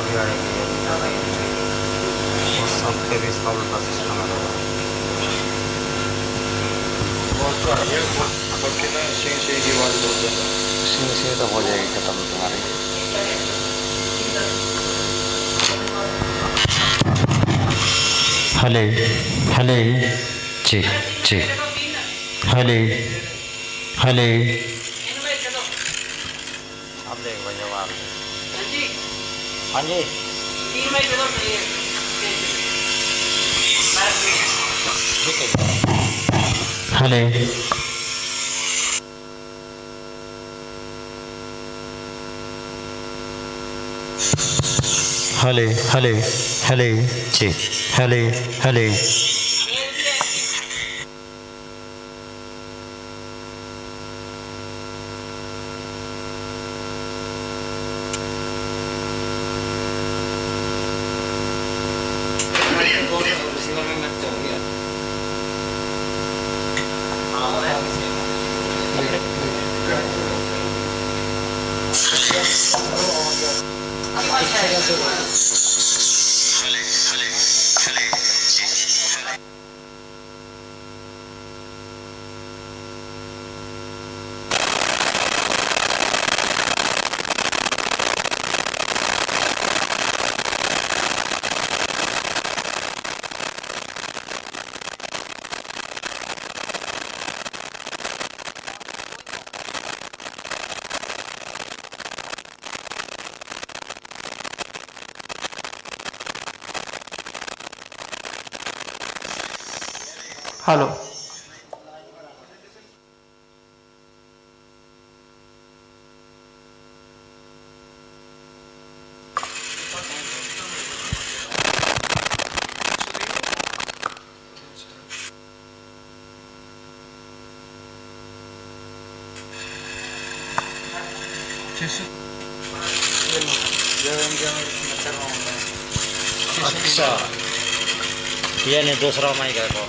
भी आएंगे, वो सबके भी सॉल्व का सिस्टम है। बहुत तो आ गया, बाकी ना सिंह की आवाज़ बहुत ज़्यादा। सिंह तो हो जाएगी खत्म तुम्हारी। हले हले जी जी हले हले अब देख भाई जवाब। हाँ जी हले हले हले हले जी हले हले हेलो अच्छा ये नहीं दूसरा माइक है को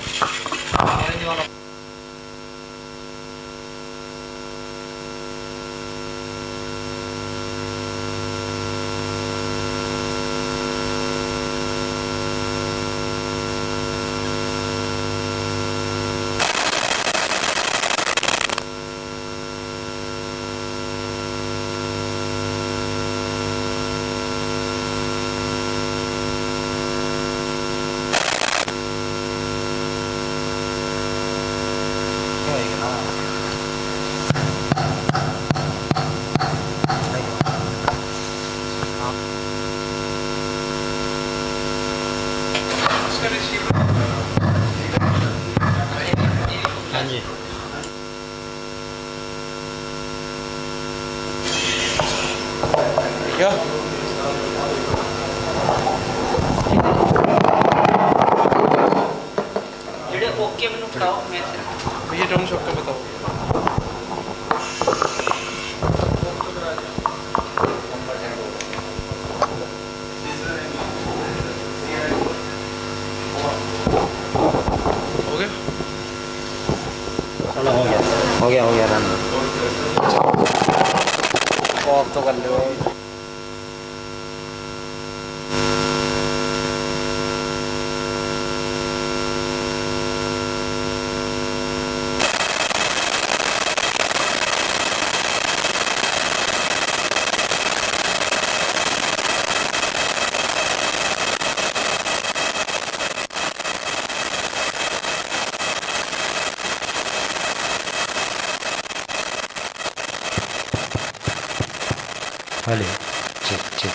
हाँ जी क्या ओके मैंने उठाओ मैं भैया डाउन शॉप का बताओ। हो गया चलो हो गया रन ऑफ तो कर लो। हले जी जी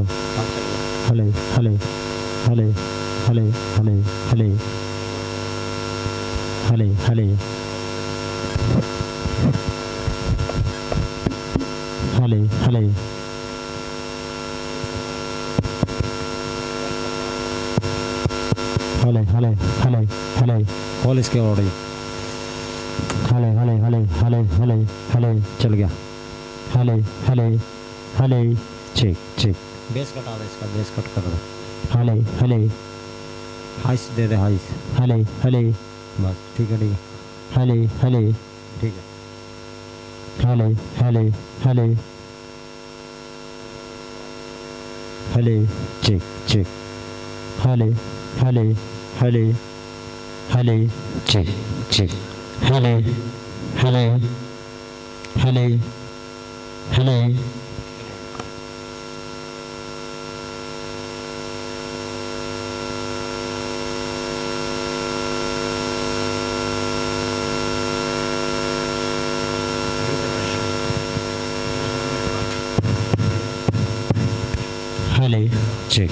हले हले हले हले हले हले हले हले हले हले हले हले हले हले कॉल इसके और हले हले हले हले हले हले चल गया हले हले हले चेक चेक बेस कटा दे इसका बेस कट कर दे हले हले हाइस दे दे हाइस हले हले बस ठीक है हले हले ठीक है हले हले हले हले चेक चेक हले हले हले हले चेक चेक हले हले हले हले हले चेक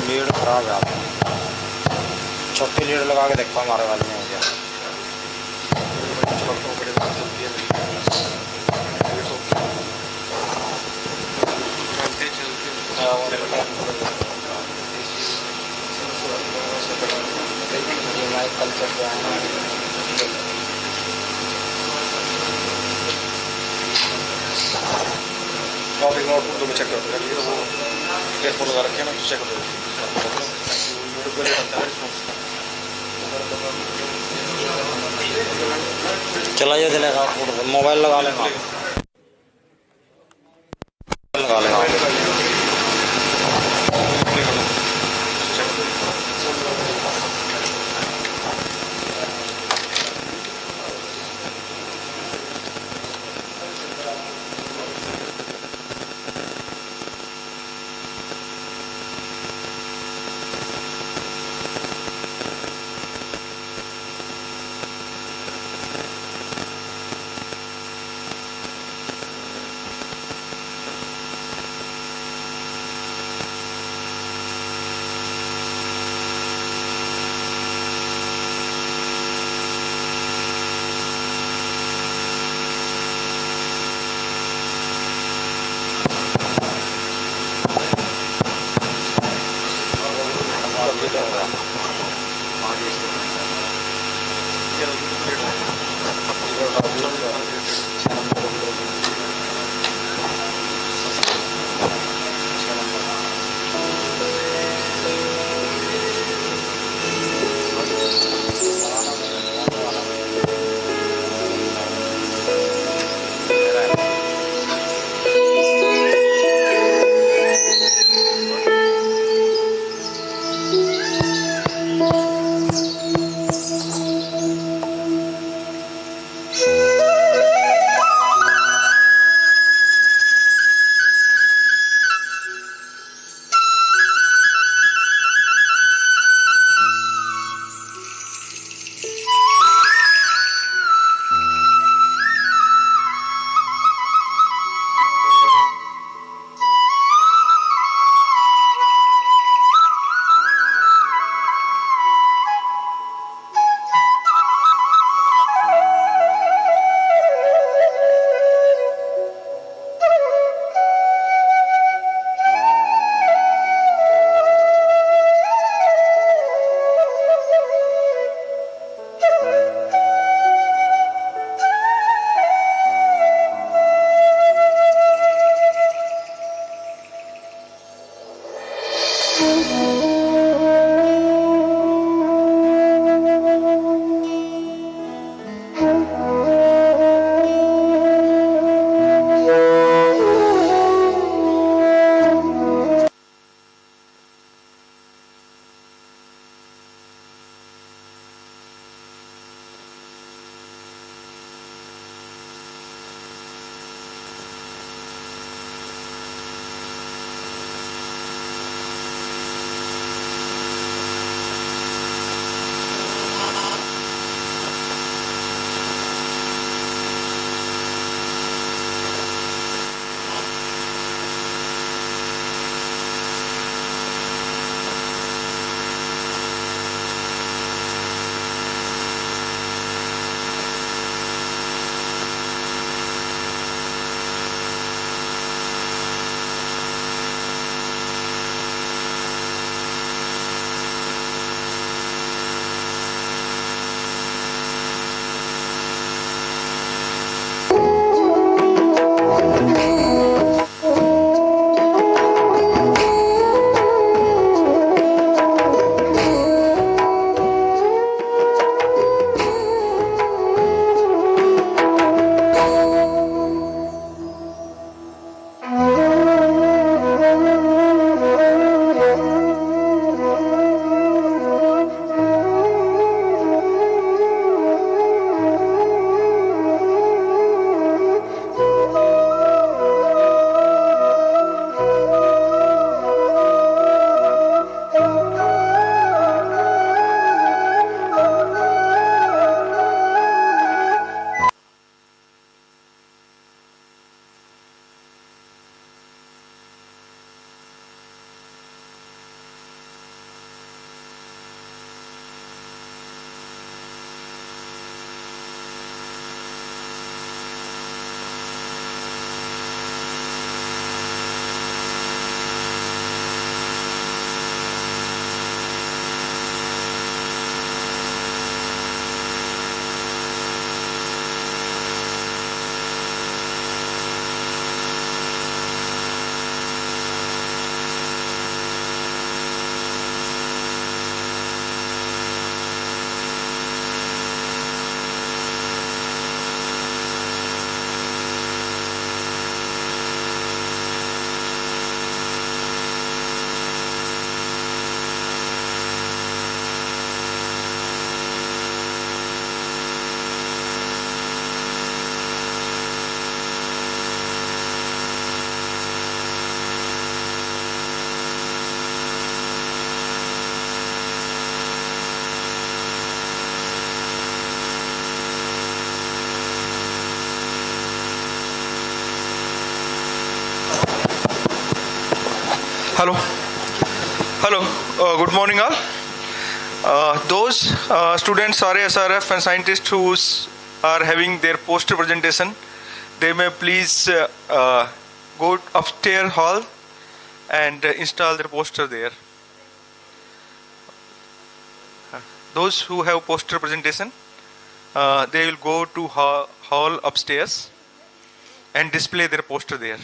लीड खराब है आपकी। छोटी लीड लगा के देखो हमारे वाले में हो गया। कल चल गया आप एक नोटबुक तो चेक कर एयरफोन लगा रखे ना चेक कर चलाइए चलेगा मोबाइल लगा लेगा लगा लेगा Hello. Hello. Good morning, all. Those students, RASRF and scientists who are having their poster presentation, they may please go upstairs hall and install their poster there. Those who have poster presentation, they will go to hall upstairs and display their poster there.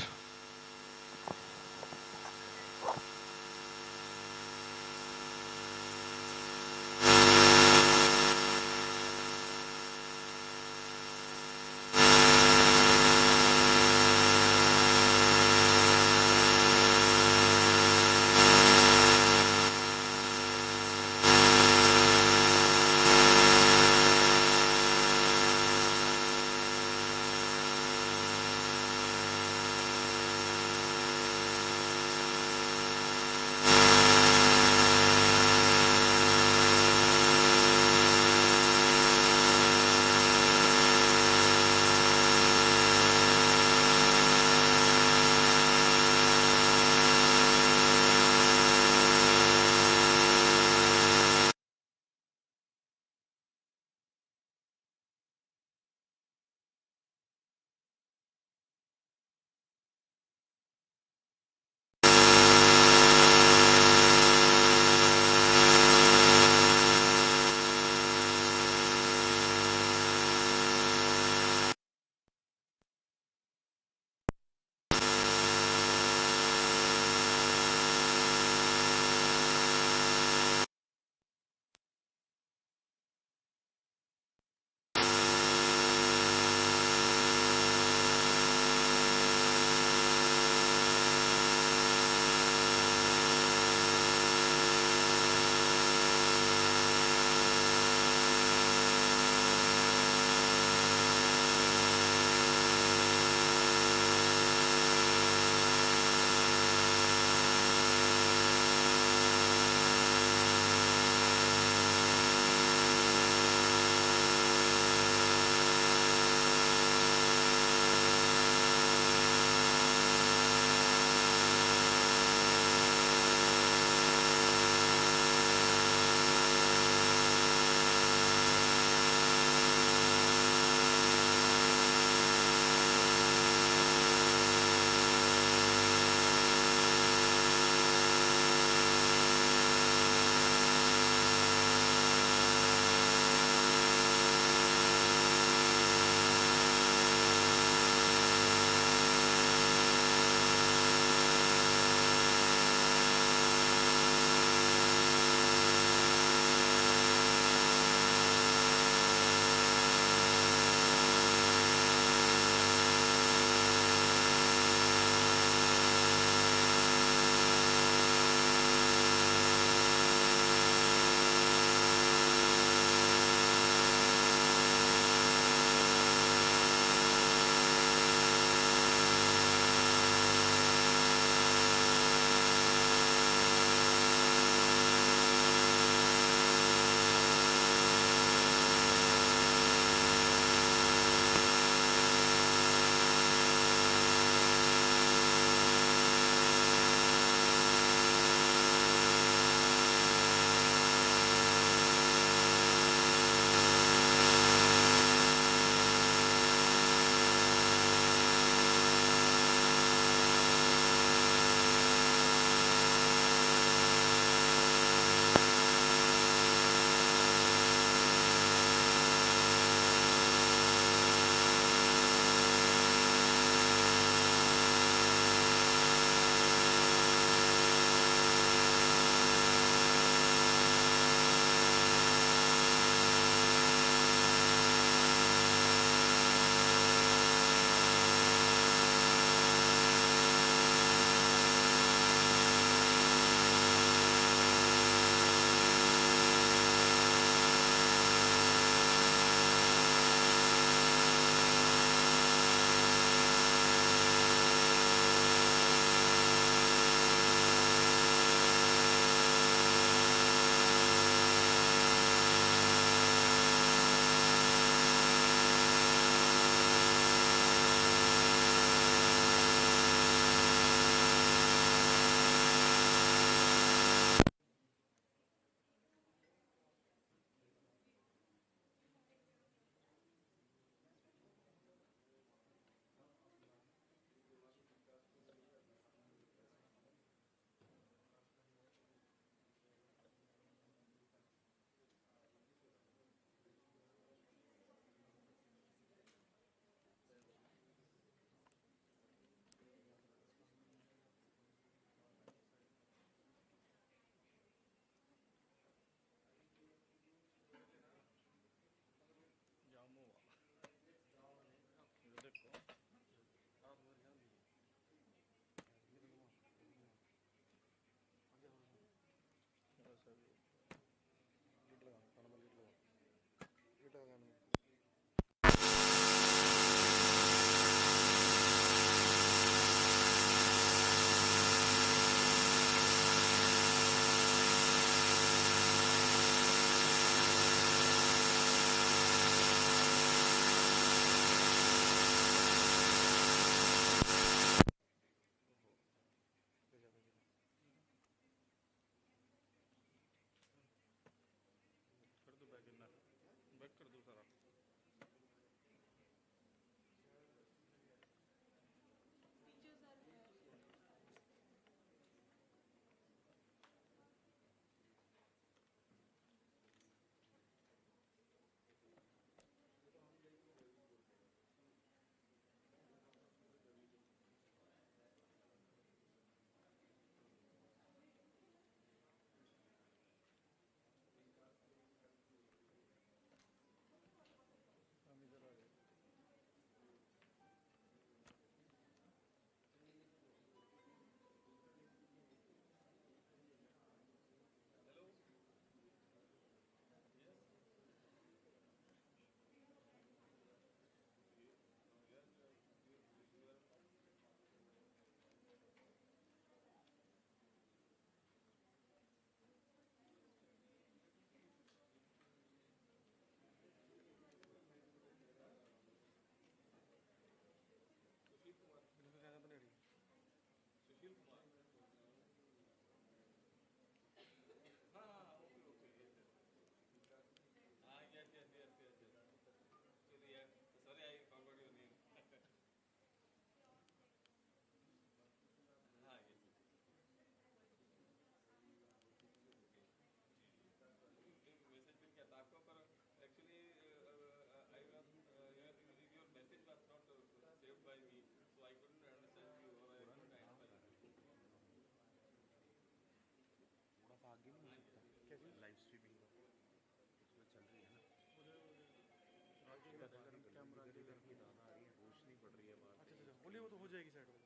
बोलिए, वो तो हो जाएगी side में।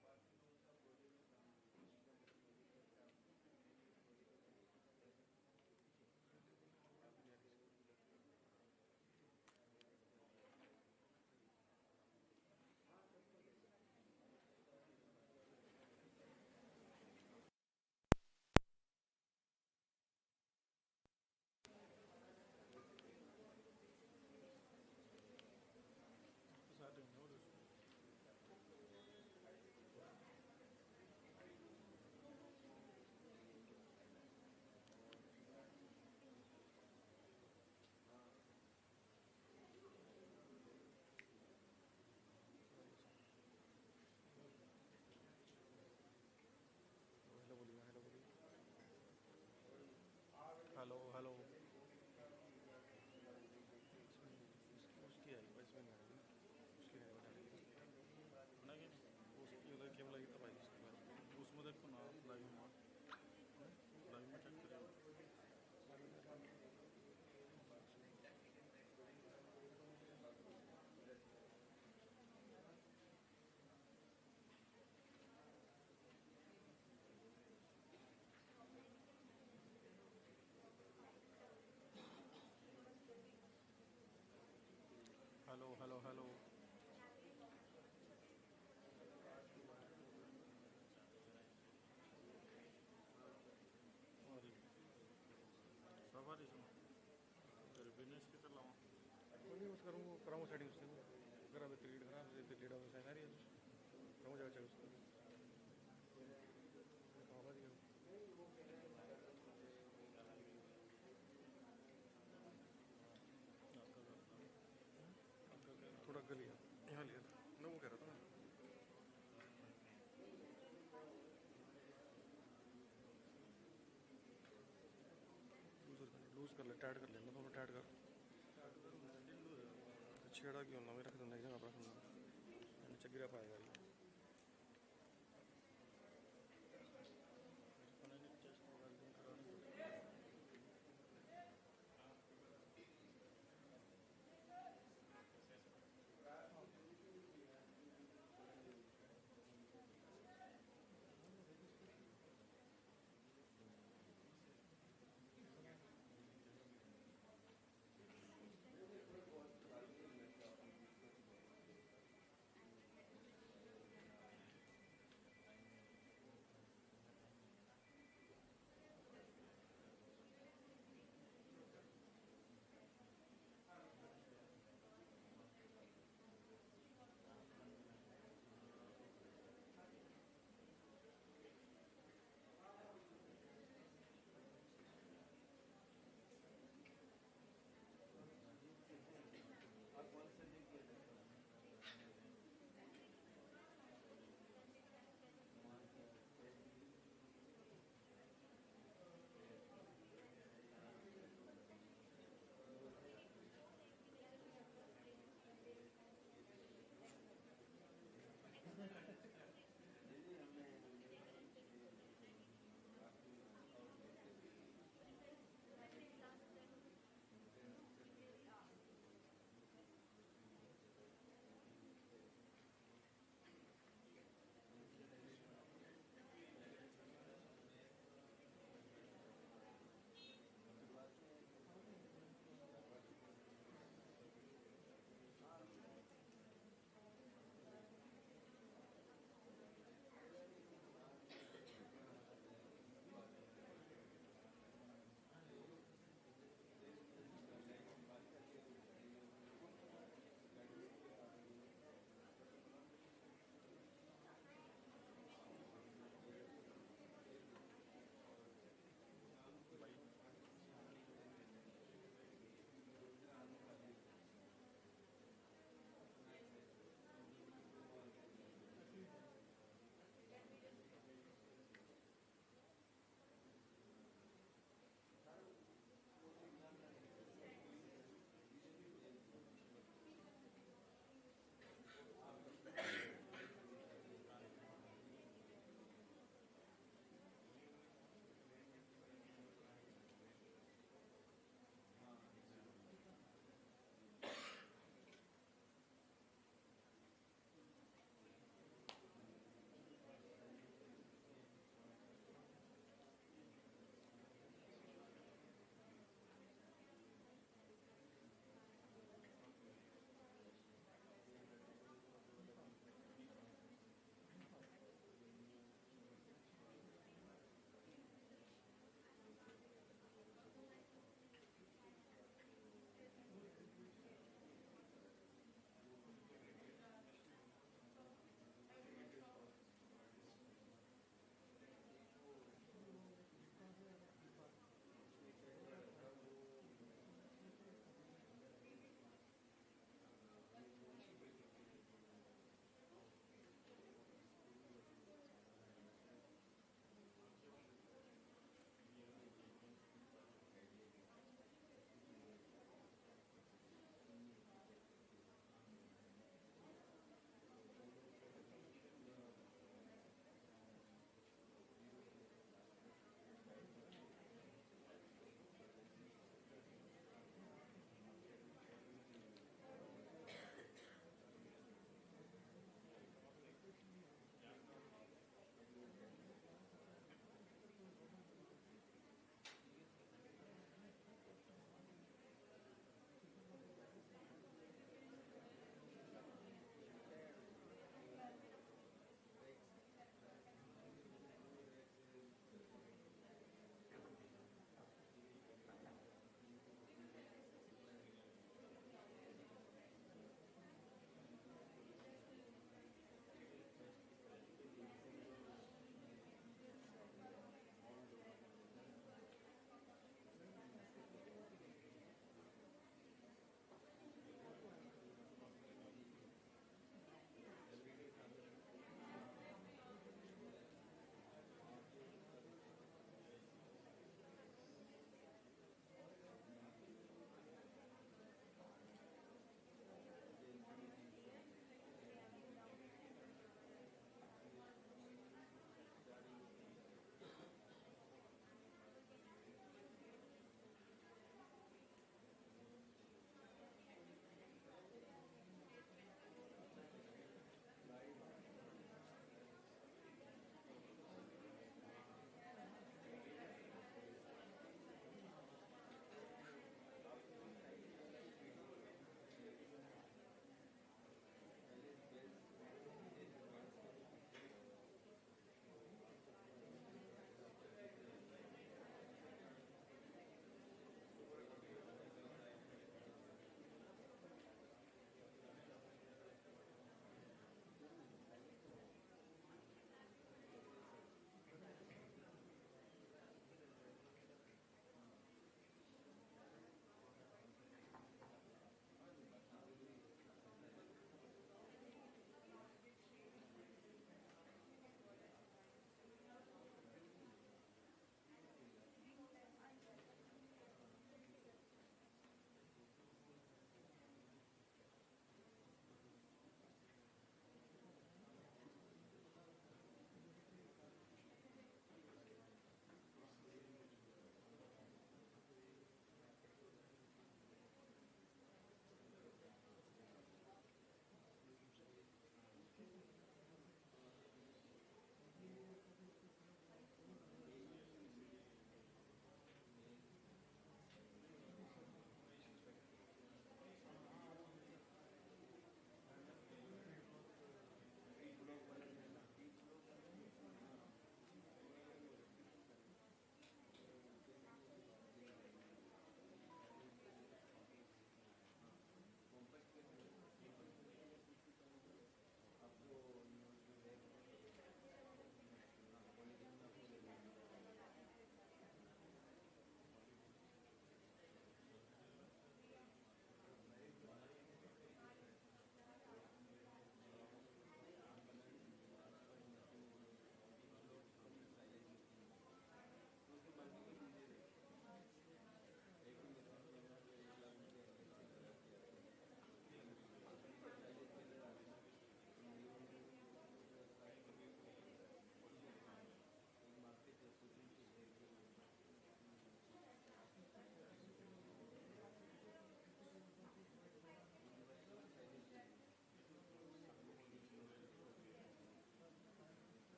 Hello बोलिए, hello बोलिए, hello hello. उसकी आई, इसमें नहीं आएगी, उसकी नहीं बता रही उसकी उधर केवल लगी तब आई उसके बाद। उसमें देखो ना, लाइव में चेक करें। Hello hello hello. सवारी सुनो, तेरे बिजनेस की चलाओ। नहीं बस करूँ सेटिंग उससे, अगर अभी क्रेडिट खराब है तो डेटा वैसा है करूँ जाएगा चाहिए उसको। आवाज़ क्या थोड़ा गलिया यहाँ लिया था मैं, वो कह रहा था ना लूज कर ले, टाइट कर लेना, थोड़ा टाइट कर। छेड़ा क्यों ना, मेरा खतरनाक जगह पर रखना, नीचे गिरा पाएगा ये।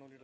मैनुअली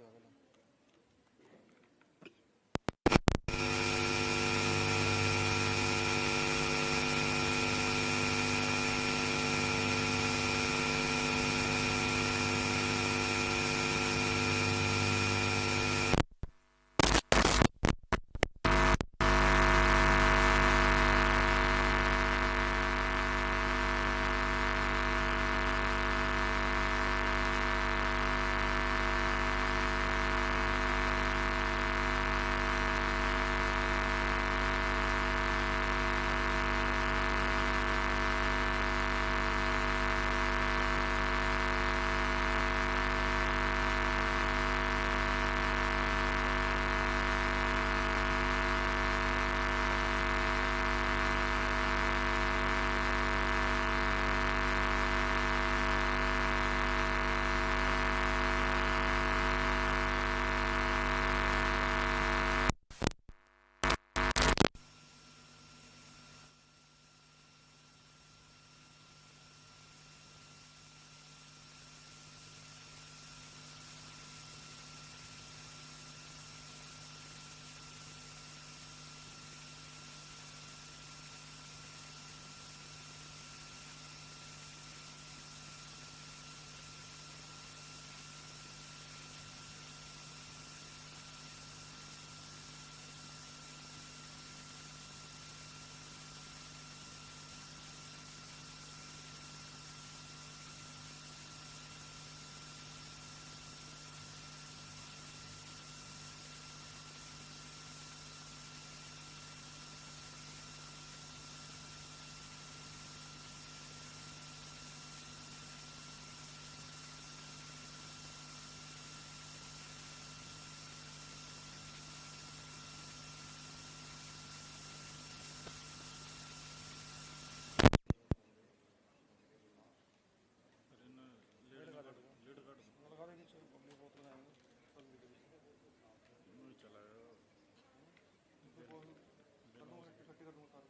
लगा पहले लगा देंगे पब्लिक बहुत लगाएंगे चला कर दूँगा इकट्ठी कर दूँगा तार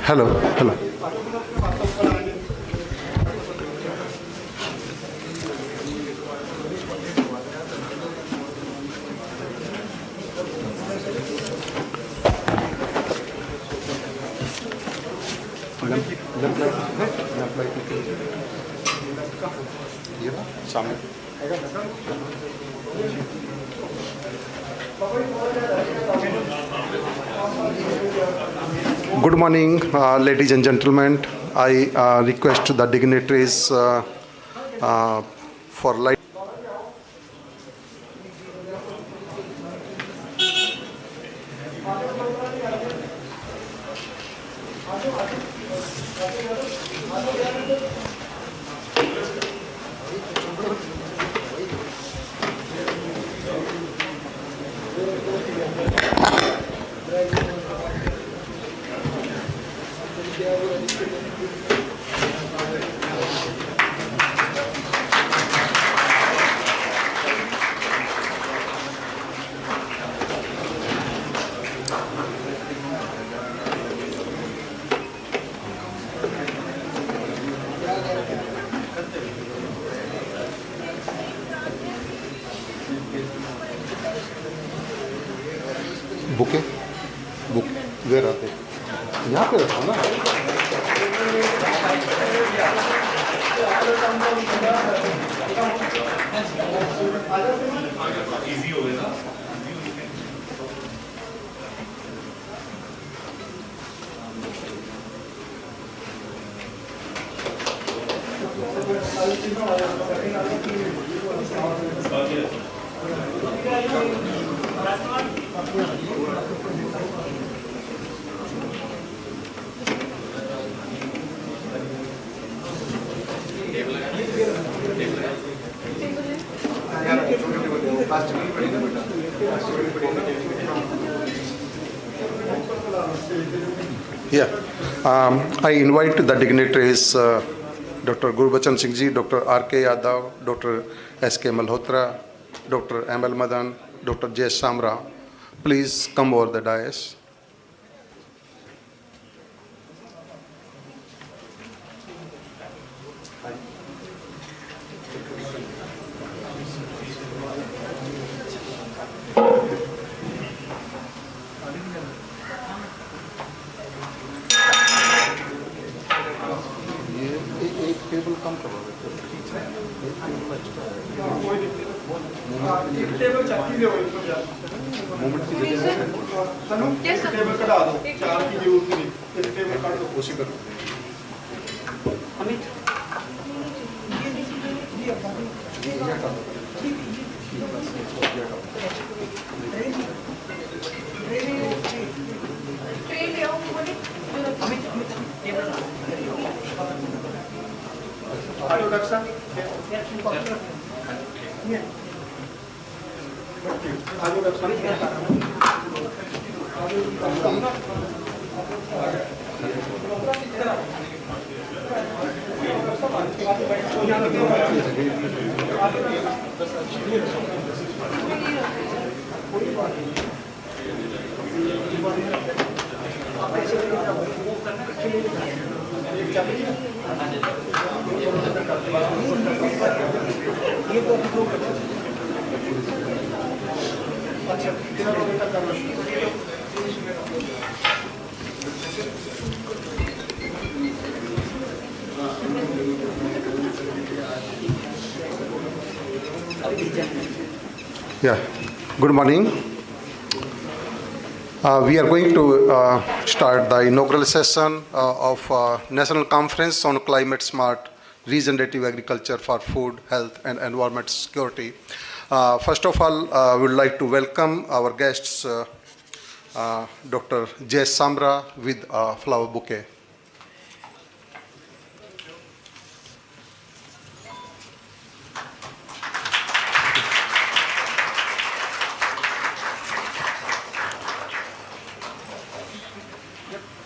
Hello, hello. Good morning, ladies and gentlemen. I request the dignitaries for light. Bouquet book where आते यहाँ पे रखो ना Yeah, I invite the dignitaries, Dr. Gurbachan Singh Ji, Dr. R.K. Yadav, Dr. S.K. Malhotra, Dr. M.L. Madan, Dr. J. Samra. Please come over the dais. Yeah, good morning. We are going to start the inaugural session of National Conference on Climate Smart Regenerative Agriculture for Food, Health and Environment Security. First of all, we would like to welcome our guests, Dr. J. Samra with a flower bouquet.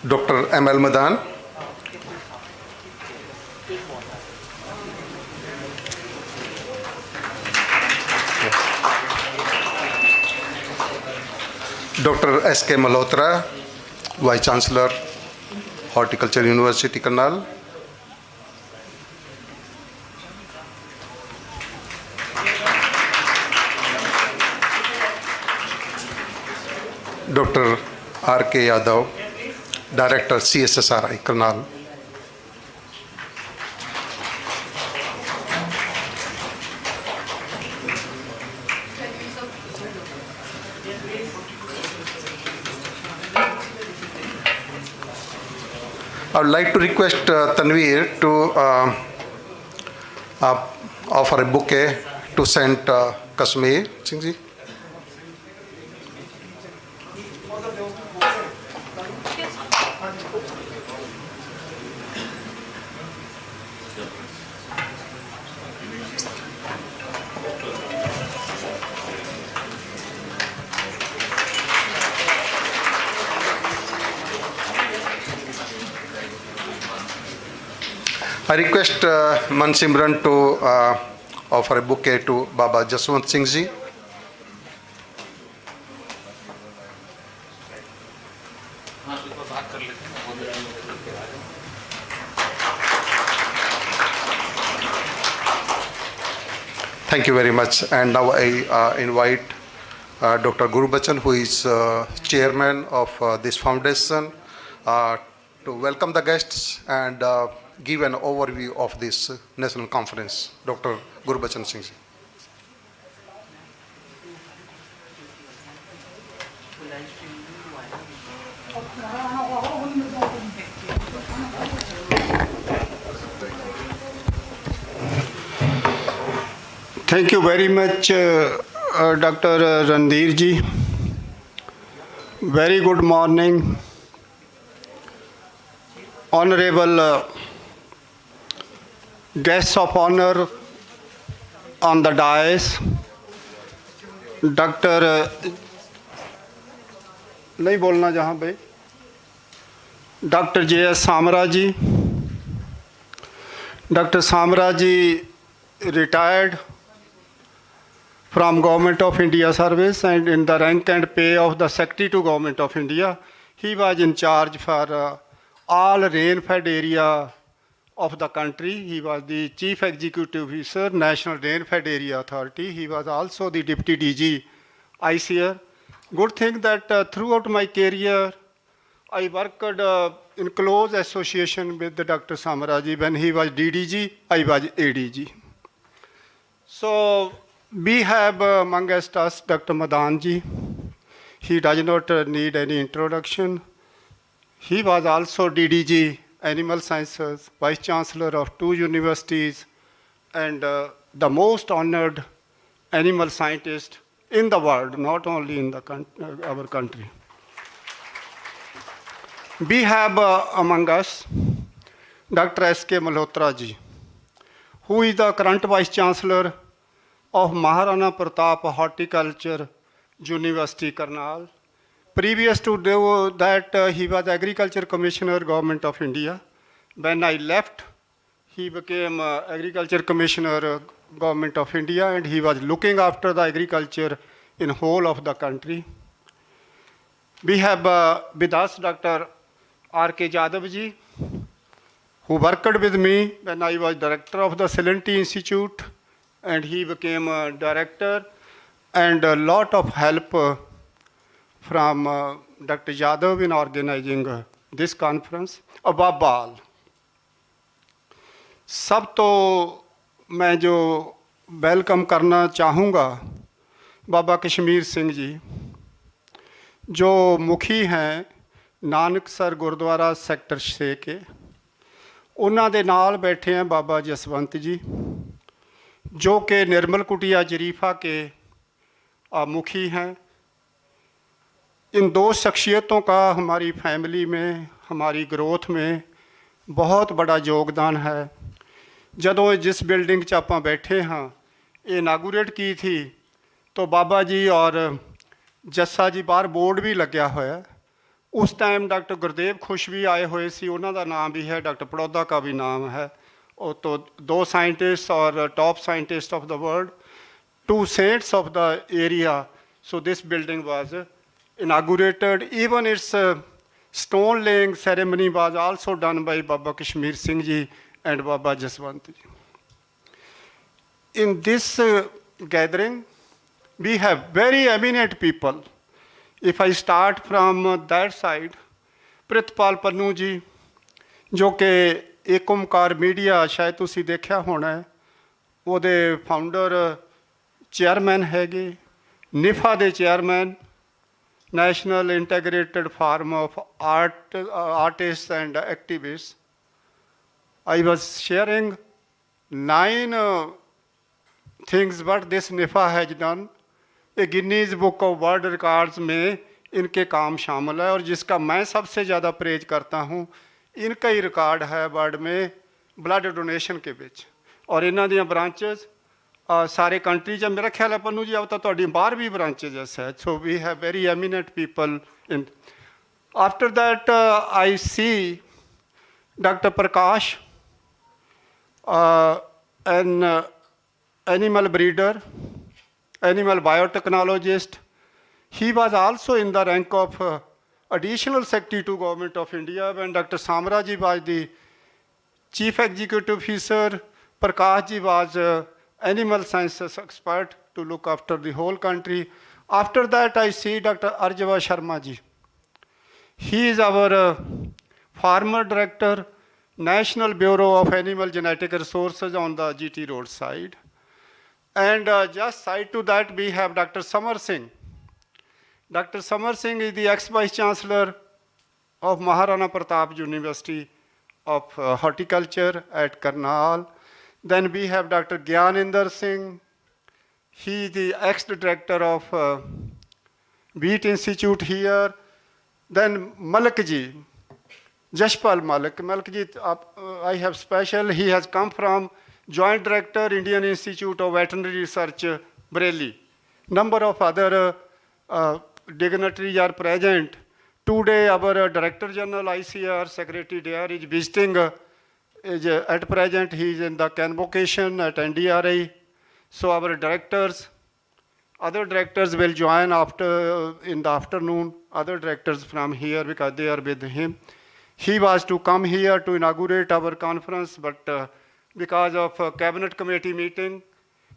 Dr. M.L. Madan. Dr. S.K. Malhotra, Vice Chancellor. Horticulture University, Karnal. Dr. R.K. Yadav, Director, CSSRI, Karnal. I would like to request Tanveer to offer a bouquet to Saint Kashmir. Singh ji. I request Mansimran to offer a bouquet to Baba Jaswant Singh ji. Thank you very much. And now I invite Dr. Guru Bachan, who is chairman of this foundation, to welcome the guests and give an overview of this national conference. Dr. Guru Bachan Singh ji. Thank you very much, Dr. Randhir ji. Very good morning. Honorable guests of honor on the dais, Dr. नहीं बोलना जहाँ पे Dr. J.S. Samra ji. Dr. Samra ji retired from Government of India service and in the rank and pay of the Secretary to Government of India. He was in charge for all rain-fed area of the country. He was the Chief Executive Officer, National Rain-Fed Area Authority. He was also the Deputy DG, ICR. Good thing that throughout my career, I worked in close association with Dr. Samaraji. When he was DDG, I was ADG. So we have amongst us Dr. Madanji. He does not need any introduction. He was also DDG, Animal Sciences, Vice Chancellor of 2 universities, and the most honored animal scientist in the world, not only in our country. We have among us Dr. S.K. Malhotra ji, who is the current Vice Chancellor of Maharana Pratap Horticulture University, Karnal. Previous to that, he was Agriculture Commissioner, Government of India. When I left, he became Agriculture Commissioner, Government of India, and he was looking after the agriculture in whole of the country. We have with us Dr. R.K. Yadav ji, who worked with me when I was director of the Salinity Institute, and he became a director, and a lot of help from Dr. Yadav in organizing this conference. Above all, सब तो मैं जो welcome करना चाहूँगा बाबा कश्मीर सिंह जी, जो मुखी हैं Nanaksar gurdwara sector 6 के, उन्हों दे नाल बैठे हैं बाबा जसवंत जी, जो कि निर्मल कुटिया जरीफा के मुखी हैं। इन दो शख्सियतों का हमारी फैमिली में, हमारी ग्रोथ में बहुत बड़ा योगदान है। जदों जिस बिल्डिंग च आपां बैठे हाँ, ये इनागूरेट की थी, तो बाबा जी और जस्सा जी बाहर बोर्ड भी लग्या होया। उस टाइम डॉक्टर गुरदेव खुश भी आए हुए सी, उन्हों का नाम भी है, डॉक्टर पड़ौदा का भी नाम है। तो 2 साइंटिस्ट और top scientist of the world, 2 saints of the area. So this building was inaugurated. Even its Stone laying ceremony was also done by Baba Kashmir Singh Ji and Baba Jaswant Ji. In this gathering, we have very eminent people. If I start from that side, Pritpal Pannu ਜੀ ਜੋ ਕਿ ਏਕ ਓਮਕਾਰ media ਸ਼ਾਇਦ ਤੁਸੀਂ ਦੇਖਿਆ ਹੋਣਾ ਹੈ, ਉਹਦੇ ਫਾਊਂਡਰ ਚੇਅਰਮੈਨ ਹੈਗੇ, ਨਿਫਾ ਦੇ chairman, national integrated forum of artist and activist. I was sharing 9 things what this NIFA has done. ये Guinness book of world records में इनके काम शामिल है, और जिसका मैं सबसे ज़्यादा प्रेज करता हूँ, इनका ही रिकॉर्ड है वर्ल्ड में ब्लड डोनेशन के विच. और इन्हों दी ब्रांचेस सारे कंट्री च मेरा ख्याल है पन्नू जी अब तो तुहाडी बाहर भी ब्रांचेज है. So we have very eminent people in. After that I see doctor Prakash, an animal breeder, animal biotechnologist. He was also in the rank of additional secretary to Government of India when Dr. Samra ji was the chief executive officer. Prakash ji was animal sciences expert to look after the whole country. After that, I see Dr. Arjava Sharma ji. He is our farmer director, National Bureau of Animal Genetic Resources on the GT Road side. And just side to that, we have Dr. Samar Singh. Dr. Samar Singh is the ex-vice chancellor of Maharana Pratap University of Horticulture at Karnal. Then we have Dr. Gyaninder Singh. He is the ex-director of Wheat Institute here. Then Malik ji, Jashpal Malik. Malik ji, I have special, he has come from Joint Director, Indian Institute of Veterinary Research, Bareilly. Number of other dignitaries are present. Today, our Director General ICR, Secretary DR is visiting. At present, he is in the convocation at NDRI. So our directors, other directors will join after in the afternoon. Other directors from here because they are with him. He was to come here to inaugurate our conference, but because of a cabinet committee meeting,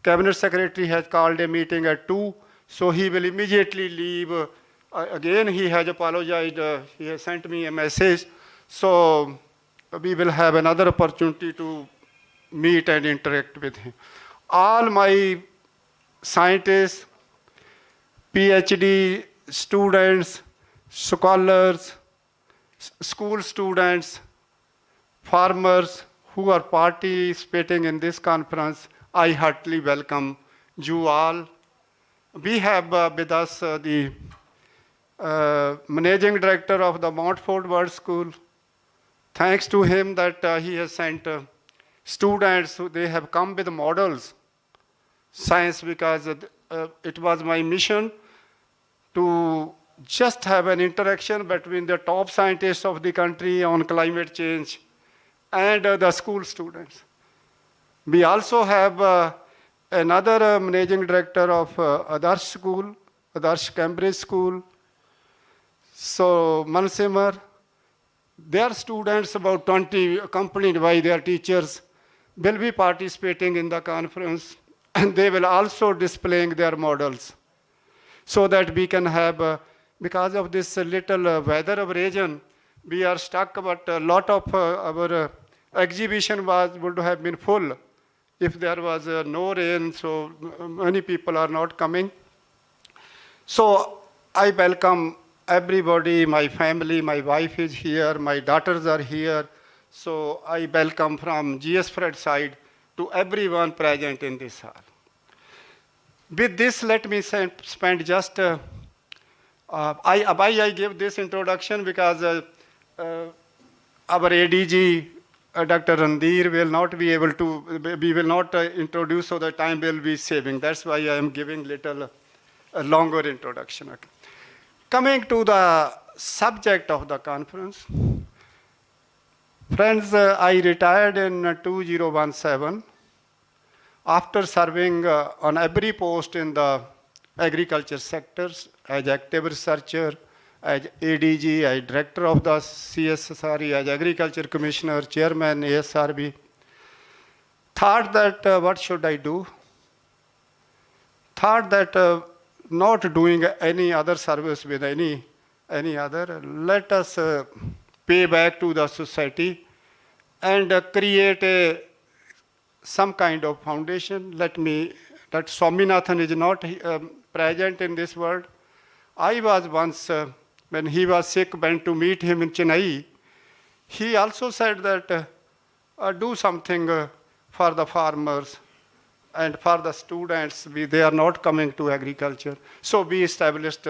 cabinet secretary has called a meeting at 2, so he will immediately leave. Again, he has apologized. He has sent me a message. So we will have another opportunity to meet and interact with him. All my scientists, PhD students, scholars, school students, farmers who are participating in this conference, I heartily welcome you all. We have with us the managing director of the Montfort World School. Thanks to him that he has sent students, they have come with models, science, because it was my mission to just have an interaction between the top scientists of the country on climate change and the school students. We also have another managing director of Adarsh School, Adarsh Cambridge School. So Mansimar, their students, about 20, accompanied by their teachers, will be participating in the conference, and they will also displaying their models so that we can have, because of this little weather aberration, we are stuck, but a lot of our exhibition would have been full if there was no rain, so many people are not coming. So I welcome everybody, my family, my wife is here, my daughters are here. So I welcome from GS Fred side to everyone present in this hall. With this, let me spend just, I give this introduction because our ADG, Dr. Randir will not be able to, we will not introduce, so the time will be saving. That's why I am giving little longer introduction. Okay. Coming to the subject of the conference. Friends, I retired in 2017 after serving on every post in the agriculture sectors as active researcher, as ADG, as Director of the CSSRE, as Agriculture Commissioner, Chairman, ASRB. Thought that what should I do? Thought that not doing any other service with any other, let us pay back to the society and create some kind of foundation. That Swaminathan is not present in this world. I was once, when he was sick, went to meet him in Chennai. He also said that do something for the farmers and for the students. They are not coming to agriculture. So we established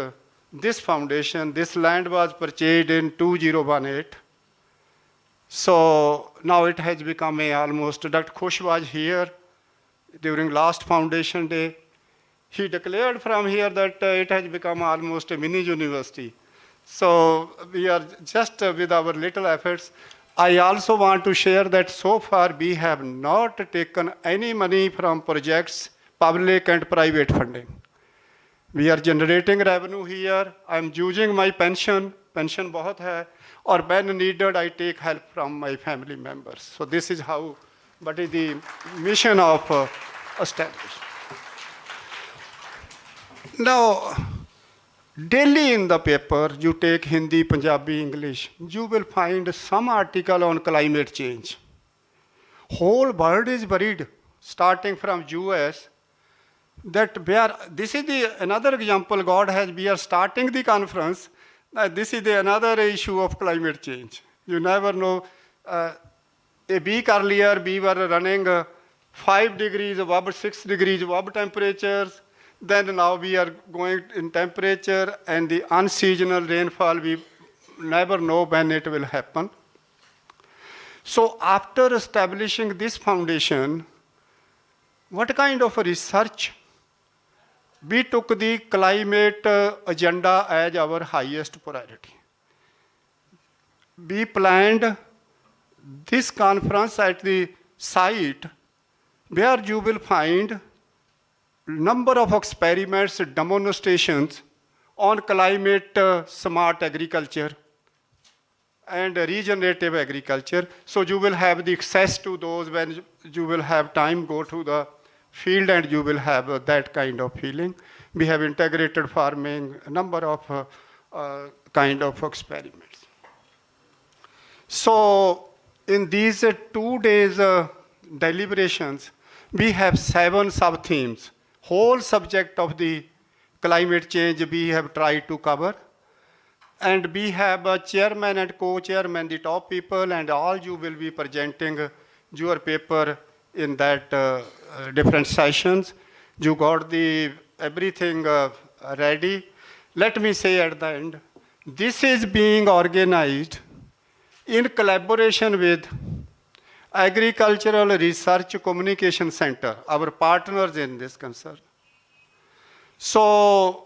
this foundation. This land was purchased in 2018. So now it has become almost, Dr. Khush was here during last foundation day. He declared from here that it has become almost a mini university. So we are just with our little efforts. I also want to share that so far we have not taken any money from projects, public and private funding. We are generating revenue here. I am using my pension बहुत है, or when needed I take help from my family members. So this is how, what is the mission of establishment. Now, daily in the paper, you take Hindi, Punjabi, English, you will find some article on climate change. Whole world is worried, starting from US, that this is another example God has, we are starting the conference, this is another issue of climate change. You never know. A week earlier, we were running 5 degrees above, 6 degrees above temperatures. Then now we are going in temperature and the unseasonal rainfall, we never know when it will happen. So after establishing this foundation, what kind of research? We took the climate agenda as our highest priority. We planned this conference at the site where you will find number of experiments, demonstrations on climate smart agriculture and regenerative agriculture. So you will have the access to those when you will have time, go to the field and you will have that kind of feeling. We have integrated farming, a number of kind of experiments. So in these 2 days deliberations, we have 7 sub-themes. Whole subject of the climate change we have tried to cover. And we have a chairman and co-chairman, the top people, and all you will be presenting your paper in that different sessions. You got everything ready. Let me say at the end, this is being organized in collaboration with Agricultural Research Communication Center, our partners in this concern. So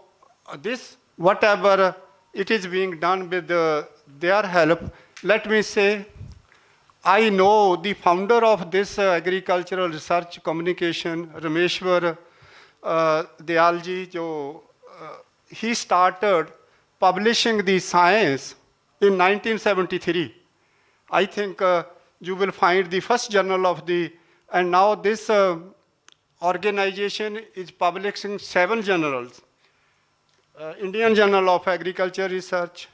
this, whatever it is being done with their help, let me say, I know the founder of this Agricultural Research Communication, Rameshwar Dayalji, he started publishing the science in 1973. I think you will find the first journal of and now this organization is publishing 7 journals. Indian Journal of Agriculture Research,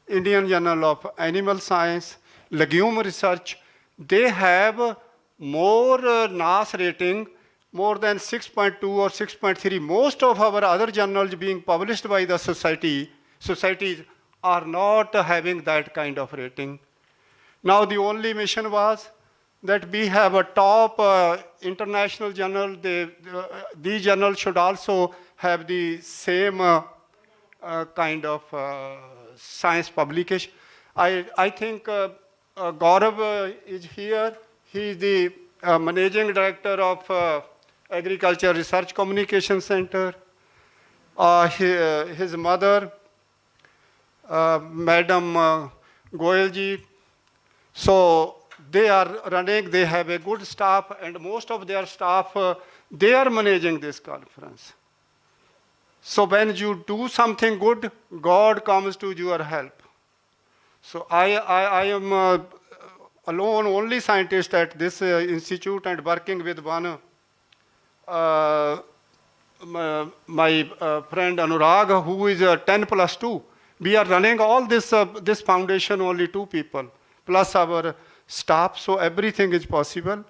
Indian Journal of Animal Science, Legume Research. They have more NAS rating, more than 6.2 or 6.3. Most of our other journals being published by the societies are not having that kind of rating. Now the only mission was that we have a top international journal. These journals should also have the same kind of science publication. I think Gaurav is here. He is the managing director of Agriculture Research Communication Center. His mother, Madam Goyalji. So they are running, they have a good staff, and most of their staff, they are managing this conference. So when you do something good, God comes to your help. So I am alone only scientist at this institute and working with one my friend Anurag, who is 10 plus 2. We are running all this foundation, only 2 people, plus our staff, so everything is possible.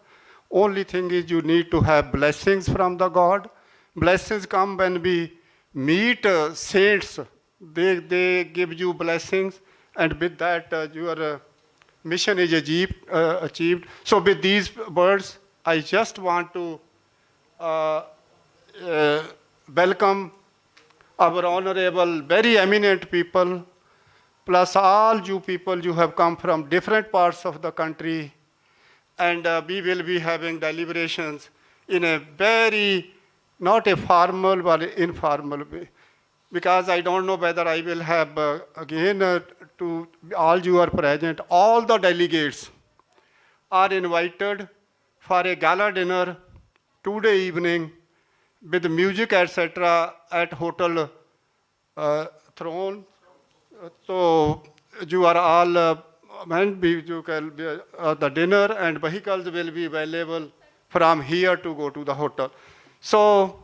Only thing is you need to have blessings from the God. Blessings come when we meet saints. They give you blessings, and with that your mission is achieved. So with these words, I just want to welcome our honorable, very eminent people, plus all you people, you have come from different parts of the country, and we will be having deliberations in a very, not a formal but informal way. Because I don't know whether I will have, again, to all you are present, all the delegates are invited for a gala dinner today evening with music, etc., at Hotel Throne. So you are all you can be, the dinner and vehicles will be available from here to go to the hotel. So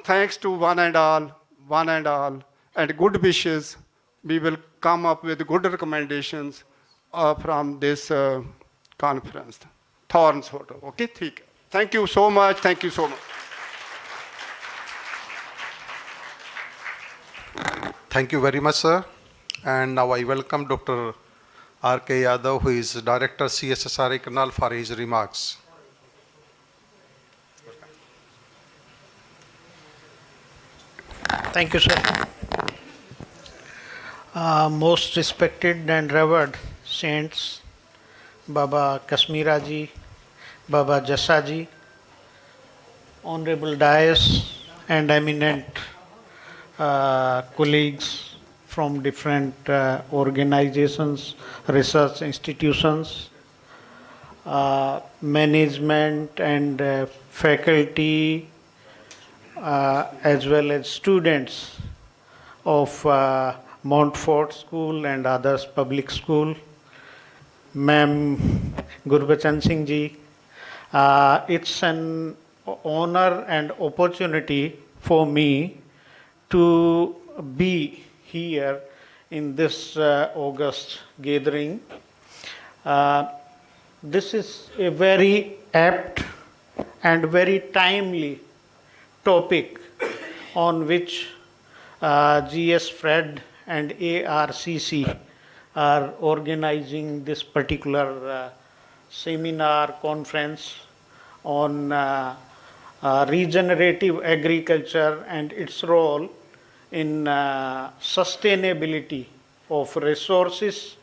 thanks to one and all, and good wishes. We will come up with good recommendations from this conference. Thorns Hotel. Okay, thank you so much. Thank you so much. Thank you very much, sir. And now I welcome Dr. R.K. Yadav, who is Director CSSRA Canal, for his remarks. Thank you, sir. Most respected and revered saints, Baba Kasmira ji, Baba Jassa ji, Honorable Dais, and eminent colleagues from different organizations, research institutions, management and faculty, as well as students of Montfort School and others public school. Ma'am Gurbachan Singh ji, it's an honor and opportunity for me to be here in this August gathering. This is a very apt and very timely topic on which GS Fred and ARCC are organizing this particular seminar conference on regenerative agriculture and its role in sustainability of resources,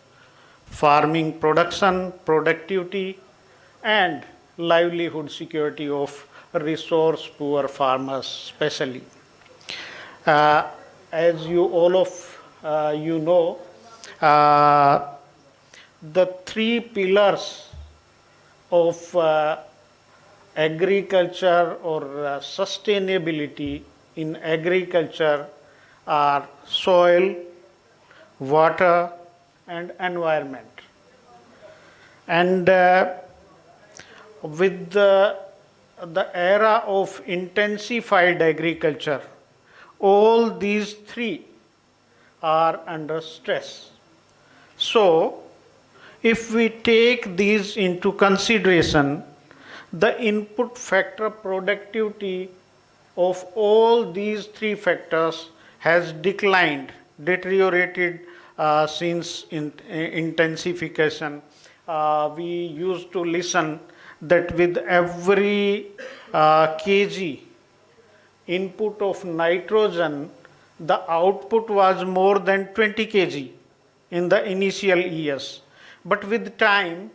farming production, productivity, and livelihood security of resource poor farmers especially. As you all of you know, the 3 pillars of agriculture or sustainability in agriculture are soil, water, and environment. And with the era of intensified agriculture, all these 3 are under stress. So, if we take these into consideration, the input factor productivity of all these 3 factors has declined, deteriorated since intensification. We used to listen that with every kg input of nitrogen, the output was more than 20 kg in the initial years. But with time,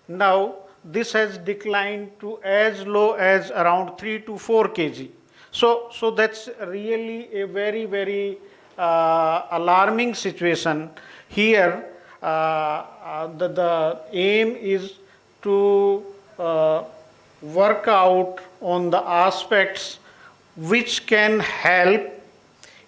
now this has declined to as low as around 3 to 4 kg. So that's really a very, very alarming situation. Here, the aim is to work out on the aspects which can help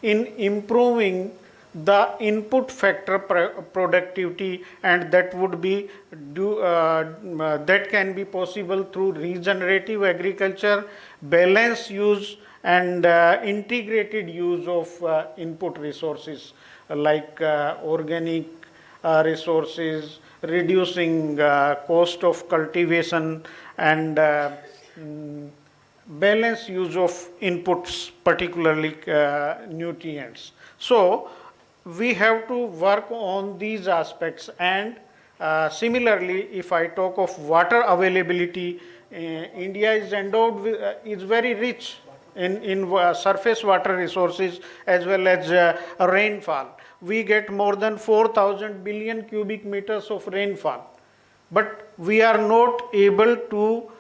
in improving the input factor productivity, and that would be that can be possible through regenerative agriculture, balanced use and integrated use of input resources like organic resources, reducing cost of cultivation, and balanced use of inputs, particularly nutrients. So we have to work on these aspects, and similarly, if I talk of water availability, India is endowed with, is very rich in surface water resources as well as rainfall. We get more than 4,000 billion cubic meters of rainfall, but we are not able to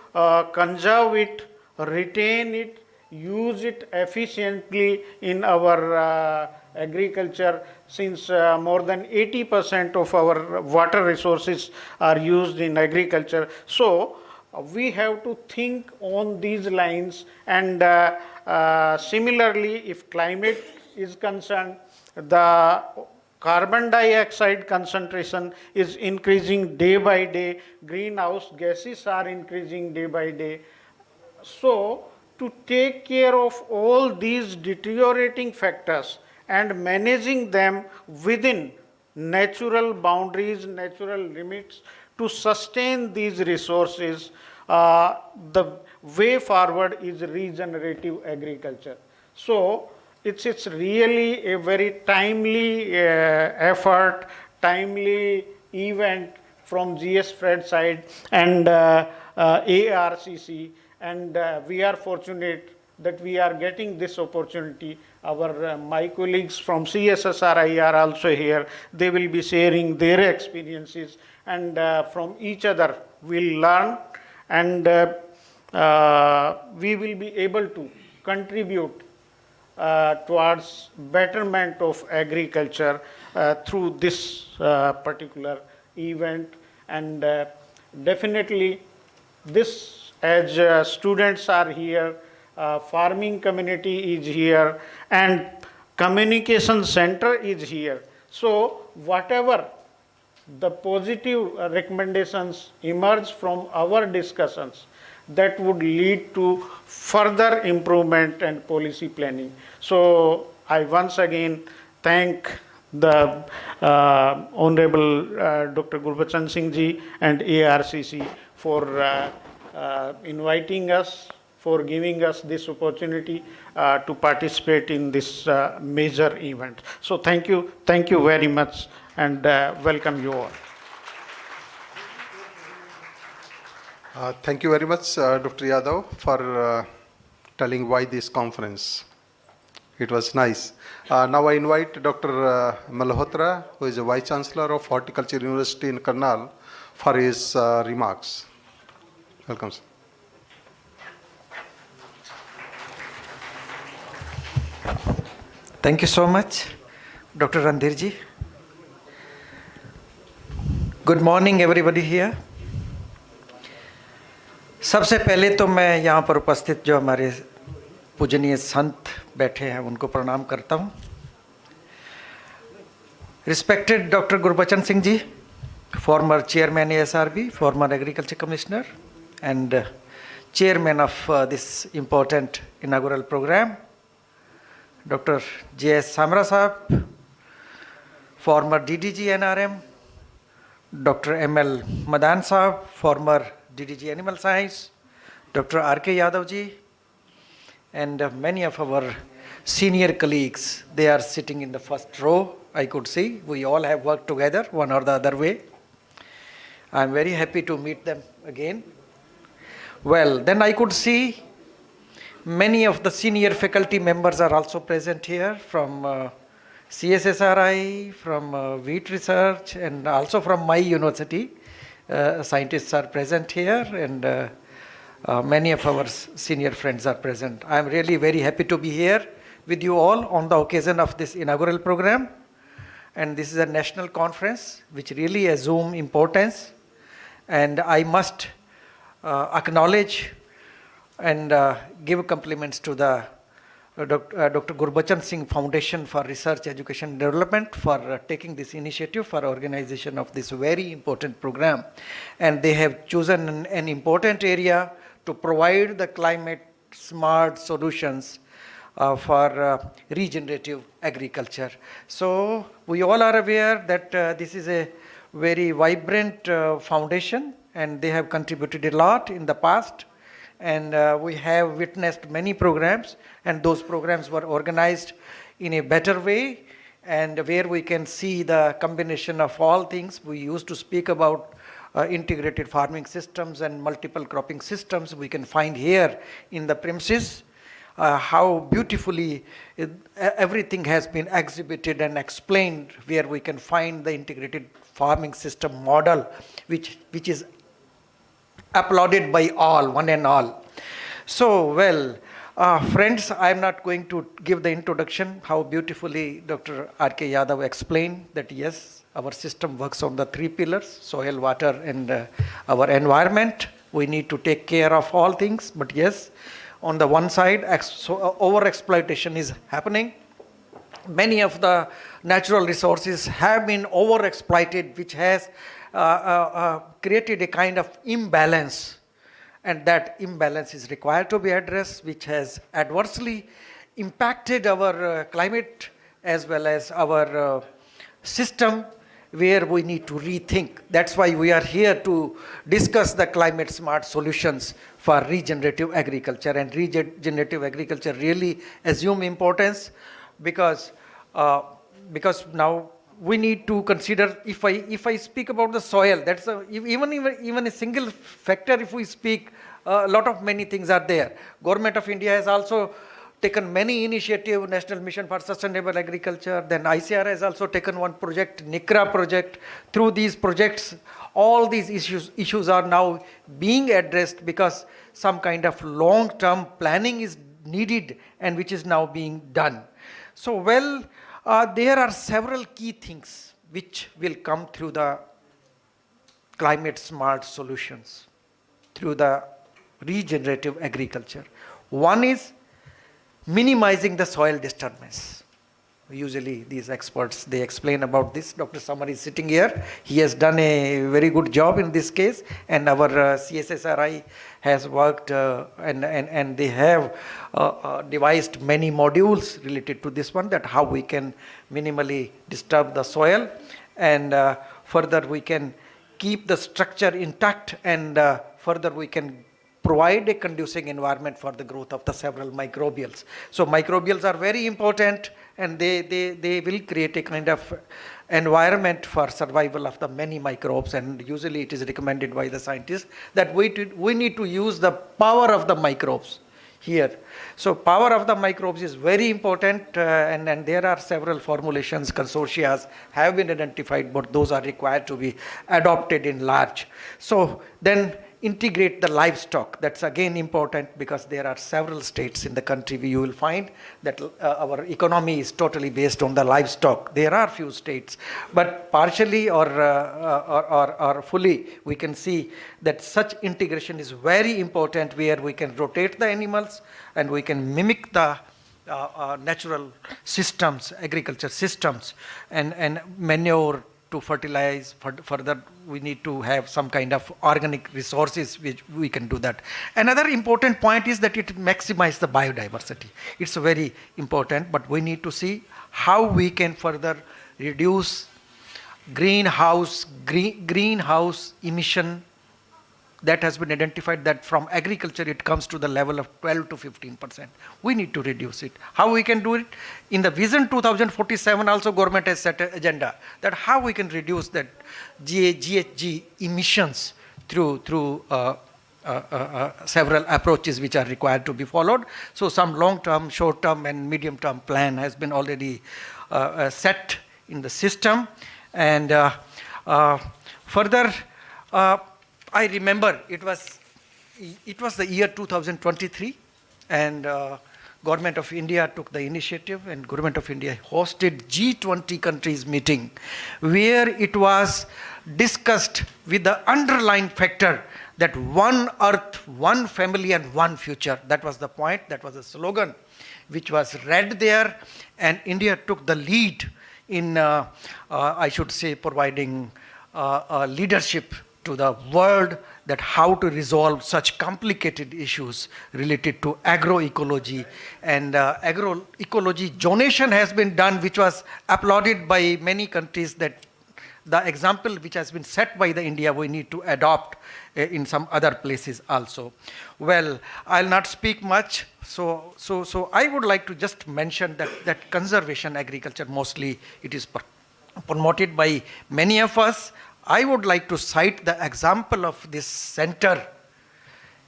conserve it, retain it, use it efficiently in our agriculture, since more than 80% of our water resources are used in agriculture. So we have to think on these lines, and similarly, if climate is concerned, the carbon dioxide concentration is increasing day by day, greenhouse gases are increasing day by day. So to take care of all these deteriorating factors and managing them within natural boundaries, natural limits, to sustain these resources, the way forward is regenerative agriculture. So it's really a very timely effort, timely event from GS Fred side and ARCC, and we are fortunate that we are getting this opportunity. Our my colleagues from CSSRI are also here. They will be sharing their experiences, and from each other we'll learn, and we will be able to contribute towards betterment of agriculture through this particular event. And definitely this, as students are here, farming community is here, and communication center is here. So whatever the positive recommendations emerge from our discussions, that would lead to further improvement and policy planning. So I once again thank the Honorable Dr. Gurbachan Singh Ji and ARCC for inviting us, for giving us this opportunity to participate in this major event. So thank you very much, and welcome you all. Thank you very much, Dr. Yadav, for telling why this conference. It was nice. Now I invite Dr. Malhotra, who is a Vice Chancellor of Horticulture University in Karnal, for his remarks. Welcome, sir. Thank you so much, Dr. Randhir ji. Good morning, everybody here. सबसे पहले तो मैं यहाँ पर उपस्थित जो हमारे पूजनीय संत बैठे हैं उनको प्रणाम करता हूँ. Respected Dr. Gurbachan Singh ji, former chairman ASRB, former agriculture commissioner, and chairman of this important inaugural program. Dr. J.S. Samra Sahab, former DDG NRM, Dr. M.L. Madan Sahab, former DDG Animal Science, Dr. R.K. Yadav ji, and many of our senior colleagues. They are sitting in the first row, I could see. We all have worked together one or the other way. I am very happy to meet them again. Well, then I could see many of the senior faculty members are also present here from CSSRI, from wheat research, and also from my university. Scientists are present here, and many of our senior friends are present. I am really very happy to be here with you all on the occasion of this inaugural program. And this is a national conference which really assumes importance. And I must acknowledge and give compliments to the Dr. Gurbachan Singh Foundation for Research, Education and Development for taking this initiative for organization of this very important program. And they have chosen an important area to provide the climate smart solutions for regenerative agriculture. So we all are aware that this is a very vibrant foundation, and they have contributed a lot in the past. And we have witnessed many programs, and those programs were organized in a better way, and where we can see the combination of all things. We used to speak about integrated farming systems and multiple cropping systems. We can find here in the premises how beautifully everything has been exhibited and explained, where we can find the integrated farming system model, which is applauded by all, one and all. So, well, friends, I'm not going to give the introduction, how beautifully Dr. R.K. Yadav explained that yes, our system works on the three pillars, soil, water, and our environment. We need to take care of all things, but yes, on the one side, over-exploitation is happening. Many of the natural resources have been over-exploited, which has created a kind of imbalance, and that imbalance is required to be addressed, which has adversely impacted our climate as well as our system, where we need to rethink. That's why we are here to discuss the climate smart solutions for regenerative agriculture. And regenerative agriculture really assume importance because now we need to consider, if I speak about the soil, that's even a single factor. If we speak, a lot of many things are there. Government of India has also taken many initiatives, National Mission for Sustainable Agriculture, then ICR has also taken one project, NICRA project. Through these projects, all these issues are now being addressed, because some kind of long-term planning is needed, and which is now being done. So, well, there are several key things which will come through the climate smart solutions, through the regenerative agriculture. One is minimizing the soil disturbance. Usually these experts, they explain about this. Dr. Samar is sitting here. He has done a very good job in this case, and our CSSRI has worked and they have devised many modules related to this one, that how we can minimally disturb the soil, and further we can keep the structure intact, and further we can provide a conducive environment for the growth of the several microbials. So microbials are very important, and they will create a kind of environment for survival of the many microbes, and usually it is recommended by the scientists that we need to use the power of the microbes here. So power of the microbes is very important, and there are several formulations, consortia have been identified, but those are required to be adopted in large. So then integrate the livestock. That's again important, because there are several states in the country where you will find that our economy is totally based on the livestock. There are few states, but partially or fully we can see that such integration is very important, where we can rotate the animals and we can mimic the natural systems, agriculture systems, and manure to fertilize. Further, we need to have some kind of organic resources which we can do that. Another important point is that it maximizes the biodiversity. It's very important, but we need to see how we can further reduce greenhouse emission. That has been identified that from agriculture it comes to the level of 12 to 15%. We need to reduce it. How we can do it? In the Vision 2047 also government has set an agenda that how we can reduce that GHG emissions through several approaches which are required to be followed. So some long-term, short-term and medium-term plan has been already set in the system. And further, I remember it was the year 2023, and Government of India took the initiative, and Government of India hosted G20 countries meeting, where it was discussed with the underlying factor that one earth, one family and one future. That was the point, that was the slogan. which was read there, and India took the lead in, I should say, providing leadership to the world that how to resolve such complicated issues related to agroecology. And agroecology zonation has been done, which was applauded by many countries, that the example which has been set by the India, we need to adopt in some other places also. Well, I'll not speak much. So I would like to just mention that conservation agriculture, mostly it is promoted by many of us. I would like to cite the example of this center.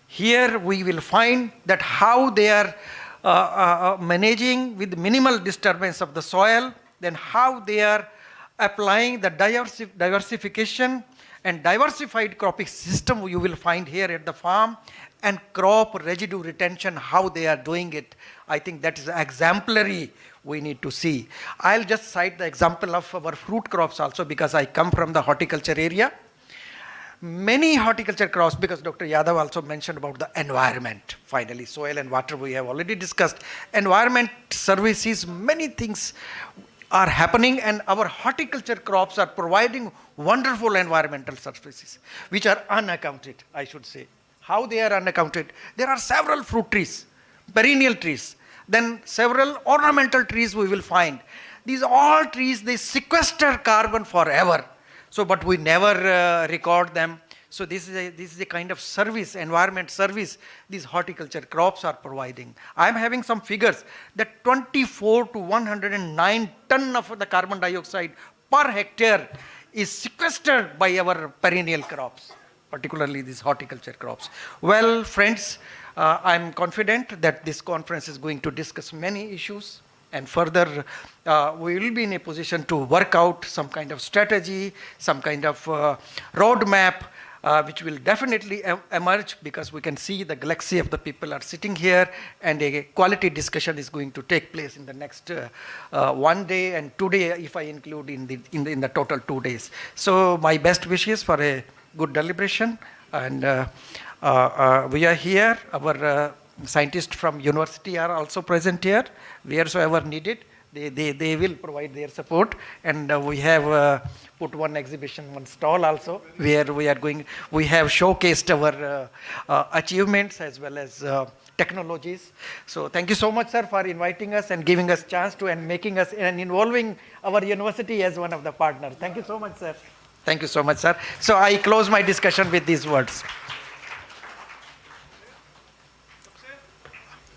Here we will find that how they are managing with minimal disturbance of the soil, then how they are applying the diversification and diversified cropping system you will find here at the farm, and crop residue retention, how they are doing it. I think that is exemplary we need to see. I'll just cite the example of our fruit crops also, because I come from the horticulture area. Many horticulture crops, because Dr. Yadav also mentioned about the environment. Finally, soil and water we have already discussed. Environment services, many things are happening, and our horticulture crops are providing wonderful environmental services, which are unaccounted, I should say. How they are unaccounted? There are several fruit trees, perennial trees, then several ornamental trees we will find. These all trees, they sequester carbon forever. So, but we never record them. So this is a kind of service, environment service, these horticulture crops are providing. I am having some figures that 24 to 109 ton of the carbon dioxide per hectare is sequestered by our perennial crops, particularly these horticulture crops. Well, friends, I am confident that this conference is going to discuss many issues, and further we will be in a position to work out some kind of strategy, some kind of roadmap, which will definitely emerge, because we can see the galaxy of the people are sitting here, and a quality discussion is going to take place in the next 1 day and 2 days, if I include in the total 2 days. So my best wishes for a good deliberation, and we are here. Our scientists from university are also present here, wheresoever needed. They will provide their support, and we have put one exhibition, one stall also, where we have showcased our achievements as well as technologies. So thank you so much, sir, for inviting us and giving us chance to, and making us and involving our university as one of the partners. Thank you so much, sir. Thank you so much, sir. So I close my discussion with these words.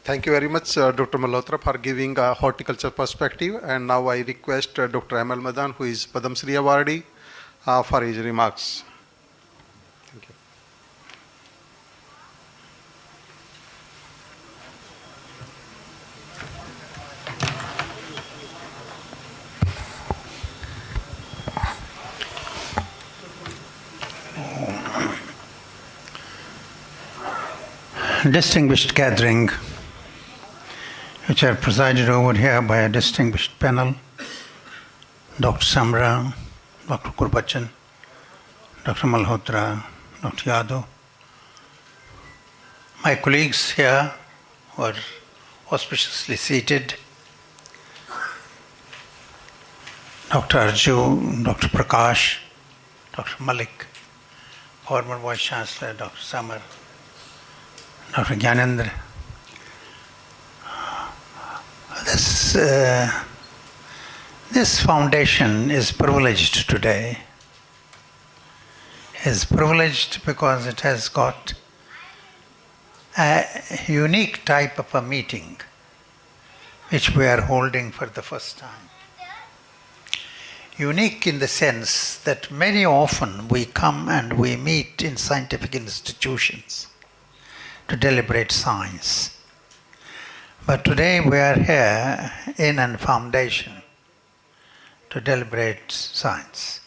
Thank you very much, Dr. Malhotra, for giving a horticulture perspective. And now I request Dr. Amal Madan, who is Padam Shri Awardee, for his remarks. Thank you. Distinguished gathering, which are presided over here by a distinguished panel, Dr. Samra, Dr. Gurbachan, Dr. Malhotra, Dr. Yadav, my colleagues here who are auspiciously seated, Dr. Arju, Dr. Prakash, Dr. Malik, former Vice Chancellor, Dr. Samar, Dr. Gyanendra. This foundation is privileged today. Is privileged because it has got a unique type of a meeting which we are holding for the first time. Unique in the sense that many often we come and we meet in scientific institutions to deliberate science. But today we are here in a foundation to deliberate science.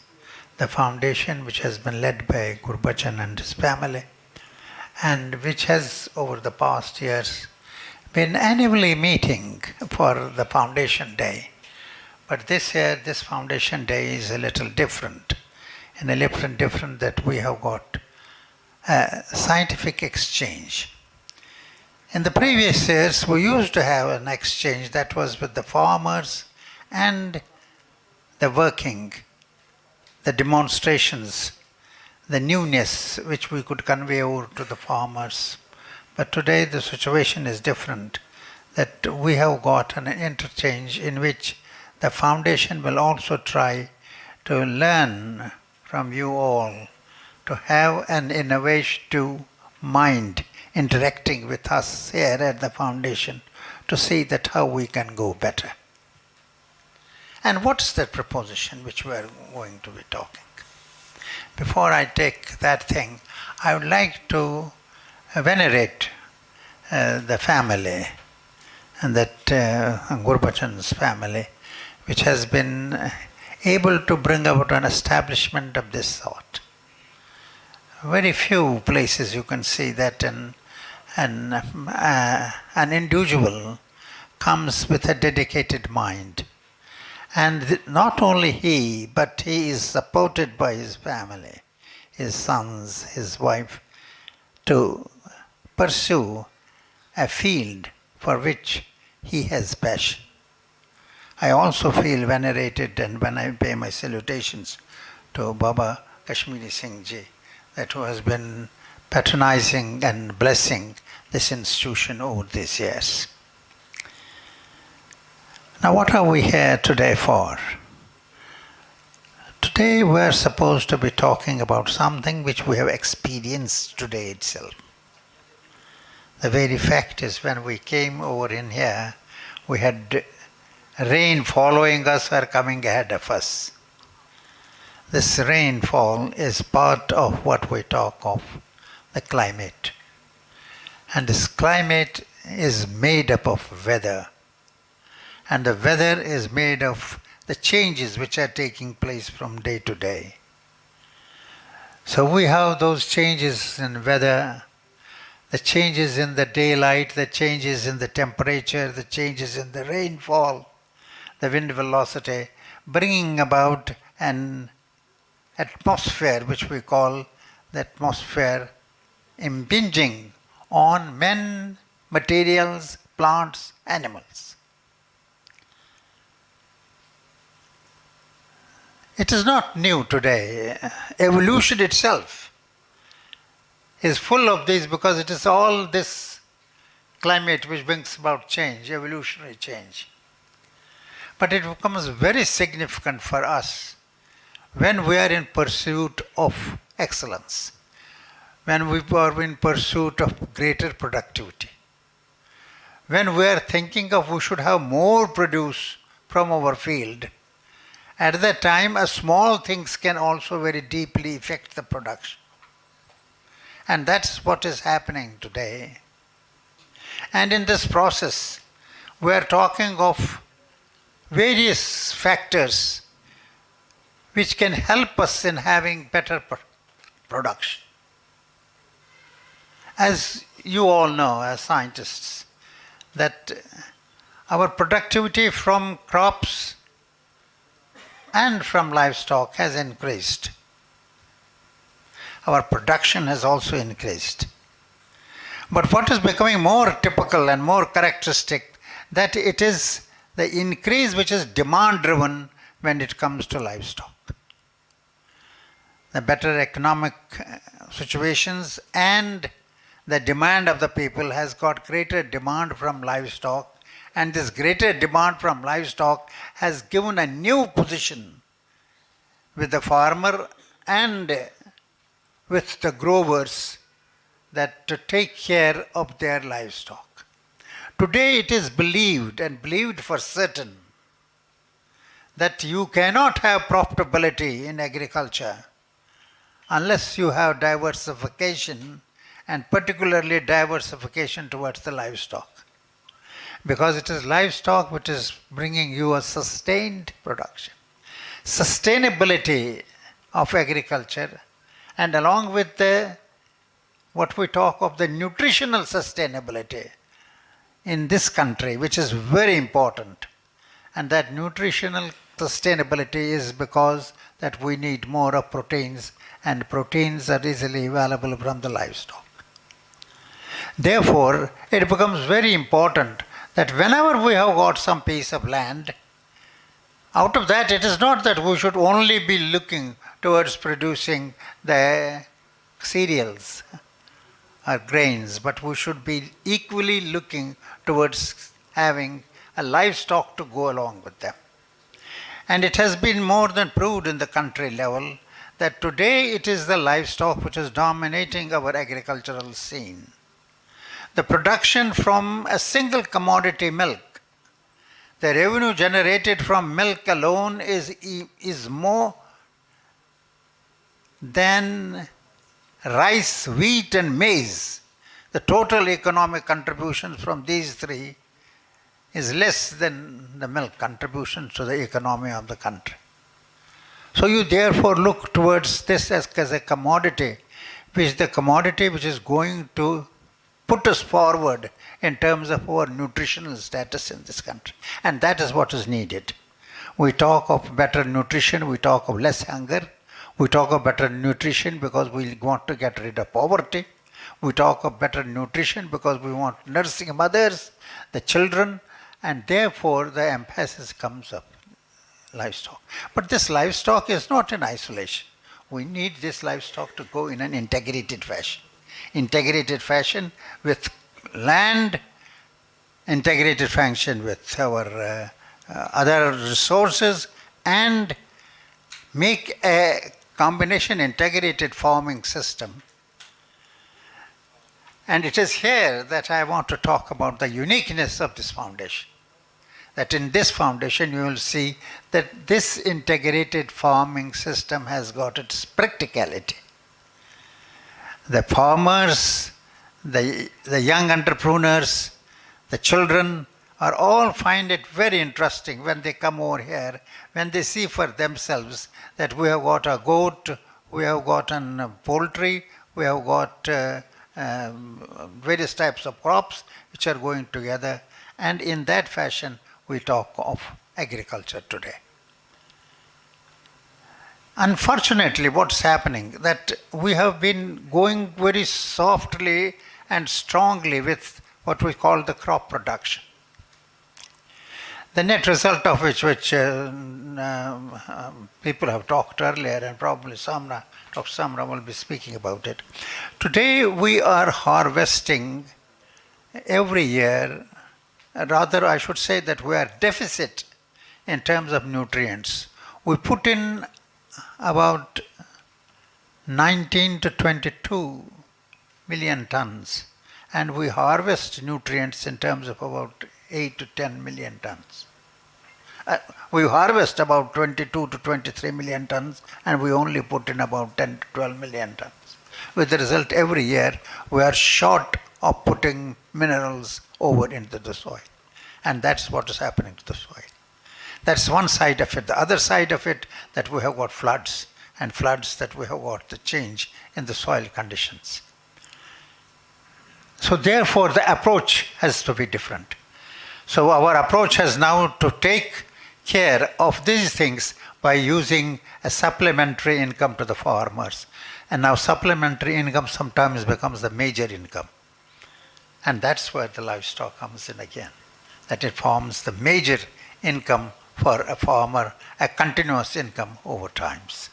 The foundation which has been led by Gurbachan and his family, and which has over the past years been annually meeting for the foundation day. But this year, this foundation day is a little different. And a little different that we have got a scientific exchange. In the previous years, we used to have an exchange that was with the farmers and the working, the demonstrations, the newness which we could convey over to the farmers. But today the situation is different, that we have got an interchange in which the foundation will also try to learn from you all, to have an innovative mind interacting with us here at the foundation to see that how we can go better. And what's that proposition which we are going to be talking? Before I take that thing, I would like to venerate the family, and that Gurbachan's family, which has been able to bring about an establishment of this sort. Very few places you can see that an individual comes with a dedicated mind. And not only he, but he is supported by his family, his sons, his wife, to pursue a field for which he has passion. I also feel venerated, and when I pay my salutations to Baba Kashmiri Singh Ji, that who has been patronizing and blessing this institution over these years. Now, what are we here today for? Today we are supposed to be talking about something which we have experienced today itself. The very fact is, when we came over in here, we had rain following us or coming ahead of us. This rainfall is part of what we talk of, the climate. And this climate is made up of weather. And the weather is made of the changes which are taking place from day to day. So we have those changes in weather, the changes in the daylight, the changes in the temperature, the changes in the rainfall, the wind velocity, bringing about an atmosphere which we call the atmosphere impinging on men, materials, plants, animals. It is not new today. Evolution itself is full of this, because it is all this climate which brings about change, evolutionary change. But it becomes very significant for us when we are in pursuit of excellence, when we are in pursuit of greater productivity, when we are thinking of we should have more produce from our field. At that time, small things can also very deeply affect the production. And that's what is happening today. And in this process, we are talking of various factors which can help us in having better production. As you all know, as scientists, that our productivity from crops and from livestock has increased. Our production has also increased. But what is becoming more typical and more characteristic, that it is the increase which is demand driven when it comes to livestock. The better economic situations and the demand of the people has got greater demand from livestock, and this greater demand from livestock has given a new position with the farmer and with the growers, that to take care of their livestock. Today it is believed, and believed for certain, that you cannot have profitability in agriculture unless you have diversification, and particularly diversification towards the livestock. Because it is livestock which is bringing you a sustained production. Sustainability of agriculture, and along with what we talk of the nutritional sustainability in this country, which is very important. And that nutritional sustainability is because that we need more of proteins, and proteins are easily available from the livestock. Therefore, it becomes very important that whenever we have got some piece of land, out of that, it is not that we should only be looking towards producing the cereals or grains, but we should be equally looking towards having a livestock to go along with them. And it has been more than proved in the country level that today it is the livestock which is dominating our agricultural scene. The production from a single commodity milk, the revenue generated from milk alone is more than rice, wheat and maize. The total economic contributions from these three is less than the milk contributions to the economy of the country. So you therefore look towards this as a commodity, which is going to put us forward in terms of our nutritional status in this country. And that is what is needed. We talk of better nutrition, we talk of less hunger, we talk of better nutrition because we want to get rid of poverty. We talk of better nutrition because we want nursing mothers, the children, and therefore the emphasis comes up livestock. But this livestock is not in isolation. We need this livestock to go in an integrated fashion. Integrated fashion with land, integrated function with our other resources, and make a combination integrated farming system. And it is here that I want to talk about the uniqueness of this foundation. That in this foundation you will see that this integrated farming system has got its practicality. The farmers, the young entrepreneurs, the children are all find it very interesting when they come over here, when they see for themselves that we have got a goat, we have got poultry, we have got various types of crops which are going together, and in that fashion we talk of agriculture today. Unfortunately, what's happening that we have been going very softly and strongly with what we call the crop production. The net result of which people have talked earlier, and probably Dr. Samra will be speaking about it. Today we are harvesting every year, rather I should say that we are deficit in terms of nutrients. We put in about 19 to 22 million tons, and we harvest nutrients in terms of about 8 to 10 million tons. We harvest about 22 to 23 million tons, and we only put in about 10 to 12 million tons. With the result, every year we are short of putting minerals over into the soil. And that's what is happening to the soil. That's one side of it. The other side of it, that we have got floods, and floods that we have got the change in the soil conditions. So therefore the approach has to be different. So our approach has now to take care of these things by using a supplementary income to the farmers. And now supplementary income sometimes becomes the major income. And that's where the livestock comes in again. That it forms the major income for a farmer, a continuous income over times.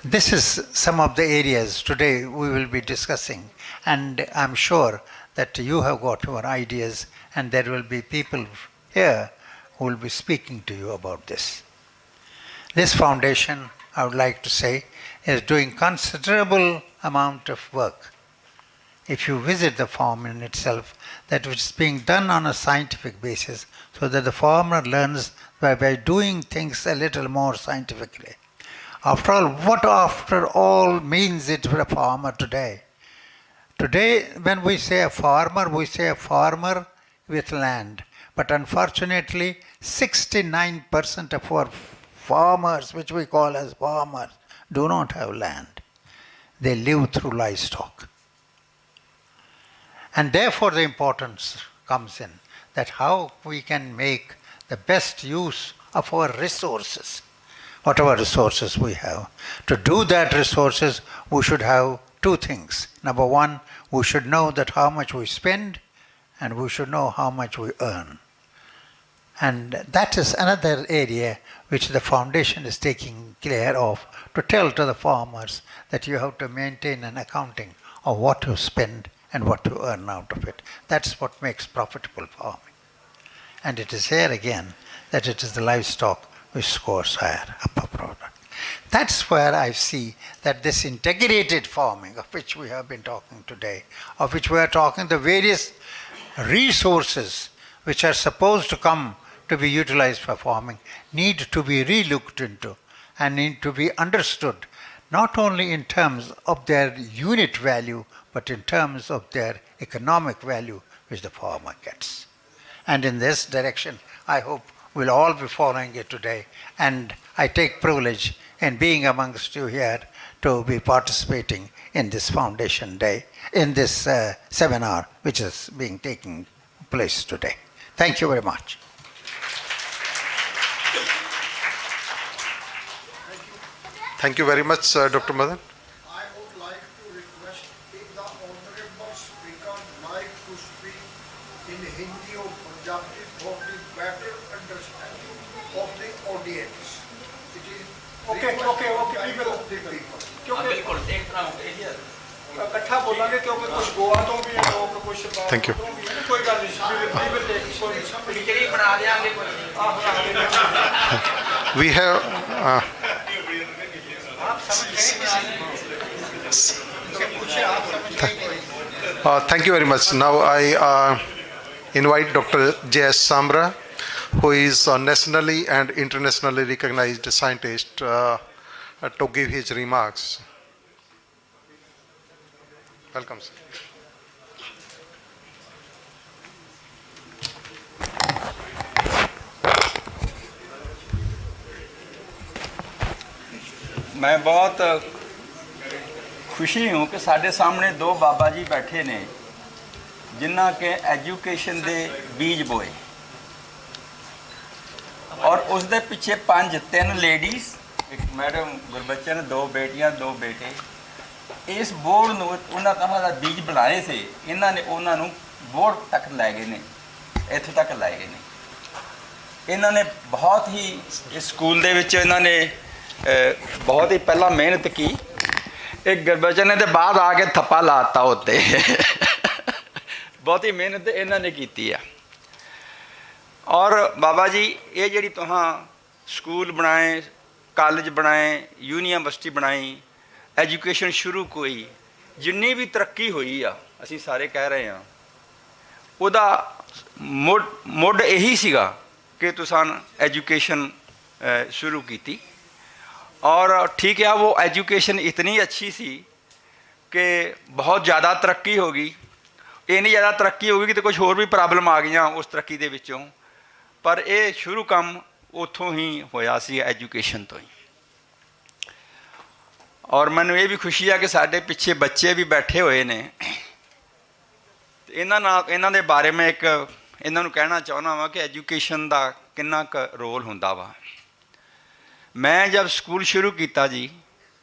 This is some of the areas today we will be discussing, and I'm sure that you have got your ideas, and there will be people here who will be speaking to you about this. This foundation, I would like to say, is doing considerable amount of work. If you visit the farm in itself, that which is being done on a scientific basis, so that the farmer learns by doing things a little more scientifically. After all, what after all means it for a farmer today? Today, when we say a farmer with land. But unfortunately, 69% of our farmers, which we call as farmers, do not have land. They live through livestock. And therefore the importance comes in that how we can make the best use of our resources, whatever resources we have. To do that resources, we should have two things. Number one, we should know that how much we spend, and we should know how much we earn. And that is another area which the foundation is taking care of, to tell to the farmers that you have to maintain an accounting of what you spend and what you earn out of it. That's what makes profitable farming. And it is here again that it is the livestock which scores higher upper product. That's where I see that this integrated farming, of which we have been talking today, of which we are talking, the various resources which are supposed to come to be utilized for farming, need to be re-looked into and need to be understood, not only in terms of their unit value, but in terms of their economic value which the farmer gets. And in this direction, I hope we'll all be following it today. And I take privilege in being amongst you here to be participating in this Foundation Day, in this seminar which is being taking place today. Thank you very much. Thank you very much, Dr. Madan. I would like to request if the honorable speaker like to speak in Hindi or Punjabi for the better understanding of the audience. It is okay. We will the people. बिल्कुल एक तरह हो इकट्ठा बोलांगे क्योंकि कुछ गोवा तो भी है लोग कुछ Thank you. कोई गल नहीं खिचड़ी बना देंगे कोई We have thank you very much. Now I invite Dr. J.S. Samra, who is a nationally and internationally recognized scientist, to give his remarks. Welcome, sir. मैं बहुत खुशी हूँ कि साढ़े सामने दो बाबा जी बैठे ने जिन्हों के एजुकेशन दे बीज बोए और उस दे पिछे तीन लेडीज़, एक मैडम गुरबचन, दो बेटियां, दो बेटे, इस बोर्ड ਨੂੰ ਉਹਨਾਂ ਦਾ बीज ਬਣਾਏ ਸੇ ਇਹਨਾਂ ਨੇ ਉਹਨਾਂ ਨੂੰ बोर्ड तक लै गए ने, ਇੱਥੋਂ तक लै गए ने। ਇਹਨਾਂ ਨੇ बहुत ही इस स्कूल ਦੇ ਵਿੱਚ ਇਹਨਾਂ ने बहुत ही पहला मेहनत की। एक गुरबचन के बाद आके थप्पा लाता उत्ते बहुत ही मेहनत इन्होंने की है। और बाबा जी ये जी तुहां स्कूल बनाए, कॉलेज बनाए, यूनिवर्सिटी बनाई, एजुकेशन शुरू कोई जिन्नी भी तरक्की हुई आ, असी सारे कह रहे हैं उदा मुड यही सीगा कि तुसां एजुकेशन शुरू की। और ठीक है, वो एजुकेशन इतनी अच्छी सी कि बहुत ज़्यादा तरक्की हो गई। इन्नी ज़्यादा तरक्की हो गई कि तो कुछ होर भी प्रॉब्लम आ गई उस तरक्की दे विचों, पर ये शुरू काम उत्थों ही होया सी, एजुकेशन तो ही। और मैनू ये भी खुशी है कि साढ़े पिछे बच्चे भी बैठे हुए ने। इन्हां दे बारे में एक इन्हां नूं कहना चाहुंदा वां कि एजुकेशन दा किन्ना क रोल हुंदा वा। मैं जब स्कूल शुरू किया जी,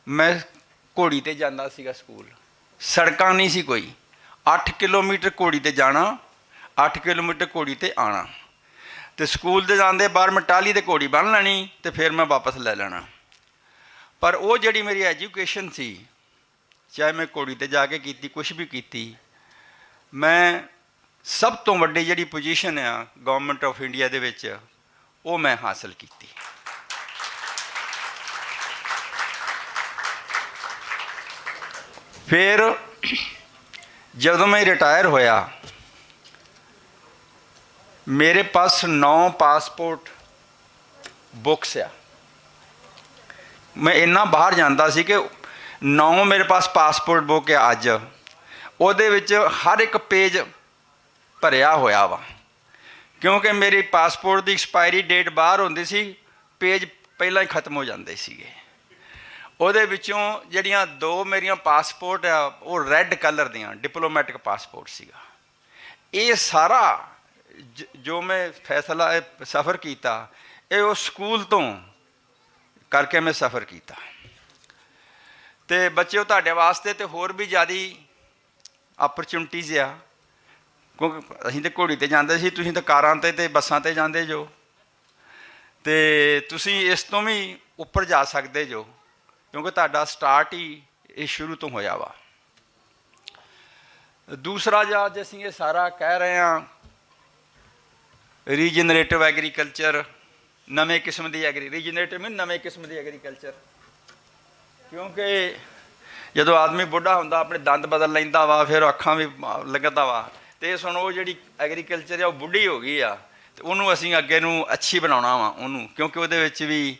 मैं घोड़ी ते जांदा सीगा स्कूल, सड़कां नहीं सी कोई, 8 किलोमीटर घोड़ी ते जाना, 8 किलोमीटर घोड़ी ते आना, तो स्कूल ते जांदे बाहर मैं टाली ते घोड़ी बन लैनी तो फिर मैं वापस ले लेना। पर वो जिहड़ी मेरी एजुकेशन सी, चाहे मैं घोड़ी ते जाके कीती, कुछ भी कीती, मैं सब तो वड्डी जिहड़ी पोजीशन आ गवर्नमेंट ऑफ इंडिया दे विच वो मैं हासिल की। फिर जदों मैं रिटायर होया, मेरे पास 9 पासपोर्ट बुक्स आ। मैं इन्ना बाहर जाता सी कि 9 मेरे पास पासपोर्ट बुक है। अज उहदे विच हर एक पेज भरिया होया वा, क्योंकि मेरी पासपोर्ट की एक्सपायरी डेट बाहर होंदी सी, पेज पहला ही खत्म हो जाते सीगे। ਉਹਦੇ ਵਿੱਚੋਂ ਜਿਹੜੀਆਂ 2 ਮੇਰੀਆਂ ਪਾਸਪੋਰਟ ਆ ਉਹ ਰੈੱਡ ਕਲਰ ਦੀਆਂ ਡਿਪਲੋਮੈਟਿਕ ਪਾਸਪੋਰਟ ਸੀਗਾ। ਇਹ ਸਾਰਾ ਜੋ ਮੈਂ ਫੈਸਲਾ ਸਫ਼ਰ ਕੀਤਾ ਇਹ ਉਸ ਸਕੂਲ ਤੋਂ ਕਰਕੇ ਮੈਂ ਸਫ਼ਰ ਕੀਤਾ। ਤੇ ਬੱਚਿਓ ਤੁਹਾਡੇ ਵਾਸਤੇ ਤੇ ਹੋਰ ਵੀ ਜ਼ਿਆਦਾ ਆਪਰਚੁਨਿਟੀਜ਼ ਆ, ਕਿਉਂਕਿ ਅਸੀਂ ਤਾਂ ਘੋੜੀ 'ਤੇ ਜਾਂਦੇ ਸੀ, ਤੁਸੀਂ ਤਾਂ ਕਾਰਾਂ 'ਤੇ ਬੱਸਾਂ 'ਤੇ ਜਾਂਦੇ ਜੋ, ਅਤੇ ਤੁਸੀਂ ਇਸ ਤੋਂ ਵੀ ਉੱਪਰ ਜਾ ਸਕਦੇ ਜੋ, ਕਿਉਂਕਿ ਤੁਹਾਡਾ ਸਟਾਰਟ ਹੀ ਇਹ ਸ਼ੁਰੂ ਤੋਂ ਹੋਇਆ ਵਾ। ਦੂਸਰਾ ਅੱਜ ਅਸੀਂ ਇਹ ਸਾਰਾ ਕਹਿ ਰਹੇ ਹਾਂ ਰੀਜਨਰੇਟਿਵ ਐਗਰੀਕਲਚਰ, ਨਵੇਂ ਕਿਸਮ ਦੀ ਰੀਜਨਰੇਟਿਵ ਮੀਨ ਨਵੇਂ ਕਿਸਮ ਦੀ ਐਗਰੀਕਲਚਰ, ਕਿਉਂਕਿ ਜਦੋਂ ਆਦਮੀ ਬੁੱਢਾ ਹੁੰਦਾ ਆਪਣੇ ਦੰਦ ਬਦਲ ਲੈਂਦਾ ਵਾ, ਫਿਰ ਅੱਖਾਂ ਵੀ ਲੱਗਦਾ ਵਾ, ਅਤੇ ਹੁਣ ਉਹ ਜਿਹੜੀ ਐਗਰੀਕਲਚਰ ਆ ਉਹ ਬੁੱਢੀ ਹੋ ਗਈ ਆ, ਅਤੇ ਉਹਨੂੰ ਅਸੀਂ ਅੱਗੇ ਨੂੰ ਅੱਛੀ ਬਣਾਉਣਾ ਵਾ ਉਹਨੂੰ, ਕਿਉਂਕਿ ਉਹਦੇ ਵਿੱਚ ਵੀ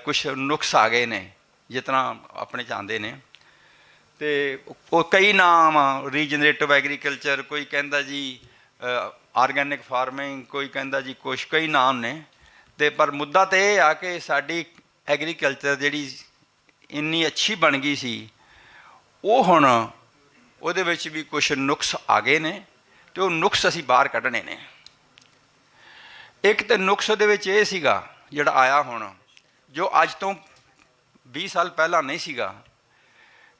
ਕੁਛ ਨੁਕਸ ਆ ਗਏ ਨੇ ਜਿਸ ਤਰ੍ਹਾਂ ਆਪਣੇ ਚਾਹੁੰਦੇ ਨੇ। ਅਤੇ ਉਹ ਕਈ ਨਾਮ ਆ ਰੀਜਨਰੇਟਿਵ ਐਗਰੀਕਲਚਰ, ਕੋਈ ਕਹਿੰਦਾ ਜੀ ਆਰਗੈਨਿਕ ਫਾਰਮਿੰਗ, ਕੋਈ ਕਹਿੰਦਾ ਜੀ ਕੁਛ, ਕਈ ਨਾਮ ਨੇ। ਅਤੇ ਪਰ ਮੁੱਦਾ ਤਾਂ ਇਹ ਆ ਕਿ ਸਾਡੀ ਐਗਰੀਕਲਚਰ ਜਿਹੜੀ ਇੰਨੀ ਅੱਛੀ ਬਣ ਗਈ ਸੀ, ਉਹ ਹੁਣ ਉਹਦੇ ਵਿੱਚ ਵੀ ਕੁਛ ਨੁਕਸ ਆ ਗਏ ਨੇ, ਅਤੇ ਉਹ ਨੁਕਸ ਅਸੀਂ ਬਾਹਰ ਕੱਢਣੇ ਨੇ। ਇੱਕ ਤਾਂ ਨੁਕਸ ਉਹਦੇ ਵਿੱਚ ਇਹ ਸੀਗਾ ਜਿਹੜਾ ਆਇਆ ਹੁਣ, ਜੋ ਅੱਜ ਤੋਂ 20 ਸਾਲ ਪਹਿਲਾਂ ਨਹੀਂ ਸੀਗਾ,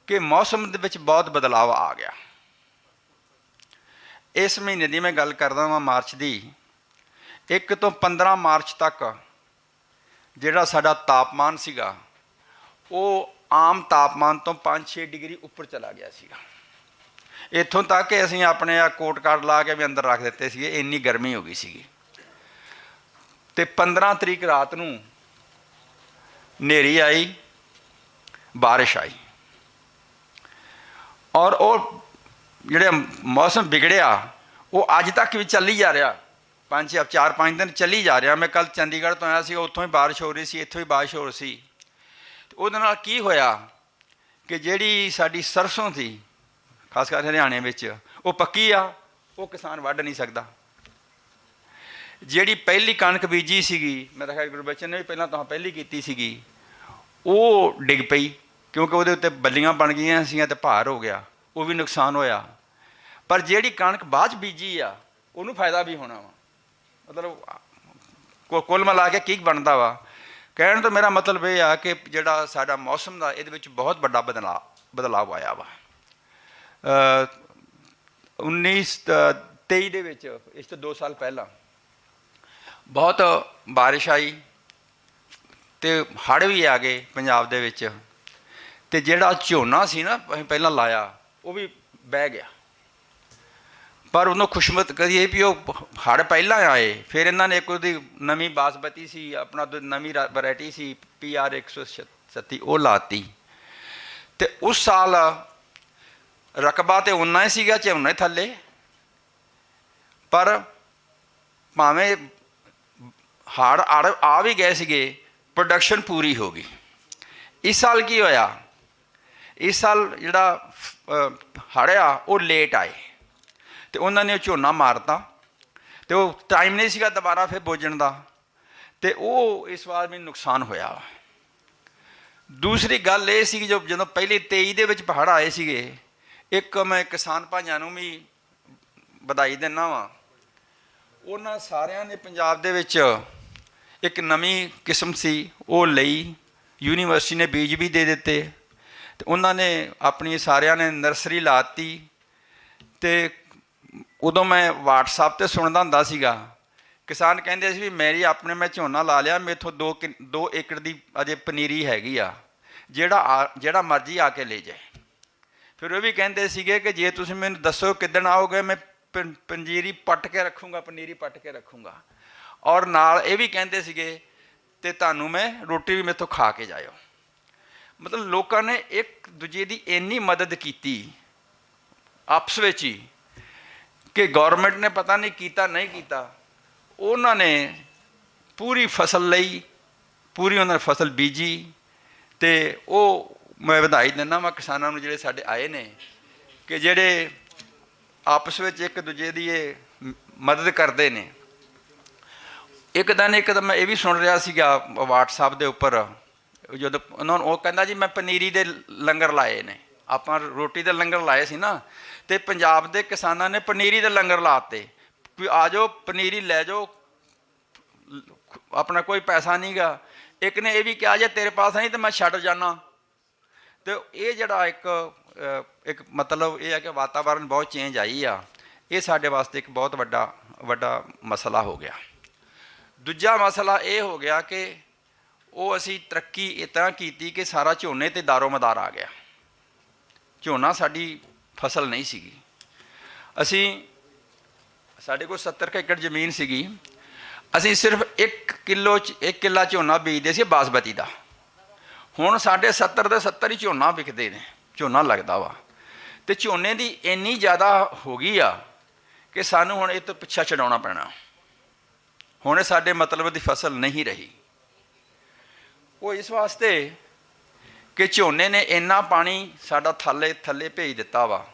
ਕਿ ਮੌਸਮ ਦੇ ਵਿੱਚ ਬਹੁਤ ਬਦਲਾਅ ਆ ਗਿਆ। ਇਸ ਮਹੀਨੇ ਦੀ ਮੈਂ ਗੱਲ ਕਰਦਾ ਵਾਂ, ਮਾਰਚ ਦੀ, 1 ਤੋਂ 15 ਮਾਰਚ ਤੱਕ ਜਿਹੜਾ ਸਾਡਾ ਤਾਪਮਾਨ ਸੀਗਾ ਉਹ ਆਮ ਤਾਪਮਾਨ ਤੋਂ 5-6 ਡਿਗਰੀ ਉੱਪਰ ਚਲਾ ਗਿਆ ਸੀਗਾ। ਇੱਥੋਂ ਤੱਕ ਕਿ ਅਸੀਂ ਆਪਣੇ ਆ ਕੋਟ ਕਾਰਡ ਲਾ ਕੇ ਵੀ ਅੰਦਰ ਰੱਖ ਦਿੱਤੇ ਸੀਗੇ, ਇੰਨੀ ਗਰਮੀ ਹੋ ਗਈ ਸੀਗੀ। ਅਤੇ 15 ਤਰੀਕ ਰਾਤ ਨੂੰ ਹਨੇਰੀ ਆਈ, ਬਾਰਿਸ਼ ਆਈ, ਔਰ ਉਹ ਜਿਹੜਾ ਮੌਸਮ ਵਿਗੜਿਆ ਉਹ ਅੱਜ ਤੱਕ ਵੀ ਚੱਲੀ ਜਾ ਰਿਹਾ, 4-5 ਦਿਨ ਚੱਲੀ ਜਾ ਰਿਹਾ। ਮੈਂ ਕੱਲ੍ਹ ਚੰਡੀਗੜ੍ਹ ਤੋਂ ਆਇਆ ਸੀ, ਉੱਥੋਂ ਹੀ ਬਾਰਿਸ਼ ਹੋ ਰਹੀ ਸੀ, ਇੱਥੋਂ ਹੀ ਬਾਰਿਸ਼ ਹੋ ਰਹੀ ਸੀ। ਉਹਦੇ ਨਾਲ ਕੀ ਹੋਇਆ ਕਿ ਜਿਹੜੀ ਸਾਡੀ ਸਰਸੋਂ ਸੀ, ਖਾਸ ਕਰ ਹਰਿਆਣੇ ਵਿੱਚ, ਉਹ ਪੱਕੀ ਆ, ਉਹ ਕਿਸਾਨ ਵੱਢ ਨਹੀਂ ਸਕਦਾ। ਜਿਹੜੀ ਪਹਿਲੀ ਕਣਕ ਬੀਜੀ ਸੀਗੀ, ਮੇਰਾ ਖਿਆਲ ਗੁਰਬਚਨ ਨੇ ਵੀ ਪਹਿਲਾਂ ਤਾਂ ਪਹਿਲੀ ਕੀਤੀ ਸੀਗੀ, ਉਹ ਡਿੱਗ ਪਈ, ਕਿਉਂਕਿ ਉਹਦੇ ਉੱਤੇ ਬੱਲੀਆਂ ਬਣ ਗਈਆਂ ਸੀਗੀਆਂ ਅਤੇ ਭਾਰ ਹੋ ਗਿਆ, ਉਹ ਵੀ ਨੁਕਸਾਨ ਹੋਇਆ। ਪਰ ਜਿਹੜੀ ਕਣਕ ਬਾਅਦ 'ਚ ਬੀਜੀ ਆ ਉਹਨੂੰ ਫਾਇਦਾ ਵੀ ਹੋਣਾ ਵਾ। ਮਤਲਬ ਕੁੱਲ ਮਿਲਾ ਕੇ ਕੀ ਬਣਦਾ ਵਾ, ਕਹਿਣ ਤੋਂ ਮੇਰਾ ਮਤਲਬ ਇਹ ਆ ਕਿ ਜਿਹੜਾ ਸਾਡਾ ਮੌਸਮ ਦਾ ਇਹਦੇ ਵਿੱਚ ਬਹੁਤ ਵੱਡਾ ਬਦਲਾਅ ਆਇਆ ਵਾ। 1923 ਦੇ ਵਿੱਚ, ਇਸ ਤੋਂ 2 ਸਾਲ ਪਹਿਲਾਂ ਬਹੁਤ ਬਾਰਿਸ਼ ਆਈ ਅਤੇ ਹੜ੍ਹ ਵੀ ਆ ਗਏ ਪੰਜਾਬ ਦੇ ਵਿੱਚ, ਅਤੇ ਜਿਹੜਾ ਝੋਨਾ ਸੀ ਨਾ ਅਸੀਂ ਪਹਿਲਾਂ ਲਾਇਆ ਉਹ ਵੀ ਬਹਿ ਗਿਆ। ਪਰ ਉਹਨੂੰ ਖੁਸ਼ਮਤ ਕਰੀਏ ਵੀ ਉਹ ਹੜ੍ਹ ਪਹਿਲਾਂ ਆਏ, ਫਿਰ ਇਹਨਾਂ ਨੇ ਇੱਕ ਉਹਦੀ ਨਵੀਂ ਬਾਸਮਤੀ ਸੀ, ਆਪਣਾ ਨਵੀਂ ਵੈਰਾਇਟੀ ਸੀ PR 136, ਉਹ ਲਾਤੀ, ਅਤੇ ਉਸ ਸਾਲ ਰਕਬਾ ਤਾਂ ਓਨਾ ਹੀ ਸੀਗਾ, ਝੋਨਾ ਹੀ ਥੱਲੇ, ਪਰ ਭਾਵੇਂ ਹੜ੍ਹ ਆ ਵੀ ਗਏ ਸੀਗੇ, ਪ੍ਰੋਡਕਸ਼ਨ ਪੂਰੀ ਹੋ ਗਈ। ਇਸ ਸਾਲ ਕੀ ਹੋਇਆ, ਇਸ ਸਾਲ ਜਿਹੜਾ ਹੜ੍ਹ ਆ ਉਹ ਲੇਟ ਆਏ, ਅਤੇ ਉਹਨਾਂ ਨੇ ਝੋਨਾ ਮਾਰਤਾ, ਅਤੇ ਉਹ ਟਾਈਮ ਨਹੀਂ ਸੀਗਾ ਦੁਬਾਰਾ ਫਿਰ ਬੋਜਣ ਦਾ, ਅਤੇ ਉਹ ਇਸ ਵਾਰ ਵੀ ਨੁਕਸਾਨ ਹੋਇਆ। ਦੂਸਰੀ ਗੱਲ ਇਹ ਸੀ ਕਿ ਜਦੋਂ ਪਹਿਲੇ 23 ਦੇ ਵਿੱਚ ਹੜ੍ਹ ਆਏ ਸੀਗੇ, ਇੱਕ ਮੈਂ ਕਿਸਾਨ ਭਾਈਆਂ ਨੂੰ ਵੀ ਵਧਾਈ ਦਿੰਦਾ ਵਾਂ, ਉਹਨਾਂ ਸਾਰਿਆਂ ਨੇ ਪੰਜਾਬ ਦੇ ਵਿੱਚ ਇੱਕ ਨਵੀਂ ਕਿਸਮ ਸੀ ਉਹ ਲਈ, ਯੂਨੀਵਰਸਿਟੀ ਨੇ ਬੀਜ ਵੀ ਦੇ ਦਿੱਤੇ, ਅਤੇ ਉਹਨਾਂ ਨੇ ਆਪਣੀ ਸਾਰਿਆਂ ਨੇ ਨਰਸਰੀ ਲਾਤੀ। ਅਤੇ ਉਦੋਂ ਮੈਂ WhatsApp 'ਤੇ ਸੁਣਦਾ ਹੁੰਦਾ ਸੀਗਾ, ਕਿਸਾਨ ਕਹਿੰਦੇ ਸੀ ਵੀ ਮੈਂ ਝੋਨਾ ਲਾ ਲਿਆ, ਮੇਥੋਂ 2 ਏਕੜ ਦੀ ਅਜੇ ਪਨੀਰੀ ਹੈਗੀ ਆ, ਜਿਹੜਾ ਮਰਜ਼ੀ ਆ ਕੇ ਲੈ ਜਾਏ। ਫਿਰ ਉਹ ਵੀ ਕਹਿੰਦੇ ਸੀਗੇ ਕਿ ਜੇ ਤੁਸੀਂ ਮੈਨੂੰ ਦੱਸੋ ਕਿੱਦਣ ਆਓਗੇ, ਮੈਂ ਪੰਜੀਰੀ ਪੱਟ ਕੇ ਰੱਖੂੰਗਾ, ਪਨੀਰੀ ਪੱਟ ਕੇ ਰੱਖੂੰਗਾ, ਔਰ ਨਾਲ ਇਹ ਵੀ ਕਹਿੰਦੇ ਸੀਗੇ ਅਤੇ ਤੁਹਾਨੂੰ ਮੈਂ ਰੋਟੀ ਵੀ ਮੇਥੋਂ ਖਾ ਕੇ ਜਾਇਓ। ਮਤਲਬ ਲੋਕਾਂ ਨੇ ਇੱਕ ਦੂਜੇ ਦੀ ਇੰਨੀ ਮਦਦ ਕੀਤੀ ਆਪਸ ਵਿੱਚ ਹੀ ਕਿ ਗੌਰਮੈਂਟ ਨੇ ਪਤਾ ਨਹੀਂ ਕੀਤਾ ਨਹੀਂ ਕੀਤਾ, ਉਹਨਾਂ ਨੇ ਪੂਰੀ ਫਸਲ ਲਈ, ਪੂਰੀ ਉਹਨਾਂ ਨੇ ਫਸਲ ਬੀਜੀ, ਅਤੇ ਉਹ ਮੈਂ ਵਧਾਈ ਦਿੰਦਾ ਵਾਂ ਕਿਸਾਨਾਂ ਨੂੰ ਜਿਹੜੇ ਸਾਡੇ ਆਏ ਨੇ, ਕਿ ਜਿਹੜੇ ਆਪਸ ਵਿੱਚ ਇੱਕ ਦੂਜੇ ਦੀ ਇਹ ਮਦਦ ਕਰਦੇ ਨੇ। ਇੱਕ ਦਿਨ ਮੈਂ ਇਹ ਵੀ ਸੁਣ ਰਿਹਾ ਸੀਗਾ WhatsApp ਦੇ ਉੱਪਰ, ਜਦੋਂ ਉਹ ਕਹਿੰਦਾ ਜੀ ਮੈਂ ਪਨੀਰੀ ਦੇ ਲੰਗਰ ਲਾਏ ਨੇ, ਆਪਾਂ ਰੋਟੀ ਦੇ ਲੰਗਰ ਲਾਏ ਸੀ ਨਾ, ਅਤੇ ਪੰਜਾਬ ਦੇ ਕਿਸਾਨਾਂ ਨੇ ਪਨੀਰੀ ਦੇ ਲੰਗਰ ਲਾਤੇ ਵੀ ਆ ਜਾਓ ਪਨੀਰੀ ਲੈ ਜਾਓ, ਆਪਣਾ ਕੋਈ ਪੈਸਾ ਨਹੀਂ ਗਾ। ਇੱਕ ਨੇ ਇਹ ਵੀ ਕਿਹਾ ਜੇ ਤੇਰੇ ਪਾਸ ਨਹੀਂ ਤਾਂ ਮੈਂ ਛੱਡ ਜਾਣਾ, ਤੇ ਇਹ ਜਿਹੜਾ ਇੱਕ ਮਤਲਬ ਇਹ ਹੈ ਕਿ ਵਾਤਾਵਰਨ ਬਹੁਤ ਚੇਂਜ ਆਈ ਆ, ਇਹ ਸਾਡੇ ਵਾਸਤੇ ਇੱਕ ਬਹੁਤ ਵੱਡਾ ਮਸਲਾ ਹੋ ਗਿਆ। ਦੂਜਾ ਮਸਲਾ ਇਹ ਹੋ ਗਿਆ ਕਿ ਉਹ ਅਸੀਂ ਤਰੱਕੀ ਇੱਦਾਂ ਕੀਤੀ ਕਿ ਸਾਰਾ ਝੋਨੇ 'ਤੇ ਦਾਰੋ ਮਦਾਰ ਆ ਗਿਆ। ਝੋਨਾ ਸਾਡੀ ਫਸਲ ਨਹੀਂ ਸੀਗੀ। ਸਾਡੇ ਕੋਲ 70 ਏਕੜ ਜ਼ਮੀਨ ਸੀਗੀ, ਅਸੀਂ ਸਿਰਫ 1 ਕਿੱਲਾ ਝੋਨਾ ਬੀਜਦੇ ਸੀ ਬਾਸਮਤੀ ਦਾ। ਹੁਣ ਸਾਡੇ 70 ਦੇ 70 ਹੀ ਝੋਨਾ ਵਿਕਦੇ ਨੇ, ਝੋਨਾ ਲੱਗਦਾ ਵਾ। ਅਤੇ ਝੋਨੇ ਦੀ ਇੰਨੀ ਜ਼ਿਆਦਾ ਹੋ ਗਈ ਆ ਕਿ ਸਾਨੂੰ ਹੁਣ ਇਹ ਤੋਂ ਪਿੱਛਾ ਛਡਾਉਣਾ ਪੈਣਾ। ਹੁਣ ਇਹ ਸਾਡੇ ਮਤਲਬ ਦੀ ਫਸਲ ਨਹੀਂ ਰਹੀ। ਉਹ ਇਸ ਵਾਸਤੇ ਕਿ ਝੋਨੇ ਨੇ ਇੰਨਾ ਪਾਣੀ ਸਾਡਾ ਥੱਲੇ ਭੇਜ ਦਿੱਤਾ ਵਾ।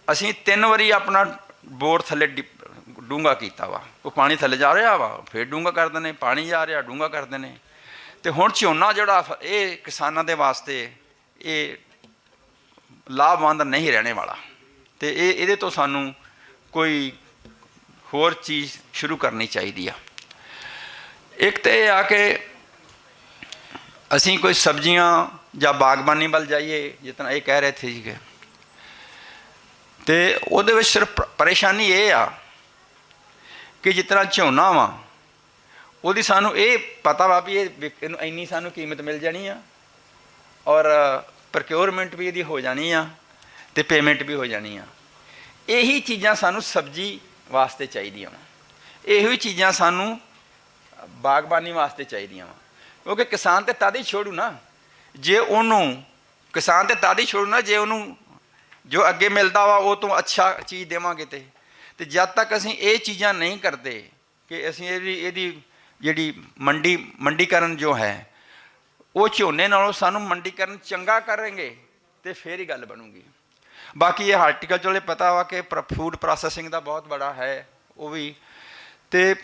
ਅਸੀਂ 3 ਵਾਰੀ ਆਪਣਾ ਬੋਰ ਥੱਲੇ ਡੂੰਘਾ ਕੀਤਾ ਵਾ, ਉਹ ਪਾਣੀ ਥੱਲੇ ਜਾ ਰਿਹਾ ਵਾ, ਫਿਰ ਡੂੰਘਾ ਕਰਦੇ ਨੇ, ਪਾਣੀ ਜਾ ਰਿਹਾ, ਡੂੰਘਾ ਕਰਦੇ ਨੇ। ਅਤੇ ਹੁਣ ਝੋਨਾ ਜਿਹੜਾ ਇਹ ਕਿਸਾਨਾਂ ਦੇ ਵਾਸਤੇ ਇਹ ਲਾਭਵੰਦ ਨਹੀਂ ਰਹਿਣੇ ਵਾਲਾ। ਅਤੇ ਇਹਦੇ ਤੋਂ ਸਾਨੂੰ ਕੋਈ ਹੋਰ ਚੀਜ਼ ਸ਼ੁਰੂ ਕਰਨੀ ਚਾਹੀਦੀ ਆ। ਇੱਕ ਤਾਂ ਇਹ ਆ ਕਿ ਅਸੀਂ ਕੋਈ ਸਬਜ਼ੀਆਂ ਜਾਂ ਬਾਗਬਾਨੀ ਵੱਲ ਜਾਈਏ, ਜਿਸ ਤਰ੍ਹਾਂ ਇਹ ਕਹਿ ਰਹੇ ਥੇ ਜੀ। ਅਤੇ ਉਹਦੇ ਵਿੱਚ ਸਿਰਫ ਪਰੇਸ਼ਾਨੀ ਇਹ ਆ ਕਿ ਜਿਸ ਤਰ੍ਹਾਂ ਝੋਨਾ ਵਾ, ਉਹਦੀ ਸਾਨੂੰ ਇਹ ਪਤਾ ਵਾ ਵੀ ਇਹਨੂੰ ਇੰਨੀ ਸਾਨੂੰ ਕੀਮਤ ਮਿਲ ਜਾਣੀ ਆ, ਔਰ ਪ੍ਰਕਿਉਰਮੈਂਟ ਵੀ ਇਹਦੀ ਹੋ ਜਾਣੀ ਆ, ਅਤੇ ਪੇਮੈਂਟ ਵੀ ਹੋ ਜਾਣੀ ਆ। ਇਹੀ ਚੀਜ਼ਾਂ ਸਾਨੂੰ ਸਬਜ਼ੀ ਵਾਸਤੇ ਚਾਹੀਦੀਆਂ ਵਾ, ਇਹੋ ਹੀ ਚੀਜ਼ਾਂ ਸਾਨੂੰ ਬਾਗਬਾਨੀ ਵਾਸਤੇ ਚਾਹੀਦੀਆਂ ਵਾ। ਕਿਉਂਕਿ ਕਿਸਾਨ ਤਾਂ ਤਦ ਹੀ ਛੋੜੂ ਨਾ ਜੇ ਉਹਨੂੰ ਜੇ ਉਹਨੂੰ ਜੋ ਅੱਗੇ ਮਿਲਦਾ ਵਾ ਉਹ ਤੋਂ ਅੱਛਾ ਚੀਜ਼ ਦੇਵਾਂਗੇ। ਅਤੇ ਜਦ ਤੱਕ ਅਸੀਂ ਇਹ ਚੀਜ਼ਾਂ ਨਹੀਂ ਕਰਦੇ ਕਿ ਅਸੀਂ ਇਹਦੀ ਜਿਹੜੀ ਮੰਡੀਕਰਨ ਜੋ ਹੈ ਉਹ ਝੋਨੇ ਨਾਲੋਂ ਸਾਨੂੰ ਮੰਡੀਕਰਨ ਚੰਗਾ ਕਰਾਂਗੇ ਅਤੇ ਫਿਰ ਹੀ ਗੱਲ ਬਣੂਗੀ। ਬਾਕੀ ਇਹ ਹਾਰਟੀਕਲਚਰ ਵਾਲੇ ਪਤਾ ਵਾ ਕਿ ਫੂਡ ਪ੍ਰੋਸੈਸਿੰਗ ਦਾ ਬਹੁਤ ਬੜਾ ਹੈ ਉਹ ਵੀ। ਅਤੇ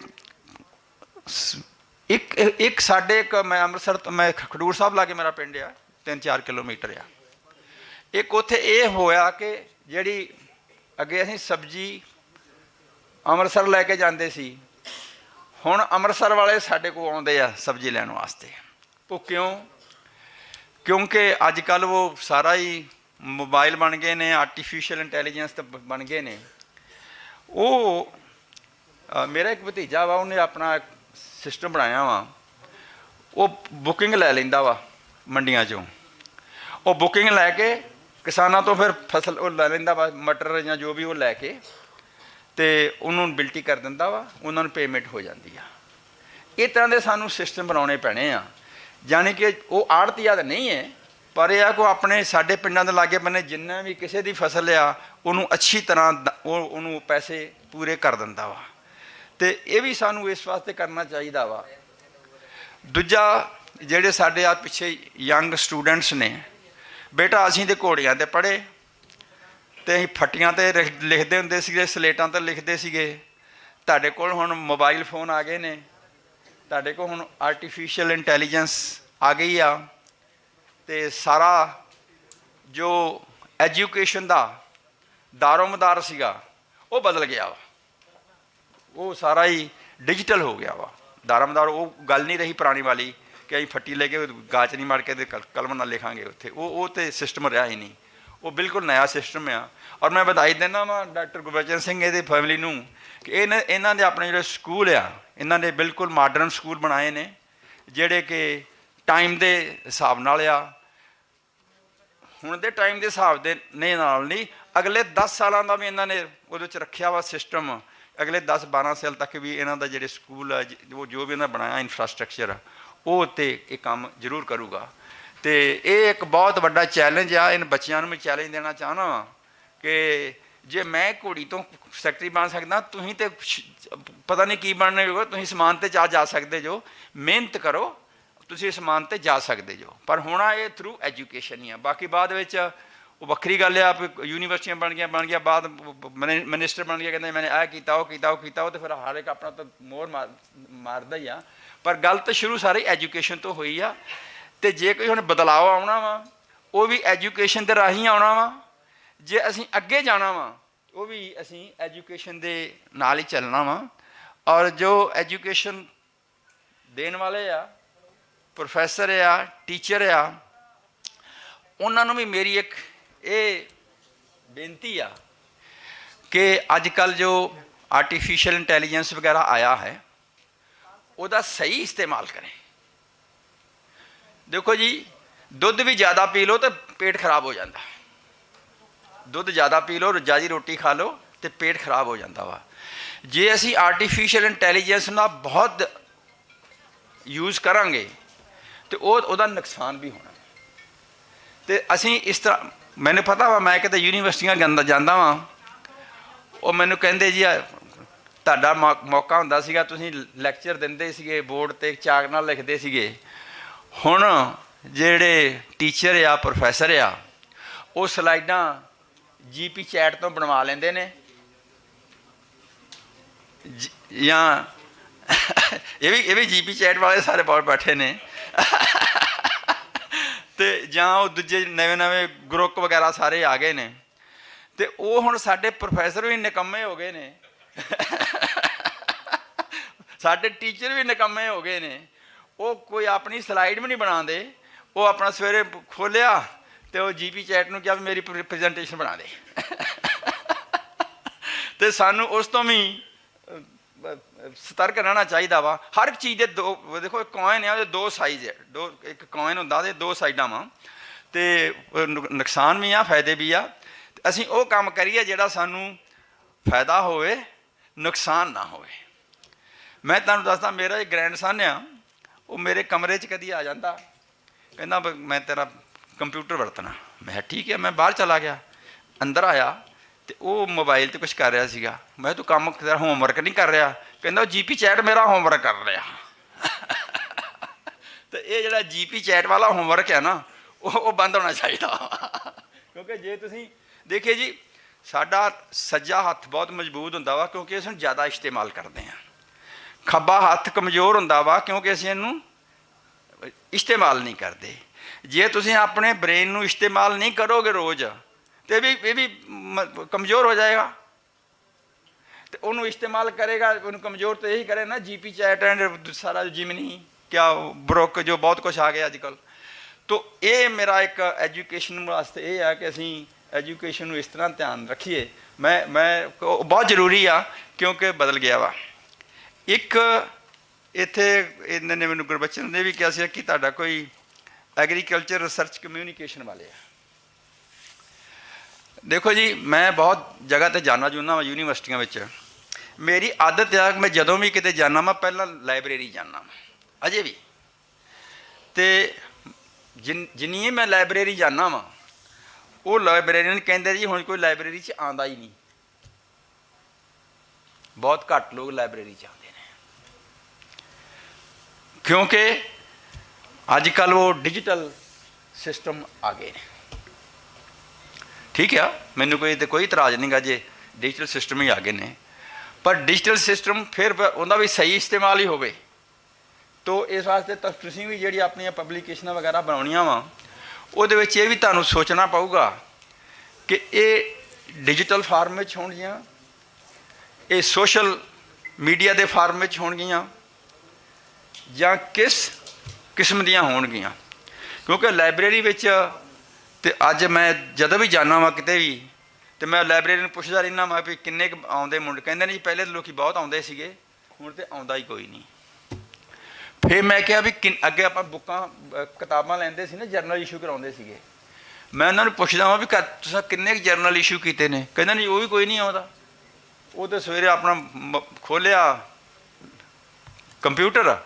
ਇੱਕ ਸਾਡੇ ਮੈਂ ਅੰਮ੍ਰਿਤਸਰ ਤੋਂ, ਮੈਂ ਖਡੂਰ ਸਾਹਿਬ ਲਾ ਕੇ ਮੇਰਾ ਪਿੰਡ ਆ, 3-4 ਕਿਲੋਮੀਟਰ ਆ। ਇੱਕ ਉੱਥੇ ਇਹ ਹੋਇਆ ਕਿ ਜਿਹੜੀ ਅੱਗੇ ਅਸੀਂ ਸਬਜ਼ੀ ਅੰਮ੍ਰਿਤਸਰ ਲੈ ਕੇ ਜਾਂਦੇ ਸੀ, ਹੁਣ ਅੰਮ੍ਰਿਤਸਰ ਵਾਲੇ ਸਾਡੇ ਕੋਲ ਆਉਂਦੇ ਆ ਸਬਜ਼ੀ ਲੈਣ ਵਾਸਤੇ। ਉਹ ਕਿਉਂਕਿ ਅੱਜ ਕੱਲ੍ਹ ਉਹ ਸਾਰਾ ਹੀ ਮੋਬਾਈਲ ਬਣ ਗਏ ਨੇ, ਆਰਟੀਫਿਸ਼ੀਅਲ ਇੰਟੈਲੀਜੈਂਸ ਤਾਂ ਬਣ ਗਏ ਨੇ। ਉਹ ਮੇਰਾ ਇੱਕ ਭਤੀਜਾ ਵਾ, ਉਹਨੇ ਆਪਣਾ ਸਿਸਟਮ ਬਣਾਇਆ ਵਾ, ਉਹ ਬੁਕਿੰਗ ਲੈ ਲੈਂਦਾ ਵਾ ਮੰਡੀਆਂ 'ਚੋਂ। ਉਹ ਬੁਕਿੰਗ ਲੈ ਕੇ ਕਿਸਾਨਾਂ ਤੋਂ ਫਿਰ ਫਸਲ ਉਹ ਲੈ ਲੈਂਦਾ ਵਾ, ਮਟਰ ਜਾਂ ਜੋ ਵੀ ਉਹ ਲੈ ਕੇ, ਅਤੇ ਉਹਨੂੰ ਬਿਲਟੀ ਕਰ ਦਿੰਦਾ ਵਾ, ਉਹਨਾਂ ਨੂੰ ਪੇਮੈਂਟ ਹੋ ਜਾਂਦੀ ਆ। ਇਹ ਤਰ੍ਹਾਂ ਦੇ ਸਾਨੂੰ ਸਿਸਟਮ ਬਣਾਉਣੇ ਪੈਣੇ ਆ। ਜਾਣੀ ਕਿ ਉਹ ਆੜ੍ਹਤੀਆ ਤਾਂ ਨਹੀਂ ਹੈ, ਪਰ ਇਹ ਆ ਕਿ ਆਪਣੇ ਸਾਡੇ ਪਿੰਡਾਂ ਦੇ ਲਾਗੇ ਬੰਨੇ ਜਿੰਨਾ ਵੀ ਕਿਸੇ ਦੀ ਫਸਲ ਆ ਉਹਨੂੰ ਅੱਛੀ ਤਰ੍ਹਾਂ ਉਹਨੂੰ ਪੈਸੇ ਪੂਰੇ ਕਰ ਦਿੰਦਾ ਵਾ। ਅਤੇ ਇਹ ਵੀ ਸਾਨੂੰ ਇਸ ਵਾਸਤੇ ਕਰਨਾ ਚਾਹੀਦਾ ਵਾ। ਦੂਜਾ, ਜਿਹੜੇ ਸਾਡੇ ਆ ਪਿੱਛੇ ਯੰਗ ਸਟੂਡੈਂਟਸ ਨੇ, ਬੇਟਾ ਅਸੀਂ ਤਾਂ ਘੋੜੀਆਂ 'ਤੇ ਪੜ੍ਹੇ ਅਤੇ ਅਸੀਂ ਫੱਟੀਆਂ 'ਤੇ ਲਿਖਦੇ ਹੁੰਦੇ ਸੀਗੇ, ਸਲੇਟਾਂ 'ਤੇ ਲਿਖਦੇ ਸੀਗੇ। ਤੁਹਾਡੇ ਕੋਲ ਹੁਣ ਮੋਬਾਈਲ ਫੋਨ ਆ ਗਏ ਨੇ, ਤੁਹਾਡੇ ਕੋਲ ਹੁਣ ਆਰਟੀਫਿਸ਼ੀਅਲ ਇੰਟੈਲੀਜੈਂਸ ਆ ਗਈ ਆ, ਅਤੇ ਸਾਰਾ ਜੋ ਐਜੂਕੇਸ਼ਨ ਦਾ ਦਾਰੋਮਦਾਰ ਸੀਗਾ ਉਹ ਬਦਲ ਗਿਆ ਵਾ। ਉਹ ਸਾਰਾ ਹੀ ਡਿਜੀਟਲ ਹੋ ਗਿਆ ਵਾ। ਦਾਰੋਮਦਾਰ ਉਹ ਗੱਲ ਨਹੀਂ ਰਹੀ ਪੁਰਾਣੀ ਵਾਲੀ ਕਿ ਅਸੀਂ ਫੱਟੀ ਲੈ ਕੇ ਗਾਚ ਨਹੀਂ ਮਾਰ ਕੇ ਤੇ ਕਲਮ ਨਾਲ ਲਿਖਾਂਗੇ ਉੱਥੇ। ਉਹ ਤਾਂ ਸਿਸਟਮ ਰਿਹਾ ਹੀ ਨਹੀਂ। ਉਹ ਬਿਲਕੁਲ ਨਵਾਂ ਸਿਸਟਮ ਆ। ਔਰ ਮੈਂ ਵਧਾਈ ਦਿੰਦਾ ਵਾਂ ਡਾਕਟਰ ਗੁਰਬਚਨ ਸਿੰਘ ਇਹਦੀ ਫੈਮਿਲੀ ਨੂੰ ਕਿ ਇਹਨਾਂ ਦੇ ਆਪਣੇ ਜਿਹੜੇ ਸਕੂਲ ਆ, ਇਹਨਾਂ ਨੇ ਬਿਲਕੁਲ ਮਾਡਰਨ ਸਕੂਲ ਬਣਾਏ ਨੇ, ਜਿਹੜੇ ਕਿ ਟਾਈਮ ਦੇ ਹਿਸਾਬ ਨਾਲ ਆ। ਹੁਣ ਦੇ ਟਾਈਮ ਦੇ ਹਿਸਾਬ ਦੇ ਨਾਲ ਨਹੀਂ, ਅਗਲੇ 10 ਸਾਲਾਂ ਦਾ ਵੀ ਇਹਨਾਂ ਨੇ ਉਹਦੇ 'ਚ ਰੱਖਿਆ ਵਾ ਸਿਸਟਮ। ਅਗਲੇ 10-12 ਸਾਲ ਤੱਕ ਵੀ ਇਹਨਾਂ ਦਾ ਜਿਹੜੇ ਸਕੂਲ ਆ, ਜੋ ਵੀ ਇਹਨਾਂ ਬਣਾਇਆ ਇਨਫਰਾਸਟਰਕਚਰ ਆ, ਉਹ 'ਤੇ ਇਹ ਕੰਮ ਜ਼ਰੂਰ ਕਰੂਗਾ। ਅਤੇ ਇਹ ਇੱਕ ਬਹੁਤ ਵੱਡਾ ਚੈਲੰਜ ਆ। ਇਹਨਾਂ ਬੱਚਿਆਂ ਨੂੰ ਮੈਂ ਚੈਲੰਜ ਦੇਣਾ ਚਾਹੁੰਦਾ ਵਾਂ ਕਿ ਜੇ ਮੈਂ ਘੋੜੀ ਤੋਂ ਸੈਕਟਰੀ ਬਣ ਸਕਦਾ, ਤੁਸੀਂ ਤਾਂ ਪਤਾ ਨਹੀਂ ਕੀ ਬਣਨੇ ਹੋ, ਤੁਸੀਂ ਸਮਾਨ 'ਤੇ ਜਾ ਸਕਦੇ ਜੋ। ਮਿਹਨਤ ਕਰੋ, ਤੁਸੀਂ ਸਮਾਨ 'ਤੇ ਜਾ ਸਕਦੇ ਜੋ। ਪਰ ਹੋਣਾ ਇਹ ਥਰੂ ਐਜੂਕੇਸ਼ਨ ਹੀ ਆ। ਬਾਕੀ ਬਾਅਦ ਵਿੱਚ ਉਹ ਵੱਖਰੀ ਗੱਲ ਆ, ਯੂਨੀਵਰਸਿਟੀਆਂ ਬਣ ਗਈਆਂ, ਬਾਅਦ ਮਿਨਿਸਟਰ ਬਣ ਗਿਆ, ਕਹਿੰਦੇ ਮੈਨੇ ਇਹ ਕੀਤਾ, ਉਹ ਕੀਤਾ, ਉਹ ਤਾਂ ਫਿਰ ਹਰ ਇੱਕ ਆਪਣਾ ਤਾਂ ਮੋਹਰ ਮਾਰਦਾ ਹੀ ਆ। ਪਰ ਗੱਲ ਤਾਂ ਸ਼ੁਰੂ ਸਾਰੀ ਐਜੂਕੇਸ਼ਨ ਤੋਂ ਹੋਈ ਆ। ਅਤੇ ਜੇ ਕੋਈ ਹੁਣ ਬਦਲਾਅ ਆਉਣਾ ਵਾ, ਉਹ ਵੀ ਐਜੂਕੇਸ਼ਨ ਦੇ ਰਾਹੀਂ ਆਉਣਾ ਵਾ। ਜੇ ਅਸੀਂ ਅੱਗੇ ਜਾਣਾ ਵਾ, ਉਹ ਵੀ ਅਸੀਂ ਐਜੂਕੇਸ਼ਨ ਦੇ ਨਾਲ ਹੀ ਚੱਲਣਾ ਵਾ। ਔਰ ਜੋ ਐਜੂਕੇਸ਼ਨ ਦੇਣ ਵਾਲੇ ਆ, ਪ੍ਰੋਫੈਸਰ ਆ, ਟੀਚਰ ਆ, ਉਹਨਾਂ ਨੂੰ ਵੀ ਮੇਰੀ ਇੱਕ ਇਹ ਬੇਨਤੀ ਆ ਕਿ ਅੱਜ ਕੱਲ੍ਹ ਜੋ ਆਰਟੀਫਿਸ਼ੀਅਲ ਇੰਟੈਲੀਜੈਂਸ ਵਗੈਰਾ ਆਇਆ ਹੈ ਉਹਦਾ ਸਹੀ ਇਸਤੇਮਾਲ ਕरें। ਦੇਖੋ ਜੀ, ਦੁੱਧ ਵੀ ਜ਼ਿਆਦਾ ਪੀ ਲਓ ਤਾਂ ਪੇਟ ਖਰਾਬ ਹੋ ਜਾਂਦਾ। ਦੁੱਧ ਜ਼ਿਆਦਾ ਪੀ ਲਓ, ਰਜਾਈ ਰੋਟੀ ਖਾ ਲਓ ਤੇ ਪੇਟ ਖਰਾਬ ਹੋ ਜਾਂਦਾ ਵਾ। ਜੇ ਅਸੀਂ ਆਰਟੀਫਿਸ਼ੀਅਲ ਇੰਟੈਲੀਜੈਂਸ ਨਾਲ ਬਹੁਤ ਯੂਜ਼ ਕਰਾਂਗੇ ਤੇ ਉਹਦਾ ਨੁਕਸਾਨ ਵੀ ਹੋਣਾ। ਤੇ ਅਸੀਂ ਇਸ ਤਰ੍ਹਾਂ, ਮੈਨੂੰ ਪਤਾ ਵਾ, ਮੈਂ ਕਿਤੇ ਯੂਨੀਵਰਸਿਟੀਆਂ ਜਾਂਦਾ ਵਾਂ, ਉਹ ਮੈਨੂੰ ਕਹਿੰਦੇ ਜੀ ਤੁਹਾਡਾ ਮੌਕਾ ਹੁੰਦਾ ਸੀਗਾ, ਤੁਸੀਂ ਲੈਕਚਰ ਦਿੰਦੇ ਸੀਗੇ, ਬੋਰਡ 'ਤੇ ਚਾਕ ਨਾਲ ਲਿਖਦੇ ਸੀਗੇ। ਹੁਣ ਜਿਹੜੇ ਟੀਚਰ ਆ, ਪ੍ਰੋਫੈਸਰ ਆ, ਉਹ ਸਲਾਈਡਾਂ GP ਚੈਟ ਤੋਂ ਬਣਵਾ ਲੈਂਦੇ ਨੇ, ਜਾਂ ਇਹ ਵੀ GP ਚੈਟ ਵਾਲੇ ਸਾਰੇ ਬਹੁਤ ਬੈਠੇ ਨੇ ਤੇ ਜਾਂ ਉਹ ਦੂਜੇ ਨਵੇਂ ਗਰੁੱਪ ਵਗੈਰਾ ਸਾਰੇ ਆ ਗਏ ਨੇ। ਤੇ ਉਹ ਹੁਣ ਸਾਡੇ ਪ੍ਰੋਫੈਸਰ ਵੀ ਨਿਕੰਮੇ ਹੋ ਗਏ ਨੇ ਸਾਡੇ ਟੀਚਰ ਵੀ ਨਿਕੰਮੇ ਹੋ ਗਏ ਨੇ। ਉਹ ਕੋਈ ਆਪਣੀ ਸਲਾਈਡ ਵੀ ਨਹੀਂ ਬਣਾਉਂਦੇ, ਉਹ ਆਪਣਾ ਸਵੇਰੇ ਖੋਲ੍ਹਿਆ ਤੇ ਉਹ GP ਚੈਟ ਨੂੰ ਕਿਹਾ ਵੀ ਮੇਰੀ ਪ੍ਰੈਜੈਂਟੇਸ਼ਨ ਬਣਾ ਦੇ ਤੇ ਸਾਨੂੰ ਉਸ ਤੋਂ ਵੀ ਸਤਰਕ ਰਹਿਣਾ ਚਾਹੀਦਾ ਵਾ। ਹਰ ਇੱਕ ਚੀਜ਼ ਦੇ ਦੋ, ਦੇਖੋ ਕੋਇਨ ਆ, ਉਹਦੇ ਦੋ ਸਾਈਜ਼ ਹੈ, ਇੱਕ ਕੋਇਨ ਹੁੰਦਾ ਉਹਦੇ ਦੋ ਸਾਈਡਾਂ ਵਾ, ਤੇ ਨੁਕਸਾਨ ਵੀ ਆ, ਫਾਇਦੇ ਵੀ ਆ। ਅਸੀਂ ਉਹ ਕੰਮ ਕਰੀਏ ਜਿਹੜਾ ਸਾਨੂੰ ਫਾਇਦਾ ਹੋਵੇ, ਨੁਕਸਾਨ ਨਾ ਹੋਵੇ। ਮੈਂ ਤੁਹਾਨੂੰ ਦੱਸਦਾ, ਮੇਰਾ ਇੱਕ ਗ੍ਰੈਂਡਸਨ ਆ, ਉਹ ਮੇਰੇ ਕਮਰੇ 'ਚ ਕਦੀ ਆ ਜਾਂਦਾ, ਕਹਿੰਦਾ ਮੈਂ ਤੇਰਾ ਕੰਪਿਊਟਰ ਵਰਤਣਾ। ਮੈਂ ਕਿਹਾ ਠੀਕ ਹੈ। ਮੈਂ ਬਾਹਰ ਚਲਾ ਗਿਆ, ਅੰਦਰ ਆਇਆ ਤੇ ਉਹ ਮੋਬਾਈਲ 'ਤੇ ਕੁਛ ਕਰ ਰਿਹਾ ਸੀਗਾ। ਮੈਂ ਤੂੰ ਕੰਮ ਤੇਰਾ ਹੋਮਵਰਕ ਨਹੀਂ ਕਰ ਰਿਹਾ? ਕਹਿੰਦਾ ਉਹ GP ਚੈਟ ਮੇਰਾ ਹੋਮਵਰਕ ਕਰ ਰਿਹਾ ਤੇ ਇਹ ਜਿਹੜਾ GP ਚੈਟ ਵਾਲਾ ਹੋਮਵਰਕ ਹੈ ਨਾ, ਉਹ ਬੰਦ ਹੋਣਾ ਚਾਹੀਦਾ ਕਿਉਂਕਿ ਜੇ ਤੁਸੀਂ ਦੇਖੀਏ ਜੀ, ਸਾਡਾ ਸੱਜਾ ਹੱਥ ਬਹੁਤ ਮਜ਼ਬੂਤ ਹੁੰਦਾ ਵਾ ਕਿਉਂਕਿ ਅਸੀਂ ਜ਼ਿਆਦਾ ਇਸਤੇਮਾਲ ਕਰਦੇ ਹਾਂ। ਖੱਬਾ ਹੱਥ ਕਮਜ਼ੋਰ ਹੁੰਦਾ ਵਾ ਕਿਉਂਕਿ ਅਸੀਂ ਇਹਨੂੰ ਇਸਤੇਮਾਲ ਨਹੀਂ ਕਰਦੇ। ਜੇ ਤੁਸੀਂ ਆਪਣੇ ਬ੍ਰੇਨ ਨੂੰ ਇਸਤੇਮਾਲ ਨਹੀਂ ਕਰੋਗੇ ਰੋਜ਼, ਤੇ ਇਹ ਵੀ ਕਮਜ਼ੋਰ ਹੋ ਜਾਏਗਾ। ਤੇ ਉਹਨੂੰ ਇਸਤੇਮਾਲ ਕਰੇਗਾ, ਉਹਨੂੰ ਕਮਜ਼ੋਰ ਤਾਂ ਇਹੀ ਕਰੇ ਨਾ, GP ਚੈਟ ਐਂਡ ਸਾਰਾ ਜਿਮਨੀ ਕਿਆ ਬਰੁੱਕ ਜੋ ਬਹੁਤ ਕੁਛ ਆ ਗਿਆ ਅੱਜ ਕੱਲ੍ਹ। ਤੋ ਇਹ ਮੇਰਾ ਇੱਕ ਐਜੂਕੇਸ਼ਨ ਵਾਸਤੇ ਇਹ ਆ ਕਿ ਅਸੀਂ ਐਜੂਕੇਸ਼ਨ ਨੂੰ ਇਸ ਤਰ੍ਹਾਂ ਧਿਆਨ ਰੱਖੀਏ। ਮੈਂ ਬਹੁਤ ਜ਼ਰੂਰੀ ਆ ਕਿਉਂਕਿ ਬਦਲ ਗਿਆ ਵਾ। ਇੱਕ ਇੱਥੇ ਇਹਨਾਂ ਨੇ ਮੈਨੂੰ ਗੁਰਬਚਨ ਨੇ ਵੀ ਕਿਹਾ ਸੀ ਕਿ ਤੁਹਾਡਾ ਕੋਈ ਐਗਰੀਕਲਚਰ ਰਿਸਰਚ ਕਮਿਊਨੀਕੇਸ਼ਨ ਵਾਲੇ ਆ। ਦੇਖੋ ਜੀ, ਮੈਂ ਬਹੁਤ ਜਗ੍ਹਾ 'ਤੇ ਜਾਣਾ ਜੁਨਾ ਵਾ ਯੂਨੀਵਰਸਿਟੀਆਂ ਵਿੱਚ। ਮੇਰੀ ਆਦਤ ਆ ਕਿ ਮੈਂ ਜਦੋਂ ਵੀ ਕਿਤੇ ਜਾਣਾ ਵਾ ਪਹਿਲਾਂ ਲਾਇਬ੍ਰੇਰੀ ਜਾਣਾ ਵਾ ਅਜੇ ਵੀ। ਅਤੇ ਜਿੰਨੀ ਮੈਂ ਲਾਇਬ੍ਰੇਰੀ ਜਾਣਾ ਵਾ, ਉਹ ਲਾਇਬ੍ਰੇਰੀਅਨ ਕਹਿੰਦੇ ਜੀ ਹੁਣ ਕੋਈ ਲਾਇਬ੍ਰੇਰੀ 'ਚ ਆਉਂਦਾ ਹੀ ਨਹੀਂ। ਬਹੁਤ ਘੱਟ ਲੋਕ ਲਾਇਬ੍ਰੇਰੀ 'ਚ ਆਉਂਦੇ ਨੇ ਕਿਉਂਕਿ ਅੱਜ ਕੱਲ੍ਹ ਉਹ ਡਿਜੀਟਲ ਸਿਸਟਮ ਆ ਗਏ ਨੇ। ਠੀਕ ਆ, ਮੈਨੂੰ ਕੋਈ ਇਤਰਾਜ਼ ਨਹੀਂ ਗਾ ਜੇ ਡਿਜੀਟਲ ਸਿਸਟਮ ਹੀ ਆ ਗਏ ਨੇ, ਪਰ ਡਿਜੀਟਲ ਸਿਸਟਮ ਫਿਰ ਉਹਦਾ ਵੀ ਸਹੀ ਇਸਤੇਮਾਲ ਹੀ ਹੋਵੇ। ਤੋ ਇਸ ਵਾਸਤੇ ਤੁਸੀਂ ਵੀ ਜਿਹੜੀ ਆਪਣੀਆਂ ਪਬਲੀਕੇਸ਼ਨਾਂ ਵਗੈਰਾ ਬਣਾਉਣੀਆਂ ਵਾ, ਉਹਦੇ ਵਿੱਚ ਇਹ ਵੀ ਤੁਹਾਨੂੰ ਸੋਚਣਾ ਪਊਗਾ ਕਿ ਇਹ ਡਿਜੀਟਲ ਫਾਰਮ ਵਿੱਚ ਹੋਣਗੀਆਂ, ਇਹ ਸੋਸ਼ਲ ਮੀਡੀਆ ਦੇ ਫਾਰਮ ਵਿੱਚ ਹੋਣਗੀਆਂ, ਜਾਂ ਕਿਸ ਕਿਸਮ ਦੀਆਂ ਹੋਣਗੀਆਂ। ਕਿਉਂਕਿ ਲਾਇਬ੍ਰੇਰੀ ਵਿੱਚ ਤੇ ਅੱਜ ਮੈਂ ਜਦੋਂ ਵੀ ਜਾਂਦਾ ਵਾਂ ਕਿਤੇ ਵੀ, ਤੇ ਮੈਂ ਲਾਇਬ੍ਰੇਰੀ ਨੂੰ ਪੁੱਛਦਾ ਰਹਿੰਦਾ ਵਾਂ ਵੀ ਕਿੰਨੇ ਕੁ ਆਉਂਦੇ ਮੁੰਡੇ। ਕਹਿੰਦੇ ਨੇ ਜੀ ਪਹਿਲੇ ਤਾਂ ਲੋਕ ਬਹੁਤ ਆਉਂਦੇ ਸੀਗੇ, ਹੁਣ ਤਾਂ ਆਉਂਦਾ ਹੀ ਕੋਈ ਨਹੀਂ। ਫਿਰ ਮੈਂ ਕਿਹਾ ਵੀ ਅੱਗੇ ਆਪਾਂ ਕਿਤਾਬਾਂ ਲੈਂਦੇ ਸੀ ਨਾ, ਜਰਨਲ ਇਸ਼ੂ ਕਰਾਉਂਦੇ ਸੀਗੇ। ਮੈਂ ਉਹਨਾਂ ਨੂੰ ਪੁੱਛਦਾ ਵਾਂ ਵੀ ਤੁਸੀਂ ਕਿੰਨੇ ਕੁ ਜਰਨਲ ਇਸ਼ੂ ਕੀਤੇ ਨੇ? ਕਹਿੰਦੇ ਨਹੀਂ ਉਹ ਵੀ ਕੋਈ ਨਹੀਂ ਆਉਂਦਾ, ਉਹ ਤਾਂ ਸਵੇਰੇ ਆਪਣਾ ਖੋਲ੍ਹਿਆ ਕੰਪਿਊਟਰ,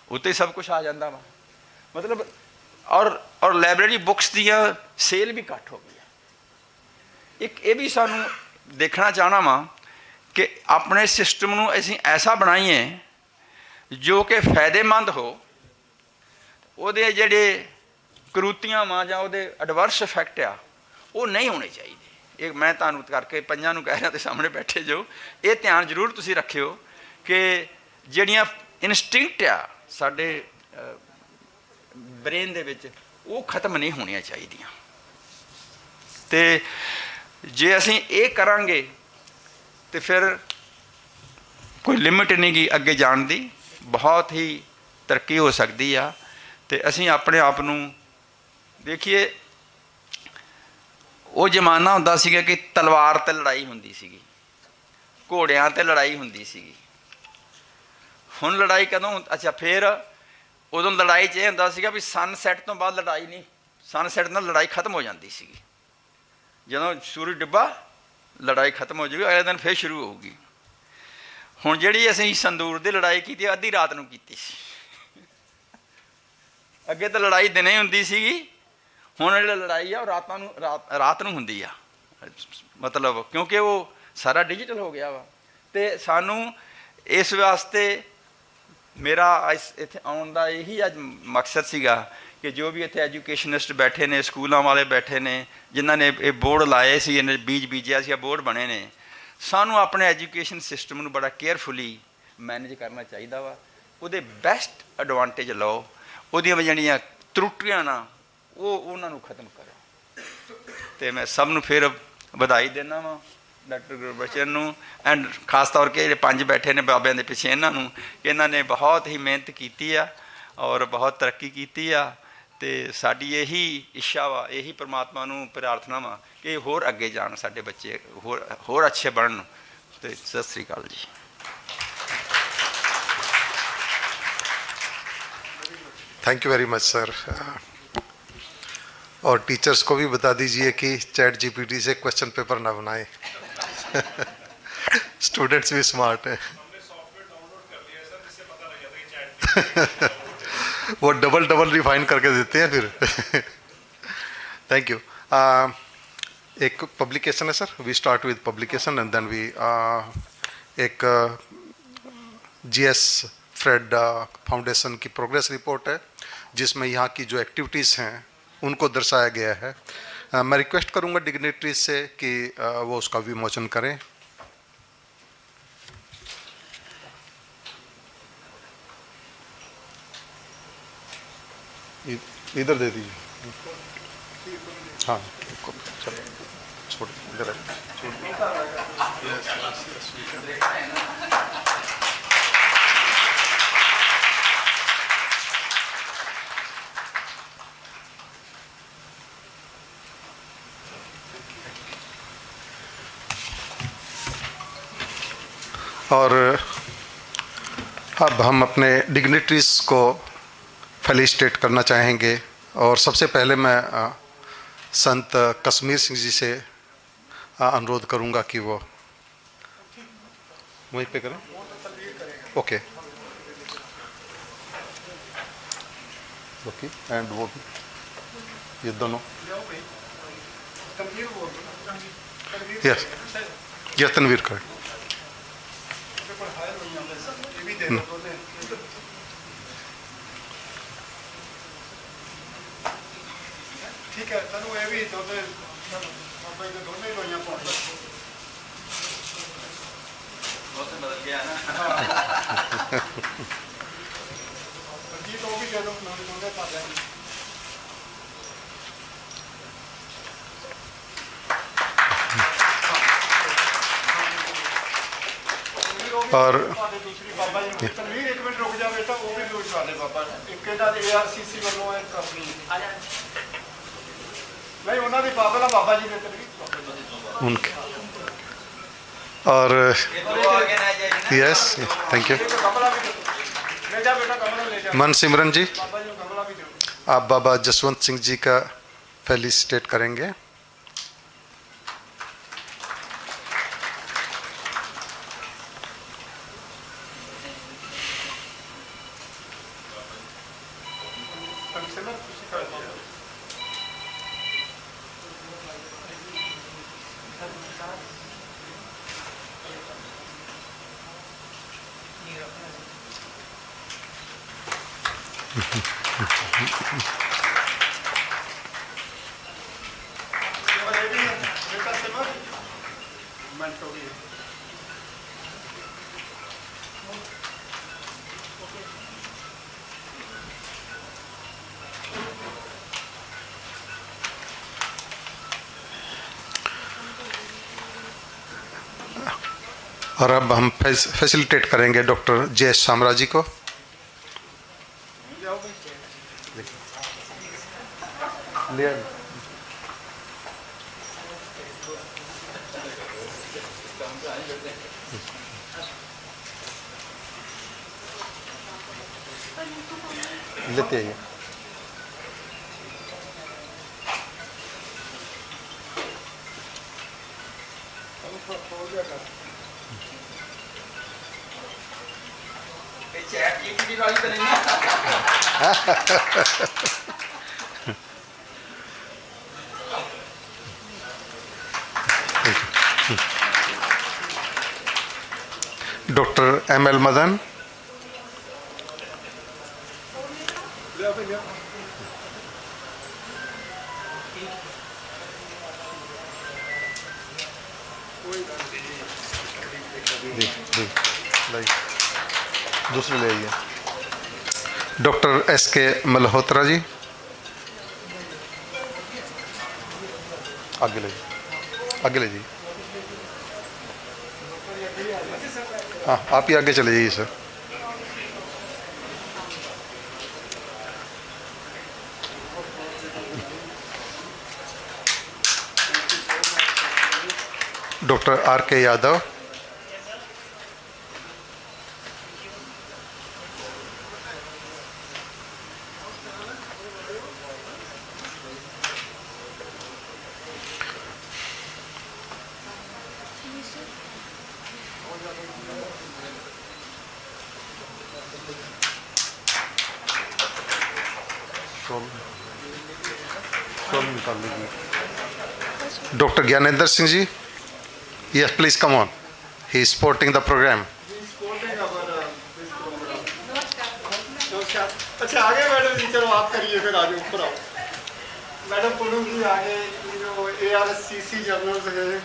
ਉੱਤੇ ਹੀ ਸਭ ਕੁਛ ਆ ਜਾਂਦਾ ਵਾ। ਮਤਲਬ ਔਰ ਲਾਇਬ੍ਰੇਰੀ ਬੁੱਕਸ ਦੀਆਂ ਸੇਲ ਵੀ ਘੱਟ ਹੋ ਗਈ ਹੈ। ਇੱਕ ਇਹ ਵੀ ਸਾਨੂੰ ਦੇਖਣਾ ਚਾਹਣਾ ਵਾ ਕਿ ਆਪਣੇ ਸਿਸਟਮ ਨੂੰ ਅਸੀਂ ਐਸਾ ਬਣਾਈਏ ਜੋ ਕਿ ਫਾਇਦੇਮੰਦ ਹੋ। ਉਹਦੇ ਜਿਹੜੇ ਕਰੂਤੀਆਂ ਵਾ ਜਾਂ ਉਹਦੇ ਐਡਵਰਸ ਇਫੈਕਟ ਆ, ਉਹ ਨਹੀਂ ਹੋਣੇ ਚਾਹੀਦੇ। ਇਹ ਮੈਂ ਤੁਹਾਨੂੰ ਕਰਕੇ ਪੰਜਾਂ ਨੂੰ ਕਹਿ ਰਿਹਾ ਤੇ ਸਾਹਮਣੇ ਬੈਠੇ ਜੋ, ਇਹ ਧਿਆਨ ਜ਼ਰੂਰ ਤੁਸੀਂ ਰੱਖਿਓ ਕਿ ਜਿਹੜੀਆਂ ਇਨਸਟਿੰਕਟ ਆ ਸਾਡੇ ਬ੍ਰੇਨ ਦੇ ਵਿੱਚ, ਉਹ ਖਤਮ ਨਹੀਂ ਹੋਣੀਆਂ ਚਾਹੀਦੀਆਂ। ਅਤੇ ਜੇ ਅਸੀਂ ਇਹ ਕਰਾਂਗੇ ਤੇ ਫਿਰ ਕੋਈ ਲਿਮਿਟ ਨਹੀਂ ਗੀ ਅੱਗੇ ਜਾਣ ਦੀ, ਬਹੁਤ ਹੀ ਤਰੱਕੀ ਹੋ ਸਕਦੀ ਆ। ਅਤੇ ਅਸੀਂ ਆਪਣੇ ਆਪ ਨੂੰ ਦੇਖੀਏ, ਉਹ ਜ਼ਮਾਨਾ ਹੁੰਦਾ ਸੀਗਾ ਕਿ ਤਲਵਾਰ 'ਤੇ ਲੜਾਈ ਹੁੰਦੀ ਸੀਗੀ, ਘੋੜਿਆਂ 'ਤੇ ਲੜਾਈ ਹੁੰਦੀ ਸੀਗੀ। ਹੁਣ ਲੜਾਈ ਕਦੋਂ? ਅੱਛਾ, ਫਿਰ ਉਦੋਂ ਲੜਾਈ 'ਚ ਇਹ ਹੁੰਦਾ ਸੀਗਾ ਵੀ ਸਨਸੈੱਟ ਤੋਂ ਬਾਅਦ ਲੜਾਈ ਨਹੀਂ, ਸਨਸੈੱਟ ਨਾਲ ਲੜਾਈ ਖਤਮ ਹੋ ਜਾਂਦੀ ਸੀਗੀ। ਜਦੋਂ ਸੂਰਜ ਡੁੱਬਾ ਲੜਾਈ ਖਤਮ ਹੋ ਜਾਊਗੀ, ਅਗਲੇ ਦਿਨ ਫਿਰ ਸ਼ੁਰੂ ਹੋਊਗੀ। ਹੁਣ ਜਿਹੜੀ ਅਸੀਂ ਸੰਦੂਰ ਦੀ ਲੜਾਈ ਕੀਤੀ ਅੱਧੀ ਰਾਤ ਨੂੰ ਕੀਤੀ ਸੀ। ਅੱਗੇ ਤਾਂ ਲੜਾਈ ਦਿਨੇ ਹੁੰਦੀ ਸੀਗੀ, ਹੁਣ ਜਿਹੜੀ ਲੜਾਈ ਆ ਉਹ ਰਾਤ ਨੂੰ ਹੁੰਦੀ ਆ। ਮਤਲਬ ਕਿਉਂਕਿ ਉਹ ਸਾਰਾ ਡਿਜੀਟਲ ਹੋ ਗਿਆ ਵਾ। ਅਤੇ ਸਾਨੂੰ ਇਸ ਵਾਸਤੇ ਮੇਰਾ ਇੱਥੇ ਆਉਣ ਦਾ ਇਹੀ ਅੱਜ ਮਕਸਦ ਸੀਗਾ ਕਿ ਜੋ ਵੀ ਇੱਥੇ ਐਜੂਕੇਸ਼ਨਿਸਟ ਬੈਠੇ ਨੇ, ਸਕੂਲਾਂ ਵਾਲੇ ਬੈਠੇ ਨੇ, ਜਿਨ੍ਹਾਂ ਨੇ ਇਹ ਬੋਰਡ ਲਾਏ ਸੀ, ਇਹਨੇ ਬੀਜ ਬੀਜਿਆ ਸੀ, ਬੋਰਡ ਬਣੇ ਨੇ, ਸਾਨੂੰ ਆਪਣੇ ਐਜੂਕੇਸ਼ਨ ਸਿਸਟਮ ਨੂੰ ਬੜਾ ਕੇਅਰਫੁਲੀ ਮੈਨੇਜ ਕਰਨਾ ਚਾਹੀਦਾ ਵਾ। ਉਹਦੇ ਬੈਸਟ ਐਡਵਾਂਟੇਜ ਲਓ, ਉਹਦੀਆਂ ਜਿਹੜੀਆਂ ਤਰੁੱਟੀਆਂ ਨਾ ਉਹਨਾਂ ਨੂੰ ਖਤਮ ਕਰੋ। ਅਤੇ ਮੈਂ ਸਭ ਨੂੰ ਫਿਰ ਵਧਾਈ ਦਿੰਦਾ ਵਾਂ, ਡਾਕਟਰ ਗੁਰਬਚਨ ਨੂੰ, ਐਂਡ ਖਾਸ ਤੌਰ 'ਤੇ ਜਿਹੜੇ 5 ਬੈਠੇ ਨੇ ਬਾਬਿਆਂ ਦੇ ਪਿੱਛੇ, ਇਹਨਾਂ ਨੂੰ, ਕਿ ਇਹਨਾਂ ਨੇ ਬਹੁਤ ਹੀ ਮਿਹਨਤ ਕੀਤੀ ਆ ਔਰ ਬਹੁਤ ਤਰੱਕੀ ਕੀਤੀ ਆ। ਅਤੇ ਸਾਡੀ ਇਹੀ ਇੱਛਾ ਵਾ, ਇਹੀ ਪਰਮਾਤਮਾ ਨੂੰ ਪ੍ਰਾਰਥਨਾ ਵਾ ਕਿ ਹੋਰ ਅੱਗੇ ਜਾਣ, ਸਾਡੇ ਬੱਚੇ ਹੋਰ ਅੱਛੇ ਬਣਨ। ਅਤੇ ਸਤਿ ਸ਼੍ਰੀ ਅਕਾਲ ਜੀ। Thank you very much sir. और टीचर्स को भी बता दीजिए कि चैट जीपीटी से क्वेश्चन पेपर ना बनाएं। स्टूडेंट्स भी स्मार्ट हैं। वो डबल रिफाइन करके देते हैं फिर। Thank you. एक पब्लिकेशन है sir, we start with publication and then we एक जीएस फ्रेड फाउंडेशन की प्रोग्रेस रिपोर्ट है जिसमें यहाँ की जो एक्टिविटीज़ हैं उनको दर्शाया गया है। मैं रिक्वेस्ट करूँगा डिग्नेटरीज से कि वो उसका विमोचन करें। इधर दे दीजिए। हाँ चलो छोड़ इधर और अब हम अपने डिग्नेटरीज को फेलिसिटेट करना चाहेंगे। और सबसे पहले मैं संत कश्मीर सिंह जी से अनुरोध करूंगा कि वो वहीं पे करें। ओके ओके एंड वो भी, ये दोनों यस यस तनवीर करें। ठीक है, चलो ये भी दोनों दोनों लोइयां पाउंड मौसम बदल गया ना। जी तो भी दे दो, दोनों पा लेंगे। और दूसरी बाबा जी तनवीर एक मिनट रुक जा बेटा, वो भी लूट वाले बाबा एक ARCC वालों है कंपनी नहीं उन्होंने बाबा जी ने उनके और यस थैंक यू। मन सिमरन जी, आप बाबा जसवंत सिंह जी का फेलिसिटेट करेंगे। और अब हम फैसिलिटेट करेंगे डॉक्टर जे शामरा जी को। लेते आइए। Doctor M L. मदन। दूसरे ले आइए। Doctor S K. मल्होत्रा जी, आगे ले, आगे ले जाइए। हाँ, आप ही आगे चले जाइए sir. Doctor R K. Yadav. Doctor Gyanendra Singh ji, yes please come on, he is supporting the program. अच्छा आगे मैडम जी, चलो आप करिए, फिर आगे ऊपर आओ। मैडम पूनम जी आगे, जो ARCC जर्नल्स है, ये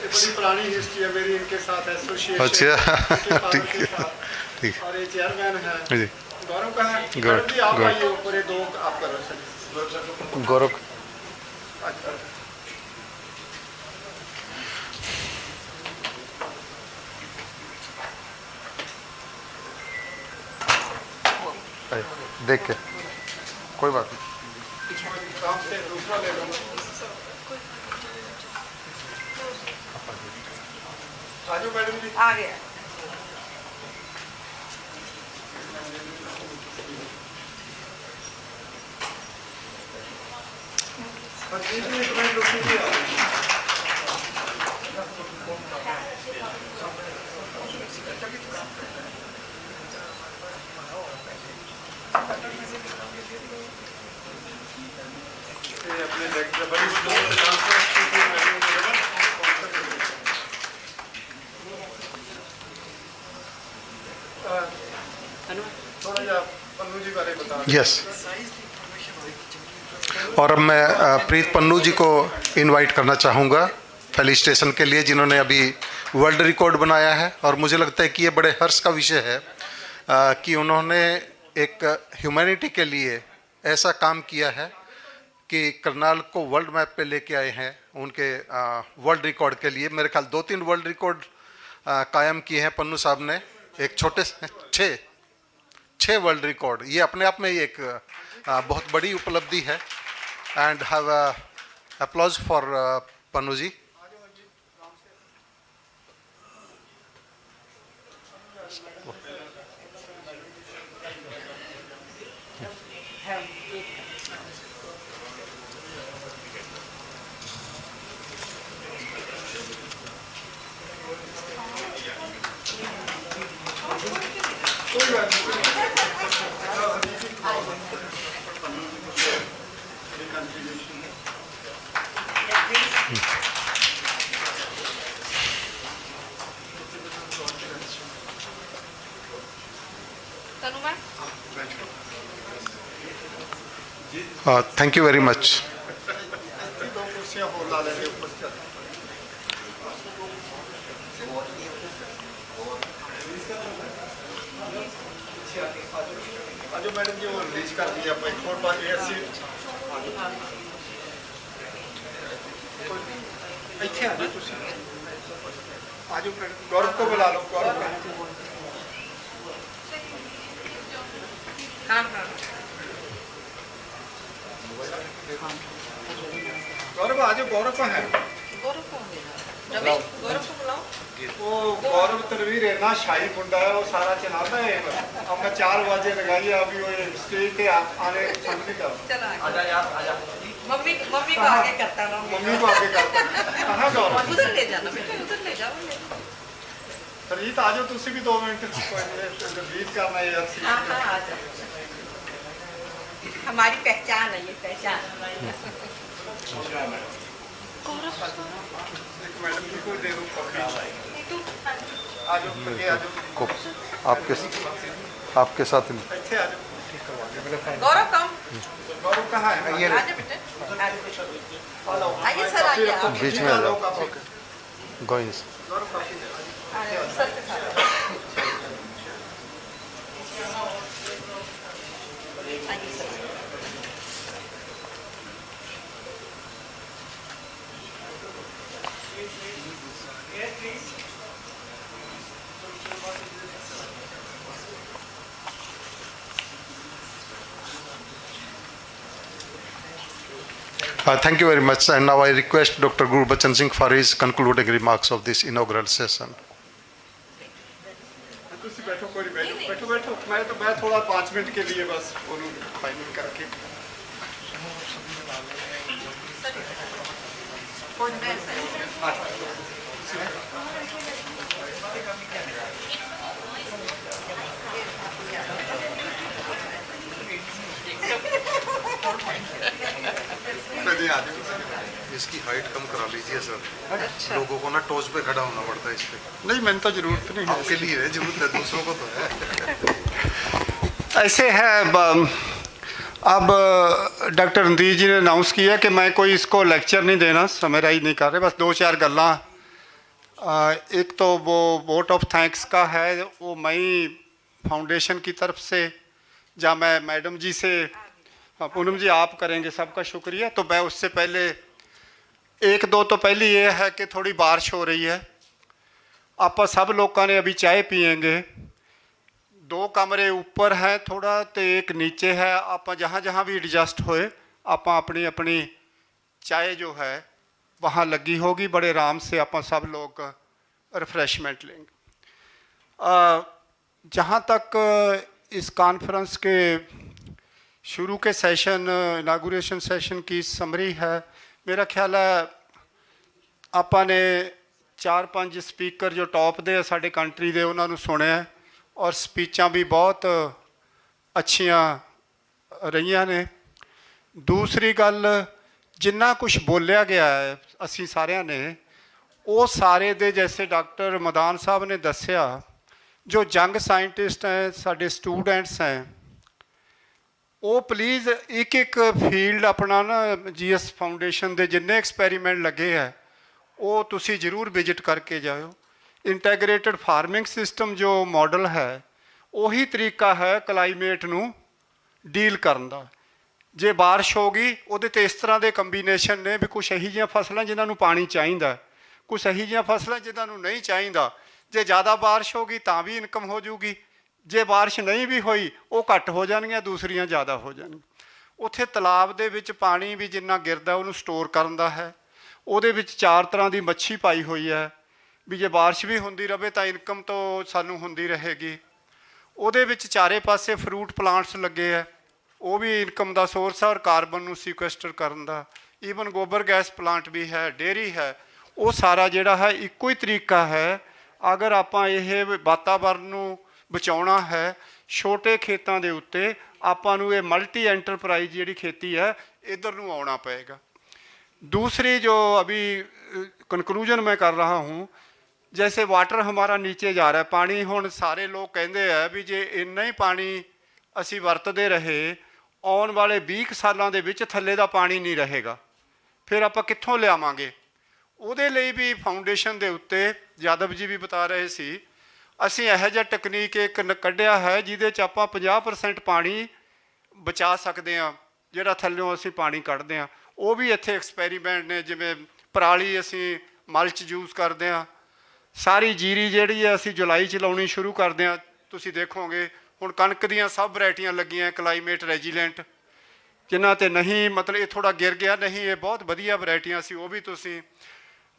बड़ी पुरानी हिस्ट्री है मेरी इनके साथ एसोसिएशन। अच्छा ठीक है, ठीक। और ये चेयरमैन है जी, गौरव का है। गुड मैडम जी आप गुड। आइए ऊपर, ये दो आप करो। गौरव, देख के कोई बात नहीं। दूसरा ले लो। आजो मैडम जी, आ गया। यस। और अब मैं प्रीत पन्नू जी को इनवाइट करना चाहूँगा फेलिसिटेशन के लिए, जिन्होंने अभी वर्ल्ड रिकॉर्ड बनाया है। और मुझे लगता है कि ये बड़े हर्ष का विषय है कि उन्होंने एक ह्यूमैनिटी के लिए ऐसा काम किया है कि करनाल को वर्ल्ड मैप पे लेके आए हैं उनके वर्ल्ड रिकॉर्ड के लिए। मेरे ख्याल 2-3 वर्ल्ड रिकॉर्ड कायम किए हैं पन्नू साहब ने, एक छोटे 6 वर्ल्ड रिकॉर्ड। ये अपने आप में ही एक बहुत बड़ी उपलब्धि है। And have applause for Pannu ji. Thank you very much. आजो मैडम जी, वो रिलीज कर दिया अपने एक और बात ये सी ਇੱਥੇ ਆ ਜਾਓ ਤੁਸੀਂ। ਆਜੋ गौरव को बुला लो। गौरव हाँ हाँ गौरव आजो। गौरव का है। गौरव को रवि, गौरव को बुलाओ। वो गौरव तनवीर इतना शाही मुंडा है, वो सारा चलाता है। अब मैं 4 बजे लगाई, अभी वो स्टेज पे आने पसंद नहीं करता। आजा यार आजा मम्मी मम्मी को आगे करता ना, मम्मी को आगे करता है। कहाँ गौरव? उधर ले जाना बेटा, उधर ले जाओ। रीत आ जाओ, तुसी भी 2 मिनट रीत करना है यार। हाँ हाँ आ जाओ, हमारी पहचान है ये, पहचान। एक मैडम जी को दे दो कॉपी। आ जाओ, आगे आ जाओ। आपके साथ अच्छे आ जाओ। गौरव कम, गौरव कहाँ है? आ जाओ बेटा, आइए सर, आइए आप। बीच में आ जाओ। गोइंग। सर के साथ आइए sir. Thank you very much. And now I request Dr. Gurbachan Singh for his concluding remarks of this inaugural session. तुसी बैठो, कोई बैठो बैठो बैठो। मैं थोड़ा 5 मिनट के लिए बस फाइनल करके। इसकी हाइट कम करा लीजिए सर। लोगों को ना टोच पे खड़ा होना पड़ता है इस पे। नहीं, मैंने तो जरूरत नहीं है। आपके लिए है जरूरत है, दूसरों को तो है। ऐसे है। अब डॉक्टर रणदीप जी ने अनाउंस किया कि मैं कोई इसको लेक्चर नहीं देना, समराइज नहीं कर रहे, बस 2-4 गल्लां। एक तो वो वोट ऑफ थैंक्स का है, वो मई फाउंडेशन की तरफ से, जहाँ मैं मैडम जी से, पूनम जी आप करेंगे, सबका शुक्रिया। तो मैं उससे पहले 1-2 तो पहली ये है कि थोड़ी बारिश हो रही है, आप सब लोगों ने अभी चाय पियेंगे। 2 कमरे ऊपर हैं थोड़ा, तो एक नीचे है। आप जहाँ जहाँ भी एडजस्ट होए, आप अपनी अपनी चाय जो है वहाँ लगी होगी, बड़े आराम से आप सब लोग रिफ्रेशमेंट लेंगे। जहाँ तक इस कॉन्फ्रेंस के शुरू के सेशन, इनागुरेशन सेशन की समरी है, मेरा ख्याल है ਆਪਾਂ ਨੇ 4-5 स्पीकर जो टॉप ਦੇ ਸਾਡੇ ਕੰਟਰੀ ਦੇ ਉਹਨਾਂ ਨੂੰ ਸੁਣਿਆ, ਔਰ ਸਪੀਚਾਂ ਵੀ ਬਹੁਤ ਅੱਛੀਆਂ ਰਹੀਆਂ ਨੇ। ਦੂਸਰੀ ਗੱਲ, ਜਿੰਨਾ ਕੁਝ ਬੋਲਿਆ ਗਿਆ ਹੈ ਅਸੀਂ ਸਾਰਿਆਂ ਨੇ, ਉਹ ਸਾਰੇ ਦੇ ਜੈਸੇ ਡਾਕਟਰ ਮਦਾਨ ਸਾਹਿਬ ਨੇ ਦੱਸਿਆ, ਜੋ ਯੰਗ ਸਾਇੰਟਿਸਟ ਹੈ, ਸਾਡੇ ਸਟੂਡੈਂਟਸ ਹੈ, ਉਹ ਪਲੀਜ਼ ਇੱਕ ਫੀਲਡ ਆਪਣਾ ਨਾ ਜੀਐਸ ਫਾਊਂਡੇਸ਼ਨ ਦੇ ਜਿੰਨੇ ਐਕਸਪੈਰੀਮੈਂਟ ਲੱਗੇ ਹੈ ਉਹ ਤੁਸੀਂ ਜ਼ਰੂਰ ਵਿਜ਼ਿਟ ਕਰਕੇ ਜਾਇਓ। ਇੰਟੈਗਰੇਟਡ ਫਾਰਮਿੰਗ ਸਿਸਟਮ ਜੋ ਮਾਡਲ ਹੈ, ਉਹੀ ਤਰੀਕਾ ਹੈ ਕਲਾਈਮੇਟ ਨੂੰ ਡੀਲ ਕਰਨ ਦਾ। ਜੇ ਬਾਰਿਸ਼ ਹੋ ਗਈ, ਉਹਦੇ 'ਤੇ ਇਸ ਤਰ੍ਹਾਂ ਦੇ ਕੰਬੀਨੇਸ਼ਨ ਨੇ ਵੀ ਕੁਛ ਇਹੋ ਜਿਹੀਆਂ ਫਸਲਾਂ ਜਿਨ੍ਹਾਂ ਨੂੰ ਪਾਣੀ ਚਾਹੀਦਾ, ਕੁਛ ਇਹੋ ਜਿਹੀਆਂ ਫਸਲਾਂ ਜਿਨ੍ਹਾਂ ਨੂੰ ਨਹੀਂ ਚਾਹੀਦਾ। ਜੇ ਜ਼ਿਆਦਾ ਬਾਰਿਸ਼ ਹੋ ਗਈ ਤਾਂ ਵੀ ਇਨਕਮ ਹੋ ਜੂਗੀ, ਜੇ ਬਾਰਿਸ਼ ਨਹੀਂ ਵੀ ਹੋਈ ਉਹ ਘੱਟ ਹੋ ਜਾਣਗੀਆਂ, ਦੂਸਰੀਆਂ ਜ਼ਿਆਦਾ ਹੋ ਜਾਣਗੀਆਂ। ਉੱਥੇ ਤਲਾਬ ਦੇ ਵਿੱਚ ਪਾਣੀ ਵੀ ਜਿੰਨਾ ਗਿਰਦਾ ਉਹਨੂੰ ਸਟੋਰ ਕਰਨ ਦਾ ਹੈ। ਉਹਦੇ ਵਿੱਚ 4 ਤਰ੍ਹਾਂ ਦੀ ਮੱਛੀ ਪਾਈ ਹੋਈ ਹੈ ਵੀ ਜੇ ਬਾਰਿਸ਼ ਵੀ ਹੁੰਦੀ ਰਹੇ ਤਾਂ ਇਨਕਮ ਤੋਂ ਸਾਨੂੰ ਹੁੰਦੀ ਰਹੇਗੀ। ਉਹਦੇ ਵਿੱਚ ਚਾਰੇ ਪਾਸੇ ਫਰੂਟ ਪਲਾਂਟਸ ਲੱਗੇ ਹੈ, ਉਹ ਵੀ ਇਨਕਮ ਦਾ ਸੋਰਸ ਹੈ, ਔਰ ਕਾਰਬਨ ਨੂੰ ਸੀਕੁਐਸਟਰ ਕਰਨ ਦਾ। ਈਵਨ ਗੋਬਰ ਗੈਸ ਪਲਾਂਟ ਵੀ ਹੈ, ਡੇਅਰੀ ਹੈ। ਉਹ ਸਾਰਾ ਜਿਹੜਾ ਹੈ ਇੱਕੋ ਹੀ ਤਰੀਕਾ ਹੈ। ਅਗਰ ਆਪਾਂ ਇਹ ਵਾਤਾਵਰਨ ਨੂੰ ਬਚਾਉਣਾ ਹੈ, ਛੋਟੇ ਖੇਤਾਂ ਦੇ ਉੱਤੇ ਆਪਾਂ ਨੂੰ ਇਹ ਮਲਟੀ ਐਂਟਰਪਰਾइज ਜਿਹੜੀ खेती है इधर ਨੂੰ ਆਉਣਾ पड़ेगा। दूसरी जो अभी कंक्लूजन मैं कर रहा हूँ, जैसे वाटर हमारा नीचे जा रहा है, पानी हुण सारे लोग कहते हैं भी जे इन्ना ही पानी असी वरतते रहे, आने वाले 20 सालों के विच थल्ले दा पानी नहीं रहेगा, फिर आपां कित्थों लियावांगे। ਉਹਦੇ ਲਈ भी फाउंडेशन के उत्ते यादव जी भी बता रहे सी, ਅਸੀਂ ਇਹੋ ਜਿਹਾ ਟੈਕਨੀਕ ਇੱਕ ਕੱਢਿਆ ਹੈ ਜਿਹਦੇ 'ਚ ਆਪਾਂ 50% ਪਾਣੀ ਬਚਾ ਸਕਦੇ ਹਾਂ, ਜਿਹੜਾ ਥੱਲਿਓਂ ਅਸੀਂ ਪਾਣੀ ਕੱਢਦੇ ਹਾਂ। ਉਹ ਵੀ ਇੱਥੇ ਐਕਸਪੈਰੀਮੈਂਟ ਨੇ। ਜਿਵੇਂ ਪਰਾਲੀ ਅਸੀਂ ਮਲਚ ਯੂਜ਼ ਕਰਦੇ ਹਾਂ, ਸਾਰੀ ਜੀਰੀ ਜਿਹੜੀ ਹੈ ਅਸੀਂ ਜੁਲਾਈ 'ਚ ਲਾਉਣੀ ਸ਼ੁਰੂ ਕਰਦੇ ਹਾਂ। ਤੁਸੀਂ ਦੇਖੋਗੇ ਹੁਣ ਕਣਕ ਦੀਆਂ ਸਭ ਵੈਰਾਈਟੀਆਂ ਲੱਗੀਆਂ ਕਲਾਈਮੇਟ ਰੈਜੀਲੈਂਟ, ਜਿਨ੍ਹਾਂ 'ਤੇ ਨਹੀਂ ਮਤਲਬ ਇਹ ਥੋੜ੍ਹਾ ਗਿਰ ਗਿਆ, ਨਹੀਂ ਇਹ ਬਹੁਤ ਵਧੀਆ ਵੈਰਾਈਟੀਆਂ ਸੀ, ਉਹ ਵੀ ਤੁਸੀਂ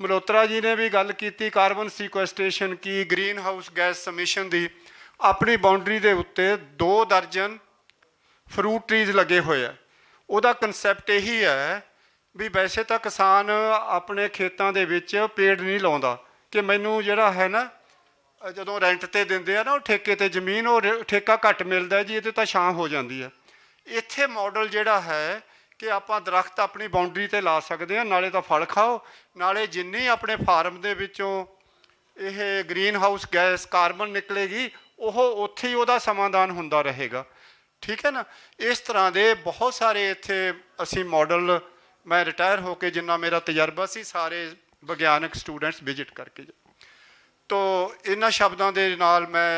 ਮਲਹੋਤਰਾ ਜੀ ਨੇ ਵੀ ਗੱਲ ਕੀਤੀ ਕਾਰਬਨ ਸੀਕੁਐਸਟ੍ਰੇਸ਼ਨ ਕੀ, ਗ੍ਰੀਨ ਹਾਊਸ ਗੈਸ ਸਮਿਸ਼ਨ ਦੀ। ਆਪਣੀ ਬਾਉਂਡਰੀ ਦੇ ਉੱਤੇ 2 ਦਰਜਨ ਫਰੂਟ ਟਰੀਜ਼ ਲੱਗੇ ਹੋਏ ਆ। ਉਹਦਾ ਕਨਸੈਪਟ ਇਹੀ ਹੈ ਵੀ ਵੈਸੇ ਤਾਂ ਕਿਸਾਨ ਆਪਣੇ ਖੇਤਾਂ ਦੇ ਵਿੱਚ ਪੇੜ ਨਹੀਂ ਲਾਉਂਦਾ, ਕਿ ਮੈਨੂੰ ਜਿਹੜਾ ਹੈ ਨਾ ਜਦੋਂ ਰੈਂਟ ਤੇ ਦਿੰਦੇ ਆ ਨਾ ਉਹ ਠੇਕੇ ਤੇ ਜ਼ਮੀਨ, ਉਹ ਠੇਕਾ ਘੱਟ ਮਿਲਦਾ ਜੀ, ਇਹਦੇ ਤਾਂ ਛਾਂ ਹੋ ਜਾਂਦੀ ਹੈ। ਇੱਥੇ ਮਾਡਲ ਜਿਹੜਾ ਹੈ ਕਿ ਆਪਾਂ ਦਰਖਤ ਆਪਣੀ ਬਾਉਂਡਰੀ ਤੇ ਲਾ ਸਕਦੇ ਹਾਂ, ਨਾਲੇ ਤਾਂ ਫਲ ਖਾਓ, ਨਾਲੇ ਜਿੰਨੀ ਆਪਣੇ ਫਾਰਮ ਦੇ ਵਿੱਚੋਂ ਇਹ ਗ੍ਰੀਨ ਹਾਊਸ ਗੈਸ ਕਾਰਬਨ ਨਿਕਲੇਗੀ ਉਹ ਉੱਥੇ ਹੀ ਉਹਦਾ ਸਮਾਧਾਨ ਹੁੰਦਾ ਰਹੇਗਾ। ਠੀਕ ਹੈ ਨਾ। ਇਸ ਤਰ੍ਹਾਂ ਦੇ ਬਹੁਤ ਸਾਰੇ ਇੱਥੇ ਅਸੀਂ ਮਾਡਲ, ਮੈਂ ਰਿਟਾਇਰ ਹੋ ਕੇ ਜਿੰਨਾ ਮੇਰਾ ਤਜਰਬਾ ਸੀ ਸਾਰੇ ਵਿਗਿਆਨਕ स्टूडेंट्स विजिट करके। तो इन शब्दों के नाल मैं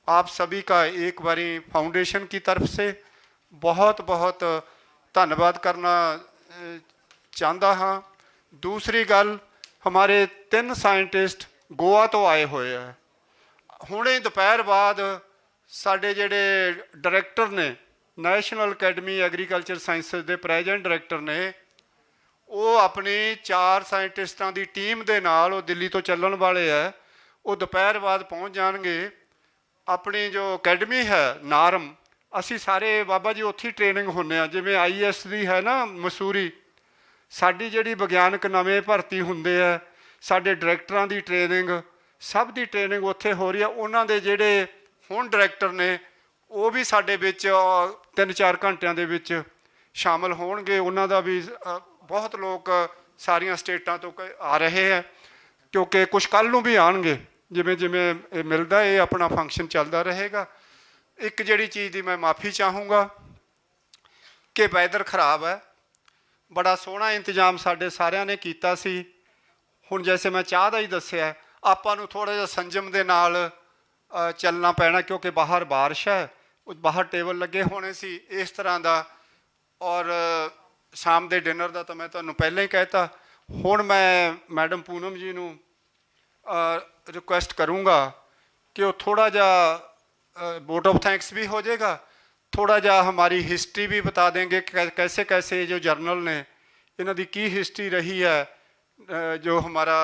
आप सभी का एक बारी फाउंडेशन की तरफ से बहुत बहुत धन्यवाद करना चाहता हाँ। दूसरी गल, हमारे 3 साइंटिस्ट गोवा तो आए हुए हैं। हुणे दोपहर बाद साडे जेडे डायरैक्टर ने नैशनल अकैडमी एग्रीकल्चर साइंसिस के प्रेजेंट डायरैक्टर ने ਉਹ ਆਪਣੀ 4 ਸਾਇੰਟਿਸਟਾਂ ਦੀ ਟੀਮ ਦੇ ਨਾਲ, ਉਹ ਦਿੱਲੀ ਤੋਂ ਚੱਲਣ ਵਾਲੇ ਹੈ, ਉਹ ਦੁਪਹਿਰ ਬਾਅਦ ਪਹੁੰਚ ਜਾਣਗੇ। ਆਪਣੀ ਜੋ ਅਕੈਡਮੀ ਹੈ ਨਾਰਮ, ਅਸੀਂ ਸਾਰੇ ਬਾਬਾ ਜੀ ਉੱਥੇ ਹੀ ਟ੍ਰੇਨਿੰਗ ਹੁੰਦੇ ਹਾਂ। ਜਿਵੇਂ IAS ਦੀ ਹੈ ਨਾ ਮਸੂਰੀ, ਸਾਡੀ ਜਿਹੜੀ ਵਿਗਿਆਨਕ ਨਵੇਂ ਭਰਤੀ ਹੁੰਦੇ ਆ, ਸਾਡੇ ਡਾਇਰੈਕਟਰਾਂ ਦੀ ਟ੍ਰੇਨਿੰਗ, ਸਭ ਦੀ ਟ੍ਰੇਨਿੰਗ ਉੱਥੇ ਹੋ ਰਹੀ ਹੈ। ਉਹਨਾਂ ਦੇ ਜਿਹੜੇ ਹੁਣ ਡਾਇਰੈਕਟਰ ਨੇ ਉਹ ਵੀ ਸਾਡੇ ਵਿੱਚ 3-4 ਘੰਟਿਆਂ ਦੇ ਵਿੱਚ ਸ਼ਾਮਲ ਹੋਣਗੇ। ਉਹਨਾਂ ਦਾ ਵੀ बहुत लोग सारिया स्टेटा तो आ रहे हैं, क्योंकि कुछ कल नूं भी आएंगे। जिमें जिमें मिलता है अपना फंक्शन चलता रहेगा। एक जिहड़ी चीज़ की मैं माफ़ी चाहूँगा कि वैदर खराब है, बड़ा सोहना इंतजाम साडे सारिਆਂ ने कीता सी। हुण जैसे मैं चाह दा ही दस्सिया, आपां नूं थोड़ा जिहा संजम दे नाल चलना पैना, क्योंकि बाहर बारिश है, बाहर टेबल लगे होने सी इस तरह का। और शाम के डिनर का तो मैं तुहानूं पहले ही कहता। हुण मैं मैडम पूनम जी नूं रिक्वेस्ट करूँगा कि वो थोड़ा जिहा वोट ऑफ थैंक्स भी हो जाएगा, थोड़ा जिहा हमारी हिस्ट्री भी बता देंगे कैसे कैसे जो जर्नल ने इन्हां दी की हिस्ट्री रही है, जो हमारा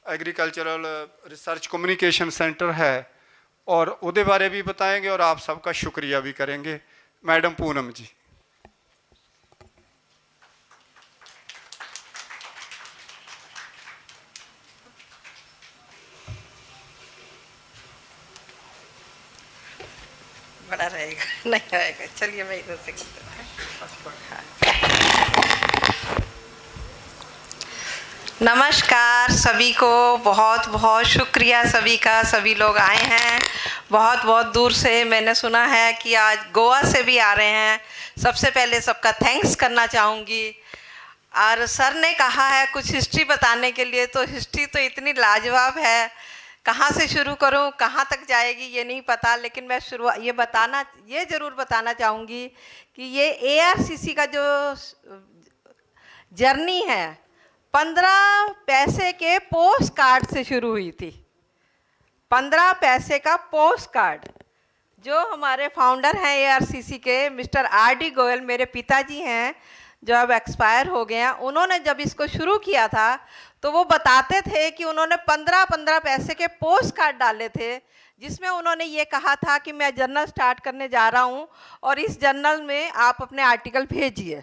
एग्रीकल्चरल रिसर्च कम्युनिकेशन सेंटर है, और उसके बारे भी बताएंगे और आप सबका शुक्रिया भी करेंगे। मैडम पूनम जी। बड़ा रहेगा, नहीं आएगा। चलिए मैं इधर से करते हैं। नमस्कार सभी को, बहुत बहुत शुक्रिया सभी का। सभी लोग आए हैं बहुत बहुत दूर से। मैंने सुना है कि आज गोवा से भी आ रहे हैं। सबसे पहले सबका थैंक्स करना चाहूँगी। और सर ने कहा है कुछ हिस्ट्री बताने के लिए, तो हिस्ट्री तो इतनी लाजवाब है, कहाँ से शुरू करूँ, कहाँ तक जाएगी ये नहीं पता। लेकिन मैं ये ज़रूर बताना चाहूँगी कि ये ARCC का जो जर्नी है 15 पैसे के पोस्ट कार्ड से शुरू हुई थी। 15 पैसे का पोस्ट कार्ड। जो हमारे फाउंडर हैं ARCC के मिस्टर RD गोयल, मेरे पिताजी हैं, जो अब एक्सपायर हो गए हैं। उन्होंने जब इसको शुरू किया था तो वो बताते थे कि उन्होंने 15 पैसे के पोस्ट कार्ड डाले थे, जिसमें उन्होंने ये कहा था कि मैं जर्नल स्टार्ट करने जा रहा हूँ और इस जर्नल में आप अपने आर्टिकल भेजिए।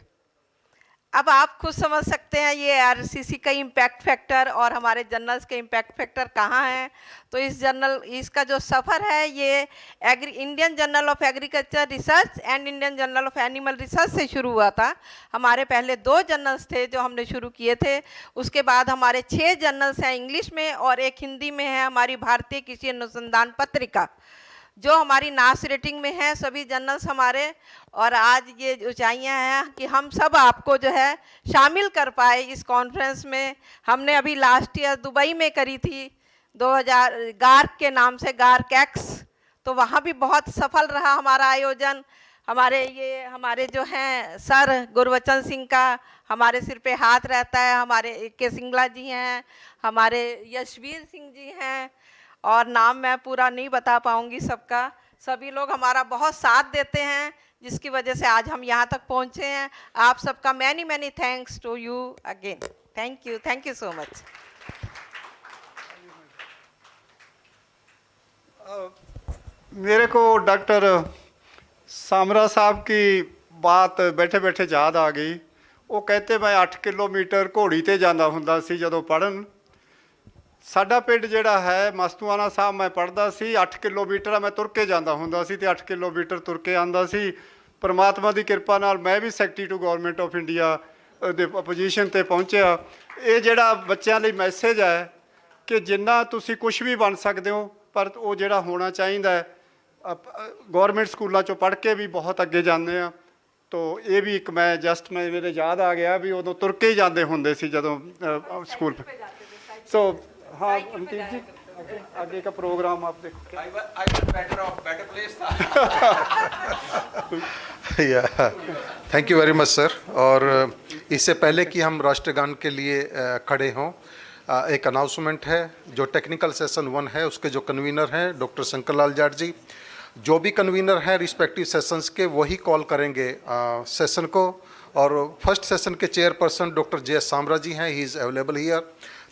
अब आप खुद समझ सकते हैं ये ARCC का इम्पैक्ट फैक्टर और हमारे जर्नल्स के इम्पैक्ट फैक्टर कहाँ हैं। तो इसका जो सफ़र है ये Indian journal of agriculture research and Indian journal of animal research से शुरू हुआ था। हमारे पहले 2 जर्नल्स थे जो हमने शुरू किए थे। उसके बाद हमारे 6 जर्नल्स हैं इंग्लिश में और एक हिंदी में है, हमारी भारतीय कृषि अनुसंधान पत्रिका, जो हमारी नास रेटिंग में है सभी जर्नल्स हमारे। और आज ये ऊंचाइयां हैं कि हम सब आपको जो है शामिल कर पाए इस कॉन्फ्रेंस में। हमने अभी लास्ट ईयर दुबई में करी थी 2000 गार्क के नाम से, गार्क एक्स, तो वहाँ भी बहुत सफल रहा हमारा आयोजन। हमारे जो हैं सर गुरबचन सिंह का हमारे सिर पे हाथ रहता है, हमारे के सिंगला जी हैं, हमारे यशवीर सिंह जी हैं, और नाम मैं पूरा नहीं बता पाऊँगी सबका। सभी लोग हमारा बहुत साथ देते हैं, जिसकी वजह से आज हम यहाँ तक पहुँचे हैं। आप सबका many thanks to you again. Thank you so much. मेरे को डॉक्टर सामरा साहब की बात बैठे बैठे याद आ गई। वो कहते मैं 8 किलोमीटर घोड़ी ते जांदा हुंदा सी जदों पढ़न। साडा पिंड जिहड़ा है मस्तूआना साहब मैं पढ़दा सी 8 किलोमीटर मैं तुर के जांदा हुंदा सी ते 8 किलोमीटर तुर के आंदा सी। परमात्मा की कृपा नाल मैं भी secretary to government of India दे पोजीशन ते पहुंचिया। ये जिहड़ा बच्चों लई मैसेज है कि जिन्ना तुसी कुछ भी बन सकते हो पर वो जिहड़ा होना चाहिदा है। गवर्नमेंट स्कूलों चों पढ़ के भी बहुत अगे जाते हैं। तो ये भी एक मैं जस्ट मैं मेरे याद आ गया भी उदों तुर के ही जाते होंदे सी जदों स्कूल। सो हाँ अंकित जी आगे का प्रोग्राम आप देखो। Thank you very much sir. और इससे पहले कि हम राष्ट्रगान के लिए खड़े हों, एक अनाउंसमेंट है। जो टेक्निकल सेशन 1 है उसके जो कन्वीनर हैं डॉक्टर शंकर लाल जाट जी, जो भी कन्वीनर हैं रिस्पेक्टिव सेशंस के वही कॉल करेंगे सेशन को। और फर्स्ट सेशन के chairperson doctor J S Samra ji हैं, ही इज़ अवेलेबल हियर।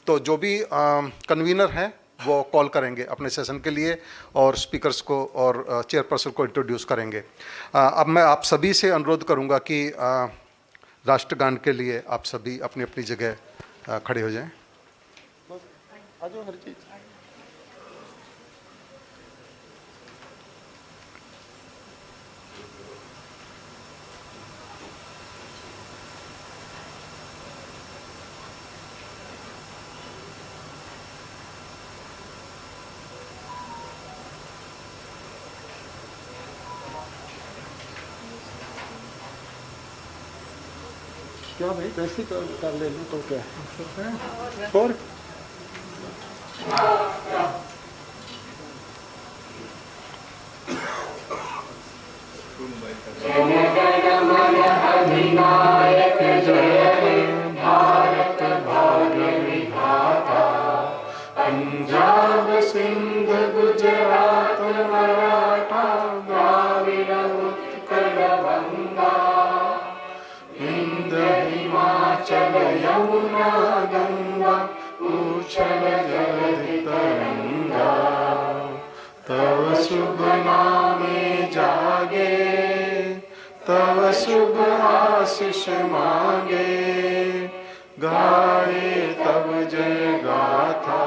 तो जो भी कन्वीनर हैं वो कॉल करेंगे अपने सेशन के लिए और स्पीकर्स को और चेयरपर्सन को इंट्रोड्यूस करेंगे। अब मैं आप सभी से अनुरोध करूंगा कि राष्ट्रगान के लिए आप सभी अपनी अपनी जगह खड़े हो जाएं। क्या भाई वैसे कर लेना तो क्या और अधिनायक जय भारत भाग्य विधाता, पंजाब सिंध गुजरात मराठा द्राविड़ उत्कल बंगा, विंध्य हिमाचल यमुना गंगा उछल जलधि तरंगा, तव शुभ नामे जागे तव शुभ आशीष मांगे, गाए तब जय गाथा।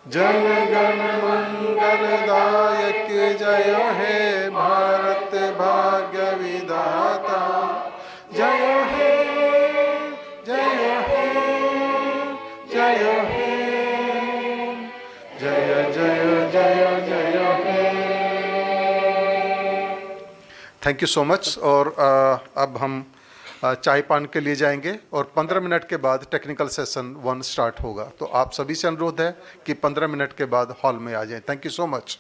जन गण मंगलदायक जय हे भारत भाग्य विधाता, जय हे जय हे जय हे जय जय जय जय हे। Thank you so much. और अब हम चाय पान के लिए जाएंगे और 15 मिनट के बाद टेक्निकल सेशन 1 स्टार्ट होगा। तो आप सभी से अनुरोध है कि 15 मिनट के बाद हॉल में आ जाएं। Thank you so much.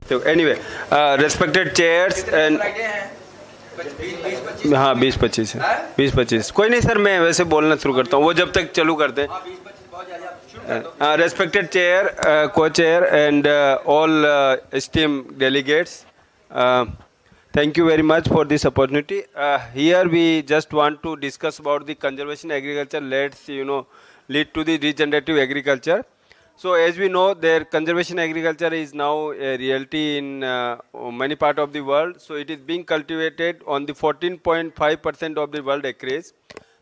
तो एनीवे रेस्पेक्टेड चेयर्स एंड हाँ 20-25 है 20-25 कोई नहीं सर, मैं वैसे बोलना शुरू करता हूँ वो जब तक चालू करते हैं। रेस्पेक्टेड चेयर, को chair and all esteemed delegates, thank you very much for this opportunity. Here we just want to discuss about the conservation agriculture. Let's lead to the regenerative agriculture. So as we know, their conservation agriculture is now a reality in many parts of the world. So it is being cultivated on the 14.5% of the world acreage.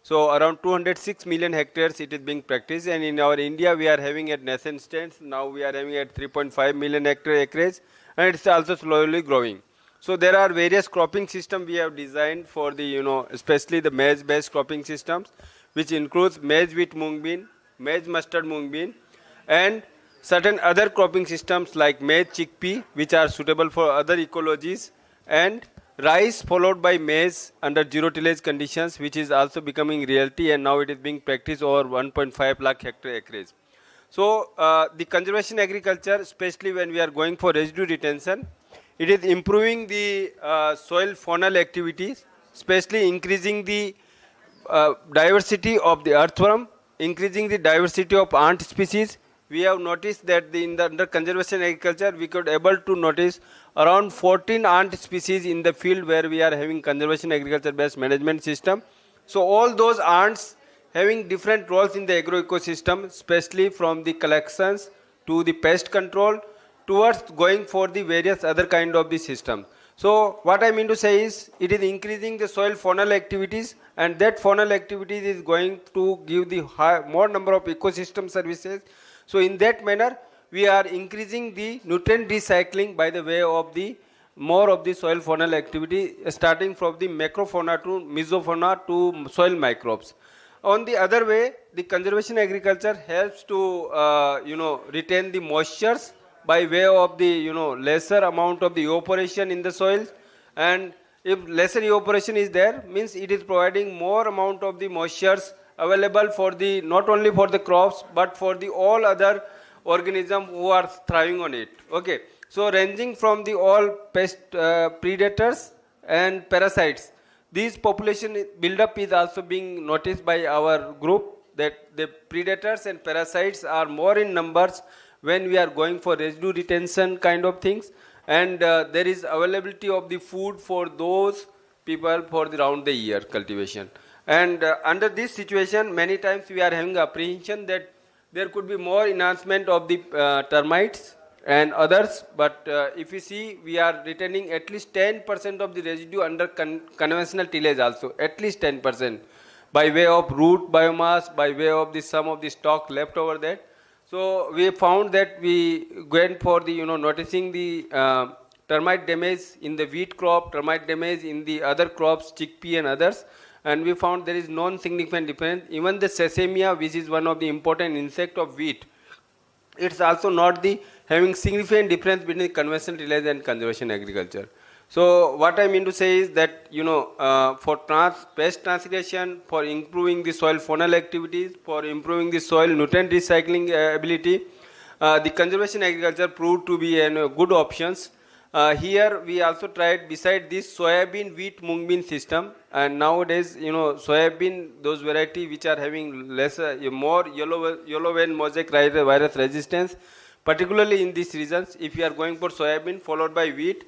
So around 206 million hectares it is being practiced, and in our India we are having at nascent stage. Now we are having at 3.5 million hectare acreage, and it's also slowly growing. So there are various cropping systems we have designed for the especially the maize-based cropping systems, which includes maize wheat mung bean, maize mustard mung bean, and certain other cropping systems like maize chickpea, which are suitable for other ecologies, and rice followed by maize under zero tillage conditions, which is also becoming reality, and now it is being practiced over 1.5 lakh hectare acreage. So the conservation agriculture, especially when we are going for residue retention, it is improving the soil faunal activities, especially increasing the diversity of the earthworm, increasing the diversity of ant species. We have noticed that under conservation agriculture, we could able to notice around 14 ant species in the field where we are having conservation agriculture based management system. So all those ants having different roles in the agro ecosystem, especially from the collections to the pest control towards going for the various other kind of the system. So what I mean to say is it is increasing the soil faunal activities, and that faunal activities is going to give the more number of ecosystem services. So in that manner, we are increasing the nutrient recycling by the way of the more of the soil faunal activity, starting from the macrofauna to mesofauna to soil microbes. On the other way, the conservation agriculture helps to retain the moistures by way of the lesser amount of the evaporation in the soil, and if lesser evaporation is there, means it is providing more amount of the moistures available for the not only for the crops but for the all other organisms who are thriving on it. Okay, so ranging from the all pest predators and parasites, these population build-up is also being noticed by our group, that the predators and parasites are more in numbers when we are going for residue retention kind of things, and there is availability of the food for those people for the round the year cultivation. And under this situation, many times we are having apprehension that there could be more enhancement of the termites and others, but if you see, we are retaining at least 10% of the residue under conventional tillage also, at least 10%, by way of root biomass, by way of the some of the stock left over that. So we found that we went for the noticing the termite damage in the wheat crop, termite damage in the other crops, chickpea and others, and we found there is non-significant difference. Even the sesamia, which is one of the important insect of wheat, it's also not the having significant difference between conventional tillage and conservation agriculture. So what I mean to say is that for pest transgression, for improving the soil faunal activities, for improving the soil nutrient recycling ability, the conservation agriculture proved to be a good options. Here we also tried beside this soybean, wheat, mung bean system, and nowadays soybean, those variety which are having more yellow vein mosaic virus resistance, particularly in these regions. If you are going for soybean followed by wheat,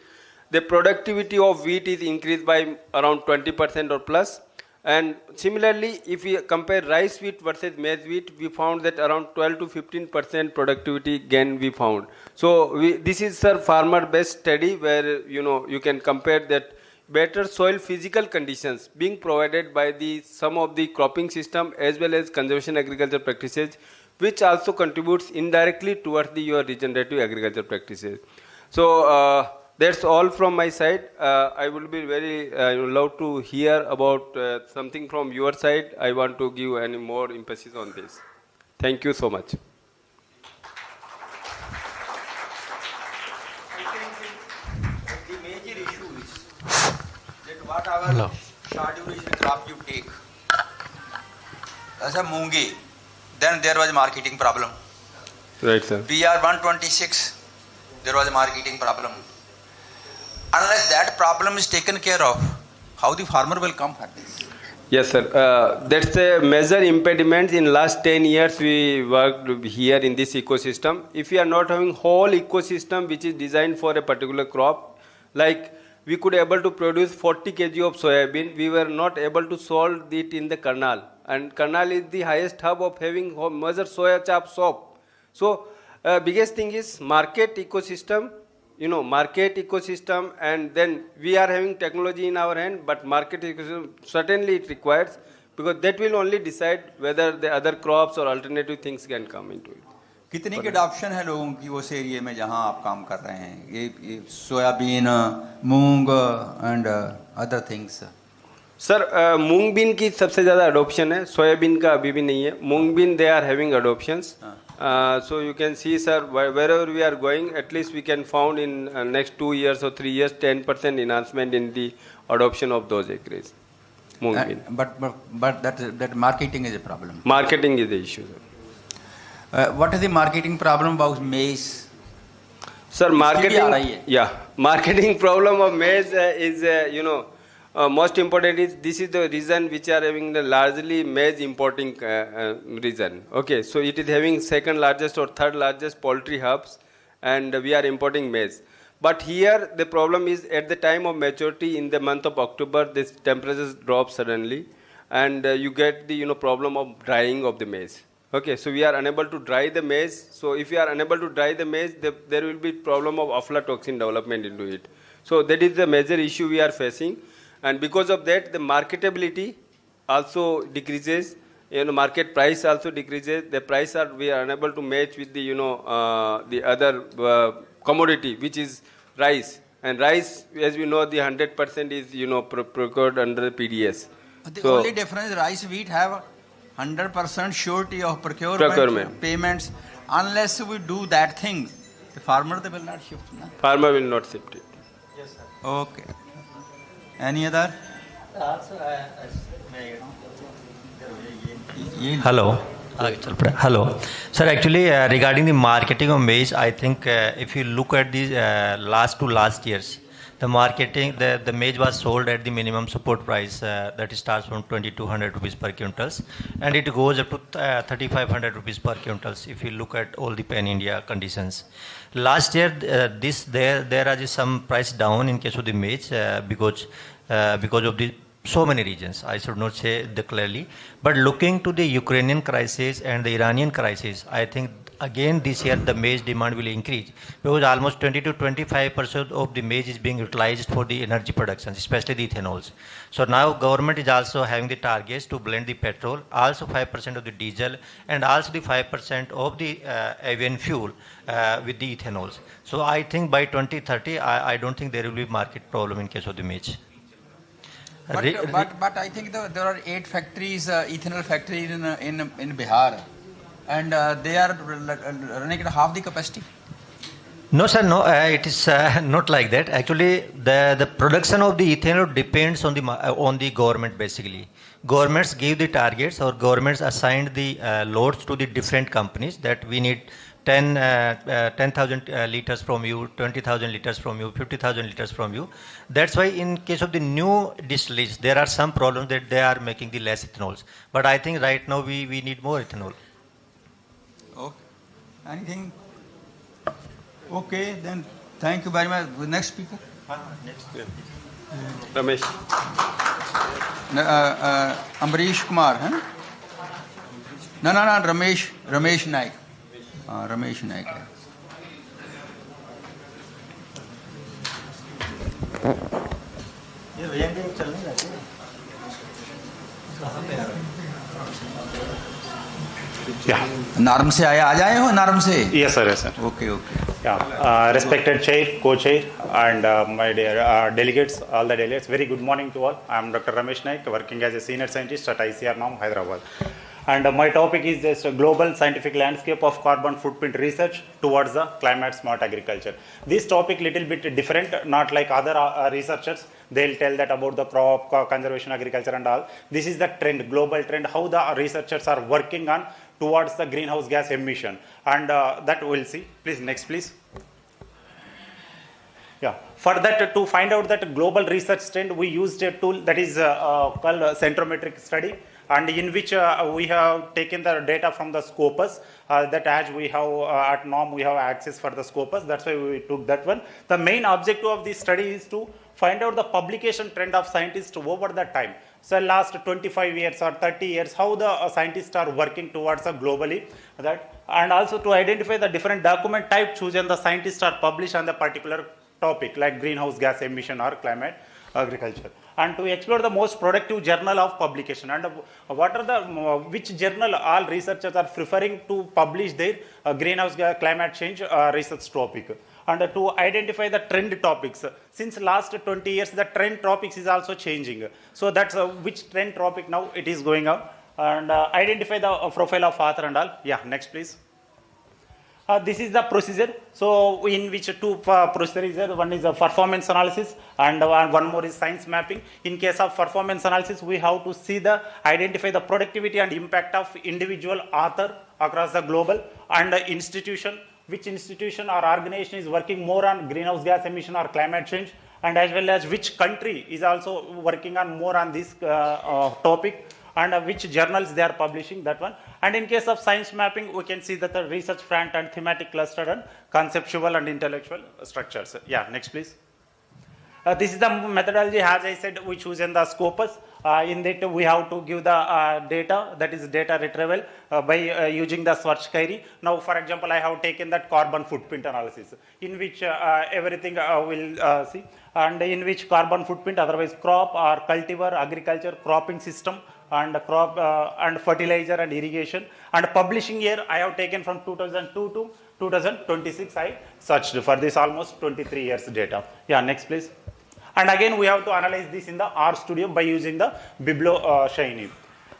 the productivity of wheat is increased by around 20% or plus. And similarly, if we compare rice wheat versus maize wheat, we found that around 12 to 15% productivity gain we found. So this is a farmer-based study where you can compare that better soil physical conditions being provided by some of the cropping system as well as conservation agriculture practices, which also contributes indirectly towards your regenerative agriculture practices. So that's all from my side. I will be very love to hear about something from your side. I want to give any more emphasis on this. Thank you so much. The major issue is that whatever short duration crop you take, as a mungi, then there was a marketing problem. Right, sir. PR 126, there was a marketing problem. Unless that problem is taken care of, how the farmer will come for this? Yes, sir. That's a major impediment. In last 10 years, we worked here in this ecosystem. If we are not having whole ecosystem which is designed for a particular crop, like we could able to produce 40 kg of soybean, we were not able to solve it in the kernel. And kernel is the highest hub of having major soya chap soap. So biggest thing is market ecosystem. Market ecosystem, and then we are having technology in our hand, but market ecosystem certainly it requires, because that will only decide whether the other crops or alternative things can come into it. कितनी की adoption है लोगों की उस area में जहां आप काम कर रहे हैं? ये soybean, moong and other things. Sir moong bean की सबसे ज़्यादा अडोप्शन है, सोयाबीन का अभी भी नहीं है. Moong bean they are having adoptions. So you can see, sir, wherever we are going, at least we can found in next 2 years or 3 years 10% enhancement in the adoption of those acres. But that marketing is a problem. Marketing is the issue, sir. What is the marketing problem about maize? Sir, आ रही marketing, है। yeah, marketing problem of maize is, most important is this is the reason which are having the largely maize importing reason. Okay, so it is having second largest or third largest poultry hubs, and we are importing maize. But here the problem is at the time of maturity in the month of October, this temperatures drop suddenly, and you get the problem of drying of the maize. Okay, so we are unable to dry the maize. So if we are unable to dry the maize, there will be problem of aflatoxin development into it. So that is the major issue we are facing, and because of that, the marketability also decreases. Market price also decreases. The price we are unable to match with the other commodity, which is rice. And rice, as we know, the 100% is procured under the PDS. The So only difference, rice wheat have 100% surety of procurement payments. Unless we do that thing, the farmer they will not shift. Na? farmer will not shift it. Yes, sir. Okay. Any other? Hello. Hello. Sir, actually, regarding the marketing of maize, I think if you look at the last years, the marketing, the maize was sold at the minimum support price that starts from 2,200 rupees per quintals, and it goes up to 3,500 rupees per quintals if you look at all the pan-India conditions. Last year, there is some price down in case of the maize because of the so many regions. I should not say clearly, but looking to the Ukrainian crisis and the Iranian crisis, I think again this year the maize demand will increase because almost 20 to 25% of the maize is being utilized for the energy production, especially the ethanols. So now government is also having the targets to blend the petrol, also 5% of the diesel, and also the 5% of the avian fuel with the ethanols. So I think by 2030, I don't think there will be market problem in case of the maize. But I think there are 8 factories, ethanol factories in Bihar, and they are running at half the capacity. No, sir, no, it is not like that. Actually, the production of the ethanol depends on the government basically. Governments give the targets, or governments assigned the loads to the different companies that we need 10,000 liters from you, 20,000 liters from you, 50,000 liters from you. That's why in case of the new distilleries, there are some problems that they are making the less ethanols. But I think right now we need more ethanol. Okay. Anything? Okay, then thank you very much. Next speaker. Ramesh. Amrish Kumar, huh? No, Ramesh Naik. Ramesh Naik. Yeah. NAARM से आ जाए हो नार्म से? Yes, sir. Yes, sir. Okay. Yeah. Respected chair, co-chair, and my dear delegates, all the delegates. Very good morning to all. I am Dr. Ramesh Naik, working as a senior scientist at ICR NAM, Hyderabad. And my topic is this global scientific landscape of carbon footprint research towards the climate smart agriculture. This topic little bit different, not like other researchers. They'll tell that about the crop conservation agriculture and all. This is the trend, global trend, how the researchers are working on towards the greenhouse gas emission, and that we'll see. Please, next please. Yeah. For that, to find out that global research trend, we used a tool that is called centrometric study, and in which we have taken the data from the Scopus, that as we have at NOM we have access for the Scopus, that's why we took that one. The main objective of this study is to find out the publication trend of scientists over the time. So last 25 years or 30 years, how the scientists are working towards globally, that, and also to identify the different document type chosen the scientists are published on the particular topic like greenhouse gas emission or climate agriculture, and to explore the most productive journal of publication, and what are the which journal all researchers are preferring to publish their greenhouse gas climate change research topic, and to identify the trend topics. Since last 20 years the trend topics is also changing, so that's which trend topic now it is going on, and identify the profile of author and all. Yeah, next please. This is the procedure. So in which two procedures are, one is a performance analysis and one more is science mapping. In case of performance analysis, we have to see identify the productivity and impact of individual author across the global and the institution, which institution or organization is working more on greenhouse gas emission or climate change, and as well as which country is also working on more on this topic, and which journals they are publishing, that one. And in case of science mapping, we can see that the research front and thematic cluster and conceptual and intellectual structures. Yeah, next please. This is the methodology, as I said, we choose in the Scopus. In that we have to give the data, that is data retrieval by using the search query. Now, for example, I have taken that carbon footprint analysis, in which everything will see, and in which carbon footprint, otherwise crop or cultivar, agriculture, cropping system, and crop and fertilizer and irrigation. And publishing year, I have taken from 2002 to 2026. I searched for this almost 23 years data. Yeah, next please. And again, we have to analyze this in the R Studio by using the Biblo Shiny.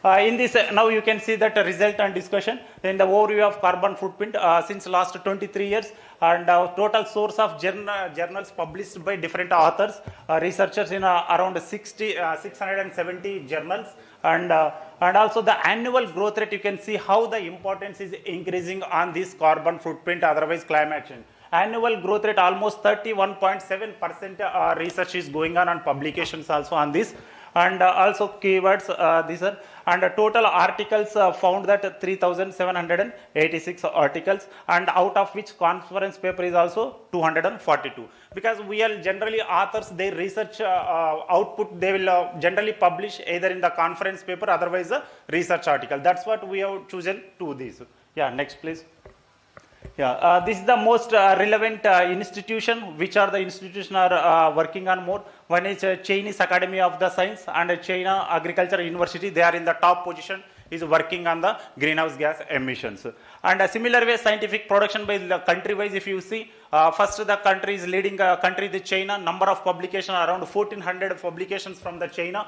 In this, now you can see that result and discussion. Then the overview of carbon footprint since last 23 years, and total source of journals published by different authors, researchers in around 670 journals, and also the annual growth rate. You can see how the importance is increasing on this carbon footprint, otherwise climate change. Annual growth rate almost 31.7% research is going on publications also on this, and also keywords these are, and total articles found that 3,786 articles, and out of which conference paper is also 242, because we are generally authors, their research output they will generally publish either in the conference paper, otherwise a research article. That's what we have chosen to this. Yeah, next please. Yeah, this is the most relevant institution. Which are the institutions are working on more? One is Chinese Academy of the Science and China Agriculture University. They are in the top position, is working on the greenhouse gas emissions. And a similar way, scientific production by the country wise, if you see, first the country is leading country, the China, number of publications around 1400 publications from the China,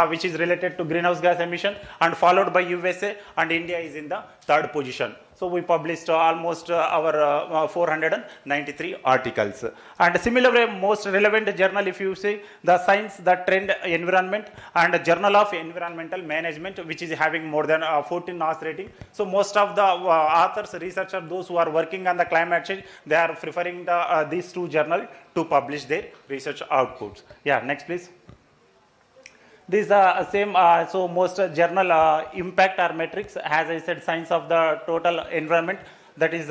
which is related to greenhouse gas emission, and followed by USA, and India is in the third position. So we published almost our 493 articles. And similar way, most relevant journal, if you see, the Science, the Trend, Environment, and Journal of Environmental Management, which is having more than 14 NOS rating. So most of the authors, researchers, those who are working on the climate change, they are preferring these two journals to publish their research outputs. Yeah, next please. These are same, so most journal impact or metrics, as I said, science of the total environment, that is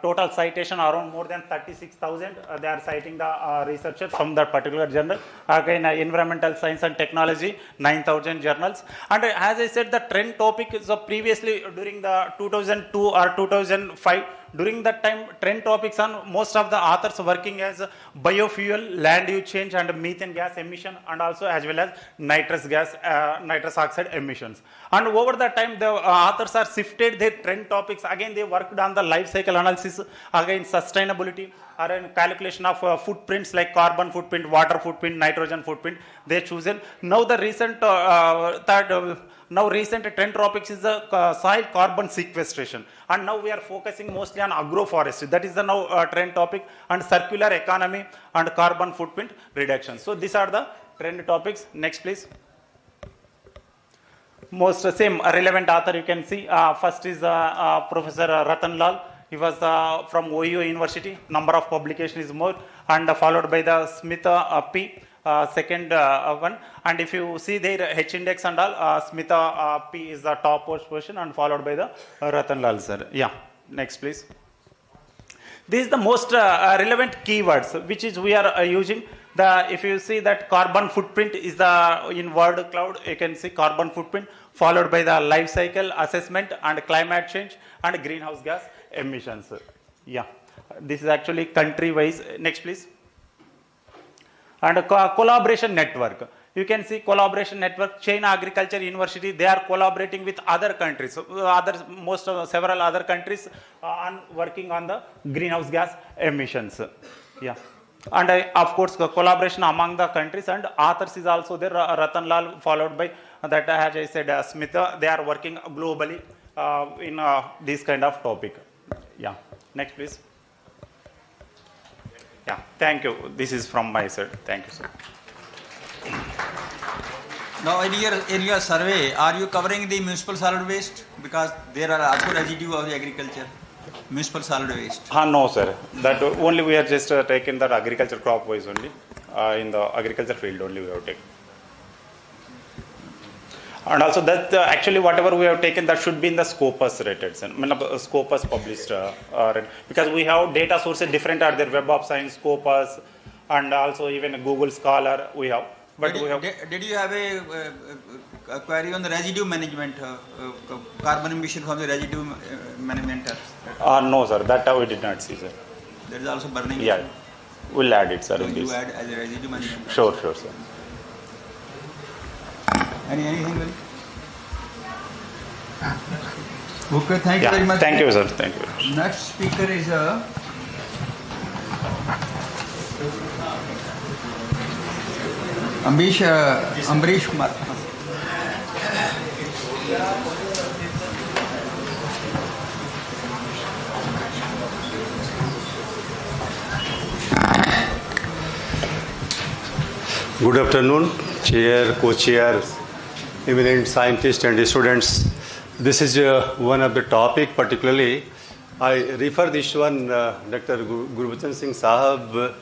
total citation around more than 36,000. They are citing the researchers from that particular journal. Again, environmental science and technology, 9,000 journals. And as I said, the trend topic is previously during the 2002 or 2005, during that time, trend topics on most of the authors working as biofuel, land use change, and methane gas emission, and also as well as nitrous gas, nitrous oxide emissions. And over that time, the authors are shifted their trend topics. Again, they worked on the life cycle analysis, again sustainability, or in calculation of footprints like carbon footprint, water footprint, nitrogen footprint. They chosen. Now the recent recent trend topics is the soil carbon sequestration, and now we are focusing mostly on agroforestry. That is the now trend topic, and circular economy and carbon footprint reduction. So these are the trend topics. Next please. Most same relevant author you can see. First is Professor Ratan Lal. He was from OU University. Number of publication is more, and followed by the Smith P. Second one, and if you see their H index and all, Smith P is the top position, and followed by the Ratan Lal sir. Yeah, next please. This is the most relevant keywords which is we are using. If you see that carbon footprint is the in word cloud, you can see carbon footprint, followed by the life cycle assessment and climate change and greenhouse gas emissions. Yeah, this is actually country wise. Next please. And collaboration network. You can see collaboration network, China Agriculture University, they are collaborating with other countries, several other countries on working on the greenhouse gas emissions. Yeah. And of course, collaboration among the countries, and authors is also there, Ratan Lal, followed by that, as I said, Smith. They are working globally in this kind of topic. Yeah. Next, please. Yeah, thank you. This is from my side. Thank you, sir. Now, in your survey, are you covering the municipal solid waste? Because there are also residue of the agriculture, municipal solid waste. No, sir. That only we are just taken that agriculture crop wise only. In the agriculture field only we have taken. And also that actually whatever we have taken that should be in the Scopus rated, Scopus published, because we have data sources different are there, Web of Science, Scopus, and also even Google Scholar we have. But did you have a query on the residue management, carbon emission from the residue management? No, sir. That we did not see, sir. There is also burning. Yeah, we'll add it, sir. So you add as a residue management. Sure, sir. Anything? Okay, thank you very much. Thank you, sir. Thank you. Next speaker is Ambrish Kumar. Good afternoon, chair, co-chair, eminent scientists and students. This is one of the topic particularly. I refer this one, Dr. Gurbachan Singh Sahab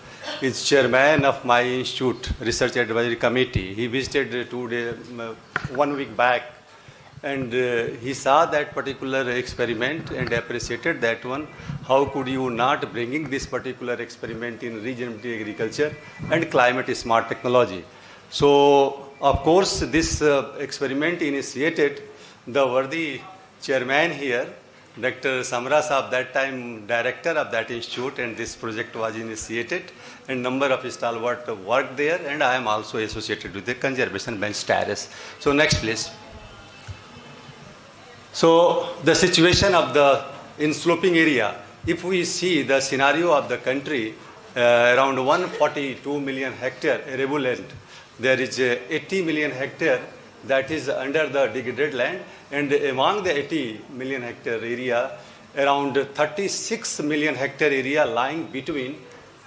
is chairman of my institute, Research Advisory Committee. He visited 1 week back, and he saw that particular experiment and appreciated that one. How could you not bringing this particular experiment in regenerative agriculture and climate smart technology? So, of course, this experiment initiated the worthy chairman here, Dr. Samra Saab, that time director of that institute, and this project was initiated, and number of stalwart worked there, and I am also associated with the conservation bench terrace. So next please. So the situation of the in sloping area, if we see the scenario of the country, around 142 million hectare arable land, there is 80 million hectare that is under the degraded land, and among the 80 million hectare area, around 36 million hectare area lying between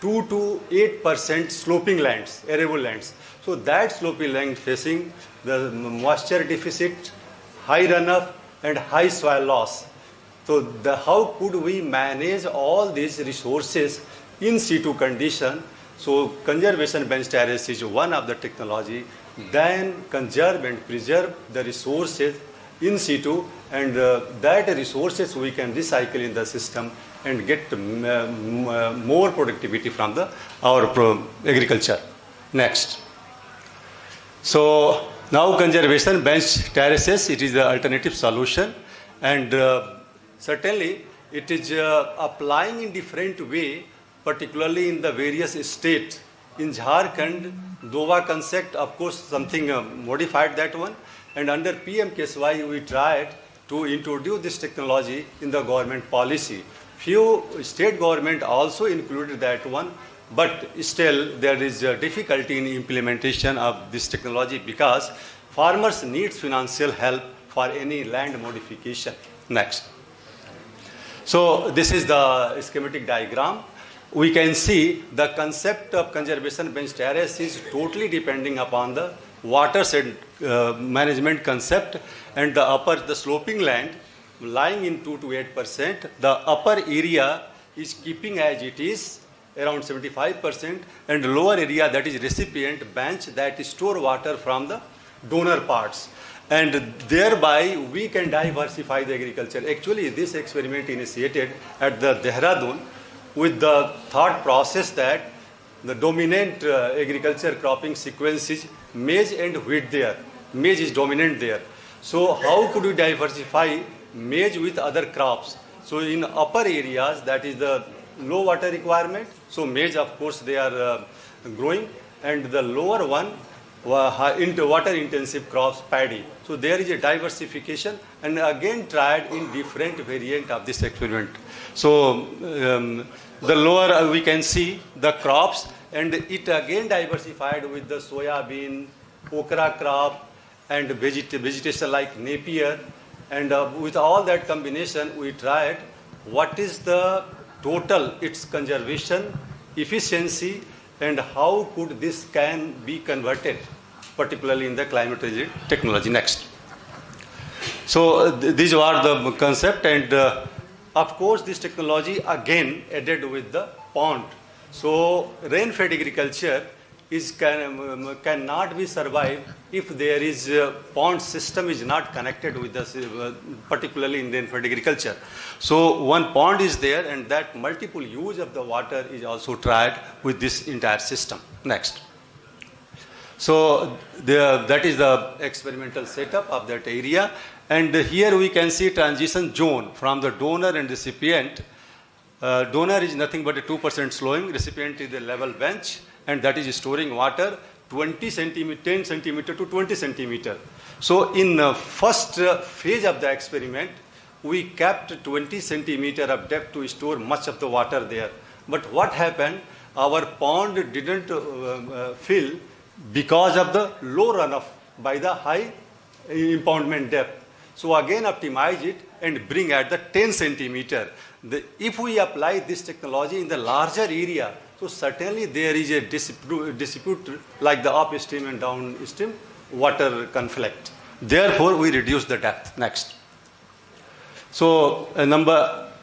2 to 8% sloping lands, arable lands. So that sloping land facing the moisture deficit, high runoff and high soil loss. So how could we manage all these resources in situ condition? So conservation bench terrace is one of the technology. Then conserve and preserve the resources in situ, and that resources we can recycle in the system and get more productivity from our agriculture. Next. So now conservation bench terraces, it is the alternative solution, and certainly it is applying in different way, particularly in the various states. In Jharkhand, Dowa concept, of course, something modified that one. And under PMKSY, we tried to introduce this technology in the government policy. Few state government also included that one, but still there is difficulty in implementation of this technology because farmers need financial help for any land modification. Next. So this is the schematic diagram. We can see the concept of conservation bench terrace is totally depending upon the watershed management concept, and the sloping land lying in 2 to 8%, the upper area is keeping as it is around 75%, and lower area, that is recipient bench, that store water from the donor parts, and thereby we can diversify the agriculture. Actually this experiment initiated at the Dehradun with the thought process that the dominant agriculture cropping sequence is maize and wheat there. Maize is dominant there. So how could we diversify maize with other crops? So in upper areas, that is the low water requirement. So maize, of course, they are growing, and the lower one, into water intensive crops, paddy. So there is a diversification, and again tried in different variant of this experiment. So the lower we can see the crops, and it again diversified with the soya bean, okra crop, and vegetation like napier, and with all that combination we tried what is the total its conservation, efficiency, and how could this can be converted, particularly in the climate resilient technology. Next. So these were the concept, and of course this technology again added with the pond. So rain-fed agriculture cannot be survived if there is pond system is not connected with the particularly in rain-fed agriculture. So one pond is there, and that multiple use of the water is also tried with this entire system. Next. So that is the experimental setup of that area, and here we can see transition zone from the donor and recipient. Donor is nothing but a 2% slowing, recipient is the level bench, and that is storing water 10 centimeter to 20 centimeter. So in first phase of the experiment, we kept 20 centimeter of depth to store much of the water there. But what happened? Our pond didn't fill because of the low runoff by the high impoundment depth. So again optimize it and bring at the 10 centimeter. If we apply this technology in the larger area, so certainly there is a dispute like the upstream and downstream water conflict. Therefore, we reduce the depth. Next. So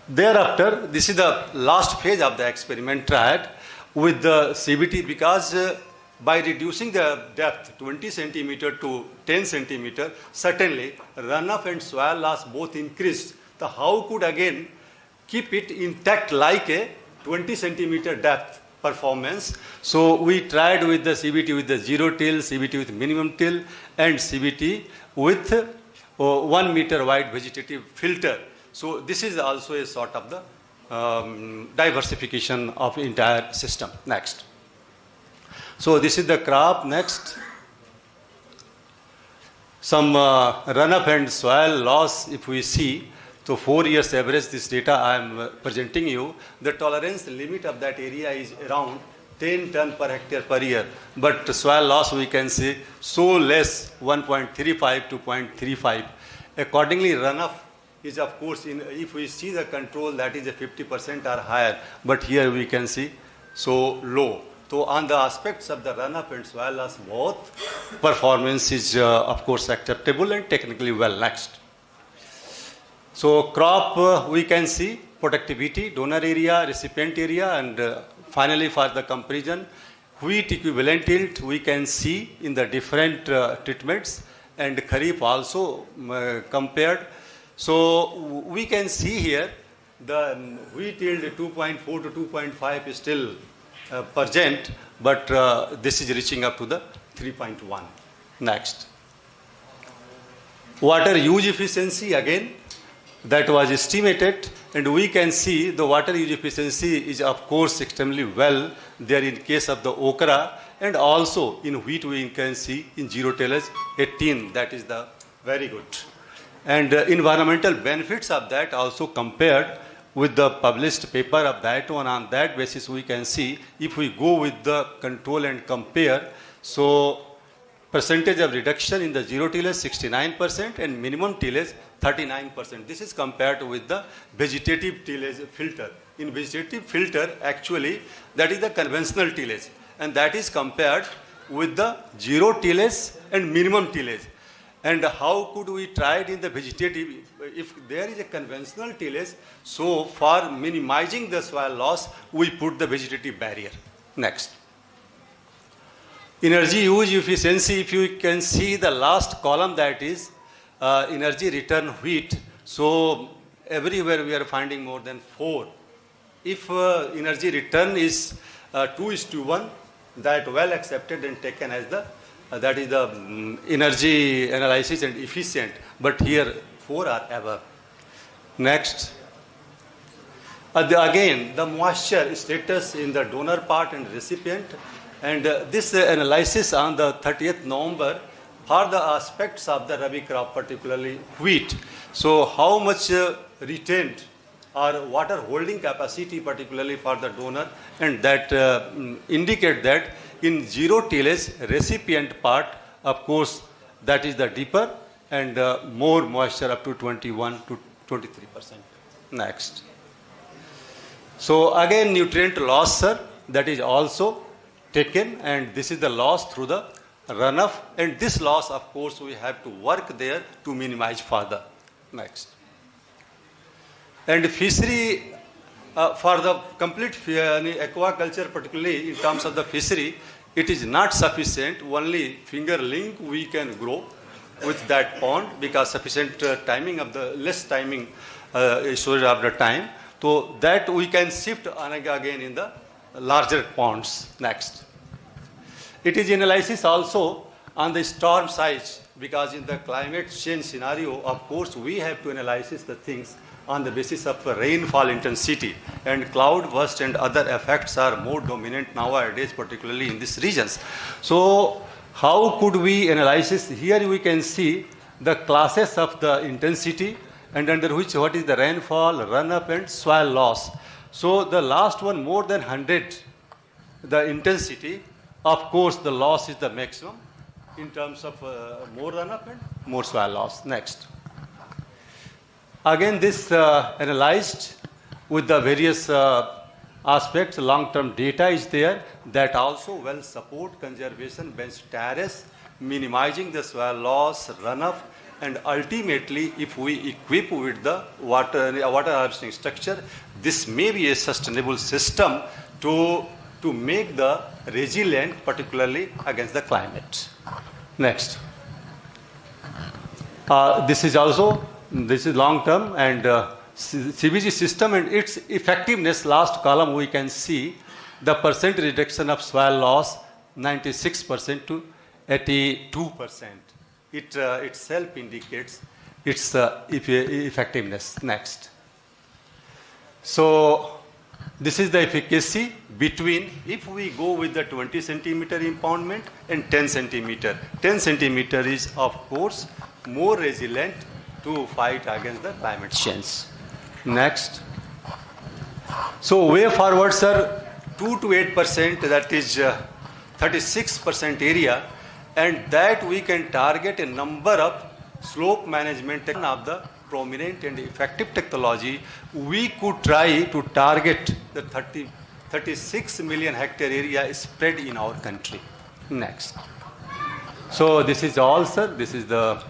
thereafter, this is the last phase of the experiment tried with the CBT, because by reducing the depth 20 centimeter to 10 centimeter, certainly runoff and soil loss both increased. So how could again keep it intact like a 20 centimeter depth performance? So we tried with the CBT with the zero till, CBT with minimum till, and CBT with 1 meter wide vegetative filter. So this is also a sort of the diversification of entire system. Next. So this is the crop. Next. Some runoff and soil loss, if we see, so 4 years average, this data I am presenting you, the tolerance limit of that area is around 10 ton per hectare per year. But soil loss we can see so less, 1.35 to 0.35. Accordingly, runoff is of course, if we see the control, that is a 50% or higher. But here we can see so low. So on the aspects of the runoff and soil loss, both performance is of course acceptable and technically well. Next. So crop we can see productivity, donor area, recipient area, and finally for the comparison, wheat equivalent yield we can see in the different treatments, and kharif also compared. So we can see here the wheat yield 2.4 to 2.5 is still present, but this is reaching up to the 3.1. Next. Water use efficiency again, that was estimated, and we can see the water use efficiency is of course extremely well there in case of the okra, and also in wheat we can see in zero tillage 18, that is the very good. And environmental benefits of that also compared with the published paper of that one. On that basis we can see, if we go with the control and compare, so percentage of reduction in the zero tillage 69% and minimum tillage 39%. This is compared with the vegetative tillage filter. In vegetative filter, actually, that is the conventional tillage, and that is compared with the zero tillage and minimum tillage. And how could we try it in the vegetative? If there is a conventional tillage, so for minimizing the soil loss, we put the vegetative barrier. Next. Energy use efficiency, if you can see the last column, that is energy return wheat. So everywhere we are finding more than 4. If energy return is 2:1, that well accepted and taken as the that is the energy analysis and efficient, but here 4 are above. Next. Again, the moisture status in the donor part and recipient, and this analysis on the 30th November for the aspects of the Rabi crop, particularly wheat. So how much retained or water holding capacity, particularly for the donor, and that indicate that in zero tillage recipient part, of course, that is the deeper and more moisture up to 21 to 23%. Next. So again, nutrient loss, sir, that is also taken, and this is the loss through the runoff, and this loss, of course, we have to work there to minimize further. Next. And fishery, for the complete aquaculture, particularly in terms of the fishery, it is not sufficient. Only fingerling we can grow with that pond because sufficient timing of the less timing storage of the time. So that we can shift again in the larger ponds. Next. It is analysis also on the storm size because in the climate change scenario, of course, we have to analyze the things on the basis of rainfall intensity, and cloud burst and other effects are more dominant nowadays, particularly in these regions. So how could we analyze this? Here we can see the classes of the intensity and under which what is the rainfall, runoff and soil loss. So the last one more than 100, the intensity, of course the loss is the maximum in terms of more runoff and more soil loss. Next. Again, this analyzed with the various aspects, long-term data is there that also will support conservation-based terrace, minimizing the soil loss, runoff, and ultimately, if we equip with the water harvesting structure, this may be a sustainable system to make the resilient, particularly against the climate. Next. This is long-term and CBG system and its effectiveness. Last column we can see the percent reduction of soil loss 96% to 82%. It itself indicates its effectiveness. Next. So this is the efficacy between if we go with the 20 centimeter impoundment and 10 centimeter. 10 centimeter is of course more resilient to fight against the climate change. Next. So way forward, sir, 2 to 8%, that is 36% area, and that we can target a number of slope management of the prominent and effective technology. We could try to target the 36 million hectare area spread in our country. Next. So this is all, sir. This is the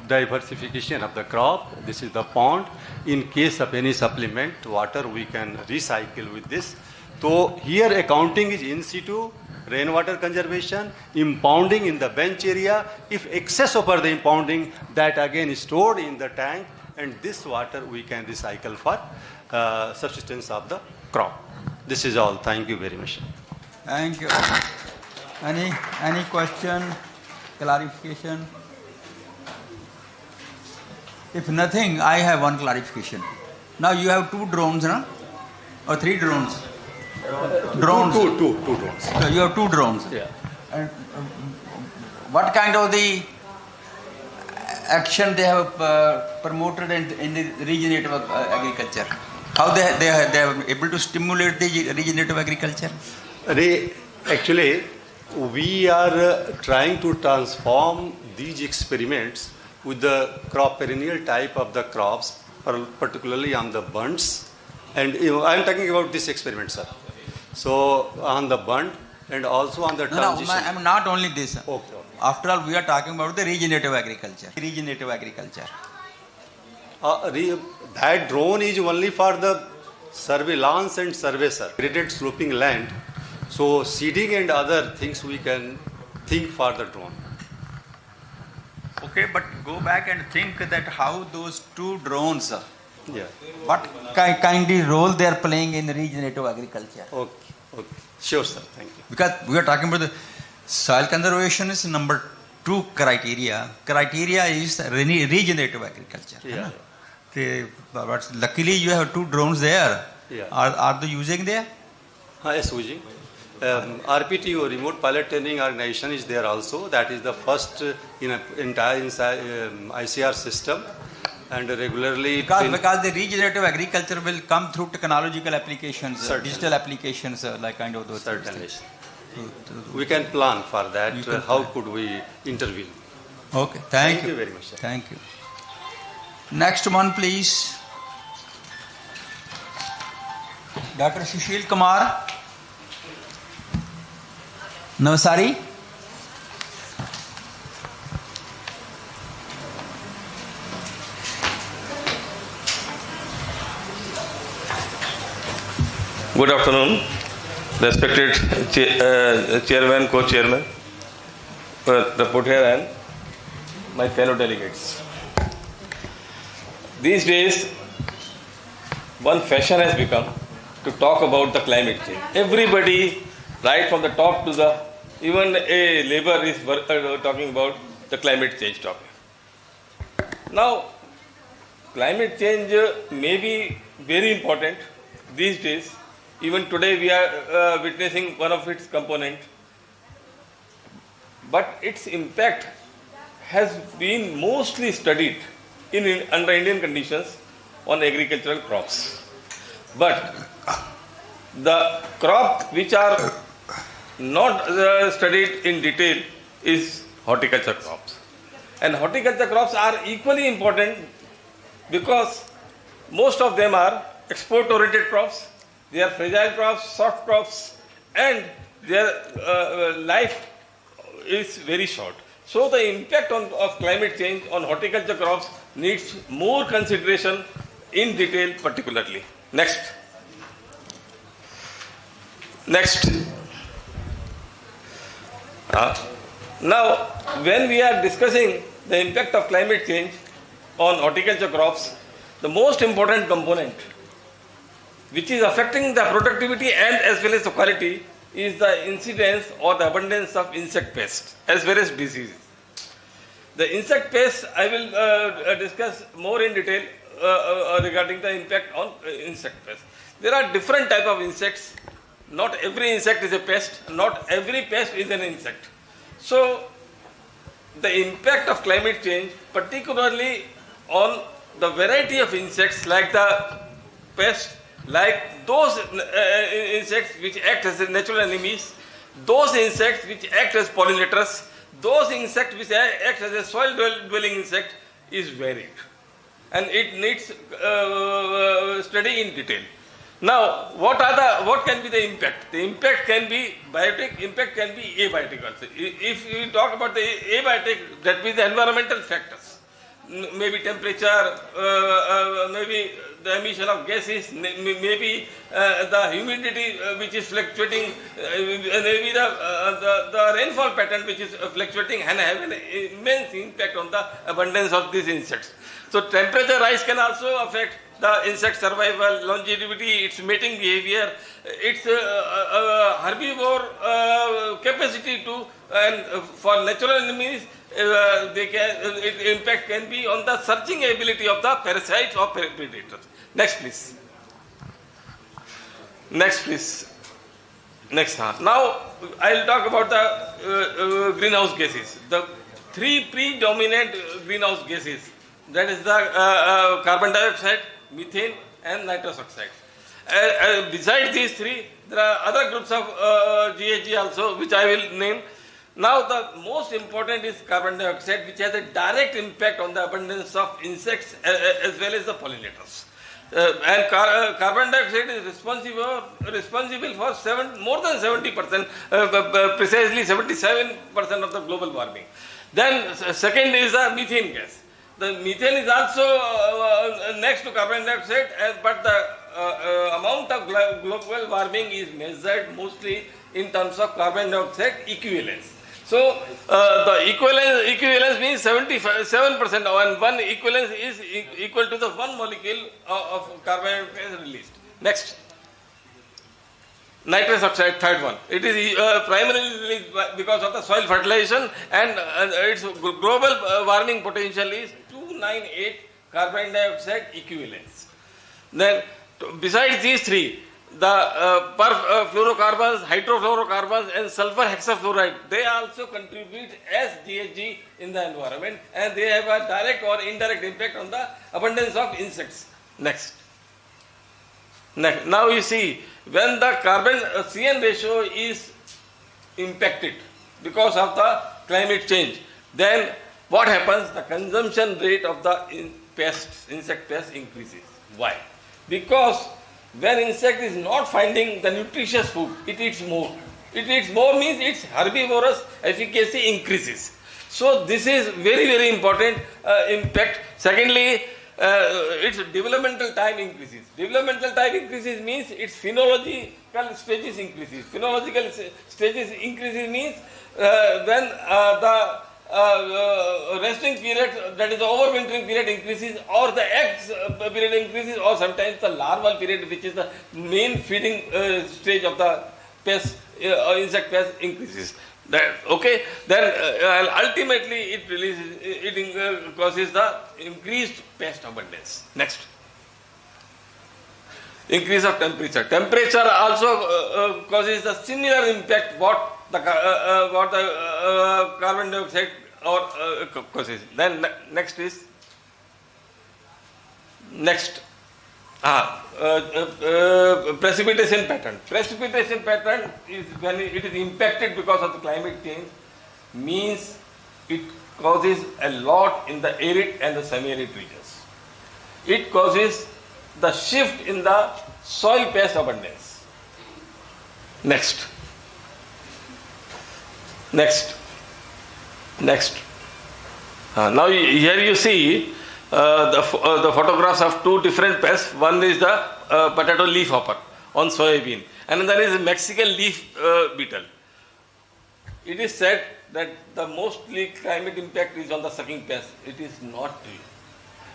diversification of the crop. This is the pond. In case of any supplement water, we can recycle with this. So here accounting is in situ, rainwater conservation, impounding in the bench area. If excess over the impounding, that again is stored in the tank, and this water we can recycle for subsistence of the crop. This is all. Thank you very much. Thank you. Any question, clarification? If nothing, I have one clarification. Now you have 2 drones, no? Or 3 drones? Drones. Two drones. So you have 2 drones. Yeah. And what kind of the action they have promoted in the regenerative agriculture? How they are able to stimulate the regenerative agriculture? Actually, we are trying to transform these experiments with the crop perennial type of the crops, particularly on the bunds. And I am talking about this experiment, sir. So on the bund and also on the transition. No, I'm not only this. Okay. After all, we are talking about the regenerative agriculture. Regenerative agriculture. That drone is only for the surveillance and survey, sir. Graded sloping land. So seeding and other things we can think for the drone. Okay, but go back and think that how those 2 drones, yeah, what kind of role they are playing in regenerative agriculture. Okay. Sure, sir. Thank you. Because we are talking about the soil conservation is number 2 criteria. Criteria is regenerative agriculture. Yeah. But luckily you have 2 drones there. Yeah. Are they using there? Yes, using. RPT or remote pilot training organization is there also. That is the first in an entire ICR system, and regularly because the regenerative agriculture will come through technological applications, digital applications, like kind of those. Certainly. We can plan for that. How could we intervene? Okay. Thank you very much, sir. Thank you. Next one, please. Dr. Sushil Kumar Navsari. Good afternoon, respected chairman, co-chairman, rapporteur and my fellow delegates. These days, one fashion has become to talk about the climate change. Everybody, right from the top to the, even a labor is talking about the climate change topic. Now, climate change may be very important these days. Even today we are witnessing one of its components. But its impact has been mostly studied under Indian conditions on agricultural crops. But the crop which are not studied in detail is horticulture crops. And horticulture crops are equally important because most of them are export-oriented crops. They are fragile crops, soft crops, and their life is very short. So the impact of climate change on horticulture crops needs more consideration in detail particularly. Next. Now, when we are discussing the impact of climate change on horticulture crops, the most important component which is affecting the productivity and as well as the quality is the incidence or the abundance of insect pests as well as diseases. The insect pests I will discuss more in detail regarding the impact on insect pests. There are different types of insects. Not every insect is a pest. Not every pest is an insect. So the impact of climate change, particularly on the variety of insects like the pests, like those insects which act as natural enemies, those insects which act as pollinators, those insects which act as a soil dwelling insect is varied. And it needs study in detail. Now, what can be the impact? The impact can be biotic, impact can be abiotic also. If we talk about the abiotic, that means the environmental factors. Maybe temperature, maybe the emission of gases, maybe the humidity which is fluctuating, maybe the rainfall pattern which is fluctuating and have an immense impact on the abundance of these insects. So temperature rise can also affect the insect survival, longevity, its mating behavior, its herbivore capacity to, and for natural enemies, impact can be on the searching ability of the parasites or predators. Next, please. Now, I'll talk about the greenhouse gases. The three predominant greenhouse gases, that is the carbon dioxide, methane, and nitrous oxide. Besides these three, there are other groups of GHG also, which I will name. Now, the most important is carbon dioxide, which has a direct impact on the abundance of insects as well as the pollinators. And carbon dioxide is responsible for more than 70%, precisely 77% of the global warming. Then, second is the methane gas. The methane is also next to carbon dioxide, but the amount of global warming is measured mostly in terms of carbon dioxide equivalence. So the equivalence means 77%, and one equivalence is equal to the one molecule of carbon dioxide released. Next. Nitrous oxide, third one. It is primarily released because of the soil fertilization, and its global warming potential is 298 carbon dioxide equivalents. Then, besides these three, the perfluorocarbons, hydrofluorocarbons, and sulfur hexafluoride, they also contribute as GHG in the environment, and they have a direct or indirect impact on the abundance of insects. Next. Now you see, when the carbon CN ratio is impacted because of the climate change, then what happens? The consumption rate of the insect pests increases. Why? Because When insect is not finding the nutritious food, it eats more. It eats more means its herbivorous efficacy increases. So this is very, very important impact. Secondly, its developmental time increases. Developmental time increases means its phenological stages increases. Phenological stages increases means when the resting period, that is the overwintering period increases, or the eggs period increases, or sometimes the larval period, which is the main feeding stage of the pest, insect pest, increases. That, okay, then ultimately it causes the increased pest abundance. Next, increase of temperature. Temperature also causes the similar impact what the carbon dioxide or causes. Then next is precipitation pattern. Precipitation pattern is when it is impacted because of the climate change, means it causes a lot in the arid and the semi-arid regions. It causes the shift in the soil pest abundance. Next. Now here you see the photographs of two different pests. One is the potato leaf hopper on soybean, and another is Mexican leaf beetle. It is said that the mostly climate impact is on the sucking pest. It is not true.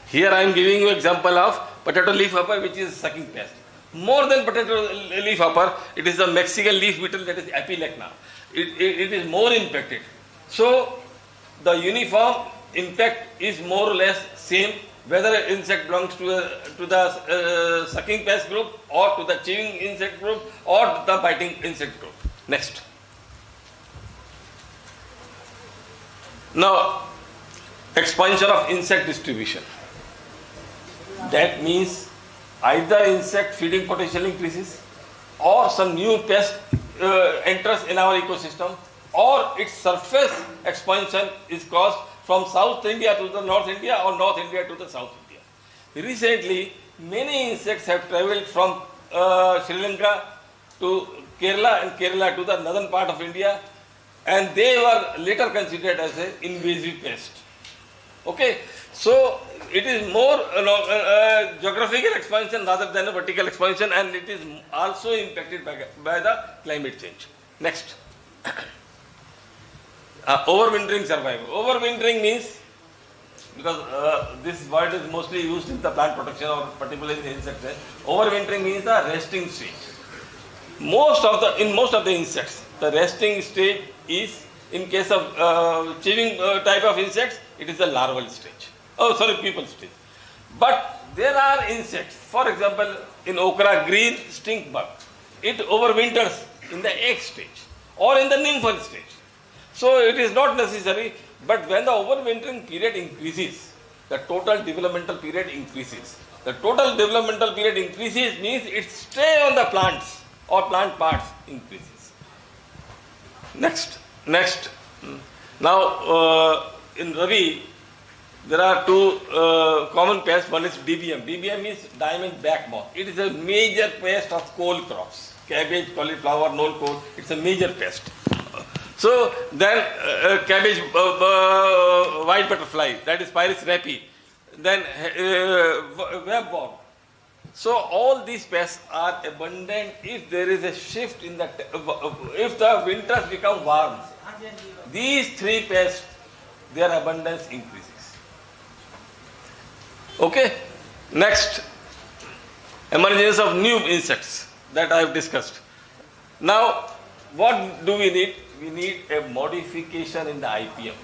Here I am giving you example of potato leaf hopper, which is sucking pest. More than potato leaf hopper, it is the Mexican leaf beetle, that is Apilecna. It is more impacted. So the uniform impact is more or less same, whether an insect belongs to the sucking pest group, or to the chewing insect group, or the biting insect group. Next. Now, expansion of insect distribution. That means either insect feeding potential increases, or some new pest enters in our ecosystem, or its surface expansion is caused from South India to the North India, or North India to the South India. Recently, many insects have travelled from Sri Lanka to Kerala, and Kerala to the northern part of India, and they were later considered as an invasive pest. Okay, so it is more geographical expansion rather than a vertical expansion, and it is also impacted by the climate change. Next. Overwintering survival. Overwintering means, because this word is mostly used in the plant protection or particularly in insect science, overwintering means the resting stage. In most of the insects, the resting stage is, in case of chewing type of insects, it is the larval stage. Pupal stage. But there are insects, for example, in okra, green stink bug. It overwinters in the egg stage or in the nymphal stage. So it is not necessary, but when the overwintering period increases, the total developmental period increases. The total developmental period increases means its stay on the plants or plant parts increases. Next. Now, in Rabi, there are two common pests. One is DBM. DBM is diamond back moth. It is a major pest of cole crops. Cabbage, cauliflower, knoll cole. It's a major pest. So then cabbage white butterfly, that is Pyrus rapi. Then webworm. So all these pests are abundant if there is a shift in the, if the winters become warm. These three pests, their abundance increases. Okay. Next, emergence of new insects that I have discussed. Now, what do we need? We need a modification in the IPM.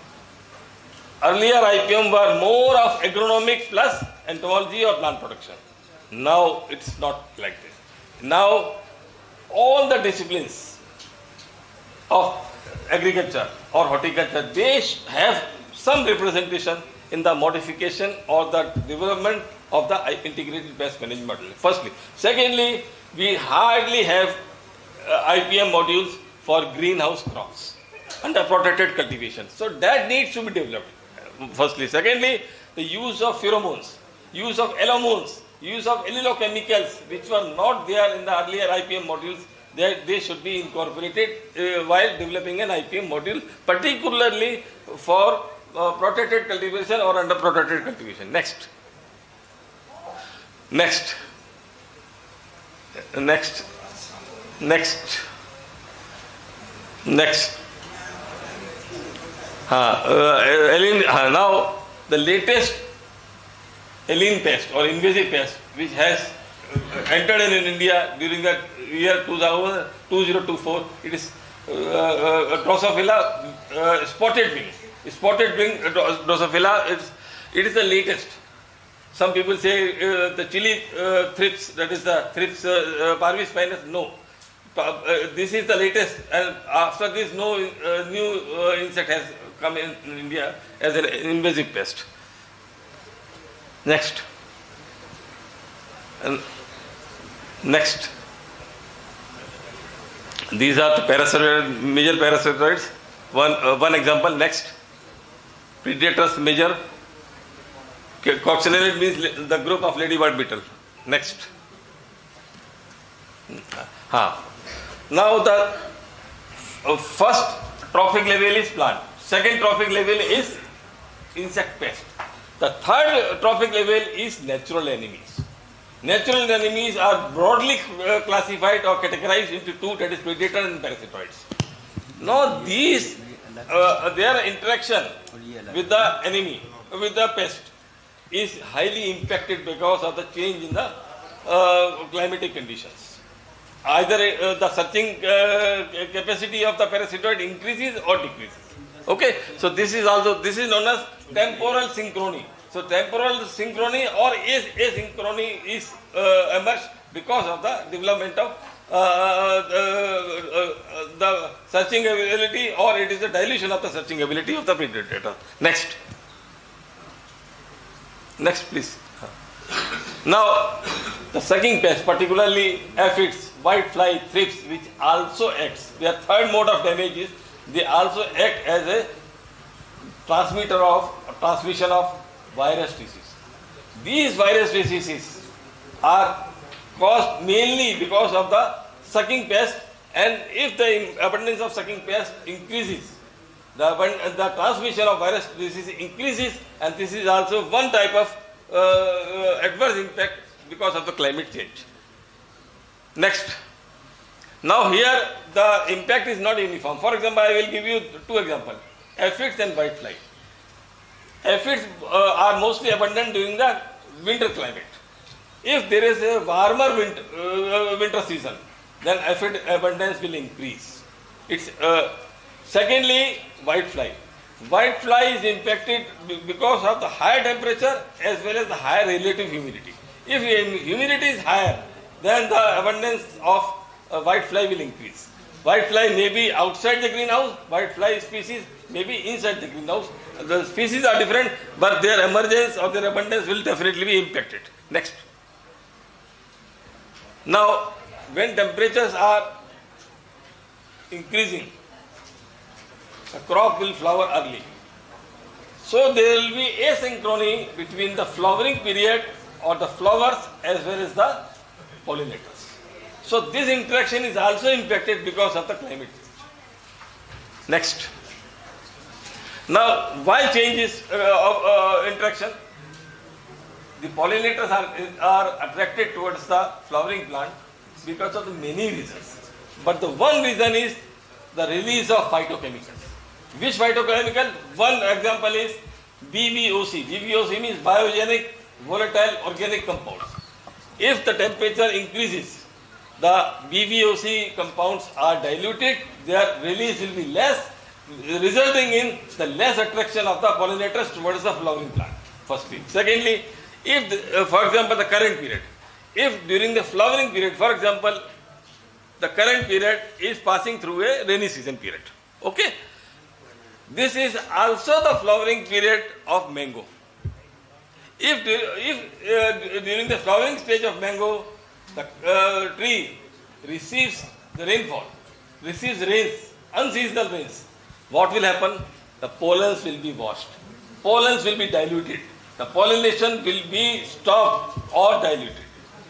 Earlier IPM were more of agronomic plus entomology or plant protection. Now it's not like this. Now all the disciplines of agriculture or horticulture, they have some representation in the modification or the development of the integrated pest management model. Firstly. Secondly, we hardly have IPM modules for greenhouse crops under protected cultivation. So that needs to be developed. Firstly. Secondly, the use of pheromones, use of allomones, use of allelochemicals which were not there in the earlier IPM modules, they should be incorporated while developing an IPM module, particularly for protected cultivation or under protected cultivation. Next. Next. Next. Next. Next. Now, the latest alien pest or invasive pest which has entered in India during the year 2024, it is Drosophila spotted wing. Spotted wing Drosophila, it is the latest. Some people say the chili thrips, that is the thrips parvis spinus. No. This is the latest, and after this no new insect has come in India as an invasive pest. Next. And next. These are the parasitoid, major parasitoids. One example. Next. Predators major. Coccinellid means the group of ladybird beetle. Next. Now the first trophic level is plant. Second trophic level is insect pest. The third trophic level is natural enemies. Natural enemies are broadly classified or categorized into two, that is predator and parasitoids. Now these, their interaction with the enemy, with the pest, is highly impacted because of the change in the climatic conditions. Either the searching capacity of the parasitoid increases or decreases. Okay, so this is known as temporal synchrony. So temporal synchrony or asynchrony is emerged because of the development of the searching ability, or it is a dilution of the searching ability of the predator. Next. Next, please. Now, the sucking pest, particularly aphids, whitefly, thrips, which also acts. Their third mode of damage is they also act as a transmission of virus disease. These virus diseases are caused mainly because of the sucking pest, and if the abundance of sucking pest increases, the transmission of virus disease increases, and this is also one type of adverse impact because of the climate change. Next. Now here the impact is not uniform. For example, I will give you two examples, aphids and whitefly. Aphids are mostly abundant during the winter climate. If there is a warmer winter season, then aphid abundance will increase. Secondly, whitefly. Whitefly is impacted because of the higher temperature as well as the higher relative humidity. If humidity is higher, then the abundance of whitefly will increase. Whitefly may be outside the greenhouse, whitefly species may be inside the greenhouse. The species are different, but their emergence or their abundance will definitely be impacted. Next. Now, when temperatures are increasing, the crop will flower early. So there will be asynchrony between the flowering period or the flowers as well as the pollinators. So this interaction is also impacted because of the climate change. Next. Now, why changes of interaction? The pollinators are attracted towards the flowering plant because of the many reasons. But the one reason is the release of phytochemicals. Which phytochemical? One example is BVOC. BVOC means biogenic volatile organic compounds. If the temperature increases, the BVOC compounds are diluted, their release will be less, resulting in the less attraction of the pollinators towards the flowering plant. Firstly. Secondly, if, for example, the current period, if during the flowering period, for example, the current period is passing through a rainy season period. Okay? This is also the flowering period of mango. If during the flowering stage of mango, the tree receives the rainfall, receives rains, unseasonal rains, what will happen? The pollens will be washed. Pollens will be diluted. the pollination will be stopped or diluted.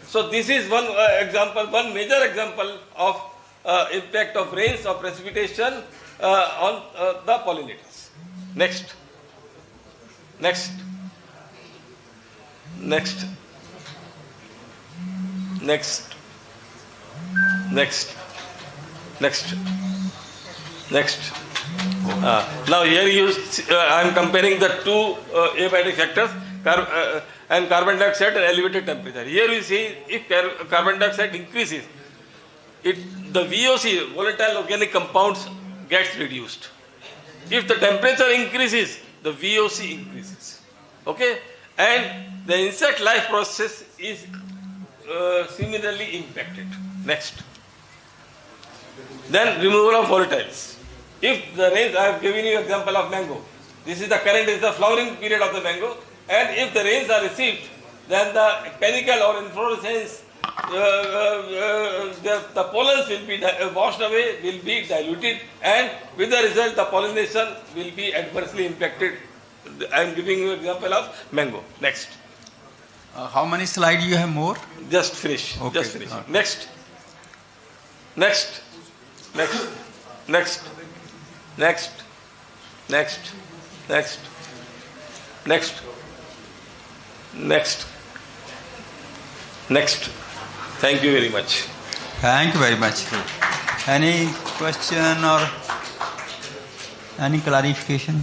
So this is one example, one major example of impact of rains or precipitation on the pollinators. Next. Next. Next. Next. Next. Next. Next. Now here I am comparing the two abiotic factors and carbon dioxide and elevated temperature. Here you see if carbon dioxide increases, the VOC, volatile organic compounds, gets reduced. If the temperature increases, the VOC increases. Okay? And the insect life process is similarly impacted. Next. Then removal of volatiles. If the rains, I have given you example of mango. This is the current, is the flowering period of the mango. And if the rains are received, then the panicle or inflorescence, the pollens will be washed away, will be diluted, and with the result, the pollination will be adversely impacted. I am giving you example of mango. Next. How many slides you have more? Just finish. Okay. Just finish. Next. Next. Next. Next. Next. Next. Next. Next. Next. Next. Thank you very much. Thank you very much. Any question or any clarification?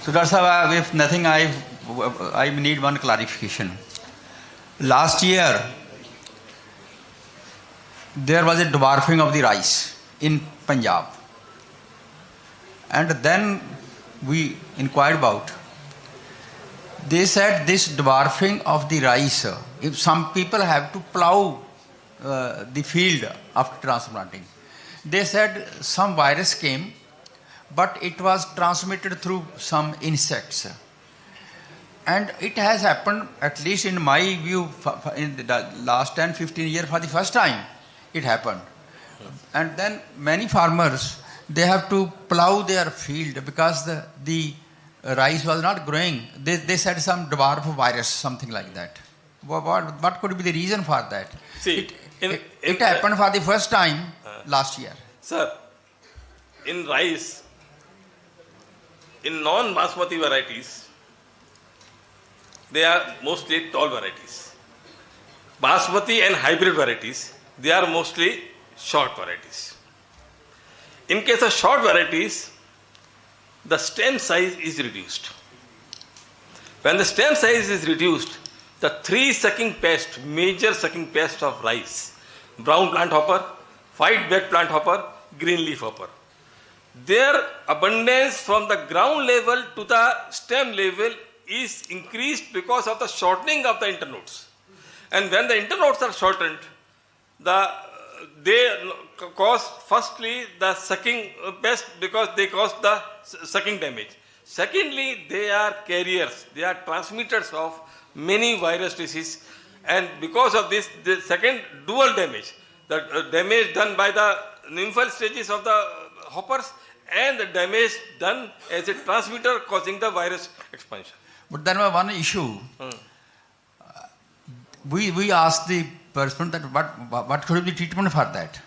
So Dr. Sahab, if nothing, I need one clarification. Last year, there was a dwarfing of the rice in Punjab. And then we inquired about. They said this dwarfing of the rice, if some people have to plow the field after transplanting, they said some virus came, but it was transmitted through some insects. And it has happened, at least in my view, in the last 10-15 years, for the first time, it happened. And then many farmers, they have to plow their field because the rice was not growing. They said some dwarf virus, something like that. What could be the reason for that? See, it happened for the first time last year. Sir, in rice, in non-basmati varieties, they are mostly tall varieties. Basmati and hybrid varieties, they are mostly short varieties. In case of short varieties, the stem size is reduced. When the stem size is reduced, the three sucking pests, major sucking pests of rice, brown plant hopper, white-backed plant hopper, green leaf hopper, their abundance from the ground level to the stem level is increased because of the shortening of the internodes. And when the internodes are shortened, they cause firstly the sucking pest because they cause the sucking damage. Secondly, they are carriers, they are transmitters of many virus diseases, and because of this, the second dual damage, the damage done by the nymphal stages of the hoppers and the damage done as a transmitter causing the virus expansion. But there was one issue. We asked the person that what could be the treatment for that.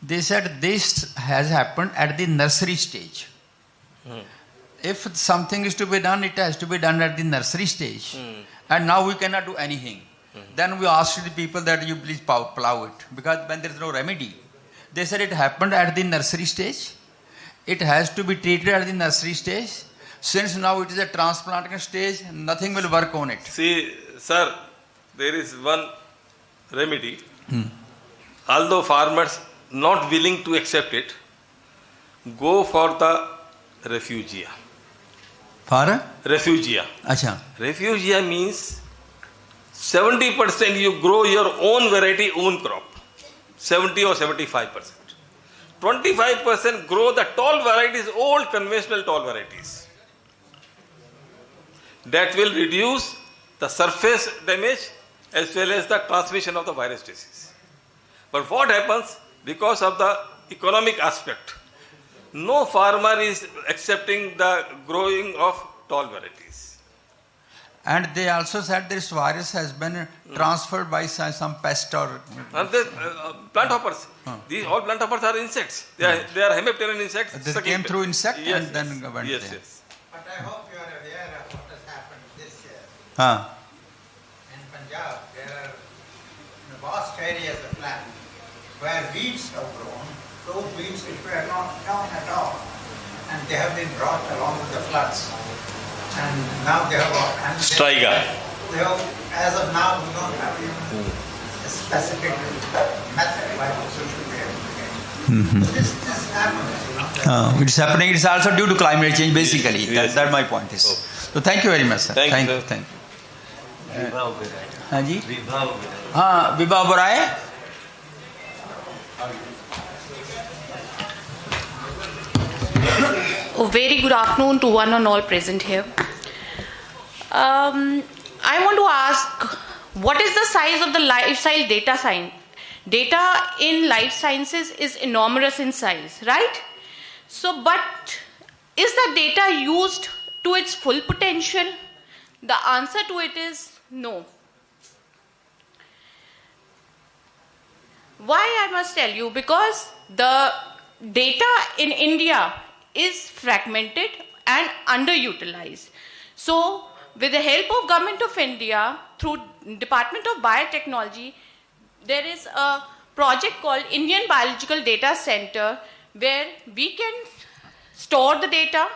They said this has happened at the nursery stage. If something is to be done, it has to be done at the nursery stage. And now we cannot do anything. Then we asked the people that you please plow it, because when there is no remedy. They said it happened at the nursery stage. It has to be treated at the nursery stage. Since now it is a transplanting stage, nothing will work on it. See, sir, there is one remedy. Although farmers not willing to accept it, go for the refugia. For? Refugia. Acha. Refugia means 70% you grow your own variety, own crop. 70 or 75%. 25% grow the tall varieties, old conventional tall varieties. That will reduce the surface damage as well as the transmission of the virus disease. But what happens because of the economic aspect? No farmer is accepting the growing of tall varieties. And they also said this virus has been transferred by some pest or... And the plant hoppers. These all plant hoppers are insects. They are hemipteran insects. They came through insect and then went there. Yes. But I hope you are aware of what has happened this year. In Punjab, there are vast areas of land where weeds have grown, those weeds which were not known at all, and they have been brought along with the floods. And now they have... Striga. As of now, we don't have even a specific method by which we should be able to get. This happens, It's happening. It's also due to climate change, basically. Yes. That my point is. So thank you very much, sir. Thank you. Thank you. हाँ जी. हाँ, विभा बोराय. A very good afternoon to one and all present here. I want to ask, what is the size of the lifestyle data science? Data in life sciences is enormous in size, right? So, but is the data used to its full potential? The answer to it is no. Why I must tell you? Because the data in India is fragmented and underutilized. So, with the help of Government of India, through Department of Biotechnology, there is a project called Indian Biological Data Center where we can store the data,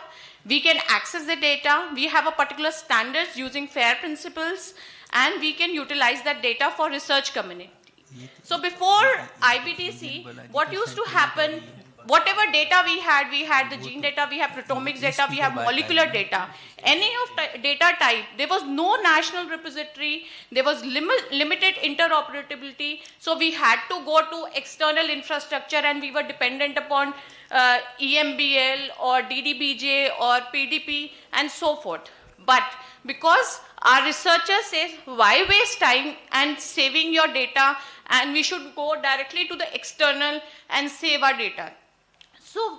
we can access the data, we have a particular standards using FAIR principles, and we can utilize that data for research community. So before IBDC, what used to happen, whatever data we had the gene data, we have proteomics data, we have molecular data. Any of data type, there was no national repository, there was limited interoperability, so we had to go to external infrastructure and we were dependent upon EMBL or DDBJ or PDP and so forth. But because our researchers say, why waste time and saving your data, and we should go directly to the external and save our data. So,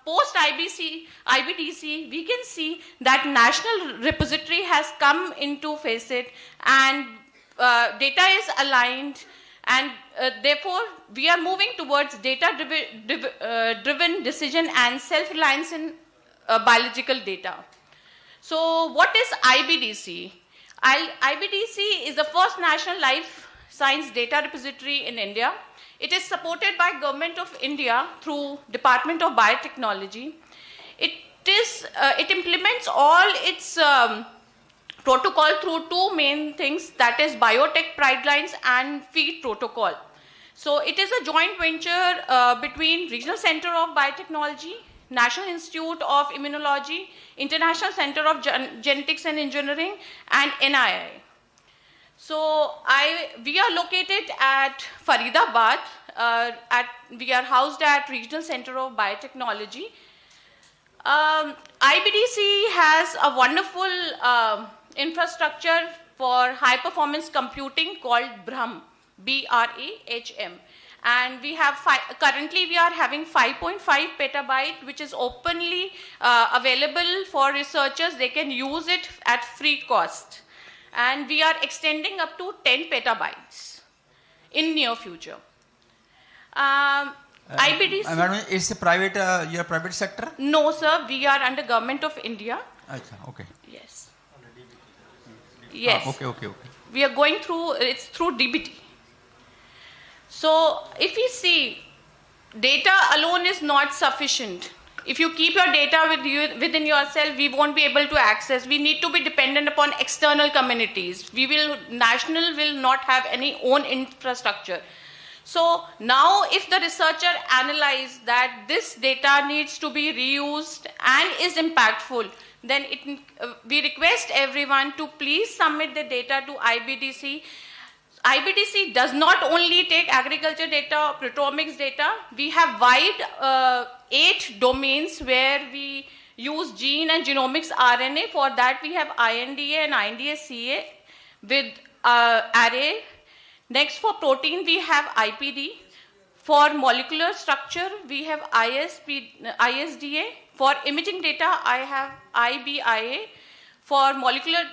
post IBDC, we can see that national repository has come into facet and data is aligned, and therefore we are moving towards data-driven decision and self-reliance in biological data. So, what is IBDC? IBDC is the first national life science data repository in India. It is supported by Government of India through Department of Biotechnology. It implements all its protocol through two main things, that is Biotech Guidelines and FEED protocol. So it is a joint venture between Regional Center of Biotechnology, National Institute of Immunology, International Center of Genetics and Engineering, and NII. So we are located at Faridabad. We are housed at Regional Center of Biotechnology. IBDC has a wonderful infrastructure for high performance computing called BRAHM, B-R-A-H-M. And we have currently we are having 5.5 petabyte, which is openly available for researchers. They can use it at free cost. And we are extending up to 10 petabytes in near future. IBDC... Madam, it's a private, your private sector? No, sir. We are under Government of India. Okay. Yes. Yes. Okay. We are going through, it's through DBT. So, if we see, data alone is not sufficient. If you keep your data within yourself, we won't be able to access. We need to be dependent upon external communities. National will not have any own infrastructure. So now if the researcher analyzes that this data needs to be reused and is impactful, then we request everyone to please submit the data to IBDC. IBDC does not only take agriculture data, proteomics data. We have wide 8 domains where we use gene and genomics RNA. For that we have INDA and INDA-CA with array. Next, for protein we have IPD. For molecular structure we have ISDA. For imaging data I have IBIA. For molecular,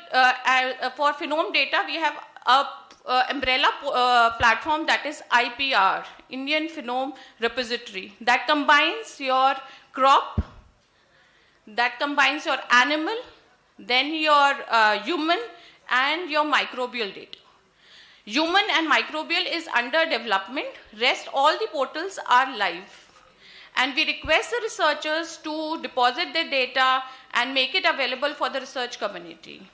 for phenome data, we have a umbrella platform that is IPR, Indian Phenome Repository, that combines your crop, that combines your animal, then your human and your microbial data. Human and microbial is under development. Rest all the portals are live. And we request the researchers to deposit their data and make it available for the research community.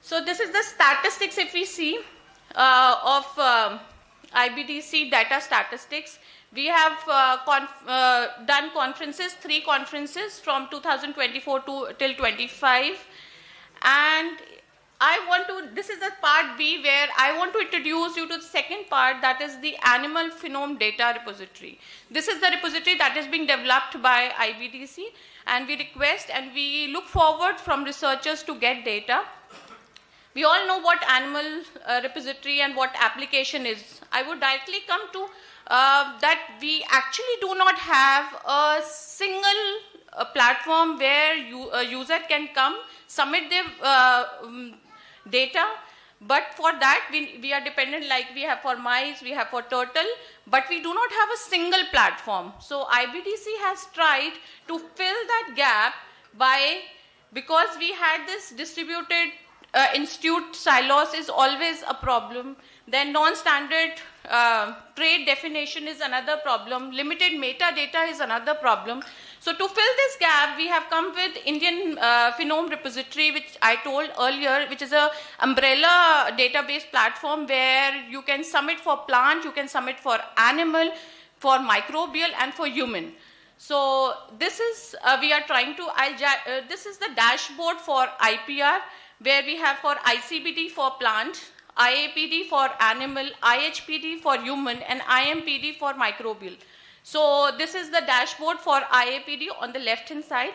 So this is the statistics, if we see, of IBDC data statistics. We have done conferences, 3 conferences from 2024 till 25. And this is the part B where I want to introduce you to the second part, that is the Animal Phenome Data Repository. This is the repository that is being developed by IBDC, and we request and we look forward from researchers to get data. We all know what animal repository and what application is. I would directly come to that we actually do not have a single platform where a user can come, submit their data, but for that we are dependent, like we have for mice, we have for turtle, but we do not have a single platform. So IBDC has tried to fill that gap because we had this distributed institute silos is always a problem. Then non-standard trade definition is another problem. Limited metadata is another problem. So to fill this gap, we have come with Indian Phenome Repository, which I told earlier, which is a umbrella database platform where you can submit for plant, you can submit for animal, for microbial, and for human. So this is we are trying to. This is the dashboard for IPR, where we have for ICBD for plant, IAPD for animal, IHPD for human, and IMPD for microbial. So this is the dashboard for IAPD on the left hand side.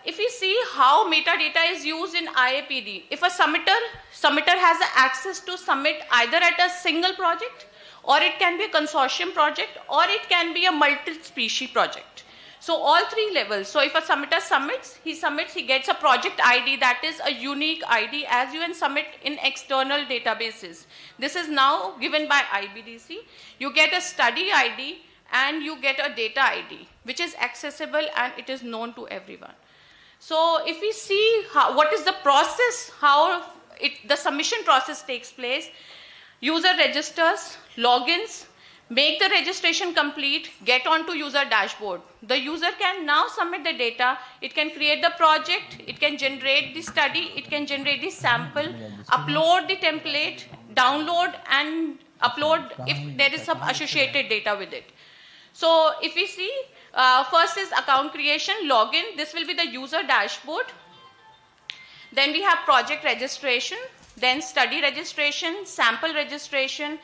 If we see how metadata is used in IAPD, if a submitter has access to submit either at a single project, or it can be a consortium project, or it can be a multi-species project. So all 3 levels. So if a submitter submits, he gets a project ID that is a unique ID as you can submit in external databases. This is now given by IBDC. You get a study ID and you get a data ID, which is accessible and it is known to everyone. So if we see what is the process, how the submission process takes place, user registers, logins, make the registration complete, get onto user dashboard. The user can now submit the data, it can create the project, it can generate the study, it can generate the sample, upload the template, download and upload if there is some associated data with it. So if we see, first is account creation, login, this will be the user dashboard. Then we have project registration, then study registration, sample registration,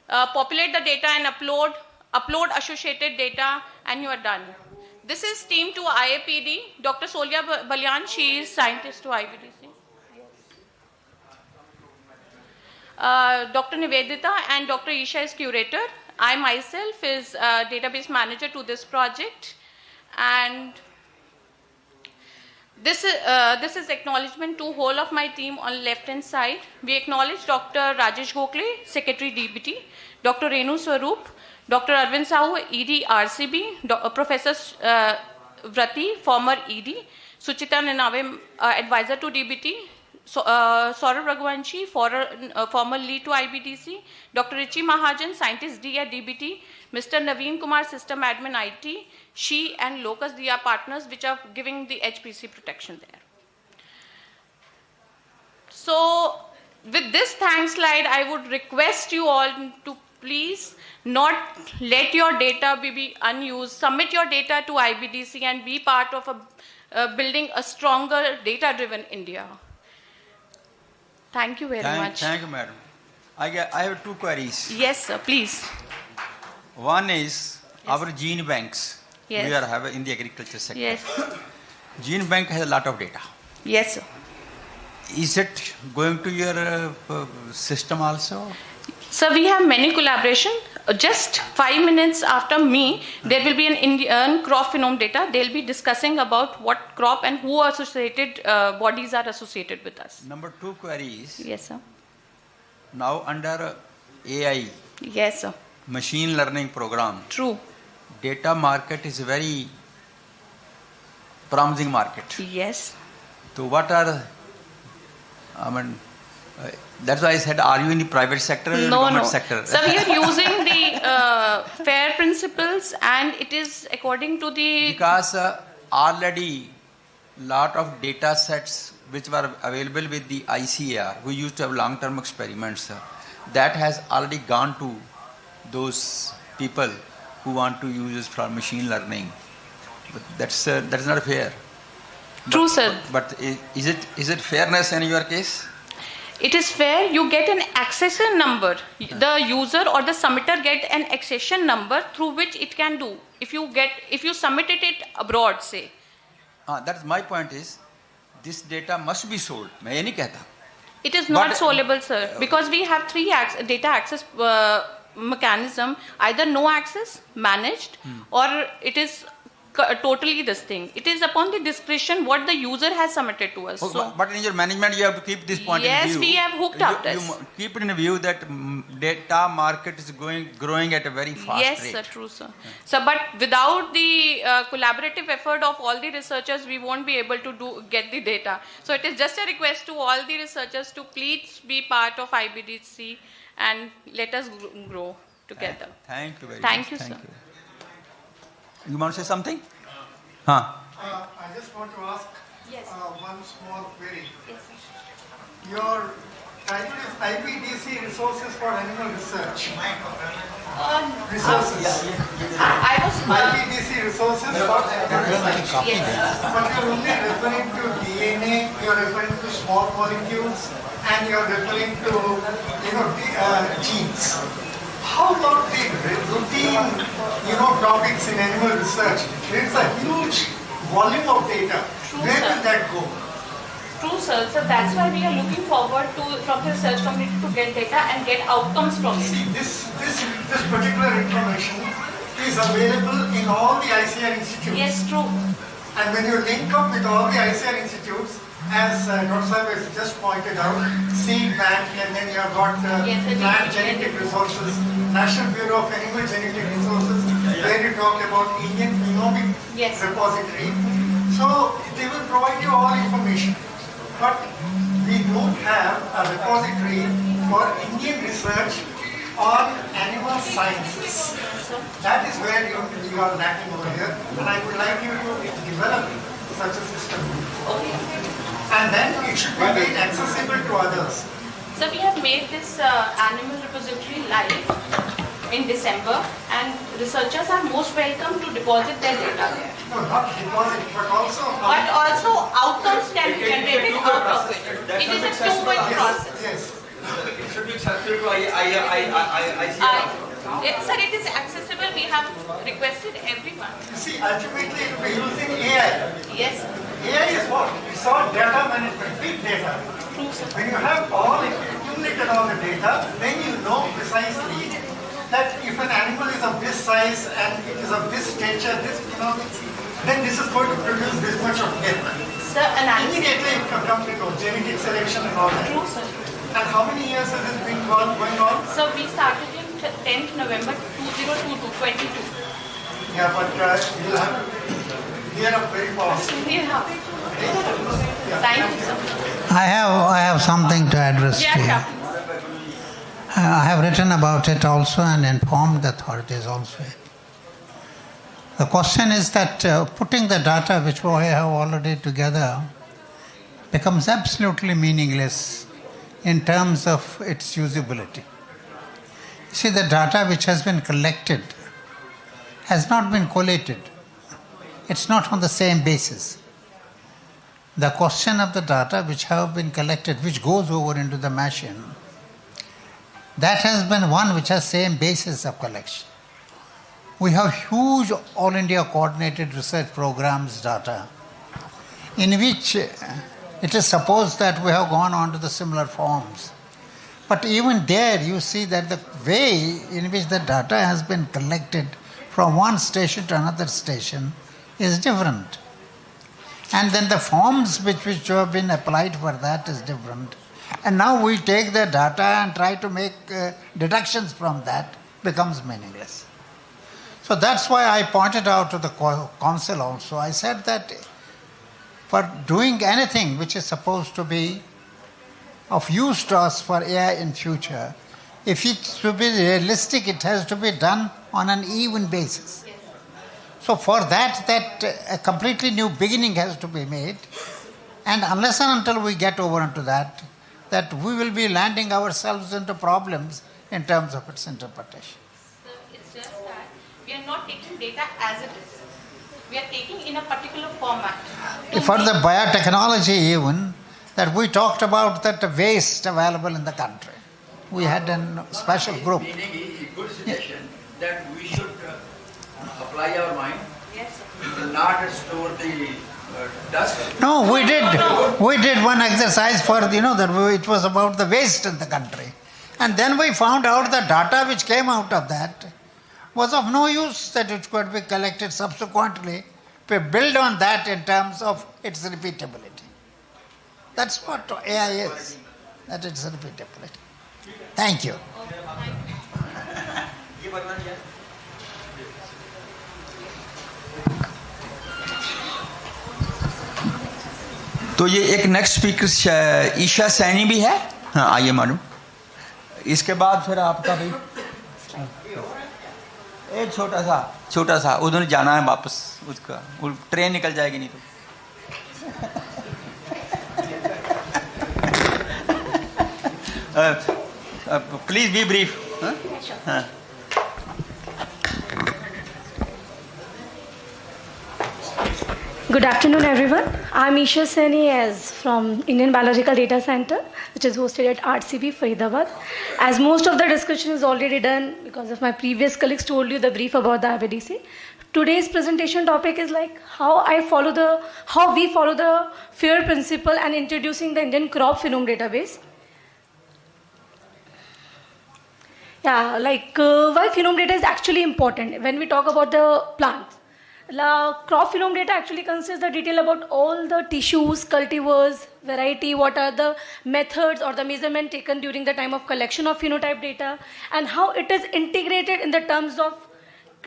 populate the data and upload associated data, and you are done. This is team to IAPD. Dr. Solia Balyan, she is scientist to IBDC. Dr. Nivedita and Dr. Isha is curator. I myself is database manager to this project. And this is acknowledgement to whole of my team on left hand side. We acknowledge Dr. Rajesh Gokhale, Secretary DBT, Dr. Renu Swaroop, Dr. Arvind Sahu, ED RCB, Professor Vrati, former ED, Suchita Nanave, advisor to DBT, Saurabh Raghuvanshi, former lead to IBDC, Dr. Richi Mahajan, scientist D at DBT, Mr. Naveen Kumar, system admin IT, she and Locus, they are partners which are giving the HPC protection there. So with this thanks slide, I would request you all to please not let your data be unused. Submit your data to IBDC and be part of building a stronger data-driven India. Thank you very much. Thank you, madam. I have 2 queries. Yes, sir, please. One is our gene banks. Yes. We have in the agriculture sector. Yes. Gene bank has a lot of data. Yes, sir. Is it going to your system also? So we have many collaboration. Just 5 minutes after me, there will be an Indian crop phenome data. They'll be discussing about what crop and who associated bodies are associated with us. Number 2 query is, Yes, sir. now under AI, Yes, sir. machine learning program, True. data market is a very promising market. Yes. So what are, that's why I said, are you in the private sector or in the government sector? So we are using the FAIR principles, and it is according to the... Because already lot of data sets which were available with the ICAR, we used to have long-term experiments, that has already gone to those people who want to use it for machine learning. But that's not fair. True, sir. But is it fairness in your case? It is fair. You get an accession number. The user or the submitter get an accession number through which it can do. If you submitted it abroad, say. That's my point is, this data must be sold. मैं ये नहीं कहता. It is not soluble, sir, because we have 3 data access mechanism: either no access, managed, or it is totally this thing. It is upon the discretion what the user has submitted to us. So, but in your management, you have to keep this point in view. yes, we have hooked up this. You keep it in view that data market is growing at a very fast yes, rate. sir, true, sir. So, but without the collaborative effort of all the researchers, we won't be able to get the data. So, it is just a request to all the researchers to please be part of IBDC and let us grow together. Thank you very Thank much. you, sir. You want to say something? Huh? I just want to ask one small query. Yes. Your title is IBDC Resources for Animal Research. Resources. I was IBDC Resources for Animal Research. Yes. But you're only referring to DNA, you're referring to small molecules, and you're referring to genes. How about the routine, topics in animal research? There is a huge volume of data. Where will that go? True, sir. So that's why we are looking forward to from the research community to get data and get outcomes from it. See, this particular information is available in all the ICR institutes. Yes, true. And when you link up with all the ICR institutes, as Dr. Saab has just pointed out, seed bank, and then you have got plant genetic resources, National Bureau of Animal Genetic Resources, where you talk about Indian Genomic Repository. So they will provide you all information. But we don't have a repository for Indian research on animal sciences. That is where you are lacking over here, and I would like you to develop such a system. Okay. And then it should be made accessible to others. So we have made this animal repository live in December, and researchers are most welcome to deposit their data there. No, not deposit, but also... But also outcomes can be generated out of it. It is a two-way process. Yes. It should be accessible to ICAR. Yes, sir, it is accessible. We have requested everyone. You see, ultimately it will be using AI. Yes. AI is what? It's all data management, big data. When you have accumulated all the data, then you know precisely that if an animal is of this size and it is of this stature, this genomics, then this is going to produce this much of data. Sir, analysis. Immediately it comes to genetic selection and all that. True, sir. And how many years has this been going on? So we started in 10th November 2022. Yeah, but you'll have to gear up very fast. Yeah. Thank you, sir. I have something to address to you. I have written about it also and informed the authorities also. The question is that putting the data which we have already together becomes absolutely meaningless in terms of its usability. You see, the data which has been collected has not been collated. It's not on the same basis. The question of the data which have been collected, which goes over into the machine, that has been one which has same basis of collection. We have huge all India coordinated research programs data in which it is supposed that we have gone on to the similar forms. But even there, you see that the way in which the data has been collected from one station to another station is different. And then the forms which have been applied for that is different. And now we take the data and try to make deductions from that, becomes meaningless. So that's why I pointed out to the council also. I said that for doing anything which is supposed to be of use to us for AI in future, if it's to be realistic, it has to be done on an even basis. So for that a completely new beginning has to be made, and unless and until we get over into that we will be landing ourselves into problems in terms of its interpretation. So it's just that we are not taking data as it is. We are taking in a particular format. For the biotechnology even, that we talked about that waste available in the country. We had a special group. Good suggestion that we should apply our mind. Yes. Not store the dust. No, we did one exercise for, that it was about the waste in the country. And then we found out the data which came out of that was of no use, that it could be collected subsequently. We build on that in terms of its repeatability. That's what AI is, that its repeatability. Thank you. तो ये एक next speaker Isha Saini भी है. हाँ, आइए madam. इसके बाद फिर आपका भाई एक छोटा सा उधर जाना है वापस, उसका ट्रेन निकल जाएगी नहीं तो. Please be brief. Huh? Good afternoon, everyone. I'm Isha Saini from Indian Biological Data Center, which is hosted at RCB, Faridabad. As most of the discussion is already done, because of my previous colleagues told you the brief about the IBDC, today's presentation topic is like how we follow the FAIR principle and introducing the Indian crop phenome database. Yeah, why phenome data is actually important when we talk about the plants. Crop phenome data actually consists the detail about all the tissues, cultivars, variety, what are the methods or the measurement taken during the time of collection of phenotype data, and how it is integrated in the terms of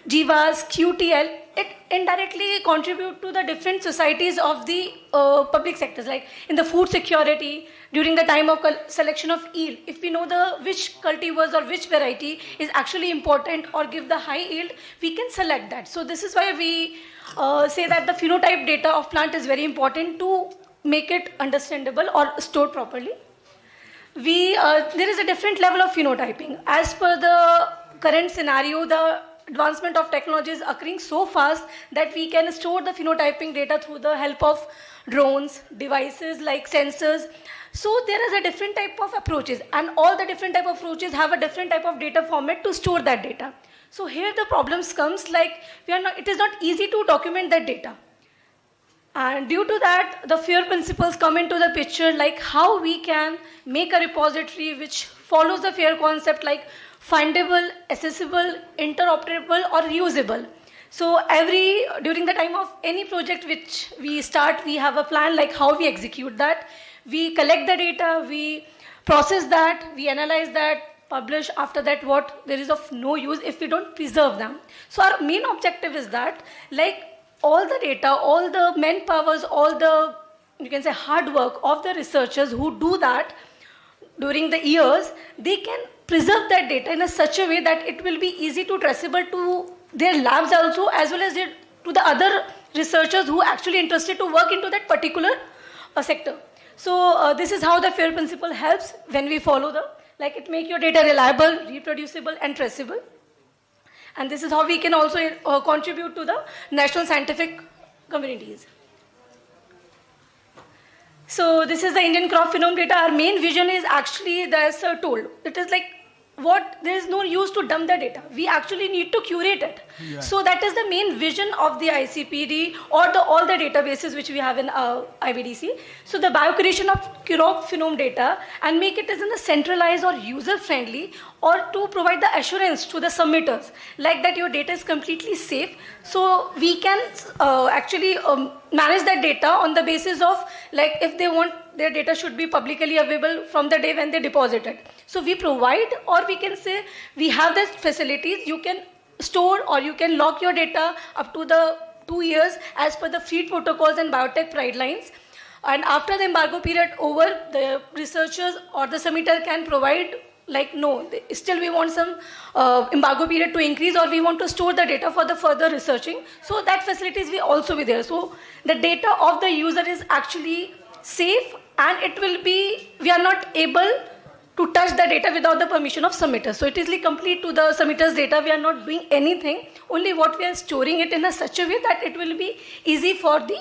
GWAS, QTL. It indirectly contributes to the different societies of the public sectors, like in the food security, during the time of selection of yield. If we know which cultivars or which variety is actually important or give the high yield, we can select that. So this is why we say that the phenotype data of plant is very important to make it understandable or stored properly. There is a different level of phenotyping. As per the current scenario, the advancement of technology is occurring so fast that we can store the phenotyping data through the help of drones, devices like sensors. So there is a different type of approaches, and all the different type of approaches have a different type of data format to store that data. So here the problems comes it is not easy to document that data. And due to that, the FAIR principles come into the picture, like how we can make a repository which follows the FAIR concept, like findable, accessible, interoperable, or reusable. So during the time of any project which we start, we have a plan like how we execute that. We collect the data, we process that, we analyze that, publish. After that, what there is of no use if we don't preserve them. So our main objective is that, all the data, all the manpowers, all the, you can say, hard work of the researchers who do that during the years, they can preserve that data in such a way that it will be easy to traceable to their labs also, as well as to the other researchers who are actually interested to work into that particular sector. So this is how the FAIR principle helps when we follow it make your data reliable, reproducible, and traceable. And this is how we can also contribute to the national scientific communities. So this is the Indian crop phenome data. Our main vision is actually, there's a tool. It is there is no use to dump the data. We actually need to curate it. Yeah. So that is the main vision of the ICPD or all the databases which we have in IBDC. So the biocuration of crop phenome data and make it as in a centralized or user-friendly, or to provide the assurance to the submitters, like that your data is completely safe. So we can actually manage that data on the basis of, like, if they want their data should be publicly available from the day when they deposit it. So we provide, or we can say we have these facilities. You can store or you can lock your data up to the 2 years as per the FREED protocols and biotech guidelines. And after the embargo period over, the researchers or the submitter can provide, like, no, still we want some embargo period to increase, or we want to store the data for the further researching. So that facilities will also be there. So the data of the user is actually safe, and it will be, we are not able to touch the data without the permission of submitter. So it is complete to the submitter's data. We are not doing anything, only what we are storing it in such a way that it will be easy for the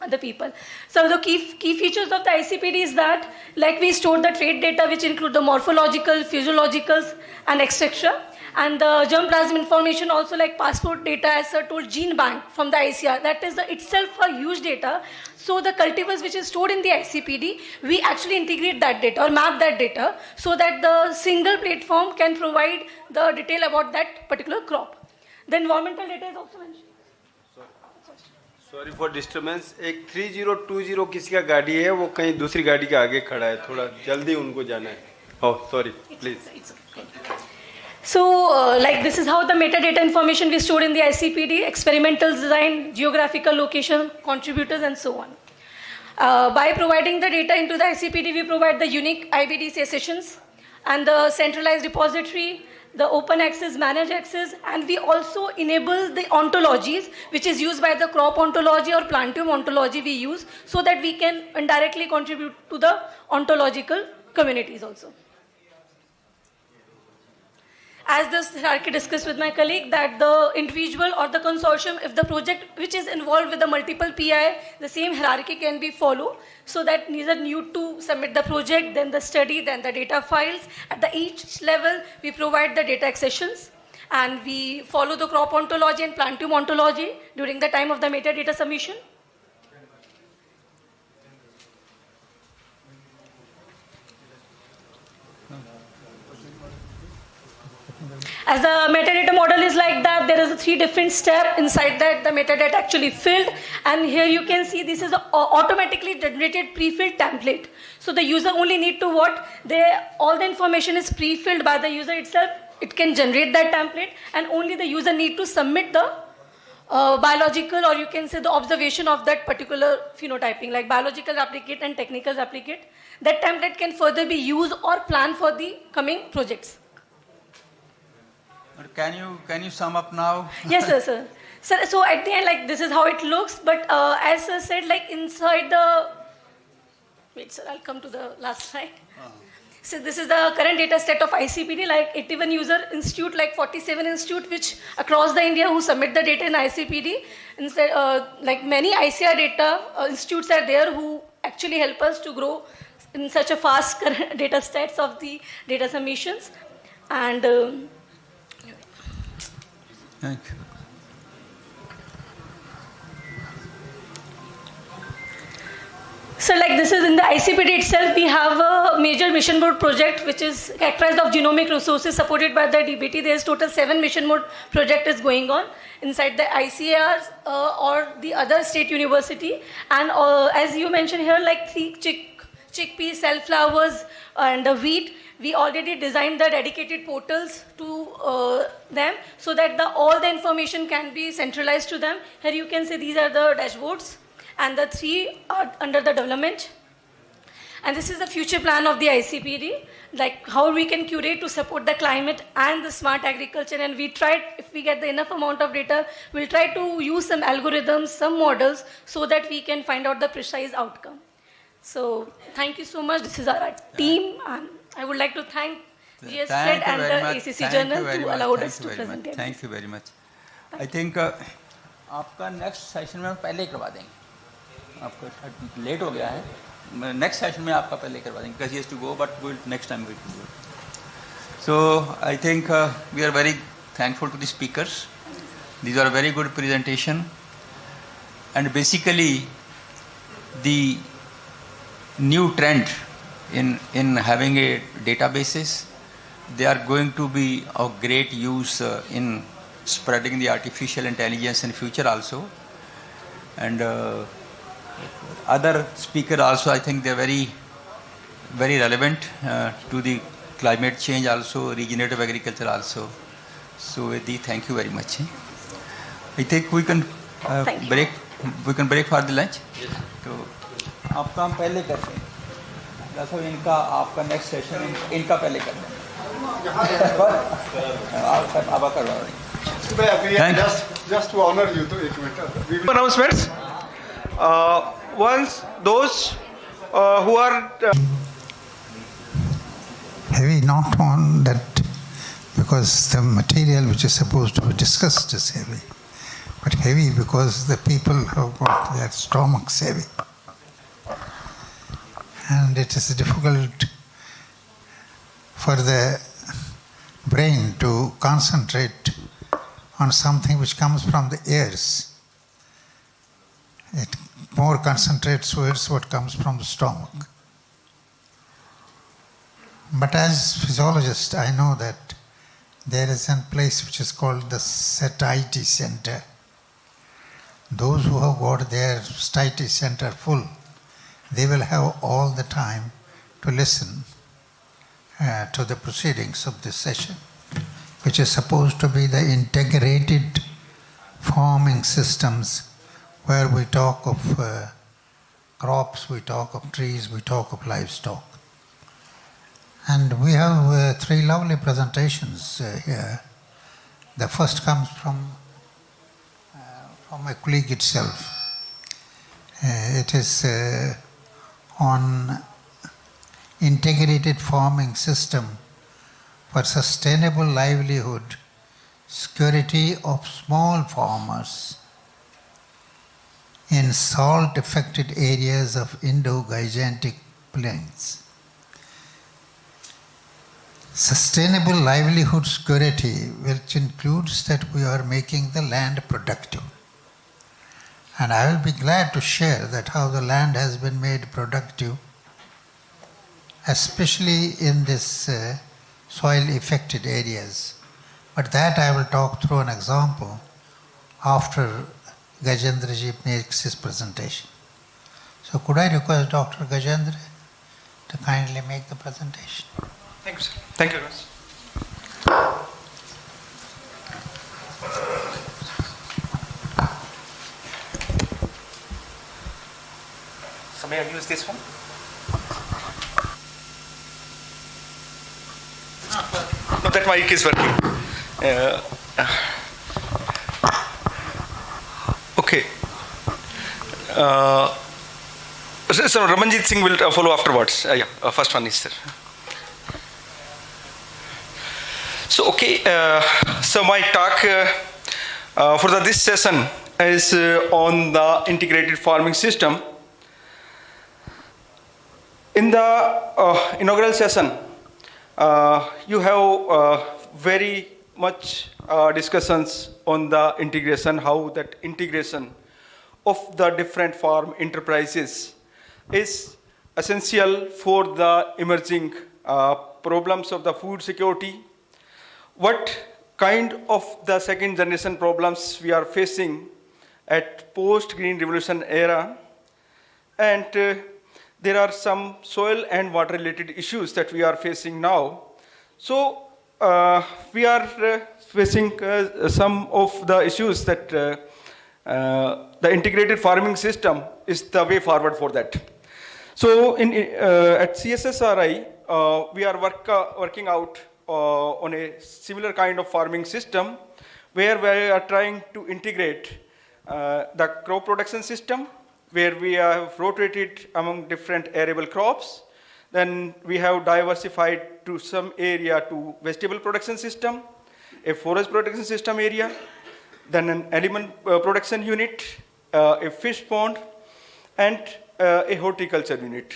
other people. So the key features of the ICPD is that, like, we store the trait data which include the morphological, physiologicals and etc. And the germplasm information also, like passport data, as I told, gene bank from the ICR, that is itself a huge data. So the cultivars which is stored in the ICPD, we actually integrate that data or map that data so that the single platform can provide the detail about that particular crop. The environmental data is also mentioned. Sorry for disturbance. एक 3020 किसी का गाड़ी है, वो कहीं दूसरी गाड़ी के आगे खड़ा है, थोड़ा जल्दी उनको जाना है. Oh, sorry, please. So, like, this is how the metadata information we stored in the ICPD: experimental design, geographical location, contributors, and so on. By providing the data into the ICPD, we provide the unique IBDC sessions and the centralized repository, the open access, managed access, and we also enable the ontologies, which is used by the crop ontology or plantium ontology we use, so that we can indirectly contribute to the ontological communities also. As this hierarchy discussed with my colleague, that the individual or the consortium, if the project which is involved with the multiple PI, the same hierarchy can be followed, so that neither need to submit the project, then the study, then the data files. At the each level, we provide the data accessions, and we follow the crop ontology and plantium ontology during the time of the metadata submission. As the metadata model is like that, there is 3 different steps. Inside that, the metadata actually filled. And here you can see this is an automatically generated pre-filled template. So the user only need to all the information is pre-filled by the user itself. It can generate that template, and only the user need to submit the biological, or you can say the observation of that particular phenotyping, like biological replicate and technical replicate. That template can further be used or planned for the coming projects. Can you sum up now? Yes, sir. So at the end, like, this is how it looks. But as I said, like, inside the... Wait, sir, I'll come to the last slide. So this is the current data set of ICPD, like 81 user institute, like 47 institute which across the India who submit the data in ICPD. Instead, like many ICR data institutes are there who actually help us to grow in such a fast current data sets of the data submissions. And... Thank you. So, like, this is in the ICPD itself, we have a major mission board project which is characterized of genomic resources supported by the DBT. There is total 7 mission board project is going on inside the ICARs or the other state university. And as you mentioned here, like 3 chickpeas, sunflowers, and the wheat. We already designed the dedicated portals to them so that all the information can be centralized to them. Here you can see these are the dashboards, and the 3 are under the development. And this is the future plan of the ICPD, like how we can curate to support the climate and the smart agriculture. And we tried, if we get the enough amount of data, we'll try to use some algorithms, some models, so that we can find out the precise outcome. So thank you so much. This is our team, and I would like to thank GS Fred and the ACC Journal to allow us to present it. Thank you very much. I think आपका next session में हम पहले ही करवा देंगे. आपका late हो गया है. Next session में आपका पहले करवा देंगे because he has to go, but we'll next time we will do it. So I think we are very thankful to the speakers. These are a very good presentation. And basically, the new trend in having a databases, they are going to be of great use in spreading the artificial intelligence in future also. And other speaker also, I think they're very, very relevant to the climate change also, regenerative agriculture also. So Vedhi, thank you very much. I think we can break. We can break for the lunch. तो आप काम पहले करते हैं. जैसा इनका आपका next session इनका पहले कर दें. आप करवा रहे. Just to honor you, to Announcements. Once those who are heavy not on that because the material which is supposed to be discussed is heavy, but heavy because the people have got their stomachs heavy. And it is difficult for the brain to concentrate on something which comes from the ears. It more concentrates towards what comes from the stomach. But as physiologist, I know that there is a place which is called the satiety center. Those who have got their satiety center full, they will have all the time to listen to the proceedings of this session, which is supposed to be the integrated farming systems where we talk of crops, we talk of trees, we talk of livestock. And we have three lovely presentations here. The first comes from my colleague itself. It is on integrated farming system for sustainable livelihood, security of small farmers in salt-affected areas of Indo-Gangetic plains. Sustainable livelihood security, which includes that we are making the land productive. And I will be glad to share that how the land has been made productive, especially in this soil-affected areas. But that I will talk through an example after Gajendra ji makes his presentation. So could I request Dr. Gajendra to kindly make the presentation? Thank you, sir. Thank you, guys. So may I use this one? No, that mic is working. Okay. So Ramanjit Singh will follow afterwards. First one is sir. So okay, so my talk for this session is on the integrated farming system. In the inaugural session, you have very much discussions on the integration, how that integration of the different farm enterprises is essential for the emerging problems of the food security. What kind of the second generation problems we are facing at post-Green Revolution era, and there are some soil and water related issues that we are facing now. So we are facing some of the issues that the integrated farming system is the way forward for that. So at CSSRI, we are working out on a similar kind of farming system where we are trying to integrate the crop production system, where we have rotated among different arable crops. Then we have diversified to some area to vegetable production system, a forest production system area, then an animal production unit, a fish pond, and a horticulture unit.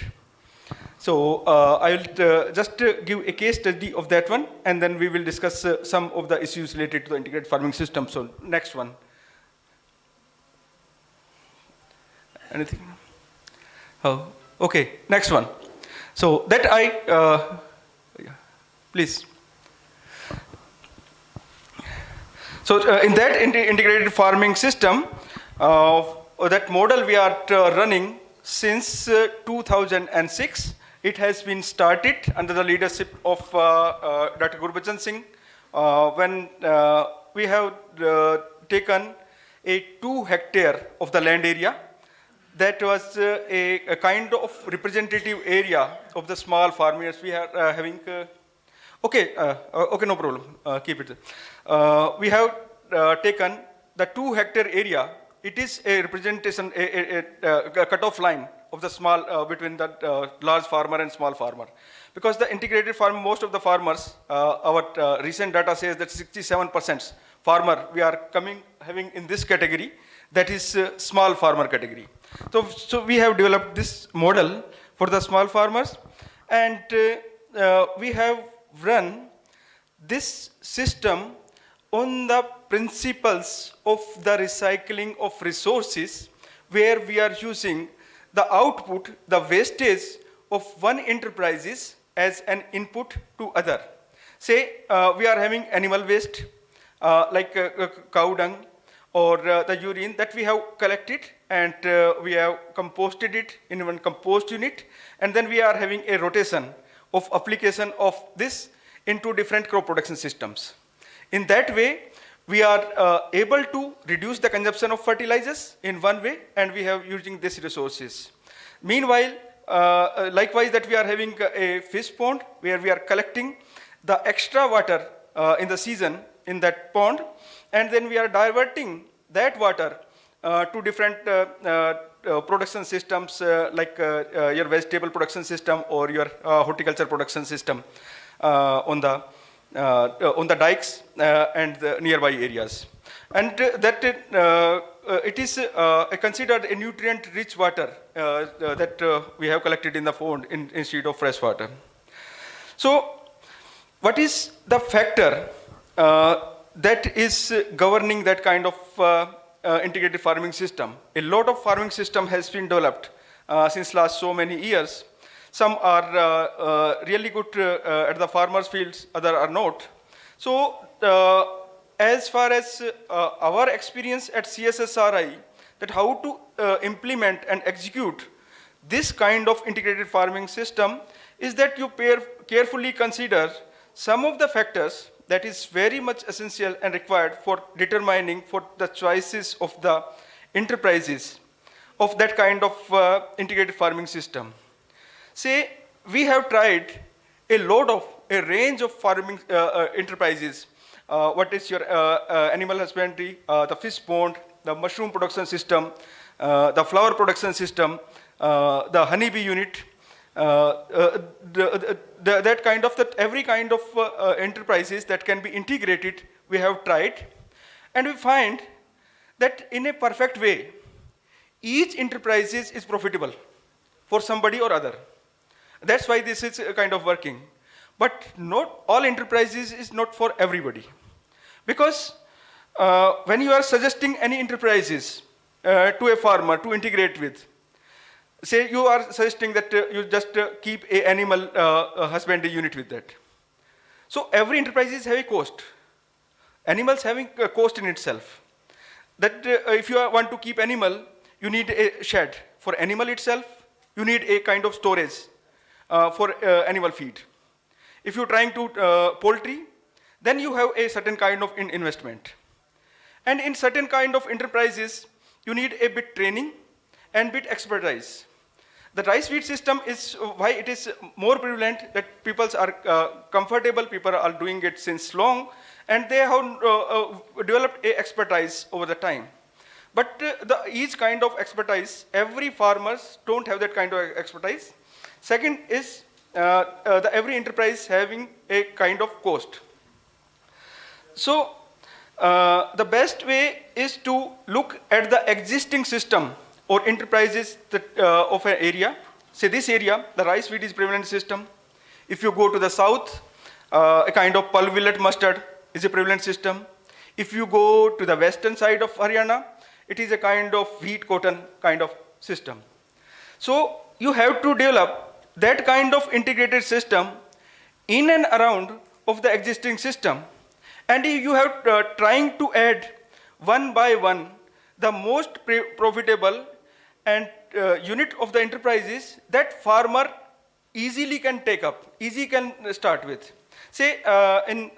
So I will just give a case study of that one, and then we will discuss some of the issues related to the integrated farming system. So next one. Anything? Oh, okay. Next one. So that yeah, please. So in that integrated farming system, that model we are running since 2006. It has been started under the leadership of Dr. Gurbachan Singh, when we have taken a 2 hectare of the land area. That was a kind of representative area of the small farmers. We are having, okay, no problem, keep it. We have taken the 2 hectare area. It is a representation, a cutoff line of the small, between the large farmer and small farmer. Because the integrated farm, most of the farmers, our recent data says that 67% farmer we are having in this category, that is small farmer category. So we have developed this model for the small farmers, and we have run this system on the principles of the recycling of resources, where we are using the output, the wastage of one enterprises as an input to other. Say we are having animal waste, like cow dung or the urine that we have collected, and we have composted it in one compost unit, and then we are having a rotation of application of this into different crop production systems. In that way, we are able to reduce the consumption of fertilizers in one way, and we have using these resources. Meanwhile, likewise, that we are having a fish pond where we are collecting the extra water in the season in that pond, and then we are diverting that water to different production systems, like your vegetable production system or your horticulture production system on the dikes and the nearby areas. And that it is considered a nutrient-rich water that we have collected in the pond instead of fresh water. So what is the factor that is governing that kind of integrated farming system? A lot of farming system has been developed since last so many years. Some are really good at the farmers' fields, others are not. So as far as our experience at CSSRI, that how to implement and execute this kind of integrated farming system is that you carefully consider some of the factors that is very much essential and required for determining for the choices of the enterprises of that kind of integrated farming system. Say, we have tried a range of farming enterprises. What is your animal husbandry, the fish pond, the mushroom production system, the flower production system, the honeybee unit, that kind of, that every kind of enterprises that can be integrated, we have tried, and we find that in a perfect way, each enterprise is profitable for somebody or other. That's why this is kind of working. But not all enterprises is not for everybody. Because when you are suggesting any enterprises to a farmer to integrate with, say you are suggesting that you just keep a animal husbandry unit with that. So every enterprise have a cost. Animals having a cost in itself. That if you want to keep animal, you need a shed. For animal itself, you need a kind of storage for animal feed. If you're trying to poultry, then you have a certain kind of investment. And in certain kind of enterprises, you need a bit training and bit expertise. The rice feed system is why it is more prevalent, that people are comfortable, people are doing it since long, and they have developed a expertise over the time. But each kind of expertise, every farmers don't have that kind of expertise. Second is every enterprise having a kind of cost. So the best way is to look at the existing system or enterprises that, of an area. say this area, the rice wheat is prevalent system. If you go to the south, a kind of pulvillet mustard is a prevalent system. If you go to the western side of Haryana, it is a kind of wheat cotton kind of system. So you have to develop that kind of integrated system in and around of the existing system. And you have trying to add one by one the most profitable and unit of the enterprises that farmer easily can take up, easy can start with. Say in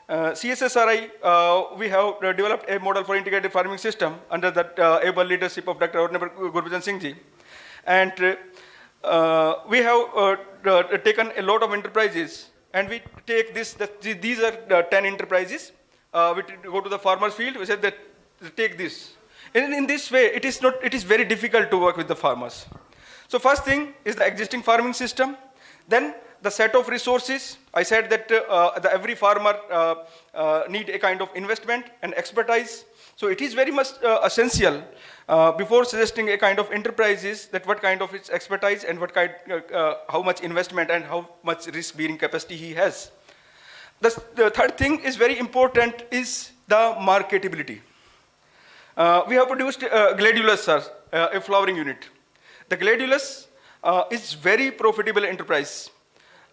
CSSRI, we have developed a model for integrated farming system under the able leadership of Dr. Gurbachan Singh Ji. And we have taken a lot of enterprises, and we take this, these are 10 enterprises. We go to the farmer's field, we said that take this. And in this way, it is very difficult to work with the farmers. So first thing is the existing farming system. Then the set of resources. I said that every farmer need a kind of investment and expertise. So it is very much essential before suggesting a kind of enterprises that what kind of its expertise and what kind, how much investment and how much risk-bearing capacity he has. The third thing is very important is the marketability. We have produced gladulus, a flowering unit. The gladulus is very profitable enterprise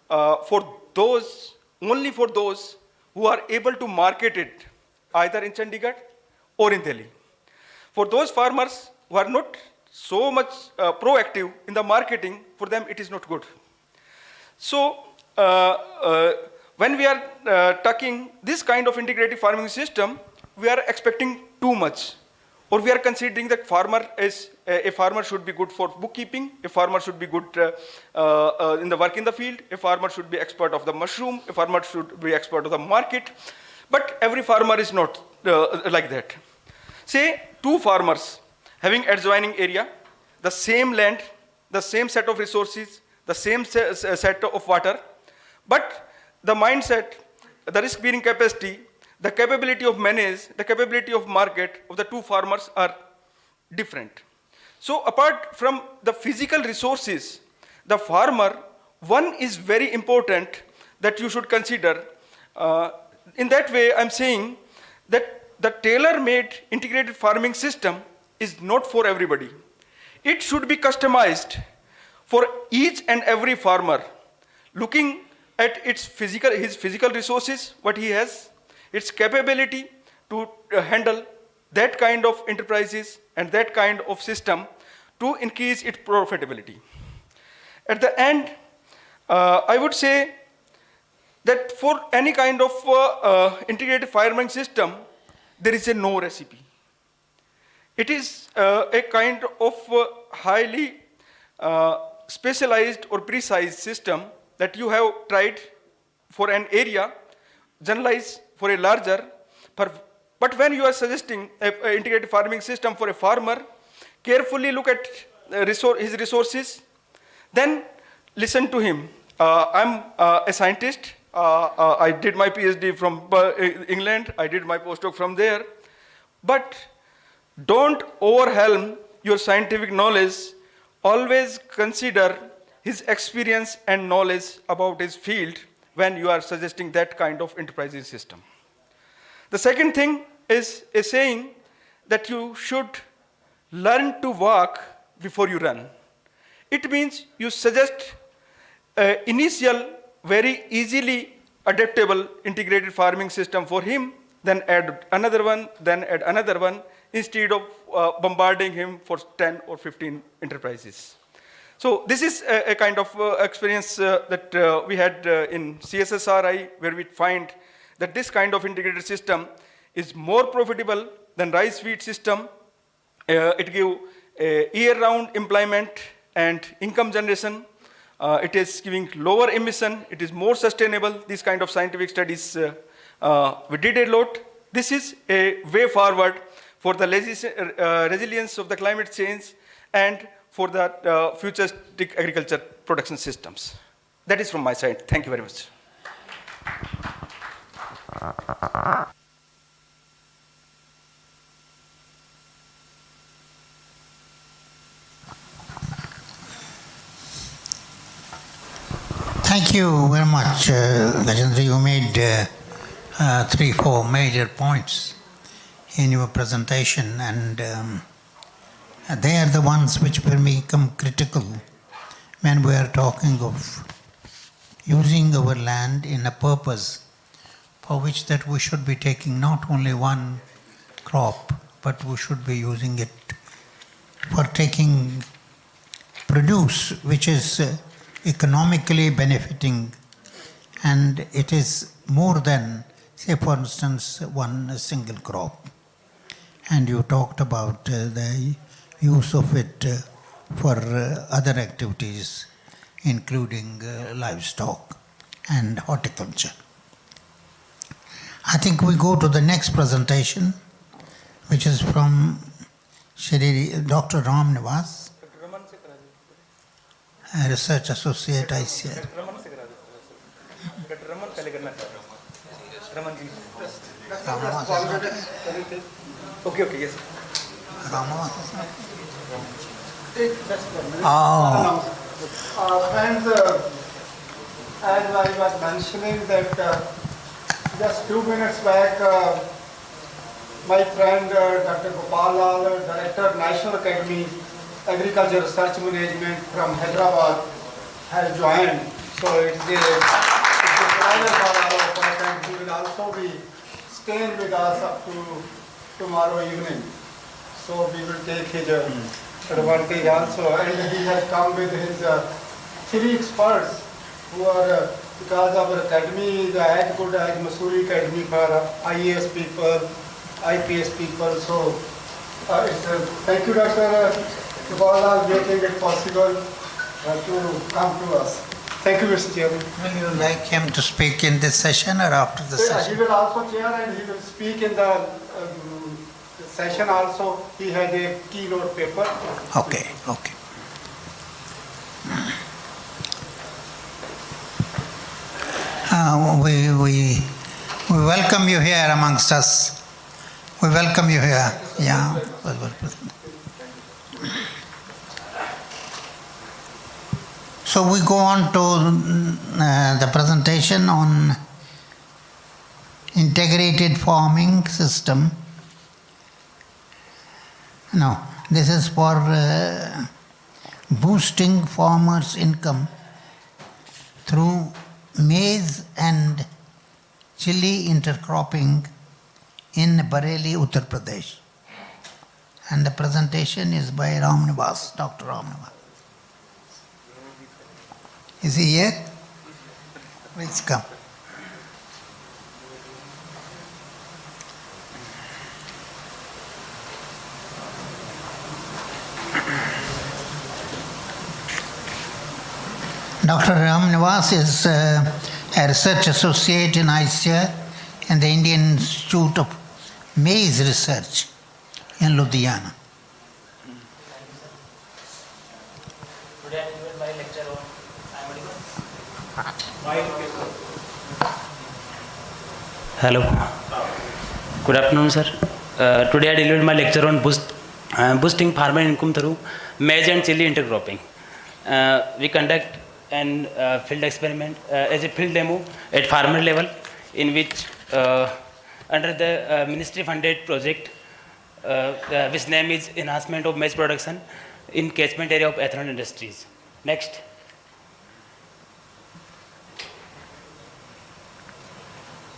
for those, only for those who are able to market it either in Chandigarh or in Delhi. For those farmers who are not so much proactive in the marketing, for them it is not good. So when we are talking this kind of integrated farming system, we are expecting too much. Or we are considering that a farmer should be good for bookkeeping, a farmer should be good in the work in the field, a farmer should be expert of the mushroom, a farmer should be expert of the market. But every farmer is not like that. Say two farmers having adjoining area, the same land, the same set of resources, the same set of water, but the mindset, the risk-bearing capacity, the capability of manage, the capability of market of the two farmers are different. So apart from the physical resources, the farmer, one is very important that you should consider. In that way, I'm saying that the tailor-made integrated farming system is not for everybody. It should be customized for each and every farmer, looking at his physical resources, what he has, its capability to handle that kind of enterprises and that kind of system to increase its profitability. At the end, I would say that for any kind of integrated farming system, there is no recipe. It is a kind of highly specialized or precise system that you have tried for an area, generalize for a larger, but when you are suggesting an integrated farming system for a farmer, carefully look at his resources, then listen to him. I'm a scientist. I did my PhD from England. I did my postdoc from there. But don't overwhelm your scientific knowledge. Always consider his experience and knowledge about his field when you are suggesting that kind of enterprising system. The second thing is a saying that you should learn to walk before you run. It means you suggest initial, very easily adaptable integrated farming system for him, then add another one, instead of bombarding him for 10 or 15 enterprises. So this is a kind of experience that we had in CSSRI, where we find that this kind of integrated system is more profitable than rice wheat system. It gives year-round employment and income generation. It is giving lower emission. It is more sustainable. These kind of scientific studies we did a lot. This is a way forward for the resilience of the climate change and for the futuristic agriculture production systems. That is from my side. Thank you very much. Thank you very much, Gajendra. You made 3-4 major points in your presentation, and they are the ones which will become critical when we are talking of using our land in a purpose for which that we should be taking not only one crop, but we should be using it for taking produce which is economically benefiting, and it is more than, say for instance, one single crop. And you talked about the use of it for other activities, including livestock and horticulture. I think we go to the next presentation, which is from Shri Dr. Ram Nivas, a research associate ICR. Okay, yes. Oh. Friends, as I was mentioning that just 2 minutes back, my friend Dr. Gopal Lal, Director National Academy Agriculture Research Management from Hyderabad, has joined. So it's a pleasure for all of us, and he will also be staying with us up to tomorrow evening. So we will take his advantage also. And he has come with his 3 experts who are, because our academy is as good as Missouri Academy for IAS people, IPS people. So thank you, Dr. Gopal, making it possible to come to us. Thank you, Mr. Chairman. Will you like him to speak in this session or after the session? He will also chair and he will speak in the session also. He had a keynote paper. Okay, okay. We welcome you here amongst us. We welcome you here. Yeah. So we go on to the presentation on integrated farming system. Now, this is for boosting farmers' income through maize and chili intercropping in Bareilly, Uttar Pradesh. And the presentation is by Ram Nivas, Dr. Ram Nivas. Is he here? Please come. Dr. Ram Nivas is a research associate in ICR and the Indian Institute of Maize Research in Ludhiana. Hello. Good afternoon, sir. Today I delivered my lecture on boosting farmer income through maize and chili intercropping. We conduct an field experiment as a field demo at farmer level, in which under the ministry funded project, which name is Enhancement of Maize Production in Catchment Area of Ethanol Industries. Next.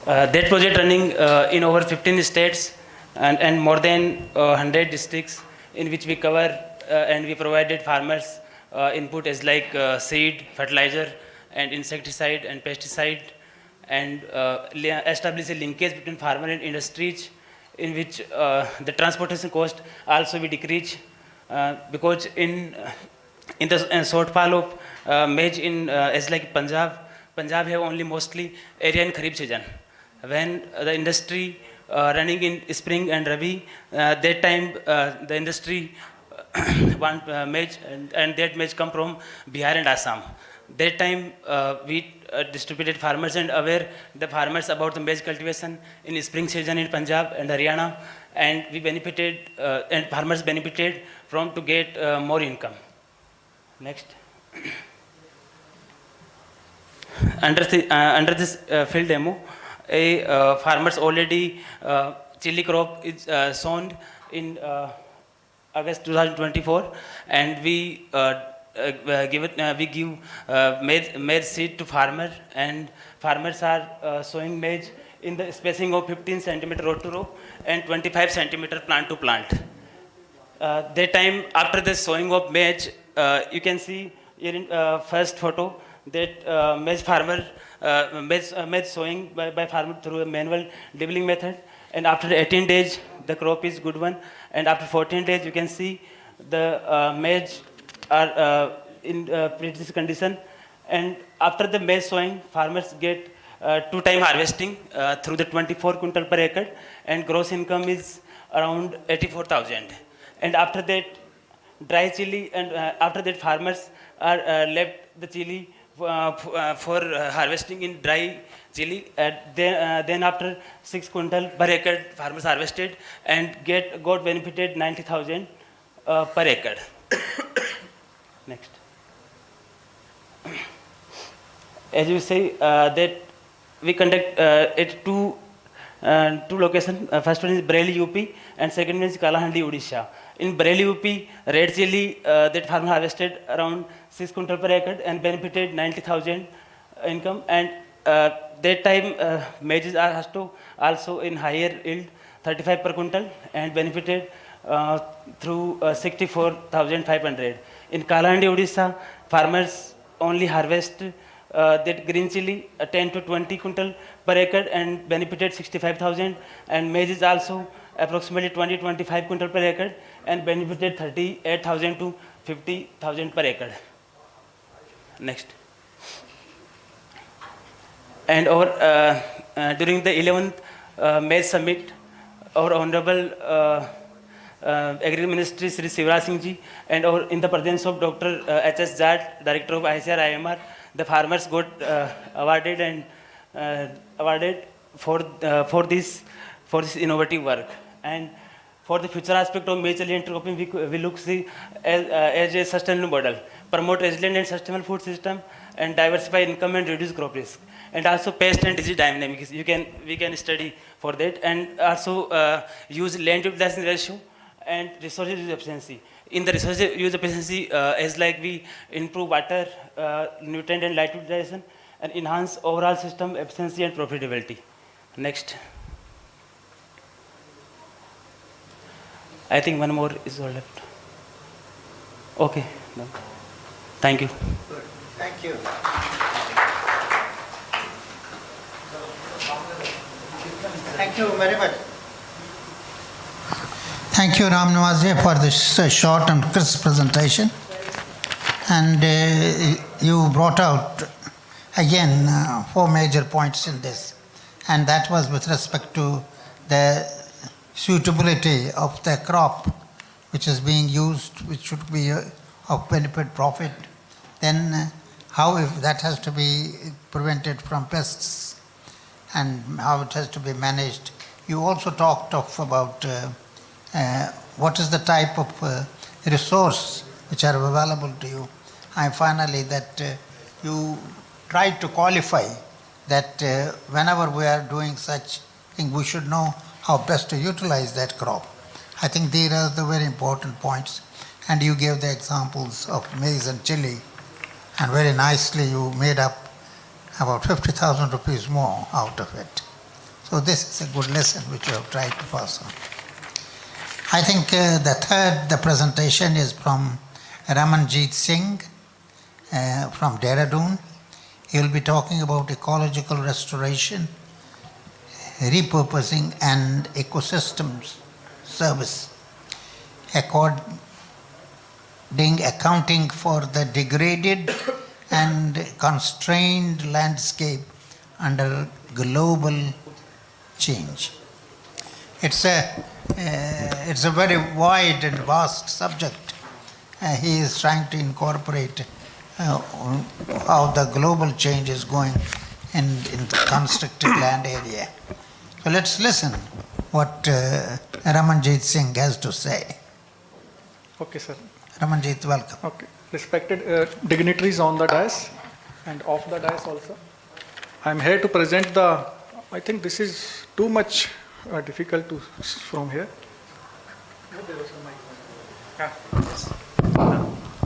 That project running in over 15 states and more than 100 districts, in which we cover and we provided farmers input as like seed, fertilizer, and insecticide and pesticide, and establish a linkage between farmer and industries, in which the transportation cost also we decrease, because in the shortfall of maize in as like Punjab have only mostly area in Kharif season. When the industry running in spring and Rabi, that time the industry want maize, and that maize come from Bihar and Assam. That time we distributed farmers and aware the farmers about the maize cultivation in spring season in Punjab and Haryana, and we benefited and farmers benefited from to get more income. Next. under this field demo, a farmers already chili crop is sown in August 2024, and we give maize seed to farmer, and farmers are sowing maize in the spacing of 15 centimeter row to row and 25 centimeter plant to plant. That time after the sowing of maize, you can see here in first photo that maize sowing by farmer through a manual leveling method, and after 18 days the crop is good one, and after 14 days you can see the maize are in pretty condition, and after the maize sowing farmers get 2-time harvesting through the 24 quintal per acre, and gross income is around 84,000. And after that dry chili, and after that farmers are left the chili for harvesting in dry chili. Then after 6 quintal per acre farmers harvested and got benefited 90,000 per acre. Next. As you say that we conduct at two locations. First one is Bareilly, UP, and second one is Kalahandi, Odisha. In Bareilly, UP, red chili that farmer harvested around 6 quintal per acre and benefited 90,000 income. And that time maize are also in higher yield, 35 per quintal, and benefited through 64,500. In Kalahandi, Odisha, farmers only harvest that green chili 10 to 20 quintal per acre and benefited 65,000, and maize is also approximately 20-25 quintal per acre and benefited 38,000 to 50,000 per acre. Next. And during the 11th maize summit, our honorable Agri Ministry Sri Shivraj Singh Ji, and in the presence of Dr. H.S. Jat, Director of ICR IMR, the farmers got awarded for this innovative work. And for the future aspect of maize chili intercropping, we look see as a sustainable model, promote resilient and sustainable food system, and diversify income and reduce crop risk, and also pest and disease dynamics. We can study for that, and also use land utilization ratio and resource use efficiency. In the resource use efficiency, as like we improve water, nutrient and light utilization, and enhance overall system efficiency and profitability. Next. I think one more is all left. Okay. No. Thank you. Thank you. Thank you very much. Thank you, Ram Nawazia, for this short and crisp presentation. And you brought out again 4 major points in this. And that was with respect to the suitability of the crop which is being used, which should be of benefit profit. Then how if that has to be prevented from pests and how it has to be managed. You also talked about what is the type of resource which are available to you. And finally that you try to qualify that whenever we are doing such thing, we should know how best to utilize that crop. I think these are the very important points. And you gave the examples of maize and chili, and very nicely you made up about 50,000 rupees more out of it. So this is a good lesson which you have tried to pass on. I think the presentation is from Ramanjeet Singh from Dehradun. He will be talking about ecological restoration, repurposing and ecosystems service, accounting for the degraded and constrained landscape under global change. It's a very wide and vast subject. He is trying to incorporate how the global change is going in the constructed land area. So let's listen what Ramanjeet Singh has to say. Okay, sir. Ramanjeet, welcome. Okay. Respected dignitaries on the dais and off the dais also. I'm here to present the, I think this is too much difficult to from here. Yeah. Yes.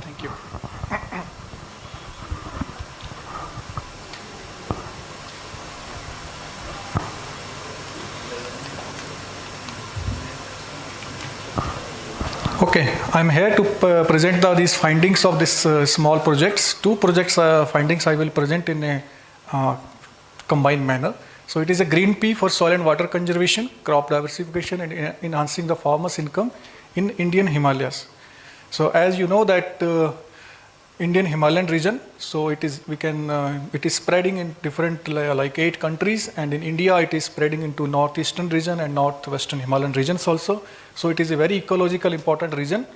Thank you. Okay, I'm here to present these findings of this small projects. Two projects findings I will present in a combined manner. So it is a green pea for soil and water conservation, crop diversification and enhancing the farmers' income in Indian Himalayas. So as you know that Indian Himalayan region, so it is spreading in different like 8 countries, and in India it is spreading into northeastern region and northwestern Himalayan regions also. So it is a very ecological important region.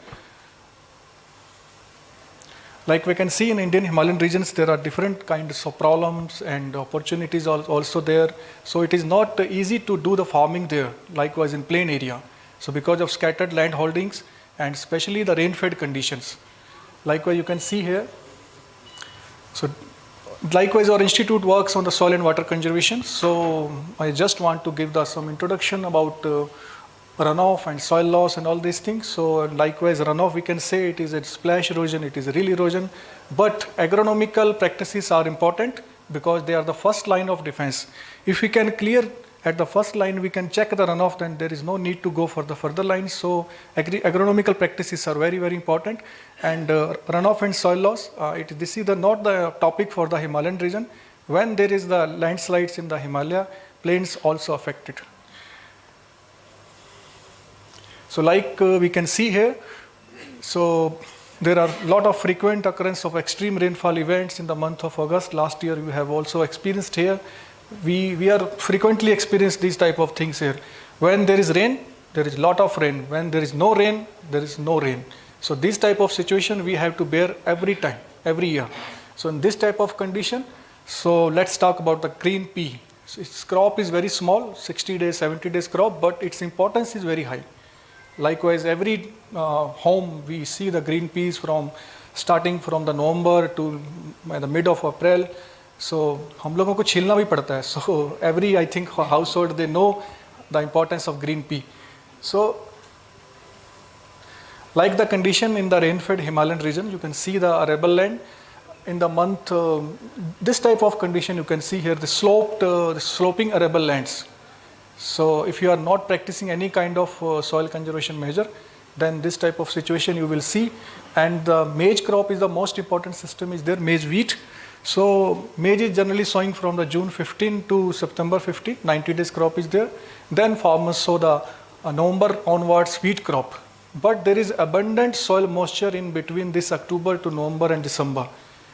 Like we can see in Indian Himalayan regions, there are different kinds of problems and opportunities also there. So it is not easy to do the farming there, likewise in plain area. So because of scattered land holdings and especially the rain-fed conditions. Likewise, you can see here. So likewise, our institute works on the soil and water conservation. So I just want to give some introduction about runoff and soil loss and all these things. So likewise, runoff, we can say it is a splash erosion, it is a real erosion. But agronomical practices are important because they are the first line of defense. If we can clear at the first line, we can check the runoff, then there is no need to go for the further lines. So agronomical practices are very, very important. And runoff and soil loss, this is not the topic for the Himalayan region. When there is the landslides in the Himalaya, plains also affected. So like we can see here, so there are a lot of frequent occurrence of extreme rainfall events in the month of August. Last year we have also experienced here. We are frequently experience these type of things here. When there is rain, there is lot of rain. When there is no rain, there is no rain. So this type of situation we have to bear every time, every year. So in this type of condition, so let's talk about the green pea. So its crop is very small, 60 days, 70 days crop, but its importance is very high. Likewise, every home we see the green peas starting from the November to the mid of April. So हम लोगों को छीलना भी पड़ता है. So every I think household they know the importance of green pea. So like the condition in the rain-fed Himalayan region, you can see the arable land in the month. This type of condition you can see here, the sloping arable lands. So if you are not practicing any kind of soil conservation measure, then this type of situation you will see. And the maize crop is the most important system is there, maize wheat. So maize is generally sowing from the June 15 to September 15, 90 days crop is there. Then farmers sow the November onwards wheat crop. But there is abundant soil moisture in between this October to November and December.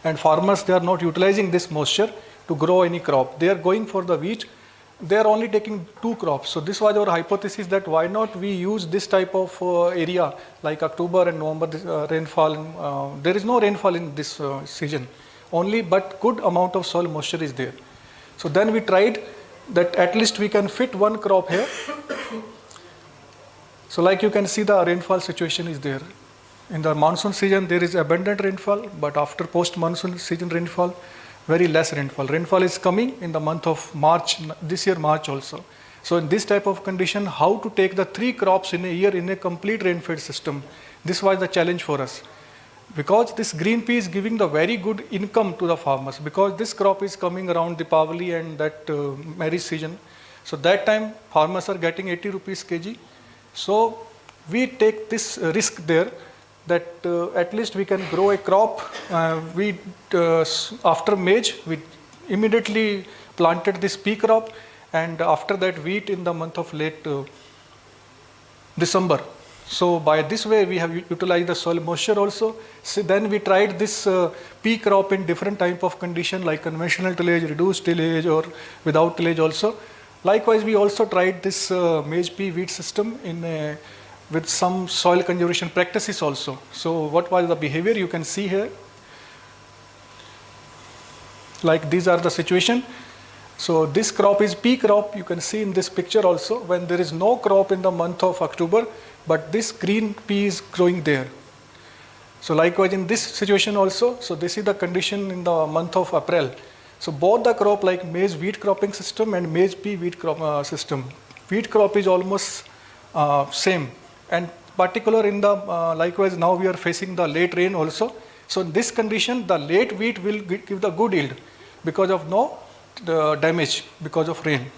And farmers, they are not utilizing this moisture to grow any crop. They are going for the wheat. They are only taking 2 crops. So this was our hypothesis that why not we use this type of area like October and November rainfall. There is no rainfall in this season only, but good amount of soil moisture is there. So then we tried that at least we can fit 1 crop here. So like you can see the rainfall situation is there. In the monsoon season there is abundant rainfall, but after post-monsoon season rainfall, very less rainfall. Rainfall is coming in the month of March, this year March also. So in this type of condition, how to take the 3 crops in a year in a complete rain-fed system? This was the challenge for us. Because this green pea is giving the very good income to the farmers, because this crop is coming around Deepavali and that marriage season. So that time farmers are getting 80 rupees kg. So we take this risk there that at least we can grow a crop. After maize, we immediately planted this pea crop, and after that wheat in the month of late December. So by this way we have utilized the soil moisture also. So then we tried this pea crop in different type of condition like conventional tillage, reduced tillage or without tillage also. Likewise we also tried this maize pea wheat system with some soil conservation practices also. So what was the behavior you can see here. Like these are the situation. So this crop is pea crop, you can see in this picture also when there is no crop in the month of October, but this green pea is growing there. So likewise in this situation also, so this is the condition in the month of April. So both the crop like maize wheat cropping system and maize pea wheat crop system. Wheat crop is almost same, and particular in the likewise now we are facing the late rain also. So in this condition the late wheat will give the good yield because of no damage because of rain.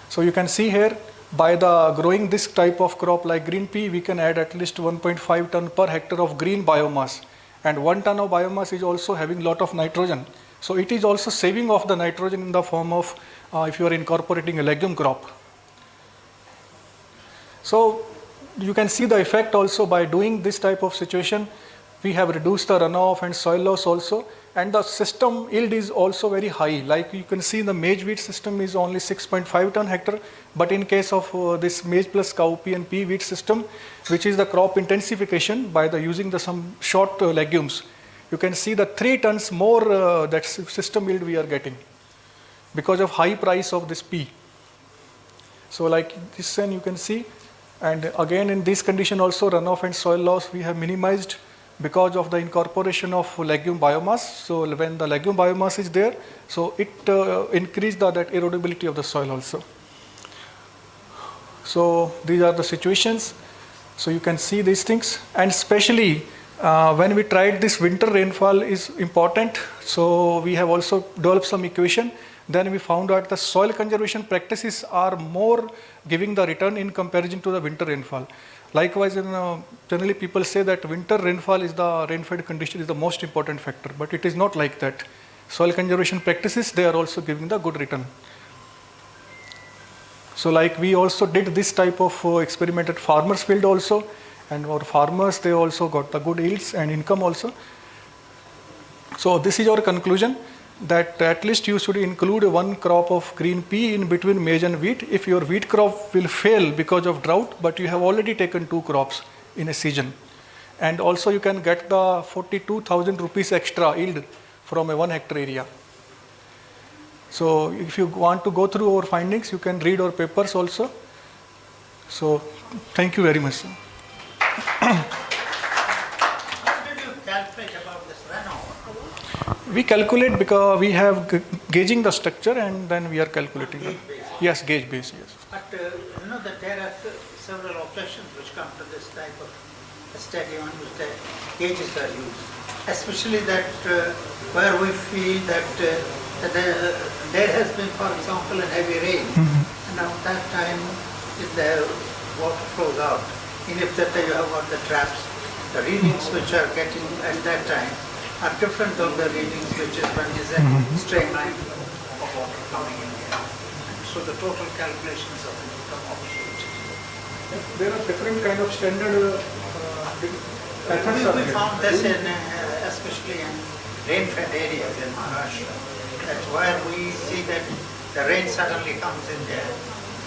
So you can see here by the growing this type of crop like green pea, we can add at least 1.5 ton per hectare of green biomass, and 1 ton of biomass is also having lot of nitrogen. So it is also saving of the nitrogen in the form of if you are incorporating a legume crop. So you can see the effect also by doing this type of situation. We have reduced the runoff and soil loss also, and the system yield is also very high. Like you can see the maize wheat system is only 6.5 ton hectare, but in case of this maize plus cowpea and pea wheat system, which is the crop intensification by the using the some short legumes, you can see the 3 tons more that system yield we are getting because of high price of this pea. So like this one you can see, and again in this condition also runoff and soil loss we have minimized because of the incorporation of legume biomass. So when the legume biomass is there, so it increased that erodibility of the soil also. So these are the situations. So you can see these things, and especially when we tried this winter rainfall is important. So we have also developed some equation. Then we found out the soil conservation practices are more giving the return in comparison to the winter rainfall. Likewise, generally people say that winter rainfall is the rain-fed condition is the most important factor, but it is not like that. Soil conservation practices, they are also giving the good return. So like we also did this type of experiment at farmers field also, and our farmers, they also got the good yields and income also. So this is our conclusion, that at least you should include one crop of green pea in between maize and wheat. If your wheat crop will fail because of drought, but you have already taken 2 crops in a season. And also you can get the 42,000 rupees extra yield from a 1 hectare area. So if you want to go through our findings, you can read our papers also. So thank you very much, sir. We calculate because we have gauging the structure and then we are calculating. Yes, gauge base, yes. But you know that there are several objections which come to this type of study on which the gauges are used. Especially that where we feel that there has been, for example, a heavy rain, and at that time if the water flows out, and if that you have got the traps, the readings which are getting at that time are different than the readings which is when is a streamline of water coming in here. So the total calculations of it come obsolete. There are different kind of standard methods. We found this in, especially in rain-fed areas in Maharashtra. That's where we see that the rain suddenly comes in there,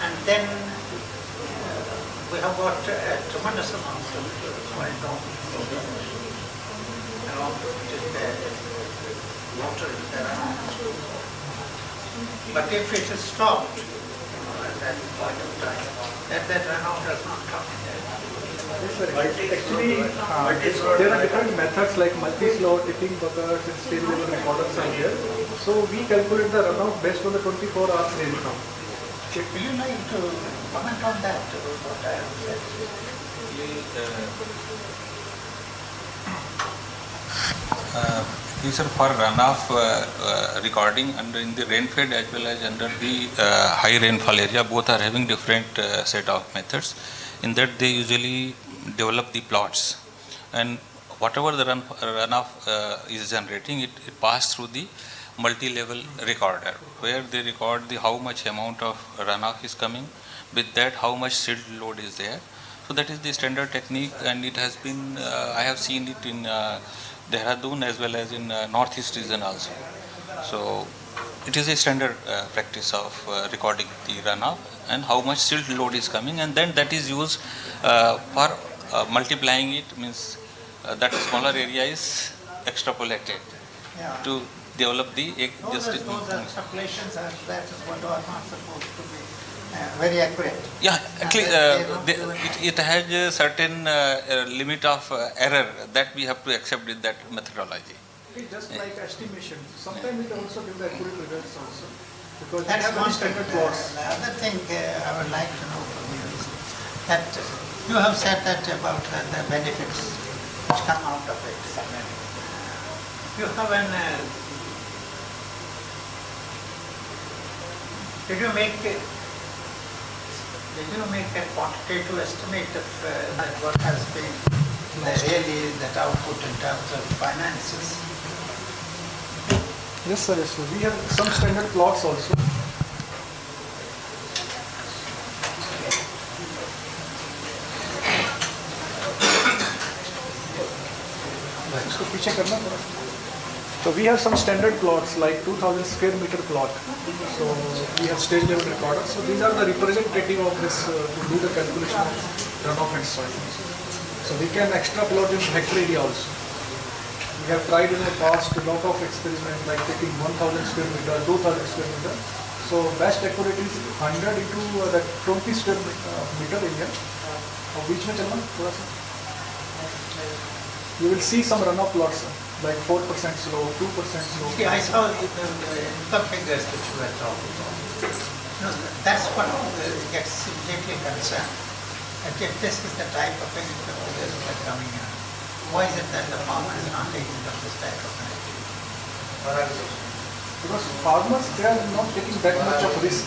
and then we have got a tremendous amount of soil down along with the water is there around. But if it is stopped at that point of time, that runoff does not come in there. Actually, there are different methods like multi-slow, tipping buckets, and stage level recorders are here. So we calculate the runoff based on the 24 hours rainfall. Will you like to comment on that? What I have said? These are for runoff recording under in the rain-fed as well as under the high rainfall area. Both are having different set of methods. In that they usually develop the plots, and whatever the runoff is generating, it passes through the multi-level recorder, where they record the how much amount of runoff is coming, with that how much silt load is there. So that is the standard technique, and it has been I have seen it in Dehradun as well as in northeast region also. So it is a standard practice of recording the runoff and how much silt load is coming, and then that is used for multiplying it, means that smaller area is extrapolated to develop the those extrapolations are, that is what are not supposed to be very accurate. Yeah, actually it has a certain limit of error that we have to accept with that methodology. It's just like estimation. Sometimes it also gives the accurate results also. Because That's we have one very standard plots. The other thing I would like to know from you is that you have said that about the benefits which come out of it. You have did you make a quantitative estimate of that what has been really that output in terms of finances? Yes, sir. Yes, sir. We have some standard plots also. इसको पीछे करना थोड़ा. So we have some standard plots like 2000 square meter plot. So we have stage level recorders. So these are the representative of this to do the calculation of runoff and soil. So we can extra plot in hectare area also. We have tried in the past a lot of experiments like taking 1000 square meter, 2000 square meter. So best accurate is 100 into that 20 square meter area. और बीच में चलना थोड़ा सा. You will see some runoff plots like 4% slope, 2% slope. See, I saw the figures which you were talking about. No, that's what gets immediately concerned. That if this is the type of income figures that are coming in, why is it that the farmer is not taking up this type of activity? Because farmers, they are not taking that much of risk.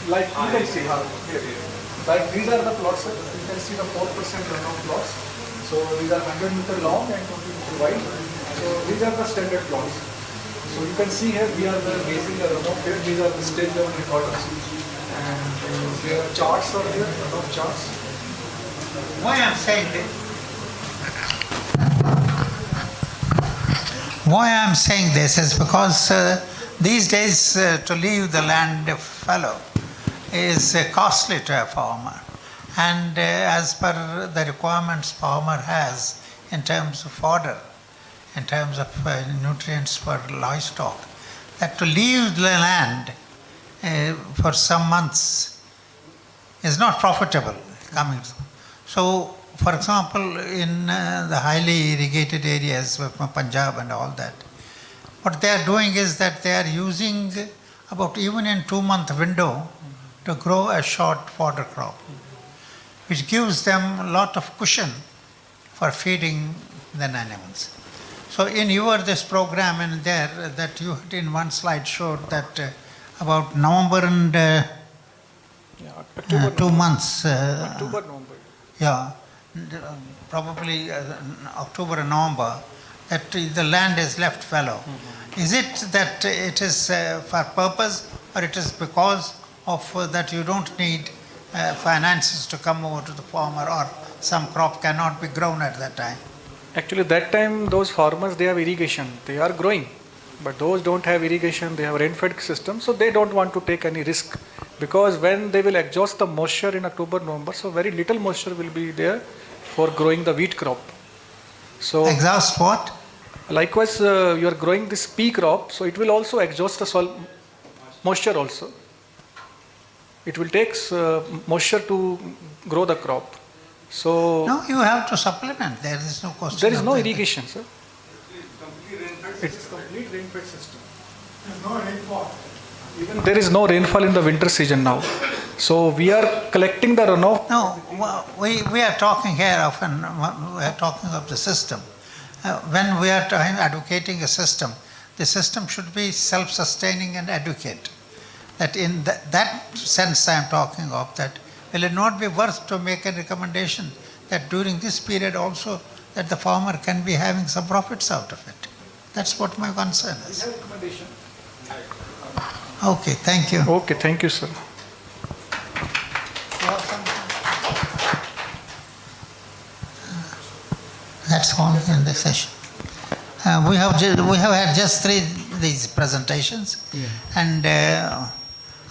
Like you can see, like these are the plots. You can see the 4% runoff plots. So these are 100 meter long and 20 meter wide. So these are the standard plots. So you can see here we are basing the runoff here. These are the stage level recorders. And there are charts are here, runoff charts. Why I'm saying this? Why I'm saying this is because these days to leave the land fallow is costly to a farmer. And as per the requirements farmer has in terms of fodder, in terms of nutrients for livestock, that to leave the land for some months is not profitable coming. So, for example, in the highly irrigated areas of Punjab and all that, what they are doing is that they are using about even in 2-month window to grow a short fodder crop, which gives them a lot of cushion for feeding the animals. So in this program in there that you had in one slide showed that about November and 2 months. October, November. Yeah, probably October and November, that the land is left fallow. Is it that it is for purpose, or it is because of that you don't need finances to come over to the farmer, or some crop cannot be grown at that time? Actually, that time those farmers, they have irrigation, they are growing. But those don't have irrigation, they have rain-fed system, so they don't want to take any risk. Because when they will exhaust the moisture in October, November, so very little moisture will be there for growing the wheat crop. So exhaust what? Likewise, you are growing this pea crop, so it will also exhaust the soil moisture also. It will take moisture to grow the crop. So no, you have to supplement. There is no question. There is no irrigation, sir. It's complete rain-fed system. There's no rainfall. Even there is no rainfall in the winter season now. So we are collecting the runoff. No, we are talking here often, we are talking of the system. When we are advocating a system, the system should be self-sustaining and adequate. That in that sense I am talking of, that will it not be worth to make a recommendation that during this period also that the farmer can be having some profits out of it. That's what my concern is. Okay, thank you. Okay, thank you, sir. That's all in the session. We have had just these presentations, and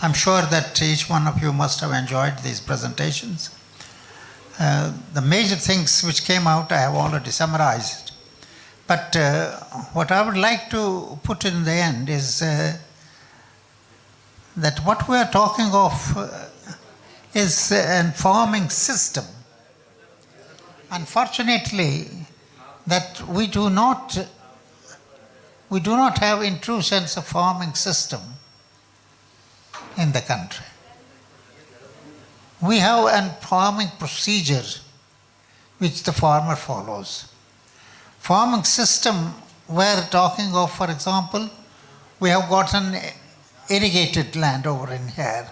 I'm sure that each one of you must have enjoyed these presentations. The major things which came out I have already summarized, but what I would like to put in the end is that what we are talking of is a farming system. Unfortunately, that we do not we do not have in true sense a farming system in the country. We have a farming procedure which the farmer follows. Farming system, we're talking of, for example, we have got an irrigated land over in here.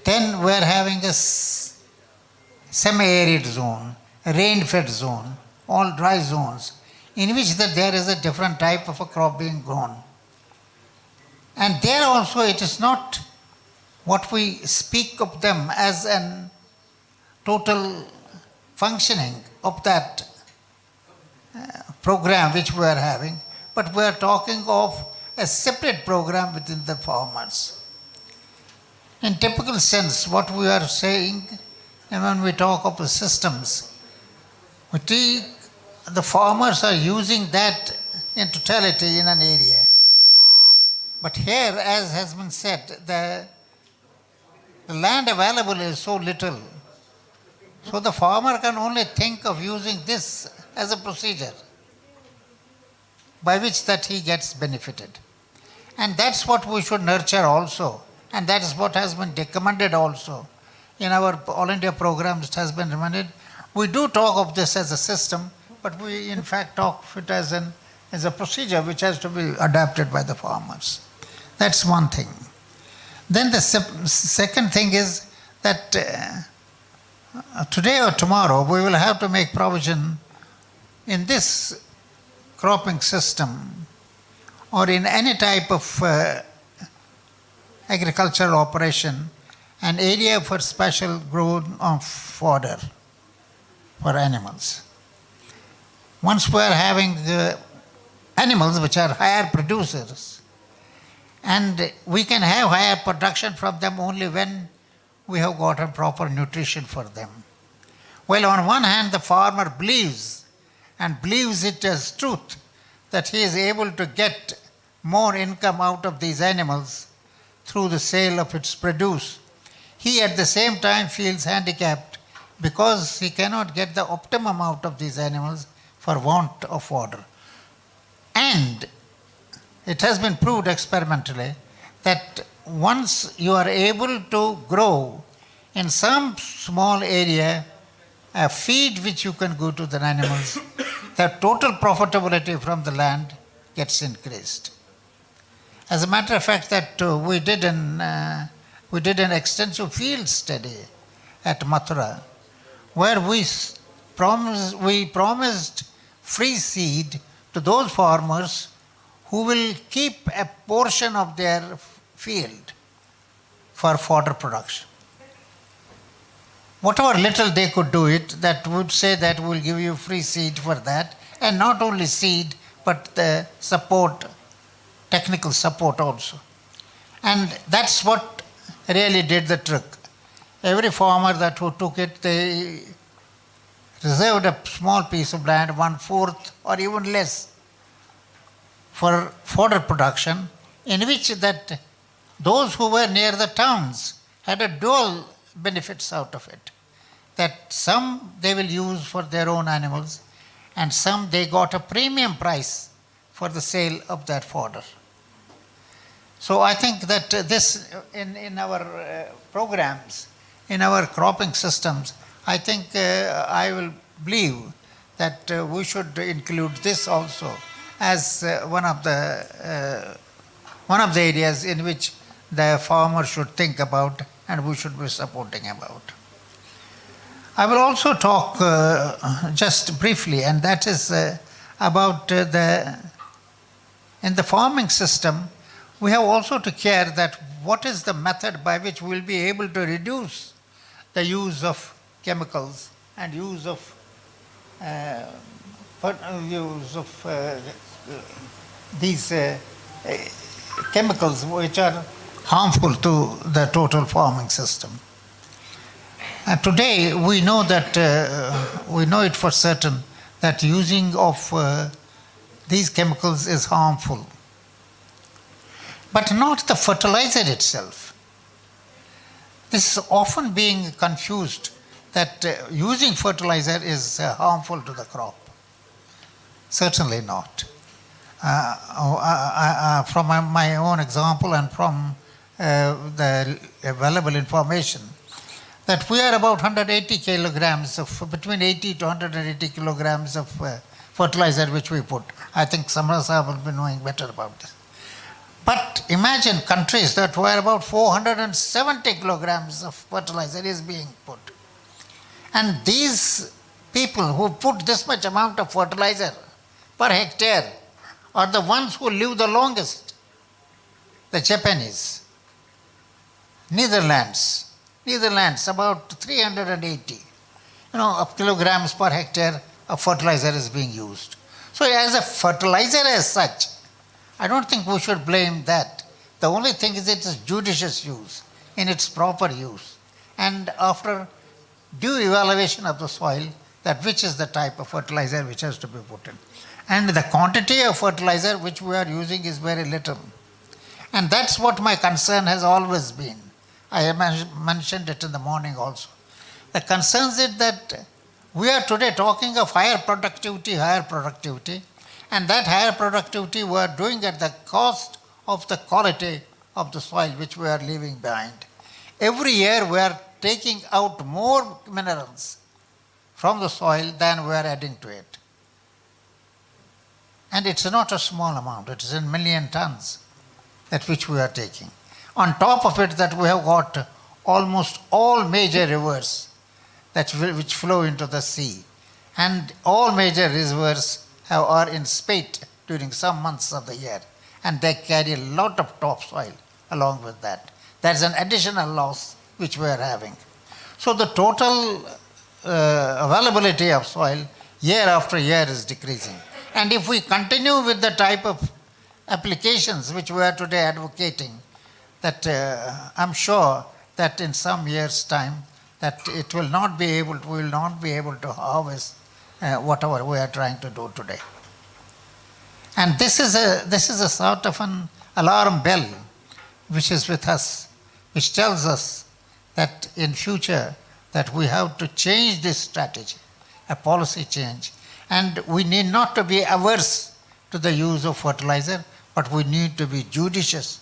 Then we're having a semi-arid zone, a rain-fed zone, all dry zones, in which there is a different type of a crop being grown. And there also it is not what we speak of them as a total functioning of that program which we are having, but we are talking of a separate program within the farmers. In typical sense, what we are saying, and when we talk of the systems, the farmers are using that in totality in an area. But here, as has been said, the land available is so little. So the farmer can only think of using this as a procedure by which that he gets benefited. And that's what we should nurture also. And that is what has been recommended also. In our All India programs it has been recommended. We do talk of this as a system, but we in fact talk of it as a procedure which has to be adapted by the farmers. That's one thing. Then the second thing is that today or tomorrow we will have to make provision in this cropping system or in any type of agricultural operation, an area for special growth of fodder for animals. Once we are having animals which are higher producers, and we can have higher production from them only when we have got a proper nutrition for them. Well, on one hand, the farmer believes it as truth that he is able to get more income out of these animals through the sale of its produce. He at the same time feels handicapped because he cannot get the optimum out of these animals for want of fodder. And it has been proved experimentally that once you are able to grow in some small area a feed which you can go to the animals, the total profitability from the land gets increased. As a matter of fact, that we did an extensive field study at Mathura, where we promised free seed to those farmers who will keep a portion of their field for fodder production. Whatever little they could do it, that would say that we'll give you free seed for that, and not only seed, but the support, technical support also. And that's what really did the trick. Every farmer that who took it, they reserved a small piece of land, 1/4 or even less, for fodder production, in which that those who were near the towns had a dual benefits out of it. That some they will use for their own animals, and some they got a premium price for the sale of that fodder. So I think that this in our programs, in our cropping systems, I think I will believe that we should include this also as one of the areas in which the farmer should think about and we should be supporting about. I will also talk just briefly, and that is about in the farming system, we have also to care that what is the method by which we will be able to reduce the use of chemicals and use of these chemicals which are harmful to the total farming system. And today we know that we know it for certain that using of these chemicals is harmful, but not the fertilizer itself. This is often being confused that using fertilizer is harmful to the crop. Certainly not. from my own example and from the available information, that we are about 180 kilograms of, between 80 to 180 kilograms of fertilizer which we put. I think Samara Sahab will be knowing better about this. But imagine countries that were about 470 kilograms of fertilizer is being put. And these people who put this much amount of fertilizer per hectare are the ones who live the longest. The Japanese, Netherlands about 380 of kilograms per hectare of fertilizer is being used. So as a fertilizer as such, I don't think we should blame that. The only thing is it is judicious use, in its proper use, and after due evaluation of the soil, that which is the type of fertilizer which has to be put in. And the quantity of fertilizer which we are using is very little. And that's what my concern has always been. I mentioned it in the morning also. The concern is that we are today talking of higher productivity, and that higher productivity we are doing at the cost of the quality of the soil which we are leaving behind. Every year we are taking out more minerals from the soil than we are adding to it. And it's not a small amount, it is in million tons that which we are taking. On top of it, that we have got almost all major rivers which flow into the sea. And all major rivers are in spate during some months of the year. And they carry a lot of topsoil along with that. That's an additional loss which we are having. So the total availability of soil year after year is decreasing. And if we continue with the type of applications which we are today advocating, that I'm sure that in some years' time that we will not be able to harvest whatever we are trying to do today. And this is a sort of an alarm bell which is with us, which tells us that in future that we have to change this strategy, a policy change. And we need not to be averse to the use of fertilizer, but we need to be judicious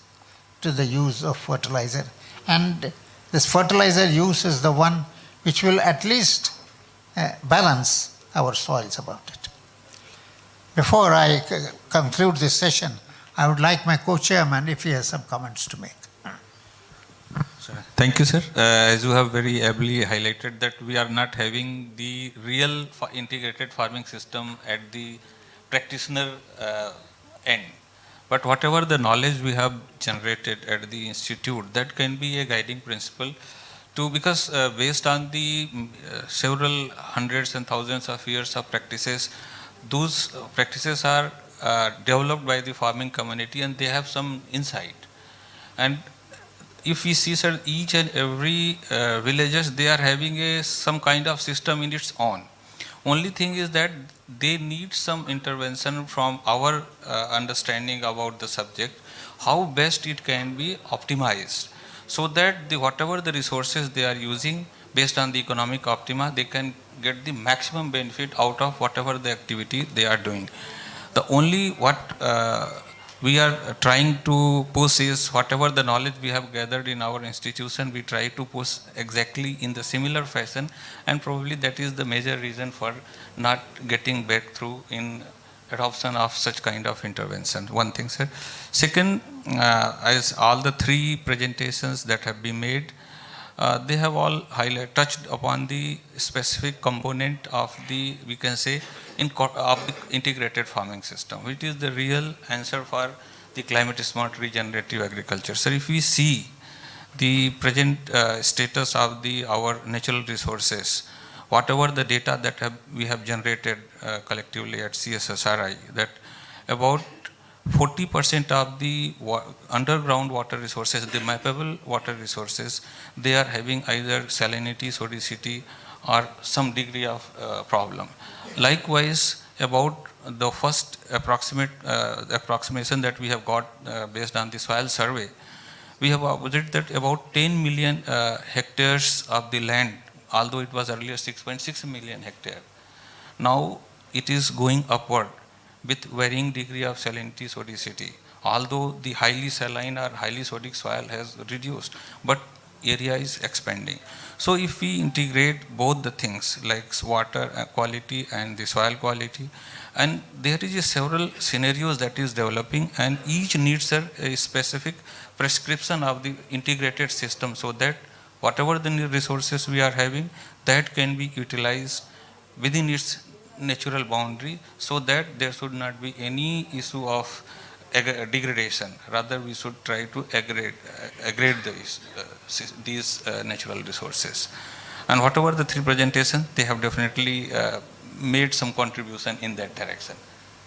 to the use of fertilizer. And this fertilizer use is the one which will at least balance our soils about it. Before I conclude this session, I would like my co-chairman, if he has some comments to make. Thank you, sir. As you have very ably highlighted that we are not having the real integrated farming system at the practitioner end. But whatever the knowledge we have generated at the institute, that can be a guiding principle to, because based on the several hundreds and thousands of years of practices, those practices are developed by the farming community and they have some insight. And if we see, sir, each and every villages, they are having some kind of system in its own. Only thing is that they need some intervention from our understanding about the subject, how best it can be optimized, so that whatever the resources they are using based on the economic optima, they can get the maximum benefit out of whatever the activity they are doing. The only what we are trying to push is whatever the knowledge we have gathered in our institution, we try to push exactly in the similar fashion, and probably that is the major reason for not getting breakthrough in adoption of such kind of intervention. One thing, sir. Second, as all the three presentations that have been made, they have all touched upon the specific component of the, we can say, of the integrated farming system, which is the real answer for the climate smart regenerative agriculture. So if we see the present status of our natural resources, whatever the data that we have generated collectively at CSSRI, that about 40% of the underground water resources, the mappable water resources, they are having either salinity, sodicity, or some degree of problem. Likewise, about the first approximation that we have got based on the soil survey, we have observed that about 10 million hectares of the land, although it was earlier 6.6 million hectare, now it is going upward with varying degree of salinity, sodicity. Although the highly saline or highly sodic soil has reduced, but area is expanding. So if we integrate both the things like water quality and the soil quality, and there is a several scenarios that is developing, and each needs a specific prescription of the integrated system, so that whatever the resources we are having, that can be utilized within its natural boundary, so that there should not be any issue of degradation. Rather, we should try to aggregate these natural resources. And whatever the three presentations, they have definitely made some contribution in that direction.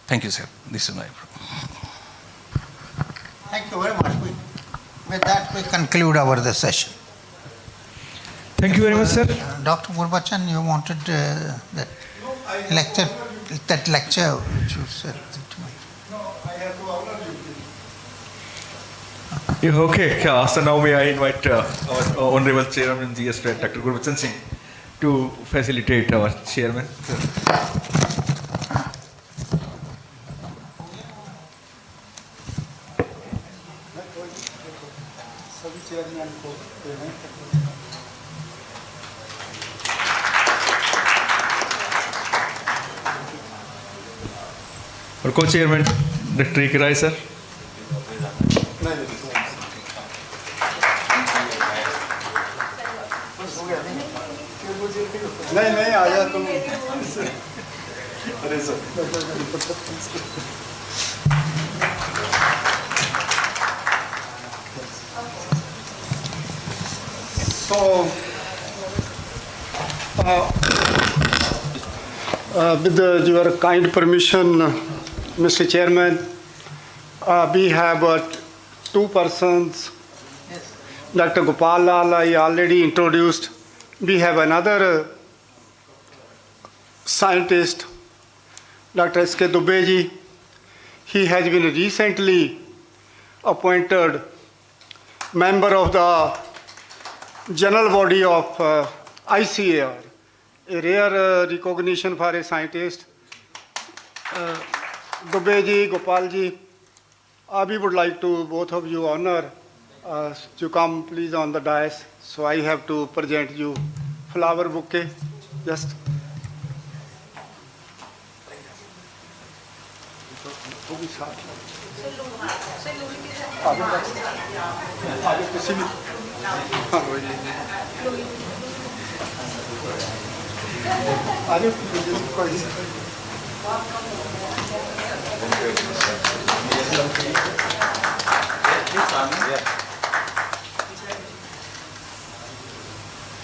Thank you, sir. This is my Thank you very much. With that, we conclude the session. Thank you very much, sir. Dr. Gurbachan, you wanted that lecture which you said. Okay, so now may I invite our Honorable Chairman GS Dr. Gurbachan Singh to facilitate our chairman. Our co-chairman, Dr. A.K. Rai, sir. नहीं आया तुम अरे sir So, with your kind permission, Mr. Chairman, we have two persons. Dr. Gopal Lal, I already introduced. We have another scientist, Dr. S.K. Dubey ji. He has been recently appointed member of the general body of ICAR, a rare recognition for a scientist. Dubey ji, Gopal ji, we would like to both of you honor to come please on the dais. So I have to present you flower bouquet. Just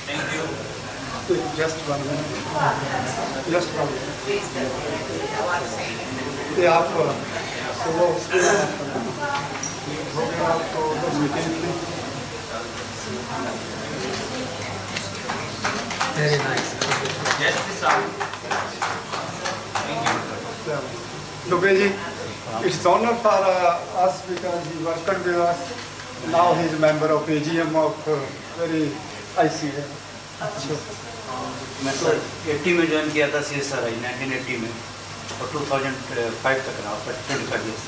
Thank you. Just 1 minute. Just 1 minute. ये आप सुबह उसके हो गया आपको 10 minute में. Very nice. Yes, sir. Thank you. Dubey ji, it's honor for us because he worked with us. Now he is a member of AGM of very ICA. मैं sir 80 में ज्वाइन किया था CSRI 1980 में और 2005 तक रहा 25 years.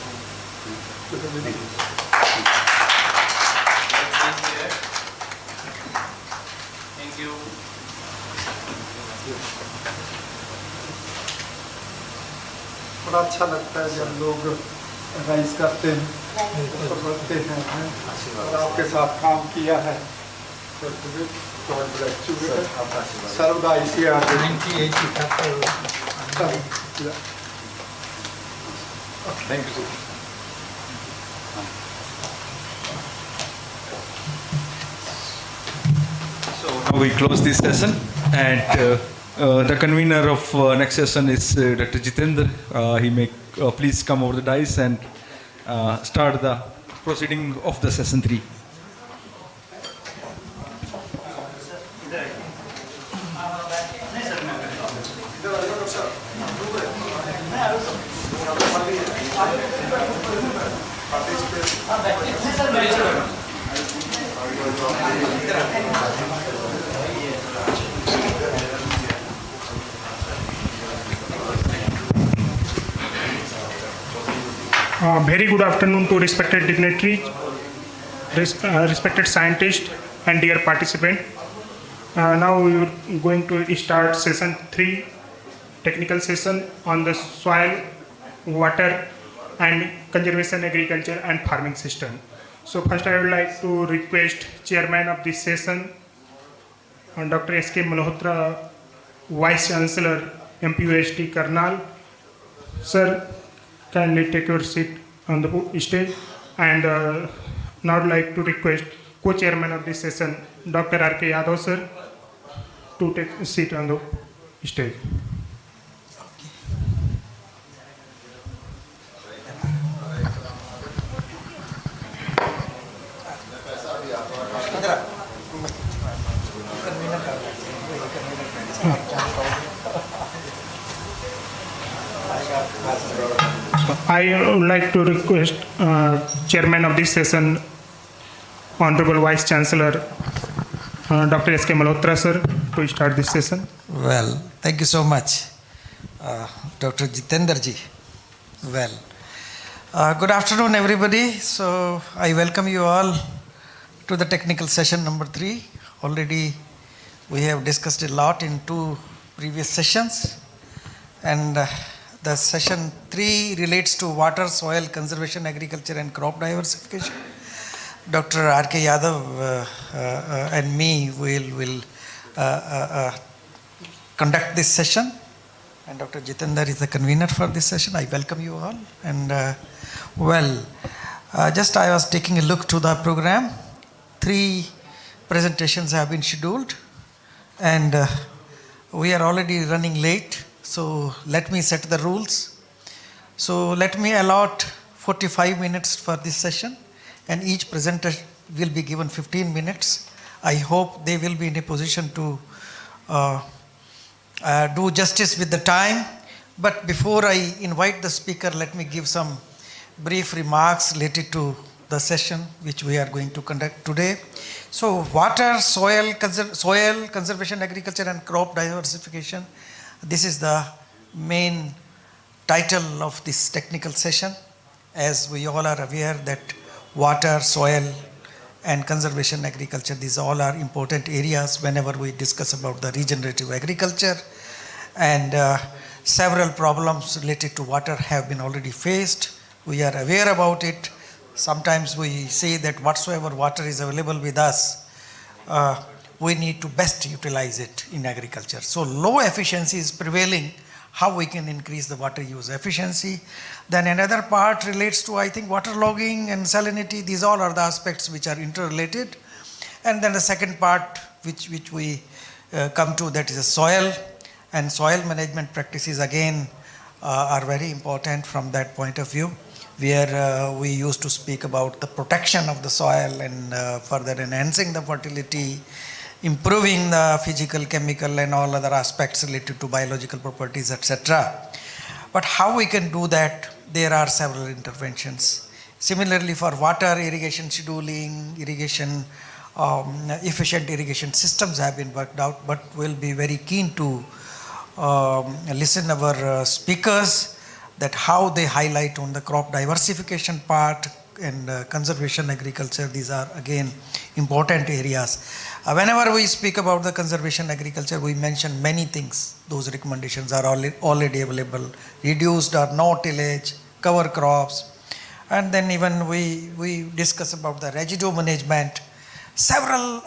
Thank you. बड़ा अच्छा लगता है जब लोग राइज करते हैं बढ़ते हैं और आपके साथ काम किया है. सर्वदा ICAR 98 Thank you. So now we close this session, and the convener of next session is Dr. Jitendra. He may please come over the dais and start the proceeding of the session 3. Very good afternoon to respected dignitaries, respected scientists, and dear participant. Now we are going to start session 3, technical session on the soil, water, and conservation agriculture and farming system. So first I would like to request chairman of this session, Dr. S.K. Malhotra, Vice Chancellor, MPUST Karnal. Sir, kindly take your seat on the stage. And now I'd like to request co-chairman of this session, Dr. R.K. Yadav, sir, to take a seat on the stage. I would like to request chairman of this session, Honorable Vice Chancellor, Dr. S.K. Malhotra, sir, to start this session. Well, thank you so much, Dr. Jitendra ji. Well, good afternoon, everybody. So I welcome you all to the technical session number 3. Already we have discussed a lot in 2 previous sessions, and the session 3 relates to water, soil, conservation, agriculture, and crop diversification. Dr. R.K. Yadav and me will conduct this session, and Dr. Jitendra is the convener for this session. I welcome you all. And just I was taking a look to the program. 3 presentations have been scheduled, and we are already running late. So let me set the rules. So let me allot 45 minutes for this session, and each presenter will be given 15 minutes. I hope they will be in a position to do justice with the time. But before I invite the speaker, let me give some brief remarks related to the session which we are going to conduct today. So water, soil, conservation, agriculture, and crop diversification. This is the main title of this technical session. As we all are aware that water, soil, and conservation agriculture, these all are important areas whenever we discuss about the regenerative agriculture. And several problems related to water have been already faced. We are aware about it. Sometimes we say that whatsoever water is available with us, we need to best utilize it in agriculture. So low efficiency is prevailing, how we can increase the water use efficiency. Then another part relates to, I think, water logging and salinity. These all are the aspects which are interrelated. And then the second part which we come to, that is the soil. And soil management practices again are very important from that point of view, where we used to speak about the protection of the soil and further enhancing the fertility, improving the physical, chemical, and all other aspects related to biological properties, etc. But how we can do that, there are several interventions. Similarly, for water, irrigation scheduling, irrigation, efficient irrigation systems have been worked out, but we'll be very keen to listen our speakers, that how they highlight on the crop diversification part and conservation agriculture. These are again important areas. Whenever we speak about the conservation agriculture, we mention many things. Those recommendations are already available. Reduced or no tillage, cover crops, and then even we discuss about the residue management. Several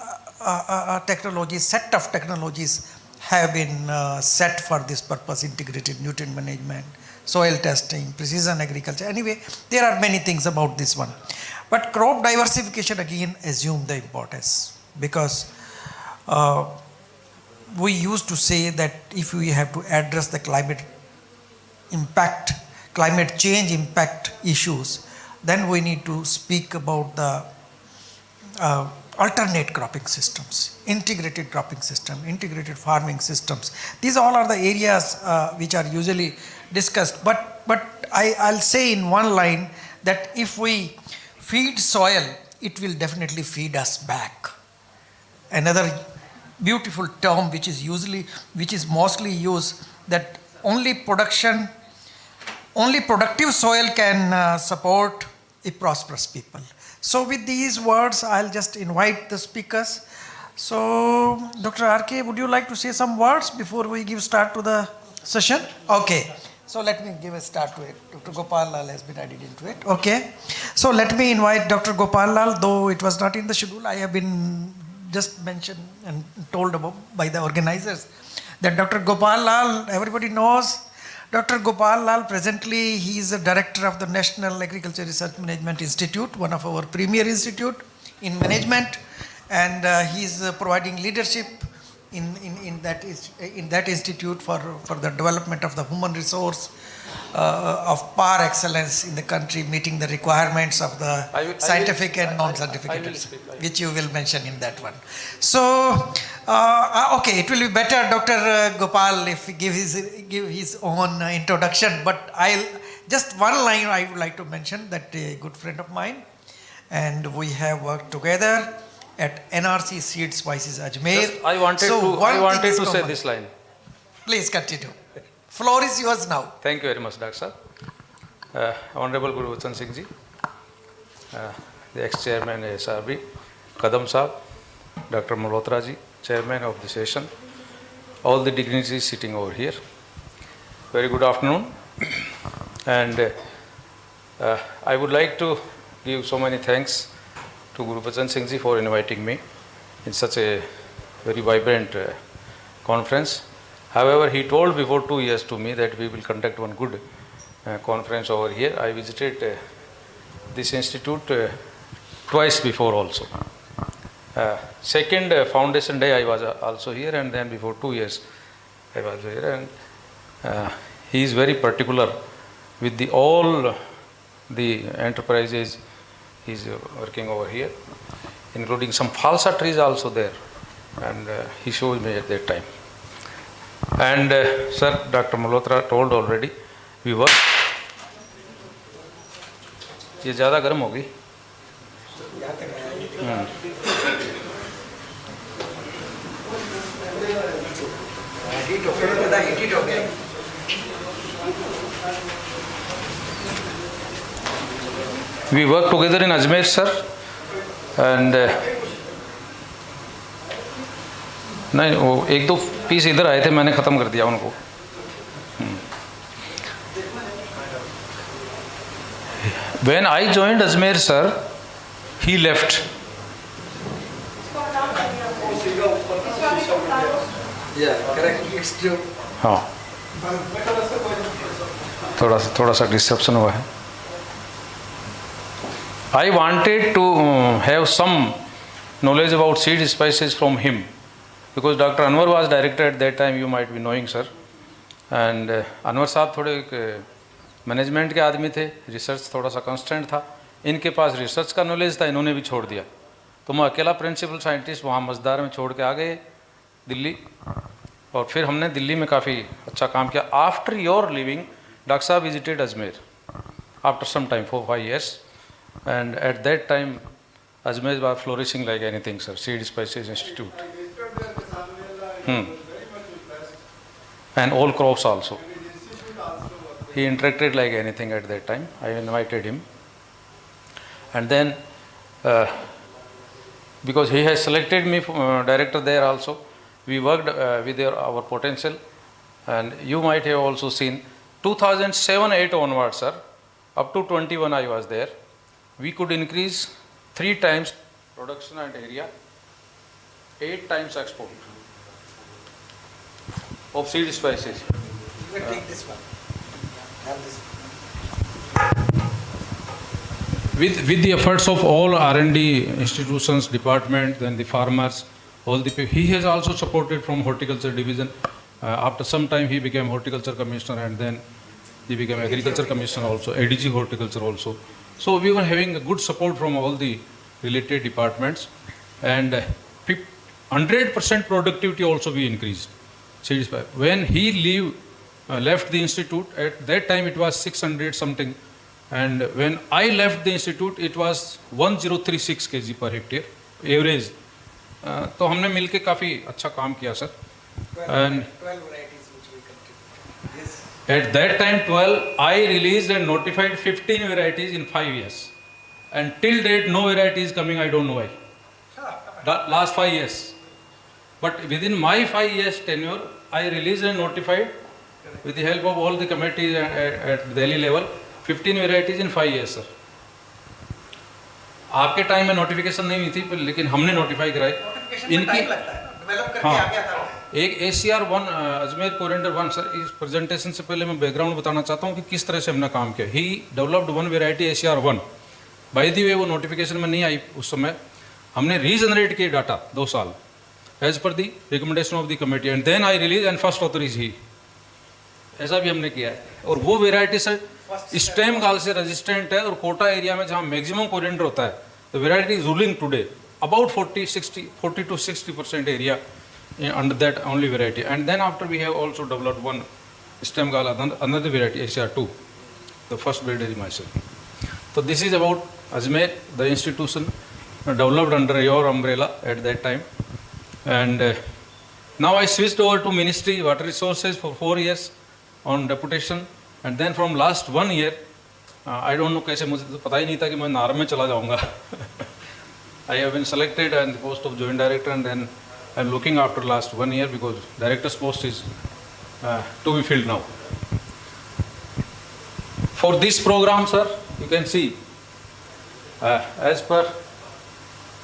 technologies, set of technologies have been set for this purpose: integrated nutrient management, soil testing, precision agriculture. Anyway, there are many things about this one. But crop diversification again assume the importance, because we used to say that if we have to address the climate change impact issues, then we need to speak about the alternate cropping systems, integrated cropping system, integrated farming systems. These all are the areas which are usually discussed. But I'll say in one line that if we feed soil, it will definitely feed us back. Another beautiful term which is mostly used, that only production only productive soil can support a prosperous people. So with these words, I'll just invite the speakers. So, Dr. R.K., would you like to say some words before we give start to the session? Okay. So let me give a start to it. Dr. Gopal Lal has been added into it. Okay. So let me invite Dr. Gopal Lal, though it was not in the schedule. I have been just mentioned and told about by the organizers that Dr. Gopal Lal, everybody knows Dr. Gopal Lal, presently he is the director of the National Agriculture Research Management Institute, one of our premier institute in management, and he is providing leadership in that institute for the development of the human resource of par excellence in the country, meeting the requirements of the scientific and non-scientific, which you will mention in that one. So, okay, it will be better, Dr. Gopal, if he give his own introduction, but I'll just one line I would like to mention that a good friend of mine, and we have worked together at NRC Seed Spices Ajmer. I wanted to say this line. Please continue. Floor is yours now. Thank you very much, Dr. Sir. Honorable Gurbachan Singh Ji, the ex-chairman SRB, Kadam Saab, Dr. Malhotra Ji, chairman of the session, all the dignitaries sitting over here. Very good afternoon. And I would like to give so many thanks to Gurbachan Singh Ji for inviting me in such a very vibrant conference. However, he told before 2 years to me that we will conduct one good conference over here. I visited this institute twice before also. Second foundation day I was also here, and then before 2 years I was here. And he is very particular with all the enterprises he is working over here, including some falsa trees also there, and he showed me at that time. And sir, Dr. Malhotra told already, we work. ये ज़्यादा गर्म होगी. We work together in Ajmer, sir, and नहीं वो एक दो piece इधर आए थे, मैंने ख़त्म कर दिया उनको. When I joined Ajmer, sir, he left. Yeah, correct. It's true. हाँ, थोड़ा सा डिस्ट्रप्शन हुआ है. I wanted to have some knowledge about seed spices from him, because Dr. Anwar was director at that time, you might be knowing, sir. And Anwar साहब थोड़े management के आदमी थे, रिसर्च थोड़ा सा कंस्टेंट था, इनके पास रिसर्च का नॉलेज था, इन्होंने भी छोड़ दिया. तो मैं अकेला प्रिंसिपल साइंटिस्ट वहाँ मजदार में छोड़ के आ गए दिल्ली, और फिर हमने दिल्ली में काफ़ी अच्छा काम किया. आफ्टर योर लिविंग डॉक्टर साहब visited Ajmer after some time 4-5 years. And at that time, Ajmer was flourishing like anything, sir. Seed Spices Institute. And all crops also. He interacted like anything at that time. I invited him. And then, because he has selected me director there also, we worked with our potential. And you might have also seen 2007-8 onwards, sir. Up to 21 I was there. We could increase 3 times production and area, 8 times export of seed spices. You will take this one. Have this. With the efforts of all R&D institutions, departments, and the farmers, all the people, he has also supported from horticulture division. After some time, he became horticulture commissioner, and then he became agriculture commissioner also, ADG horticulture also. So we were having a good support from all the related departments, and 100% productivity also we increased. When he left the institute, at that time it was 600 something, and when I left the institute it was 1036 kg per hectare average. तो हमने मिलके काफ़ी अच्छा काम किया sir. And 12 varieties which we continue. Yes. At that time 12, I released and notified 15 varieties in 5 years. And till date no variety is coming, I don't know why. The last 5 years. But within my 5 years tenure, I released and notified with the help of all the committees at Delhi level, 15 varieties in 5 years, sir. आपके time में notification नहीं हुई थी, पर लेकिन हमने notify कराई इनकी। हाँ, एक ACR1 अजमेर कोरिएंडर 1 सर, इस प्रेजेंटेशन से पहले मैं बैकग्राउंड बताना चाहता हूँ कि किस तरह से हमने काम किया। He developed one variety ACR1, by the way वो नोटिफिकेशन में नहीं आई उस समय। हमने रीजनरेट किए डाटा 2 साल एज पर the recommendation of the committee, and then I release and first author is he. ऐसा भी हमने किया है। और वो वेराइटी सर स्टेम गाल से रेजिस्टेंट है, और कोटा एरिया में जहाँ मैक्सिमम कोरिएंडर होता है, the variety is ruling today about 40 to 60% area under that only variety. And then after we have also developed one stem gall, another variety ACR2, the first breeder is myself. So this is about Ajmer, the institution developed under your umbrella at that time. And now I switched over to Ministry Water Resources for 4 years on deputation, and then from last 1 year, I don't know कैसे, मुझे तो पता ही नहीं था कि मैं नार में चला जाऊंगा. I have been selected on the post of joint director, and then I am looking after last 1 year because director's post is to be filled now. For this program, sir, you can see as per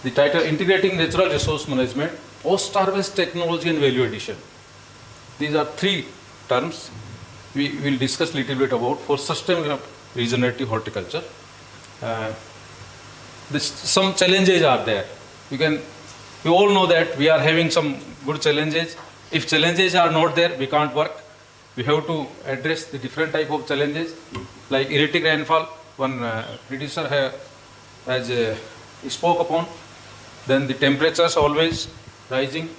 the title, Integrating Natural Resource Management, Post-Harvest Technology and Value Addition. These are 3 terms we will discuss little bit about for sustainable regenerative horticulture. Some challenges are there. We all know that we are having some good challenges. If challenges are not there, we can't work. We have to address the different type of challenges, like erratic rainfall, one producer has spoke upon. Then the temperatures always rising,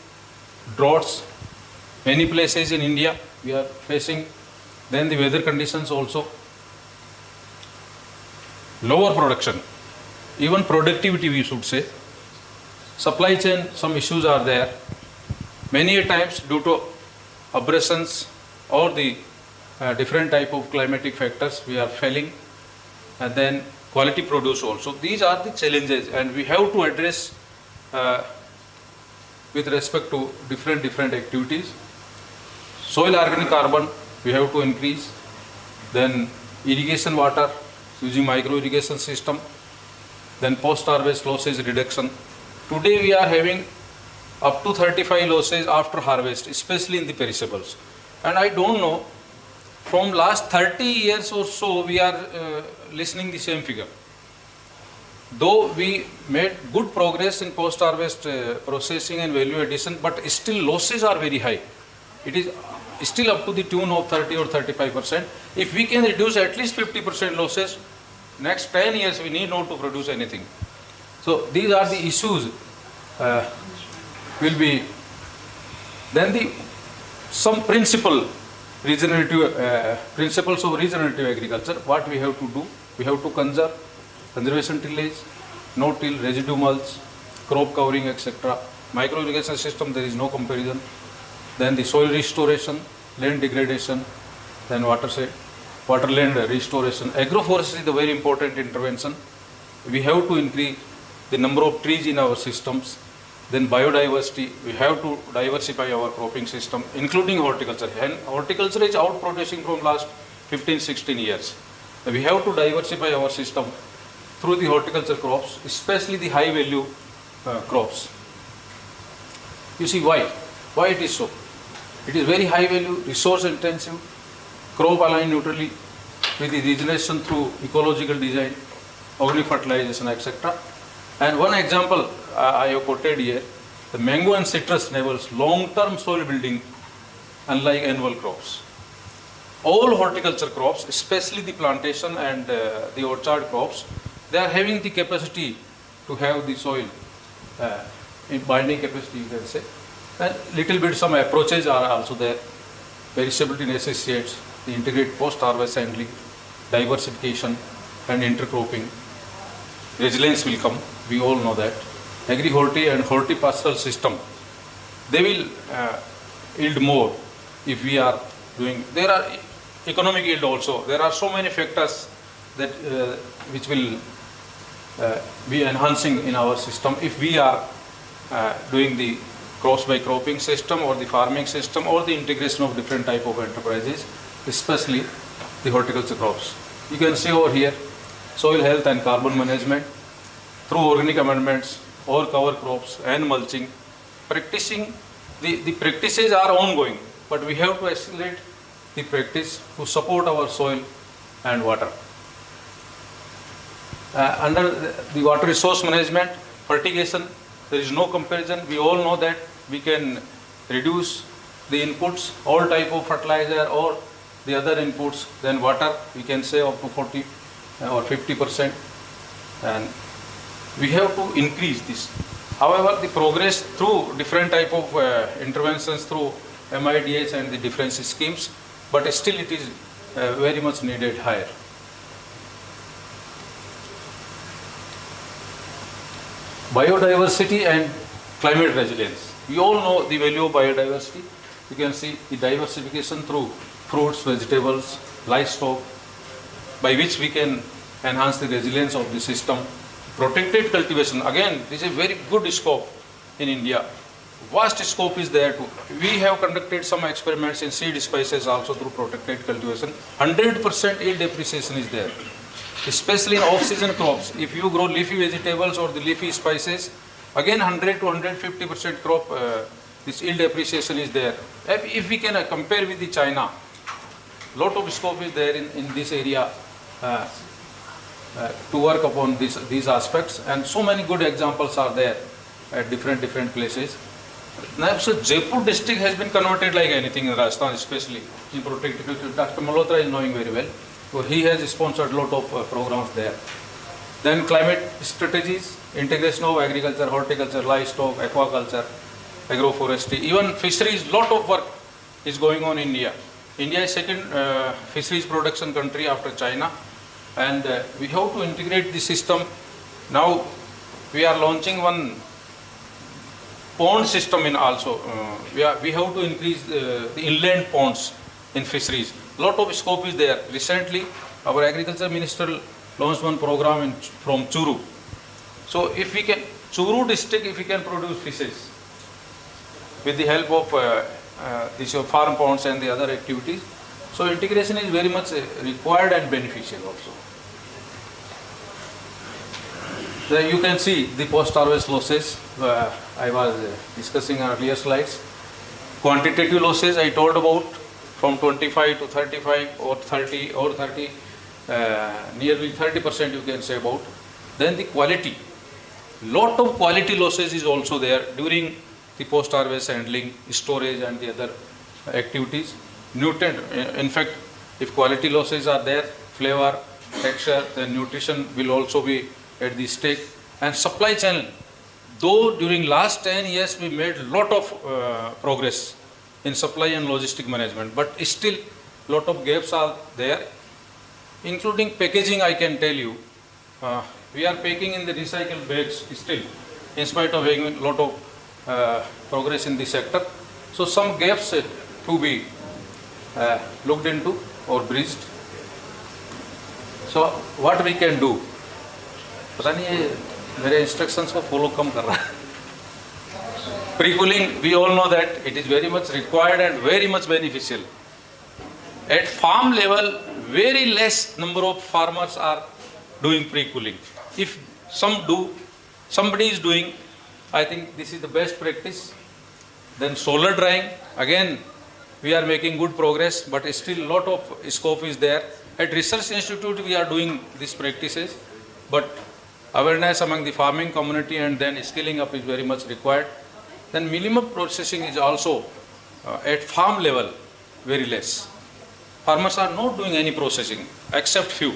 droughts, many places in India we are facing. Then the weather conditions also, lower production, even productivity we should say. Supply chain, some issues are there. Many a times due to abrasions or the different type of climatic factors we are failing, and then quality produce also. These are the challenges, and we have to address with respect to different activities. Soil organic carbon we have to increase, then irrigation water using micro irrigation system, then post harvest losses reduction. Today we are having up to 35 losses after harvest, especially in the perishables. And I don't know, from last 30 years or so we are listening the same figure. Though we made good progress in post harvest processing and value addition, but still losses are very high. It is still up to the tune of 30 or 35%. If we can reduce at least 50% losses, next 10 years we need not to produce anything. So these are the issues will be. Then some principles of regenerative agriculture. What we have to do? We have to conservation tillage, no till, residue mulch, crop covering, etc. Micro irrigation system, there is no comparison. Then the soil restoration, land degradation, then waterland restoration. Agroforestry is a very important intervention. We have to increase the number of trees in our systems. Then biodiversity, we have to diversify our cropping system, including horticulture. And horticulture is out producing from last 15-16 years. We have to diversify our system through the horticulture crops, especially the high value crops. You see why? Why it is so? It is very high value, resource intensive, crop aligned neutrally with the regeneration through ecological design, organic fertilization, etc. And one example I have quoted here, the mango and citrus enables long-term soil building unlike annual crops. All horticulture crops, especially the plantation and the orchard crops, they are having the capacity to have the soil in binding capacity, you can say. And little bit some approaches are also there. Perishability necessitates the integrated post-harvest handling, diversification and intercropping. Resilience will come, we all know that. Agri-horti and hortipastoral system, they will yield more if we are doing. There are economic yield also. There are so many factors that which will be enhancing in our system if we are doing the crops by cropping system or the farming system or the integration of different type of enterprises, especially the horticulture crops. You can see over here soil health and carbon management through organic amendments or cover crops and mulching. Practicing the practices are ongoing, but we have to accelerate the practice to support our soil and water. Under the water resource management, fertigation, there is no comparison. We all know that we can reduce the inputs, all type of fertilizer or the other inputs, then water we can save up to 40 or 50%, and we have to increase this. However, the progress through different type of interventions through MIDS and the different schemes, but still it is very much needed higher. Biodiversity and climate resilience. We all know the value of biodiversity. You can see the diversification through fruits, vegetables, livestock, by which we can enhance the resilience of the system. Protected cultivation, again, this is a very good scope in India. Vast scope is there too. We have conducted some experiments in seed spices also through protected cultivation. 100% yield depreciation is there, especially in off-season crops. If you grow leafy vegetables or the leafy spices, again 100 to 150% crop, this yield depreciation is there. If we can compare with the China, lot of scope is there in this area to work upon these aspects, and so many good examples are there at different places. Now, so Jaipur district has been converted like anything in Rajasthan, especially in protected culture. Dr. Malhotra is knowing very well. So he has sponsored a lot of programs there. Then climate strategies, integration of agriculture, horticulture, livestock, aquaculture, agroforestry, even fisheries. Lot of work is going on in India. India is second fisheries production country after China, and we have to integrate the system. Now we are launching one pond system in also. We have to increase the inland ponds in fisheries. Lot of scope is there. Recently, our agriculture minister launched one program from Churu. So if we can, Churu district, if we can produce fishes with the help of these farm ponds and the other activities, so integration is very much required and beneficial also. Then you can see the post-harvest losses. I was discussing earlier slides. Quantitative losses I told about, from 25 to 35 or 30 or 30, nearly 30% you can say about. Then the quality. Lot of quality losses is also there during the post-harvest handling, storage and the other activities. Nutrient, in fact, if quality losses are there, flavor, texture, then nutrition will also be at the stake. And supply channel, though during last 10 years we made lot of progress in supply and logistic management, but still lot of gaps are there, including packaging. I can tell you, we are packing in the recycled bags still, in spite of having a lot of progress in the sector. So some gaps to be looked into or bridged. So what we can do? पता नहीं ये मेरे instructions को follow कम कर रहा है. Pre-cooling, we all know that it is very much required and very much beneficial. At farm level, very less number of farmers are doing pre-cooling. If somebody is doing, I think this is the best practice. Then solar drying, again, we are making good progress, but still lot of scope is there. At Research Institute, we are doing these practices, but awareness among the farming community and then scaling up is very much required. Then minimum processing is also at farm level very less. Farmers are not doing any processing except few.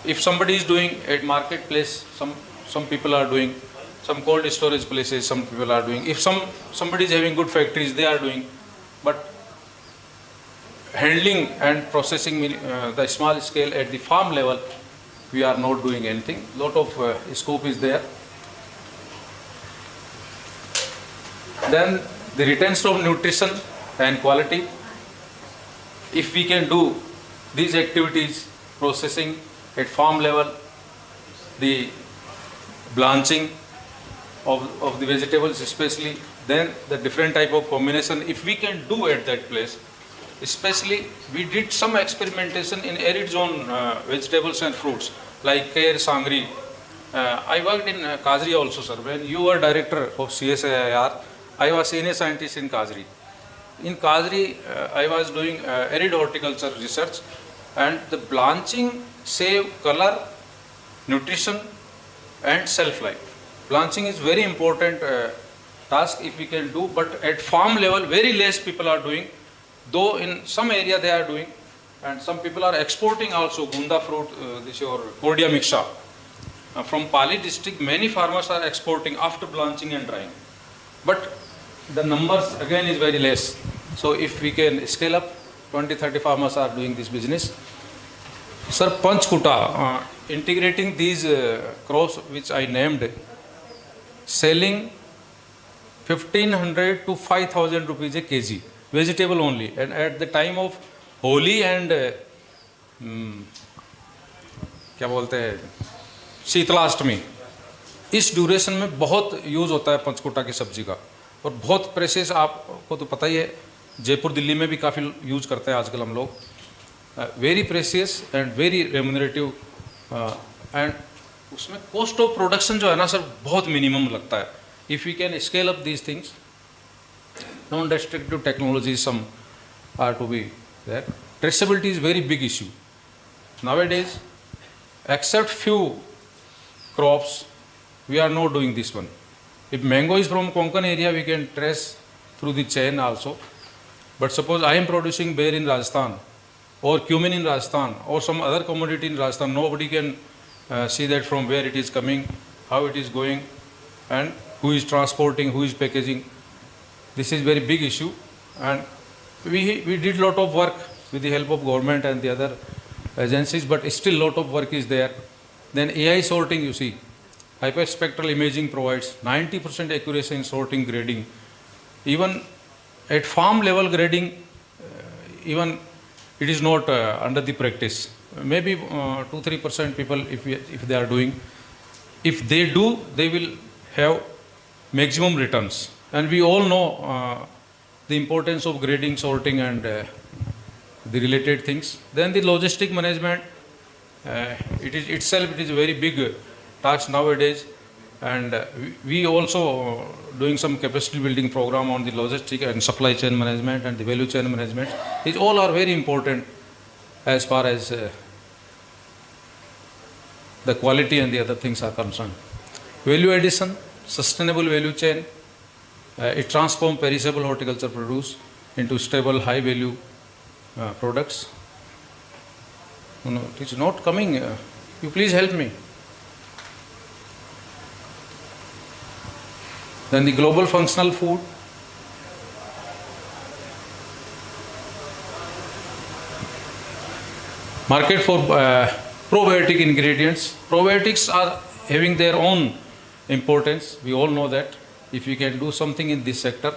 If somebody is doing at marketplace, some people are doing, some cold storage places, some people are doing. If somebody is having good factories, they are doing. But handling and processing the small scale at the farm level, we are not doing anything. Lot of scope is there. Then the retention of nutrition and quality. If we can do these activities, processing at farm level, the blanching of the vegetables especially, then the different type of combination, if we can do at that place, especially we did some experimentation in arid zone vegetables and fruits like Kair, Sangri. I worked in Kazri also, sir. When you were director of CSIR, I was senior scientist in Kazri. In Kazri, I was doing arid horticulture research, and the blanching save color, nutrition and shelf life. Blanching is very important task if we can do, but at farm level very less people are doing, though in some area they are doing, and some people are exporting also gunda fruit, this your cordia mixa. From Pali district many farmers are exporting after blanching and drying, but the numbers again is very less. So if we can scale up, 20-30 farmers are doing this business. Sir, Panchkuta, integrating these crops which I named, selling 1500 to 5000 rupees a kg, vegetable only, and at the time of Holi and क्या बोलते हैं शीतलाष्टमी, इस duration में बहुत use होता है पंचकुटा की सब्जी का, और बहुत प्रेसियस, आपको तो पता ही है, जयपुर दिल्ली में भी काफ़ी यूज़ करते हैं आजकल हम लोग, very precious and very remunerative, and उसमें कॉस्ट ऑफ प्रोडक्शन जो है ना सर बहुत मिनिमम लगता है. If we can scale up these things, non destructive technology some are to be there. Traceability is very big issue nowadays. Except few crops, we are not doing this one. If mango is from Konkan area, we can trace through the chain also. But suppose I am producing bear in Rajasthan, or cumin in Rajasthan, or some other commodity in Rajasthan, nobody can see that from where it is coming, how it is going, and who is transporting, who is packaging. This is very big issue, and we did lot of work with the help of government and the other agencies, but still lot of work is there. Then AI sorting, you see, hyperspectral imaging provides 90% accuracy in sorting, grading. Even at farm level grading, even it is not under the practice. Maybe 2-3% people, if they are doing, if they do, they will have maximum returns. And we all know the importance of grading, sorting, and the related things. Then the logistic management, it is a very big task nowadays, and we also doing some capacity building program on the logistic and supply chain management and the value chain management. These all are very important as far as the quality and the other things are concerned. Value addition, sustainable value chain, it transforms perishable horticulture produce into stable high value products. No, it is not coming. You please help me. Then the global functional food. Market for probiotic ingredients. Probiotics are having their own importance. We all know that. If we can do something in this sector.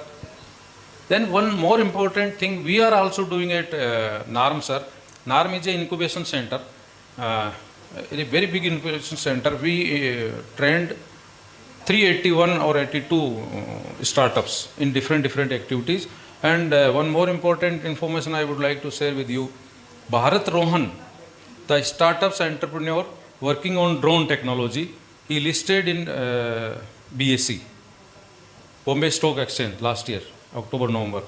Then one more important thing we are also doing at NARM, sir. NARM is an incubation center, a very big incubation center. We trained 381 or 82 startups in different activities. And one more important information I would like to share with you. Bharat Rohan, the startups entrepreneur working on drone technology, he listed in BSE, Bombay Stock Exchange, last year. October, November.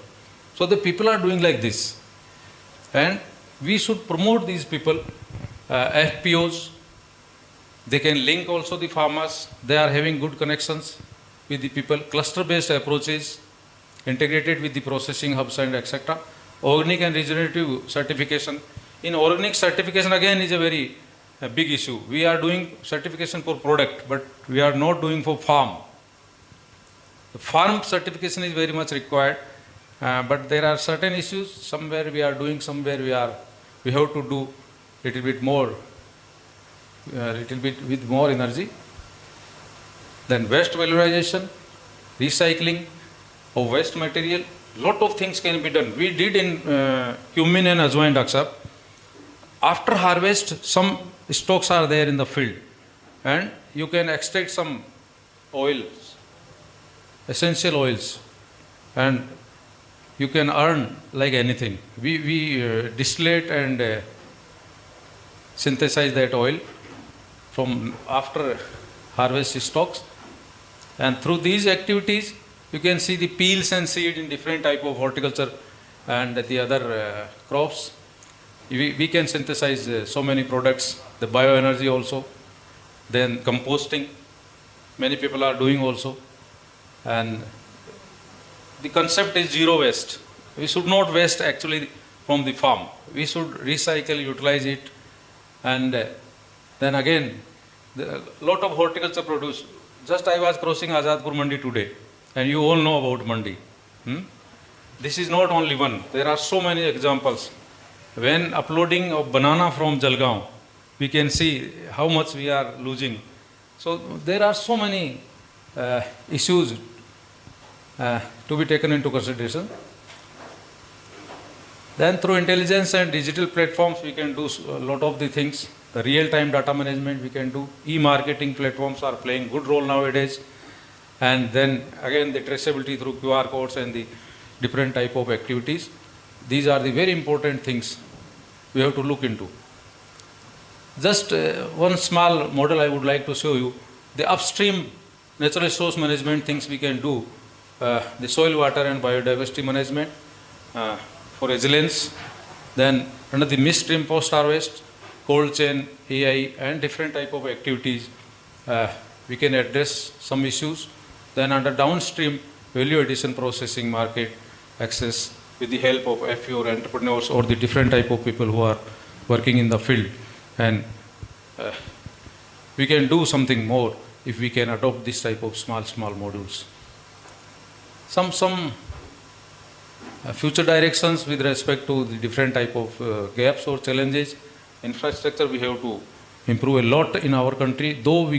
So the people are doing like this, and we should promote these people. FPOs, they can link also the farmers. They are having good connections with the people. Cluster-based approaches, integrated with the processing hubs and etc. Organic and regenerative certification. In organic certification again is a very big issue. We are doing certification for product, but we are not doing for farm. The farm certification is very much required, but there are certain issues. Somewhere we are doing, somewhere we have to do little bit with more energy. Then waste valorization, recycling of waste material. Lot of things can be done. We did in cumin and ajwain, Dr. Sahab. after harvest, some stocks are there in the field, and you can extract some oils, essential oils, and you can earn like anything. We distillate and synthesize that oil from after harvest stocks, and through these activities you can see the peels and seed in different type of horticulture and the other crops. We can synthesize so many products, the bioenergy also, then composting, many people are doing also, and the concept is zero waste. We should not waste actually from the farm. We should recycle, utilize it, and then again, a lot of horticulture produce. Just I was crossing Azadpur Mandi today, and you all know about Mandi. This is not only one. There are so many examples. When uploading of banana from Jalgaon, we can see how much we are losing. So there are so many issues to be taken into consideration. Then through intelligence and digital platforms, we can do a lot of the things. The real-time data management we can do. E-marketing platforms are playing good role nowadays. And then again, the traceability through QR codes and the different type of activities. These are the very important things we have to look into. Just one small model I would like to show you. The upstream natural resource management things we can do. The soil, water and biodiversity management for resilience. Then under the midstream post-harvest, cold chain, AI and different type of activities, we can address some issues. Then under downstream, value addition processing market access with the help of FPO or entrepreneurs or the different type of people who are working in the field. And we can do something more if we can adopt this type of small modules. Some future directions with respect to the different type of gaps or challenges. Infrastructure we have to improve a lot in our country, though we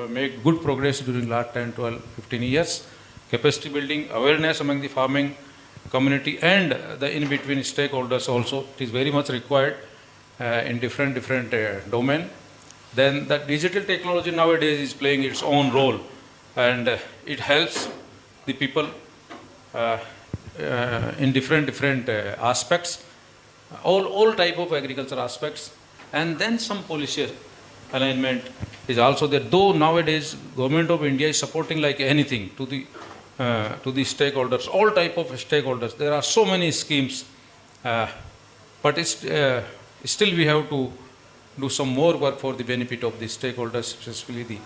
make good progress during last 10, 12, 15 years. Capacity building, awareness among the farming community and the in-between stakeholders also, it is very much required in different domain. Then the digital technology nowadays is playing its own role, and it helps the people in different aspects, all type of agriculture aspects. And then some policy alignment is also there, though nowadays Government of India is supporting like anything to the stakeholders, all type of stakeholders. There are so many schemes, but still we have to do some more work for the benefit of the stakeholders, especially the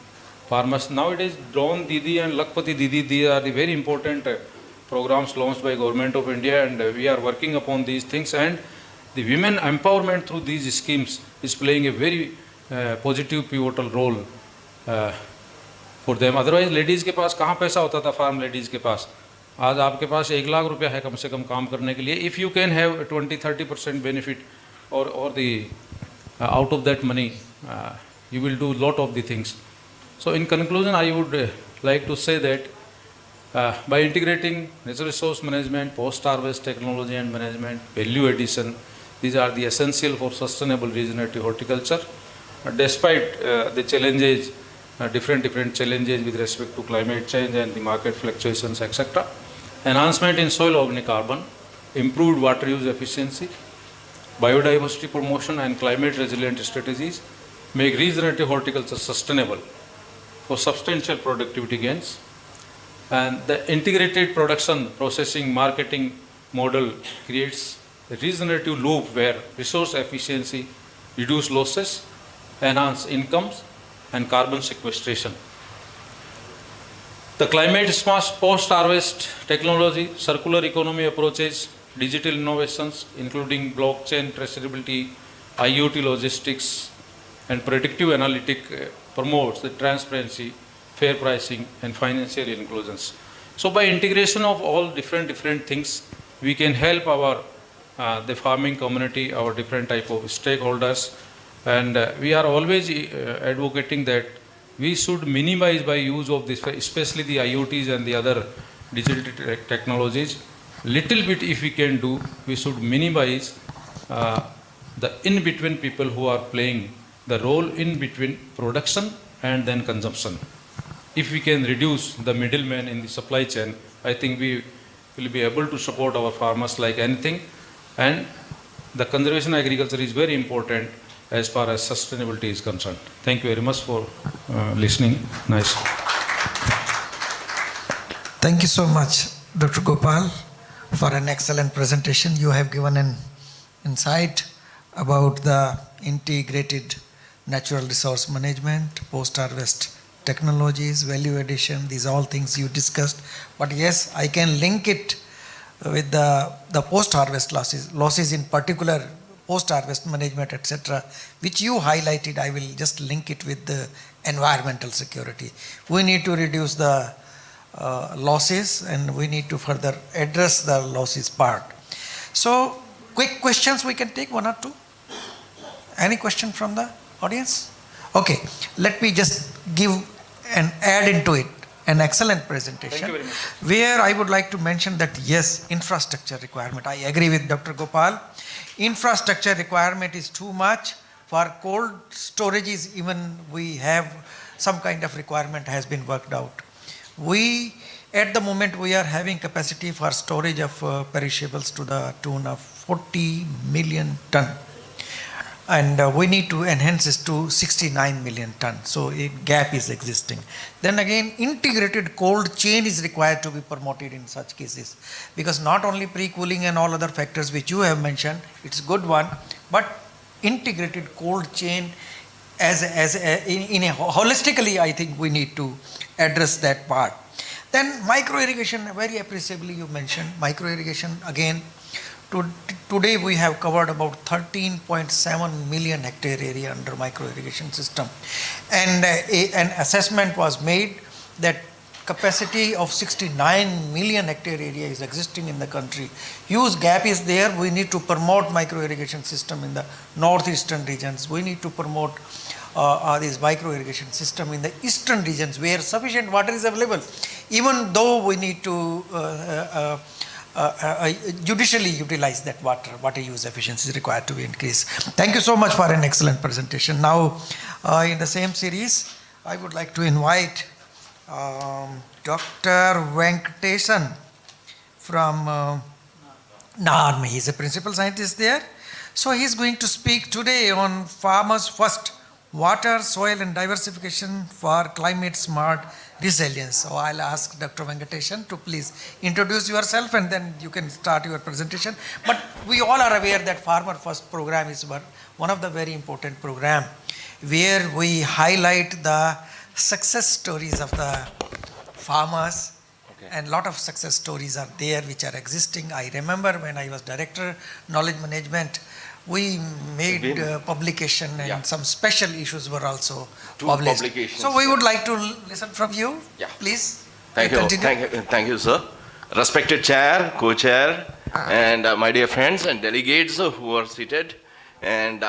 farmers. Nowadays, Drone Didi and Lakpati Didi, these are the very important programs launched by Government of India, and we are working upon these things. And the women empowerment through these schemes is playing a very positive pivotal role for them. Otherwise, ladies के पास कहाँ पैसा होता था farm ladies के पास? आज आपके पास 1 लाख रुपया है कम से कम काम करने के लिए. If you can have 20-30% benefit or the out of that money, you will do lot of the things. So in conclusion, I would like to say that by integrating natural resource management, post-harvest technology and management, value addition, these are the essential for sustainable regenerative horticulture. Despite the challenges, different challenges with respect to climate change and the market fluctuations, etc. Enhancement in soil organic carbon, improved water use efficiency, biodiversity promotion and climate resilient strategies make regenerative horticulture sustainable for substantial productivity gains. And the integrated production, processing, marketing model creates a regenerative loop where resource efficiency, reduce losses, enhance incomes and carbon sequestration. The climate smart post-harvest technology, circular economy approaches, digital innovations including blockchain, traceability, IoT logistics and predictive analytics promotes the transparency, fair pricing and financial inclusions. So by integration of all different things, we can help our the farming community, our different type of stakeholders, and we are always advocating that we should minimize by use of this, especially the IoTs and the other digital technologies. Little bit if we can do, we should minimize the in-between people who are playing the role in between production and then consumption. If we can reduce the middleman in the supply chain, I think we will be able to support our farmers like anything. And the conservation agriculture is very important as far as sustainability is concerned. Thank you very much for listening. Nice. Thank you so much, Dr. Gopal, for an excellent presentation. You have given an insight about the integrated natural resource management, post-harvest technologies, value addition, these all things you discussed. But yes, I can link it with the post-harvest losses in particular, post-harvest management, etc., which you highlighted. I will just link it with the environmental security. We need to reduce the losses, and we need to further address the losses part. So, quick questions we can take, one or two. Any question from the audience? Okay, let me just give and add into it an excellent presentation. Thank you very much. Where I would like to mention that yes, infrastructure requirement. I agree with Dr. Gopal. Infrastructure requirement is too much. For cold storages, even we have some kind of requirement has been worked out. We, at the moment, we are having capacity for storage of perishables to the tune of 40 million ton. And we need to enhance this to 69 million ton. So a gap is existing. Then again, integrated cold chain is required to be promoted in such cases. Because not only pre-cooling and all other factors which you have mentioned, it's a good one, but integrated cold chain holistically, I think we need to address that part. Then micro irrigation, very appreciably you mentioned micro irrigation. Again, today we have covered about 13.7 million hectare area under micro irrigation system, and an assessment was made that capacity of 69 million hectare area is existing in the country. Huge gap is there. We need to promote micro irrigation system in the northeastern regions. We need to promote this micro irrigation system in the eastern regions where sufficient water is available, even though we need to judicially utilize that water use efficiency is required to be increased. Thank you so much for an excellent presentation. Now, in the same series, I would like to invite Dr. Venkatesan from NARM. He is a principal scientist there. So he is going to speak today on Farmers First, Water, Soil and Diversification for Climate Smart Resilience. So I'll ask Dr. Venkatesan to please introduce yourself, and then you can start your presentation. But we all are aware that Farmer First program is one of the very important program where we highlight the success stories of the farmers. And a lot of success stories are there which are existing. I remember when I was director knowledge management, we made publication, and some special issues were also published. So we would like to listen from you. Please. Thank you, sir. Respected chair, co-chair, and my dear friends and delegates who are seated. And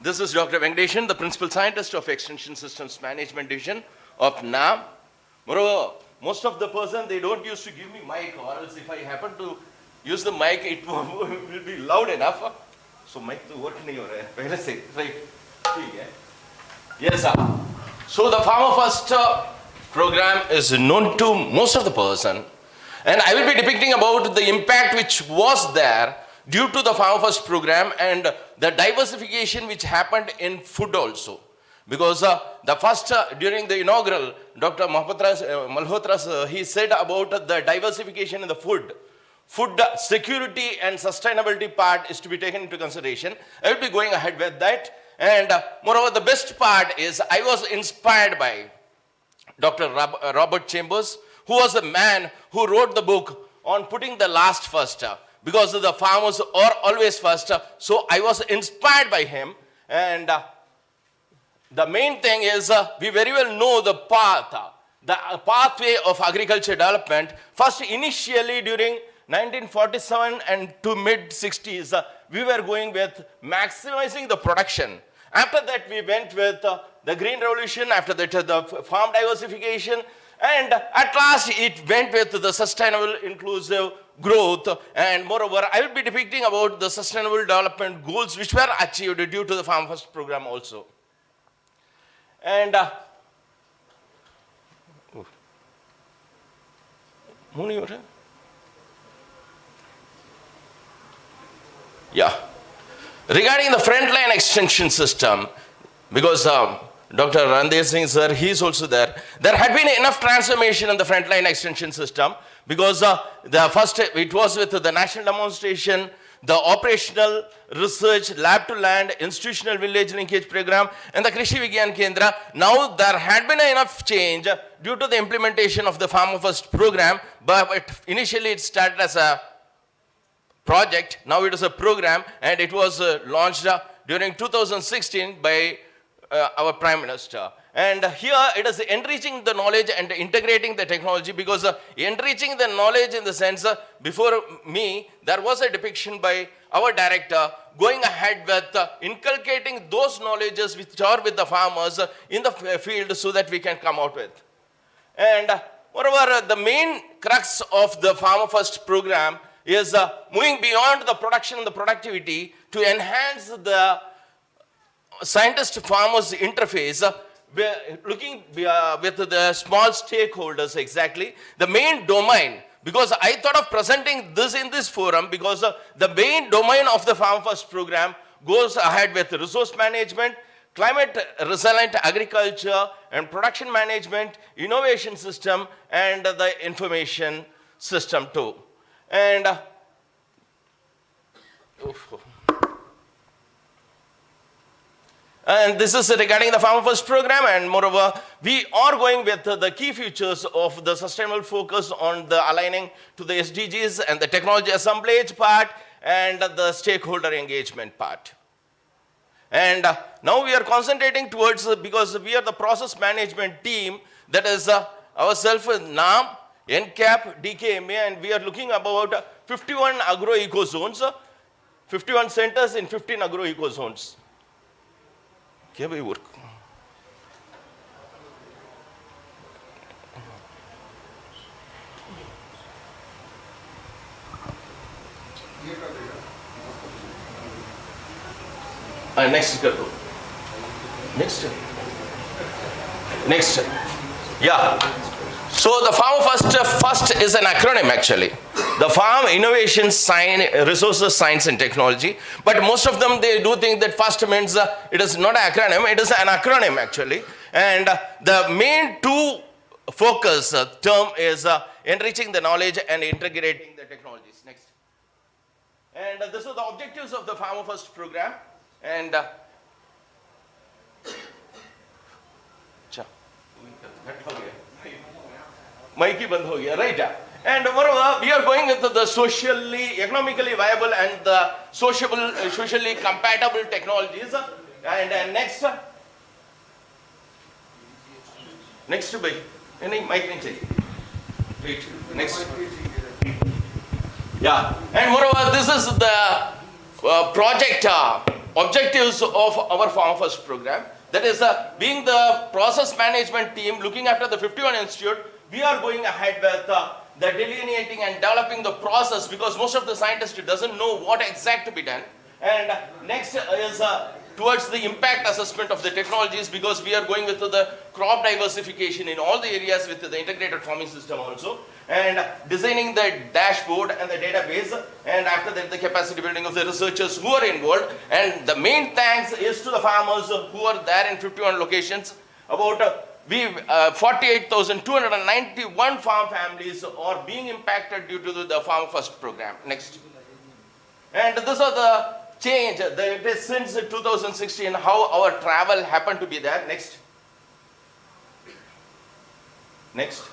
this is Dr. Venkatesan, the principal scientist of Extension Systems Management Division of NAM. Moreover, most of the person, they don't used to give me mic, or else if I happen to use the mic, it will be loud enough. So mic to work nahi ho raha hai. Pehle se, right? Yes, sir. So the Farmer First program is known to most of the person, and I will be depicting about the impact which was there due to the Farmer First program and the diversification which happened in food also. Because the first, during the inaugural, Dr. Malhotra, he said about the diversification in the food. Food security and sustainability part is to be taken into consideration. I will be going ahead with that. And moreover, the best part is I was inspired by Dr. Robert Chambers, who was the man who wrote the book on putting the last first, because the farmers are always first. So I was inspired by him. And the main thing is we very well know the pathway of agriculture development. First, initially during 1947 and to mid-60s, we were going with maximizing the production. After that, we went with the Green Revolution. After that, the farm diversification. And at last, it went with the sustainable inclusive growth. And moreover, I will be depicting about the sustainable development goals which were achieved due to the Farm First program also. And yeah, regarding the frontline extension system, because Dr. Randev Singh sir, he is also there. There had been enough transformation in the frontline extension system because the first, it was with the national demonstration, the operational research, lab to land, institutional village linkage program, and the Krishi Vigyan Kendra. Now there had been enough change due to the implementation of the Farmer First program, but initially it started as a project, now it is a program, and it was launched during 2016 by our Prime Minister. And here it is enriching the knowledge and integrating the technology, because enriching the knowledge in the sense, before me, there was a depiction by our director going ahead with inculcating those knowledges which are with the farmers in the field so that we can come out with. And moreover, the main crux of the Farmer First program is moving beyond the production and the productivity to enhance the scientist-farmers interface, looking with the small stakeholders exactly. The main domain, because I thought of presenting this in this forum, because the main domain of the Farm First program goes ahead with resource management, climate resilient agriculture, and production management, innovation system, and the information system too. And this is regarding the Farmer First program, and moreover, we are going with the key features of the sustainable focus on the aligning to the SDGs and the technology assemblage part and the stakeholder engagement part. And now we are concentrating towards, because we are the process management team, that is ourselves, NAM, NCAP, DKMA, and we are looking about 51 agro-eco zones, 51 centers in 15 agro-eco zones. क्या भाई work? Next कर दो. Next. Yeah. So the Farmer First is an acronym actually. The Farm Innovation Science, Resources, Science and Technology. But most of them, they do think that FIRST means it is not an acronym, it is an acronym actually. And the main two focus term is enriching the knowledge and integrating the technologies. Next. And these are the objectives of the Farmer First program. And Mikey band ho gaya, right? And moreover, we are going with the socially, economically viable and the socially compatible technologies. And next, bhai, any mic nahi chahiye. Wait, next. Yeah, and moreover, this is the project objectives of our Farm First program. That is, being the process management team looking after the 51 institute, we are going ahead with the delineating and developing the process, because most of the scientists doesn't know what exact to be done. And next is towards the impact assessment of the technologies, because we are going with the crop diversification in all the areas with the integrated farming system also, and designing the dashboard and the database, and after that the capacity building of the researchers who are involved. And the main thanks is to the farmers who are there in 51 locations. About 48,291 farm families are being impacted due to the Farm First program. Next. And these are the change. It is since 2016 how our travel happened to be there. Next. Next.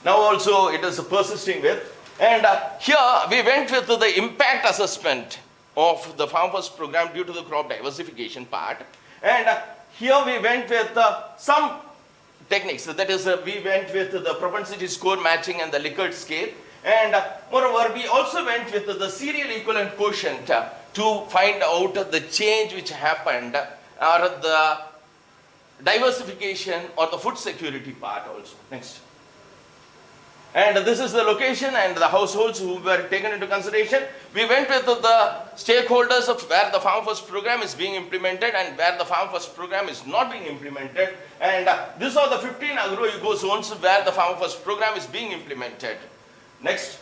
Now also it is persisting with. And here we went with the impact assessment of the Farm First program due to the crop diversification part. And here we went with some techniques. That is, we went with the propensity score matching and the Likert scale. And moreover, we also went with the serial equivalent quotient to find out the change which happened, or the diversification or the food security part also. Next. And this is the location and the households who were taken into consideration. We went with the stakeholders of where the Farm First program is being implemented and where the Farm First program is not being implemented. And these are the 15 agro-eco zones where the Farm First program is being implemented. Next.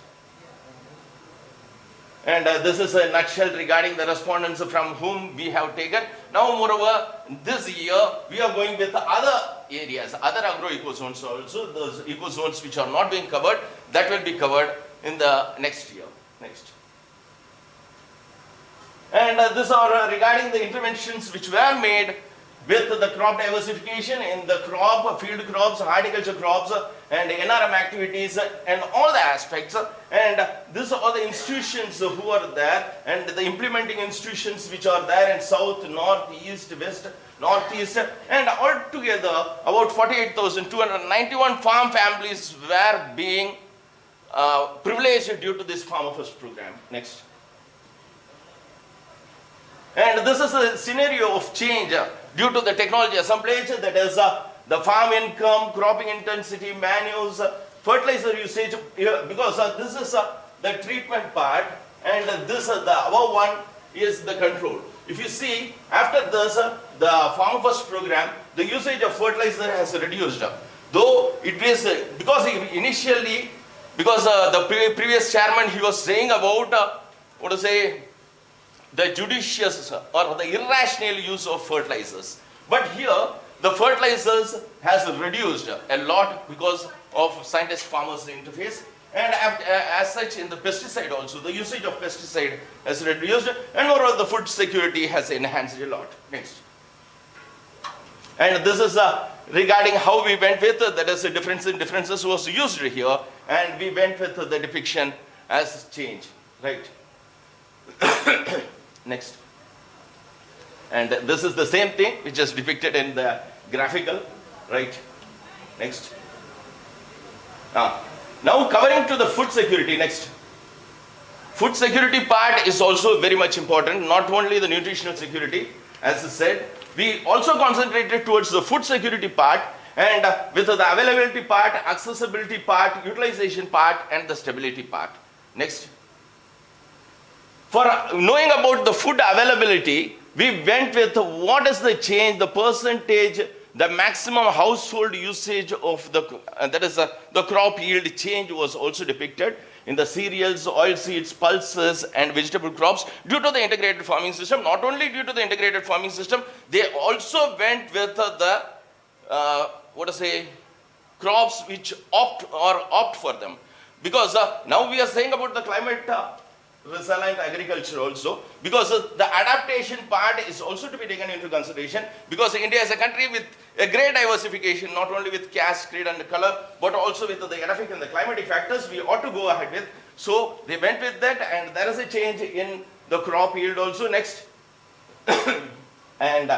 And this is a nutshell regarding the respondents from whom we have taken. Now, moreover, this year we are going with other areas, other agro-eco zones also, those eco zones which are not being covered, that will be covered in the next year. Next. And these are regarding the interventions which were made with the crop diversification in the crop, field crops, horticulture crops, and NRM activities, and all the aspects. And these are the institutions who are there, and the implementing institutions which are there in south, north, east, west, northeast, and altogether about 48,291 farm families were being privileged due to this Farmer First program. Next. And this is a scenario of change due to the technology assemblage, that is the farm income, cropping intensity, manures, fertilizer usage, because this is the treatment part, and this the above one is the control. If you see, after this, the Farm First program, the usage of fertilizer has reduced. Though it is, because initially, because the previous chairman, he was saying about, the judicious or the irrational use of fertilizers. But here, the fertilizers has reduced a lot because of scientist-farmers interface. And as such, in the pesticide also, the usage of pesticide has reduced, and moreover, the food security has enhanced a lot. Next. And this is regarding how we went with, that is, differences was used here, and we went with the depiction as change, right? Next. And this is the same thing which is depicted in the graphical, right? Next. Now covering to the food security. Next. Food security part is also very much important, not only the nutritional security, as I said. We also concentrated towards the food security part, and with the availability part, accessibility part, utilization part, and the stability part. Next. For knowing about the food availability, we went with what is the change, the percentage, the maximum household usage of the, that is the crop yield change was also depicted in the cereals, oilseeds, pulses, and vegetable crops due to the integrated farming system. Not only due to the integrated farming system, they also went with the, crops which opt for them. Because now we are saying about the climate resilient agriculture also, because the adaptation part is also to be taken into consideration, because India is a country with a great diversification, not only with caste, creed, and color, but also with the edaphic and the climatic factors we ought to go ahead with. So they went with that, and there is a change in the crop yield also. Next. And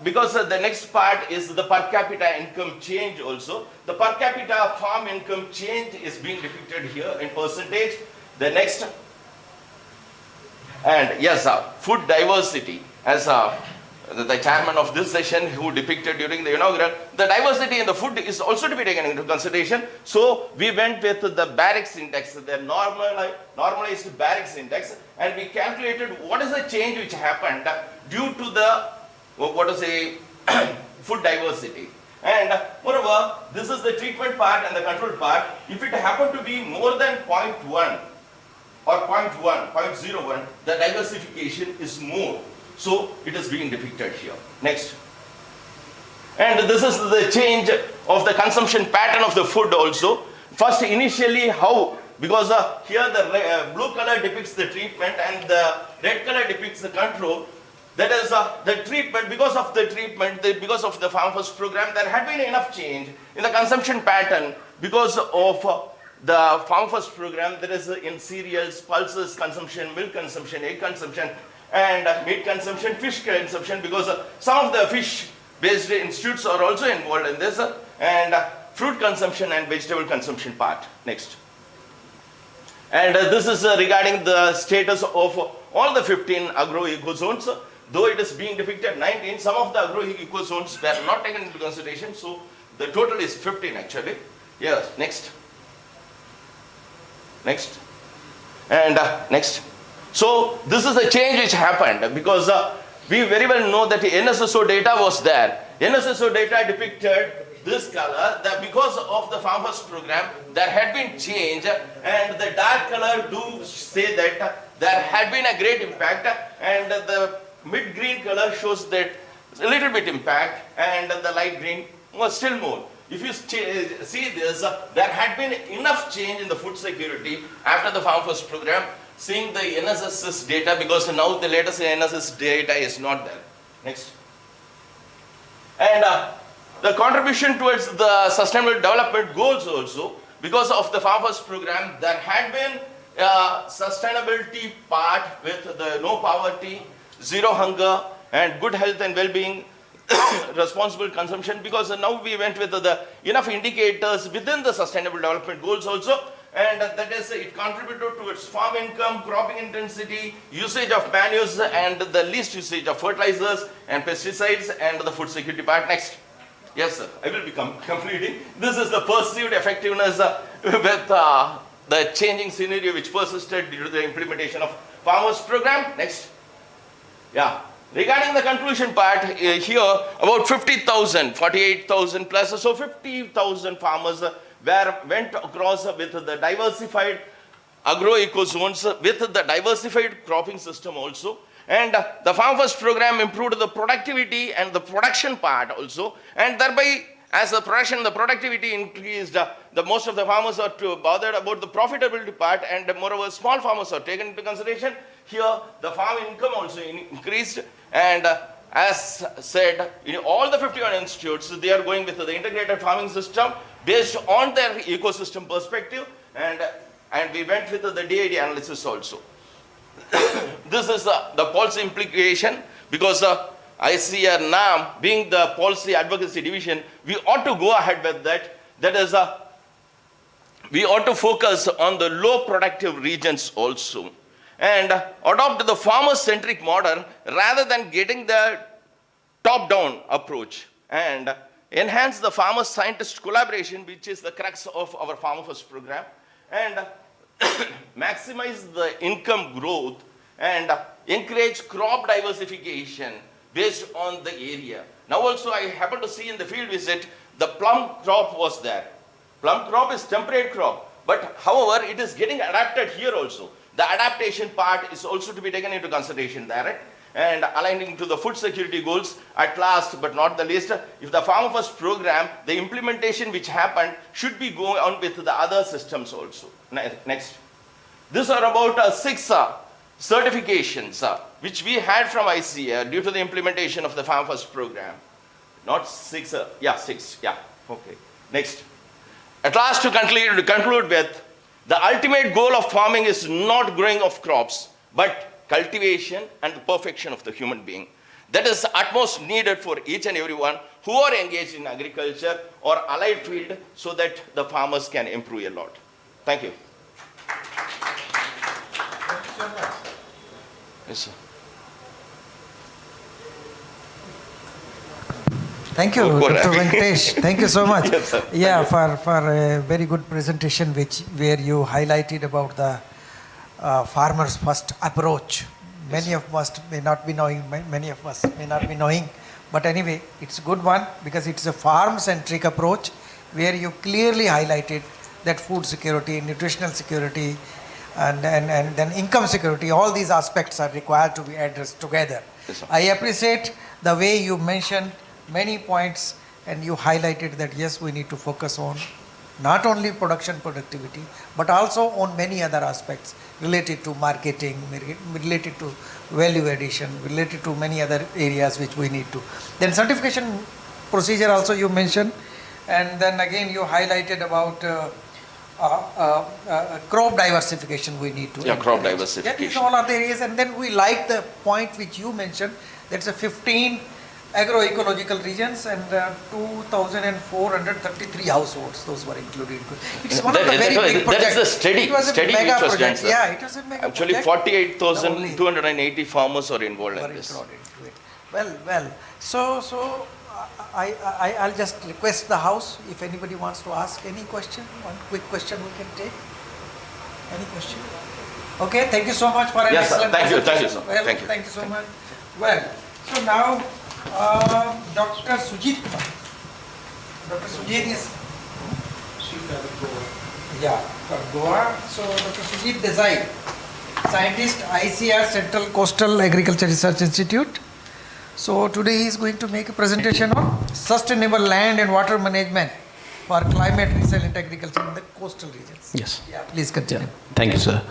because the next part is the per capita income change also. The per capita farm income change is being depicted here in percentage. The next, and yes, food diversity, as the chairman of this session who depicted during the inaugural, the diversity in the food is also to be taken into consideration. So we went with the barracks index, the normalized barracks index, and we calculated what is the change which happened due to the food diversity. And moreover, this is the treatment part and the control part. If it happened to be more than 0.1 or 0.01, the diversification is more. So it is being depicted here. Next. And this is the change of the consumption pattern of the food also. First, initially how, because here the blue color depicts the treatment and the red color depicts the control. That is the treatment, because of the treatment, because of the Farm First program, there had been enough change in the consumption pattern because of the Farm First program. There is in cereals, pulses consumption, milk consumption, egg consumption, and meat consumption, fish consumption, because some of the fish-based institutes are also involved in this, and fruit consumption and vegetable consumption part. Next. And this is regarding the status of all the 15 agro-eco zones. though it is being depicted 19, some of the agro-eco zones were not taken into consideration, so the total is 15 actually. Yes, next. Next. And next. So this is a change which happened because we very well know that the NSSO data was there. NSSO data depicted this color, that because of the Farm First program, there had been change, and the dark color do say that there had been a great impact, and the mid-green color shows that a little bit impact, and the light green was still more. If you see this, there had been enough change in the food security after the Farm First program, seeing the NSS data, because now the latest NSS data is not there. Next. And the contribution towards the sustainable development goals also, because of the Farm First program, there had been sustainability part with the no poverty, zero hunger, and good health and well-being, responsible consumption, because now we went with the enough indicators within the sustainable development goals also, and that is, it contributed towards farm income, cropping intensity, usage of manures, and the least usage of fertilizers and pesticides, and the food security part. Next. Yes, sir. I will be completing. This is the perceived effectiveness with the changing scenario which persisted due to the implementation of farmers program. Next. Yeah. Regarding the conclusion part, here about 50,000, 48,000 plus, so 50,000 farmers went across with the diversified agro-eco zones, with the diversified cropping system also. And the Farm First program improved the productivity and the production part also, and thereby, as the production and the productivity increased, the most of the farmers are bothered about the profitability part, and moreover, small farmers are taken into consideration. Here, the farm income also increased, and as said, in all the 51 institutes, they are going with the integrated farming system based on their ecosystem perspective, and we went with the DID analysis also. This is the policy implication, because ICR NAM, being the policy advocacy division, we ought to go ahead with that. That is, we ought to focus on the low productive regions also, and adopt the farmer-centric model rather than getting the top-down approach, and enhance the farmer-scientist collaboration, which is the crux of our Farmer First program, and maximize the income growth, and encourage crop diversification based on the area. Now also I happen to see in the field visit, the plum crop was there. Plum crop is temperate crop, but however, it is getting adapted here also. The adaptation part is also to be taken into consideration there, and aligning to the food security goals. At last but not the least, if the Farmer First program, the implementation which happened should be going on with the other systems also. Next. These are about 6 certifications which we had from ICA due to the implementation of the Farm First program. Not 6, yeah, 6, yeah, okay. Next. At last, to conclude with, the ultimate goal of farming is not growing of crops, but cultivation and the perfection of the human being. That is utmost needed for each and everyone who are engaged in agriculture or allied field, so that the farmers can improve a lot. Thank you. Yes, sir. Thank you, Dr. Venkatesh. Thank you so much. Yes, sir. Yeah, for a very good presentation, where you highlighted about the farmers' first approach. Many of us may not be knowing. Many of us may not be knowing, but anyway, it's a good one, because it's a farm-centric approach where you clearly highlighted that food security, nutritional security, and then income security. All these aspects are required to be addressed together. Yes, I appreciate the way you mentioned many points, and you highlighted that yes, we need to focus on not only production productivity, but also on many other aspects related to marketing, related to value addition, related to many other areas which we need to. Then certification procedure also you mentioned, and then again you highlighted about crop diversification we need to. Yeah, crop diversification. Yeah, these all are the areas, and then we like the point which you mentioned, that's a 15 agroecological regions, and 2,433 households, those were included. It's one of the very big projects. That is the steady, It was a steady mega which was done, project. sir. Yeah, it was a mega Actually, project. 48,280 farmers are involved in this. Well. So I'll just request the house if anybody wants to ask any question. One quick question we can take. Any question? Okay, thank you so much for an Yes, sir. excellent Thank you, presentation. sir. Well, Thank you. Thank you so much. Well, so now Dr. Sujit. Dr. Sujit is from Goa. So Dr. Sujit Desai, scientist, ICR Central Coastal Agriculture Research Institute. So today he is going to make a presentation on sustainable land and water management for climate resilient agriculture in the coastal regions. Yes. Yeah, please continue. Thank you, sir.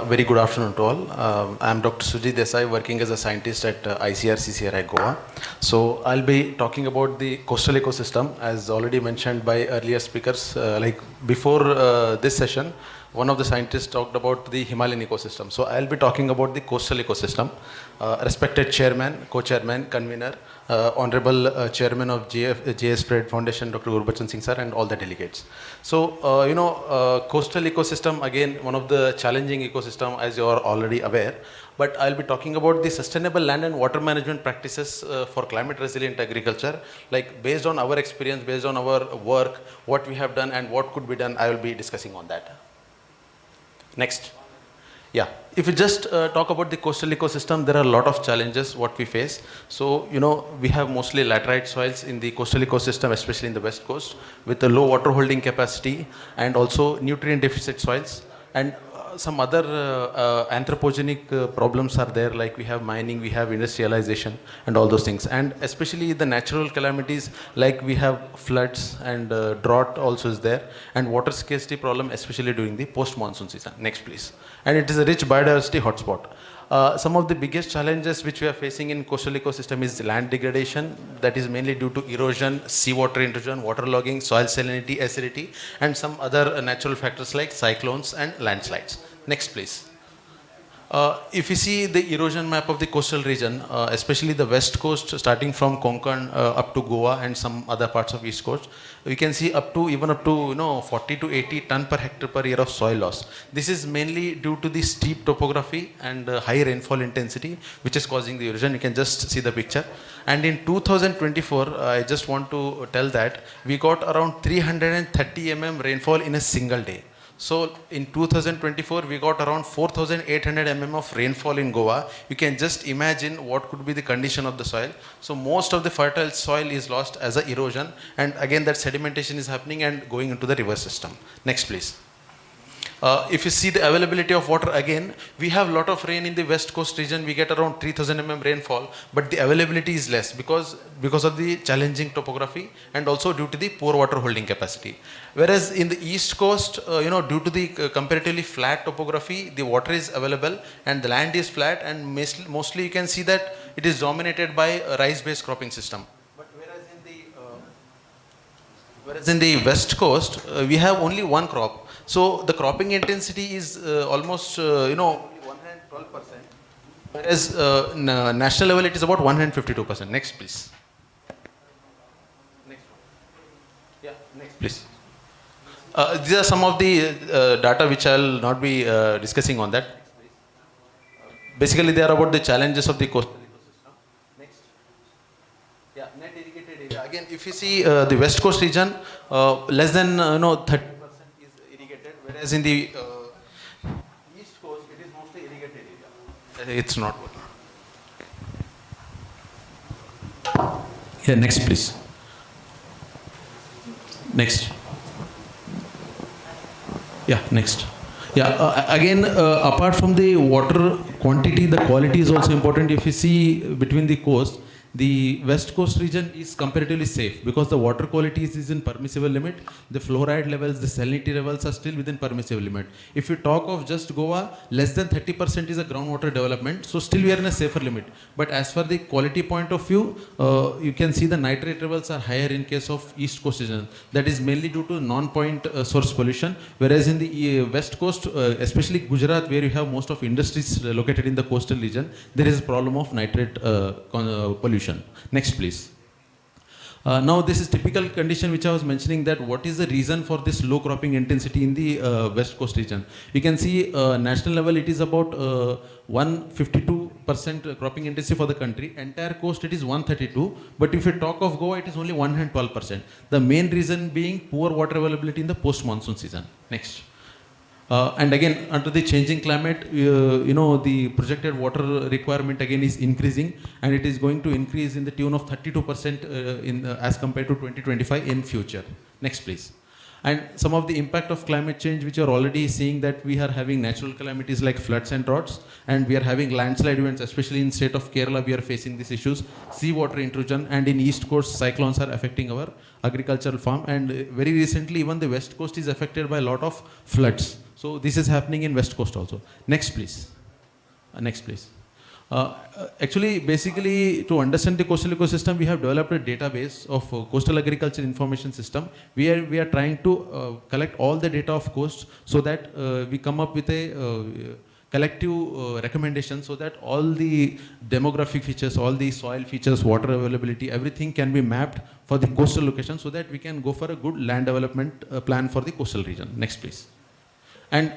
Very good afternoon to all. I am Dr. Sujit Desai, working as a scientist at ICR CCRI Goa. So I'll be talking about the coastal ecosystem, as already mentioned by earlier speakers. Like before this session, one of the scientists talked about the Himalayan ecosystem. So I'll be talking about the coastal ecosystem. Respected chairman, co-chairman, convener, honorable chairman of JS Fred Foundation, Dr. Gurbachan Singh sir, and all the delegates. So, coastal ecosystem, again, one of the challenging ecosystem, as you are already aware. But I'll be talking about the sustainable land and water management practices for climate resilient agriculture. Like based on our experience, based on our work, what we have done and what could be done, I will be discussing on that. Next. Yeah, if we just talk about the coastal ecosystem, there are a lot of challenges what we face. So, we have mostly laterite soils in the coastal ecosystem, especially in the west coast, with a low water holding capacity and also nutrient deficit soils. And some other anthropogenic problems are there, like we have mining, we have industrialization and all those things. And especially the natural calamities, like we have floods and drought also is there, and water scarcity problem, especially during the post-monsoon season. Next, please. And it is a rich biodiversity hotspot. Some of the biggest challenges which we are facing in coastal ecosystem is land degradation, that is mainly due to erosion, seawater intrusion, waterlogging, soil salinity, acidity, and some other natural factors like cyclones and landslides. Next, please. If you see the erosion map of the coastal region, especially the west coast, starting from Konkan up to Goa and some other parts of east coast, we can see even up to 40 to 80 ton per hectare per year of soil loss. This is mainly due to the steep topography and high rainfall intensity, which is causing the erosion. You can just see the picture. And in 2024, I just want to tell that we got around 330 mm rainfall in a single day. So in 2024, we got around 4,800 mm of rainfall in Goa. You can just imagine what could be the condition of the soil. So most of the fertile soil is lost as a erosion, and again that sedimentation is happening and going into the river system. Next, please. If you see the availability of water, again, we have a lot of rain in the west coast region. We get around 3,000 mm rainfall, but the availability is less because of the challenging topography and also due to the poor water holding capacity. Whereas in the east coast, due to the comparatively flat topography, the water is available and the land is flat, and mostly you can see that it is dominated by a rice-based cropping system. But whereas in the west coast, we have only one crop. So the cropping intensity is almost, only 112%. Whereas national level it is about 152%. Next, please. Next one. Yeah, next, please. These are some of the data which I will not be discussing on that. Basically, they are about the challenges of the coastal ecosystem. Next. Yeah, net irrigated area. Again, if you see the west coast region, less than 30%. Whereas in the east coast, it is mostly irrigated area. It's not working. Yeah, next, please. Next. Yeah, next. Yeah, again, apart from the water quantity, the quality is also important. If you see between the coast, the west coast region is comparatively safe because the water quality is in permissible limit. The fluoride levels, the salinity levels are still within permissible limit. If you talk of just Goa, less than 30% is a groundwater development, so still we are in a safer limit. But as for the quality point of view, you can see the nitrate levels are higher in case of east coast region. That is mainly due to non-point source pollution, whereas in the west coast, especially Gujarat, where you have most of industries located in the coastal region, there is a problem of nitrate pollution. pollution. Next, please. Now this is typical condition which I was mentioning, that what is the reason for this low cropping intensity in the west coast region. You can see national level it is about 152% cropping intensity for the country. Entire coast it is 132, but if you talk of Goa it is only 112%. The main reason being poor water availability in the post monsoon season. Next. And again, under the changing climate, the projected water requirement again is increasing, and it is going to increase in the tune of 32% as compared to 2025 in future. Next, please. And some of the impact of climate change, which you are already seeing, that we are having natural calamities like floods and droughts, and we are having landslide events, especially in state of Kerala, we are facing these issues. Seawater intrusion, and in east coast, cyclones are affecting our agricultural farm, and very recently, even the west coast is affected by a lot of floods. So this is happening in west coast also. Next, please. Next, please. Actually, basically, to understand the coastal ecosystem, we have developed a database of coastal agriculture information system. We are trying to collect all the data of coast, so that we come up with a collective recommendation, so that all the demographic features, all the soil features, water availability, everything can be mapped for the coastal location, so that we can go for a good land development plan for the coastal region. Next, please. And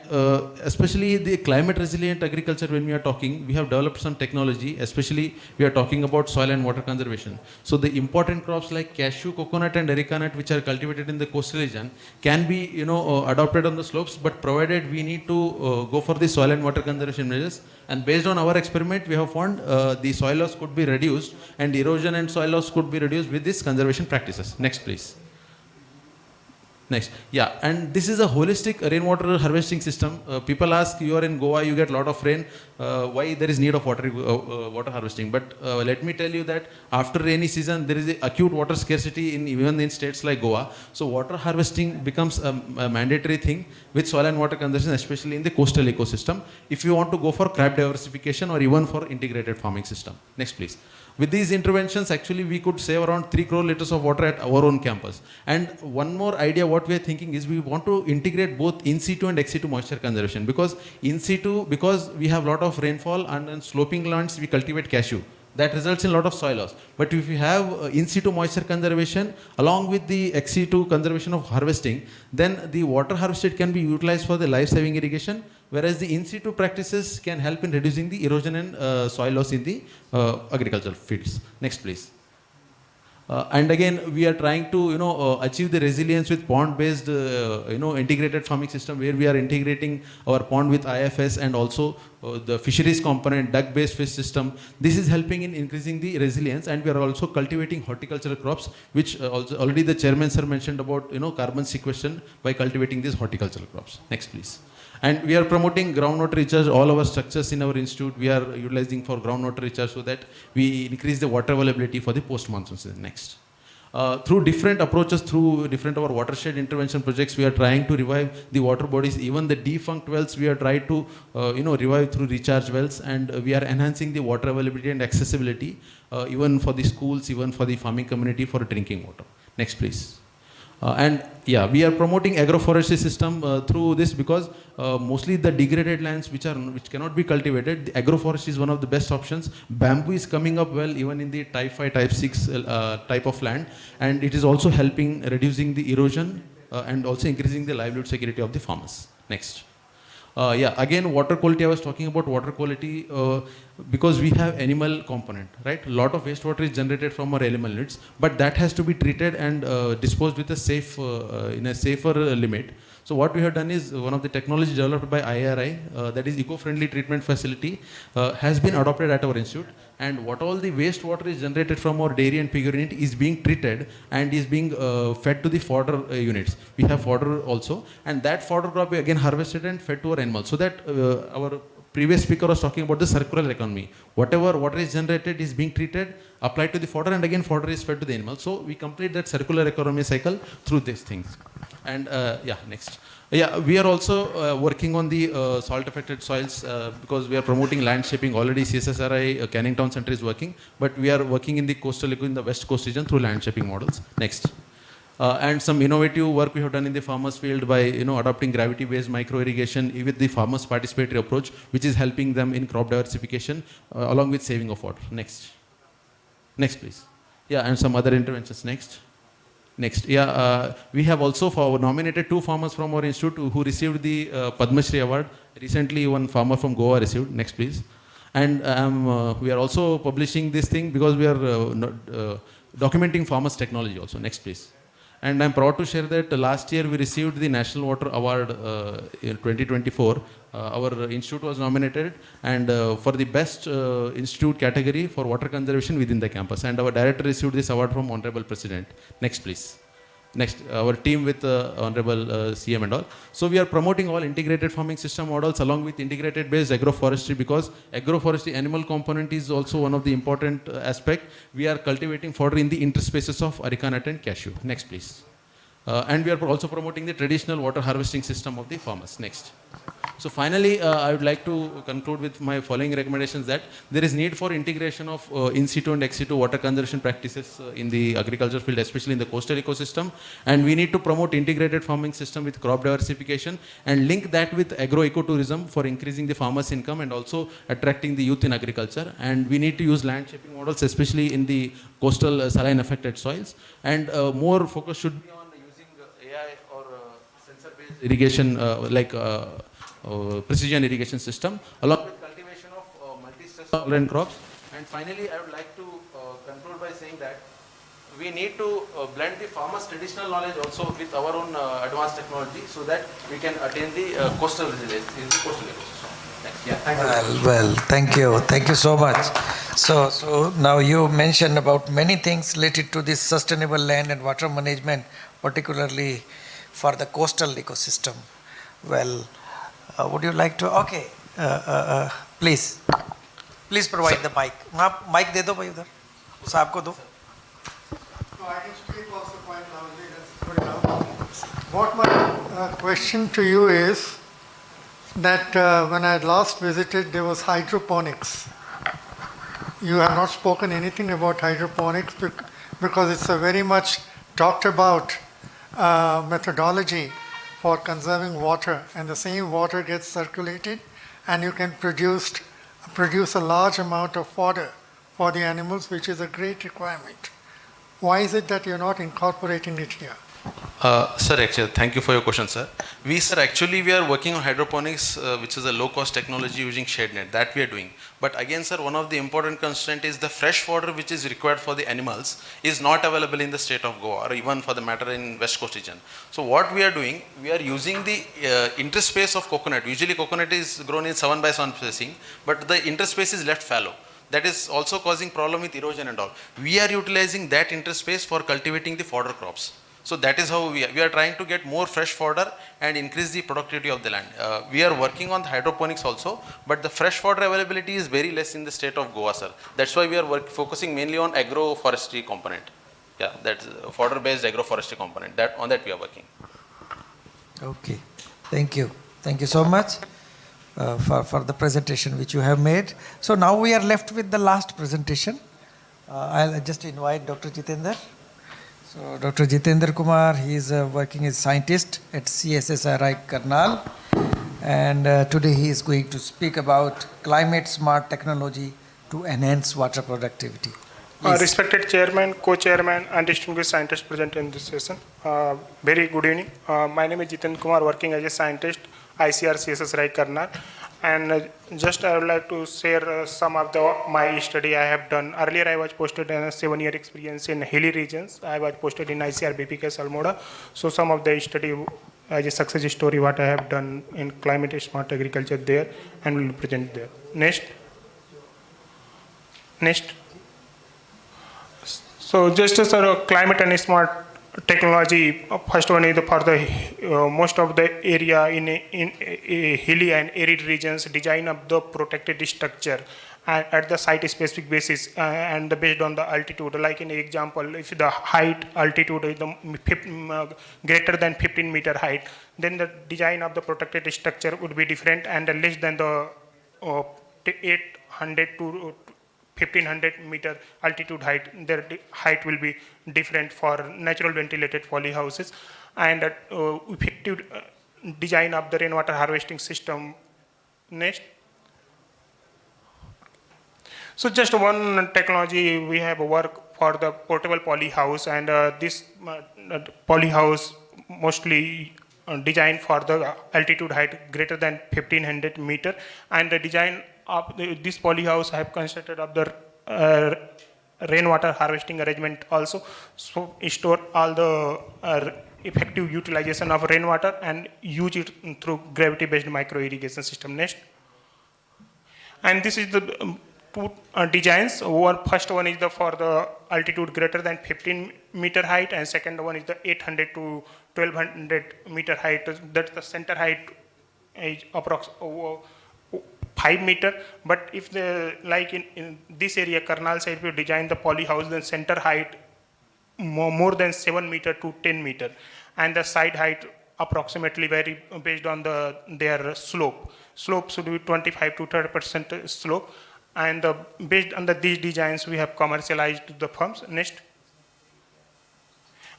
especially the climate resilient agriculture, when we are talking, we have developed some technology, especially we are talking about soil and water conservation. So the important crops like cashew, coconut and areca nut, which are cultivated in the coastal region, can be adopted on the slopes, but provided we need to go for the soil and water conservation measures. And based on our experiment, we have found the soil loss could be reduced, and erosion and soil loss could be reduced with these conservation practices. Next, please. Next. Yeah, and this is a holistic rainwater harvesting system. People ask, you are in Goa, you get a lot of rain, why there is need of water harvesting? But let me tell you that after rainy season, there is a acute water scarcity even in states like Goa. So water harvesting becomes a mandatory thing with soil and water conservation, especially in the coastal ecosystem, if you want to go for crop diversification or even for integrated farming system. Next, please. With these interventions, actually, we could save around 3 crore liters of water at our own campus. And one more idea, what we are thinking is, we want to integrate both in situ and ex situ moisture conservation. Because in situ, because we have a lot of rainfall, and in sloping lands, we cultivate cashew. That results in a lot of soil loss. But if you have in situ moisture conservation along with the ex situ conservation of harvesting, then the water harvested can be utilized for the life-saving irrigation, whereas the in situ practices can help in reducing the erosion and soil loss in the agricultural fields. Next, please. And again, we are trying to achieve the resilience with pond-based integrated farming system, where we are integrating our pond with IFS and also the fisheries component, duck-based fish system. This is helping in increasing the resilience, and we are also cultivating horticultural crops, which also already the chairman sir mentioned about carbon sequestration by cultivating these horticultural crops. Next, please. And we are promoting groundwater recharge. All our structures in our institute, we are utilizing for groundwater recharge, so that we increase the water availability for the post-monsoon season. Next. Through different approaches, through different our watershed intervention projects, we are trying to revive the water bodies. Even the defunct wells, we are trying to revive through recharge wells, and we are enhancing the water availability and accessibility, even for the schools, even for the farming community, for drinking water. Next, please. And yeah, we are promoting agroforestry system through this, because mostly the degraded lands which cannot be cultivated, the agroforestry is one of the best options. Bamboo is coming up well even in the type 5, type 6 type of land, and it is also helping reducing the erosion and also increasing the livelihood security of the farmers. Next. Again, water quality, I was talking about water quality because we have animal component, right? A lot of wastewater is generated from our animal units, but that has to be treated and disposed with a safe, in a safer limit. So what we have done is, one of the technology developed by IRI, that is eco-friendly treatment facility, has been adopted at our institute, and what all the wastewater is generated from our dairy and pig unit is being treated and is being fed to the fodder units. We have fodder also, and that fodder crop we again harvested and fed to our animals, so that our previous speaker was talking about the circular economy. Whatever water is generated is being treated, applied to the fodder, and again fodder is fed to the animals. So we complete that circular economy cycle through these things. And next. We are also working on the salt affected soils because we are promoting land shaping. Already CSSRI Canning Town Center is working, but we are working in the coastal, in the west coast region through land shaping models. Next. And some innovative work we have done in the farmers field by adopting gravity based micro irrigation with the farmers participatory approach, which is helping them in crop diversification along with saving of water. Next. Next, please. Yeah, and some other interventions. Next. Next. Yeah, we have also nominated 2 farmers from our institute who received the Padma Shri award. Recently, one farmer from Goa received. Next, please. And we are also publishing this thing because we are documenting farmers' technology also. Next, please. And I'm proud to share that last year we received the National Water Award in 2024. Our institute was nominated and for the best institute category for water conservation within the campus. And our director received this award from Honorable President. Next, please. Next, our team with Honorable CM and all. So we are promoting all integrated farming system models along with integrated based agroforestry, because agroforestry animal component is also one of the important aspect. We are cultivating fodder in the interspaces of areca nut and cashew. Next, please. And we are also promoting the traditional water harvesting system of the farmers. Next. So finally, I would like to conclude with my following recommendations, that there is need for integration of in situ and ex situ water conservation practices in the agriculture field, especially in the coastal ecosystem. And we need to promote integrated farming system with crop diversification and link that with agro-ecotourism for increasing the farmers' income and also attracting the youth in agriculture. And we need to use land shaping models, especially in the coastal saline affected soils. And more focus should be on using AI or sensor-based irrigation precision irrigation system, along with cultivation of multi-stress tolerant crops. And finally, I would like to conclude by saying that we need to blend the farmers' traditional knowledge also with our own advanced technology, so that we can attain the coastal resilience in the coastal ecosystem. Thanks. Yeah, thank you. Well, thank you so much. So now you mentioned about many things related to this sustainable land and water management, particularly for the coastal ecosystem. Well, would you like to? Okay, please provide the mic. Mic दे दो भाई उधर, साहब को दो. No, I can speak also quite loudly. That's good enough. What my question to you is that when I last visited, there was hydroponics. You have not spoken anything about hydroponics because it's a very much talked about methodology for conserving water, and the same water gets circulated and you can produce a large amount of fodder for the animals, which is a great requirement. Why is it that you're not incorporating it here? Sir, actually, thank you for your question, sir. We are working on hydroponics, which is a low-cost technology using shade net. That we are doing. But again, sir, one of the important constraint is the fresh fodder which is required for the animals is not available in the state of Goa, or even for the matter in West Coast region. So what we are doing, we are using the interspace of coconut. Usually coconut is grown in 7x7 spacing, but the interspace is left fallow. That is also causing problem with erosion and all. We are utilizing that interspace for cultivating the fodder crops. So that is how we are trying to get more fresh fodder and increase the productivity of the land. We are working on the hydroponics also, but the fresh fodder availability is very less in the state of Goa, sir. That's why we are focusing mainly on agroforestry component. Yeah, that's fodder-based agroforestry component. On that we are working. Okay, thank you so much for the presentation which you have made. So now we are left with the last presentation. I'll just invite Dr. Jitendra. So Dr. Jitendra Kumar, he is working as scientist at CSSRI Karnal, and today he is going to speak about climate smart technology to enhance water productivity. Respected chairman, co-chairman and distinguished scientists present in this session, very good evening. My name is Jitendra Kumar, working as a scientist, ICR CSSRI Karnal. And just I would like to share some of my study I have done. Earlier I was posted in a 7-year experience in hilly regions. I was posted in ICR BPK Salmoda. So some of the study as a success story what I have done in climate smart agriculture there, and will present there. Next. So just as a climate and smart technology, first one is for the most of the area in hilly and arid regions, design of the protected structure and at the site specific basis and based on the altitude. Like in example, if the height altitude is greater than 15 meter height, then the design of the protected structure would be different, and less than the 800 to 1500 meter altitude height, their height will be different for natural ventilated poly houses. And effective design of the rainwater harvesting system. Next. So just one technology we have work for the portable poly house, and this poly house mostly designed for the altitude height greater than 1500 meter, and the design of this poly house I have constructed of the rainwater harvesting arrangement also, so store all the effective utilization of rainwater and use it through gravity based micro irrigation system. Next. And this is the two designs. First one is for the altitude greater than 15 meter height, and second one is the 800 to 1200 meter height. That's the center height is approximately 5 meter. But if the like in this area, Karnal side, we design the poly house, then center height more than 7 meter to 10 meter, and the side height approximately vary based on their slope. Slope should be 25 to 30% slope, and based on these designs we have commercialized the firms. Next.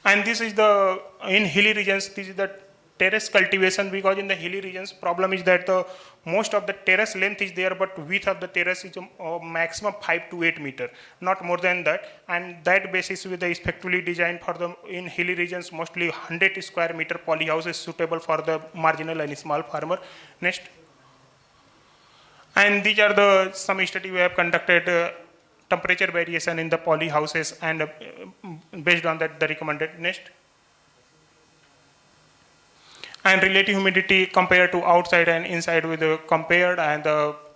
And this is the in hilly regions, this is the terrace cultivation, because in the hilly regions problem is that the most of the terrace length is there, but width of the terrace is maximum 5 to 8 meter, not more than that. And that basis with the effectively designed for the in hilly regions, mostly 100 square meter poly house is suitable for the marginal and small farmer. Next. And these are the some study we have conducted temperature variation in the poly houses, and based on that the recommended. Next. And relative humidity compared to outside and inside with the compared, and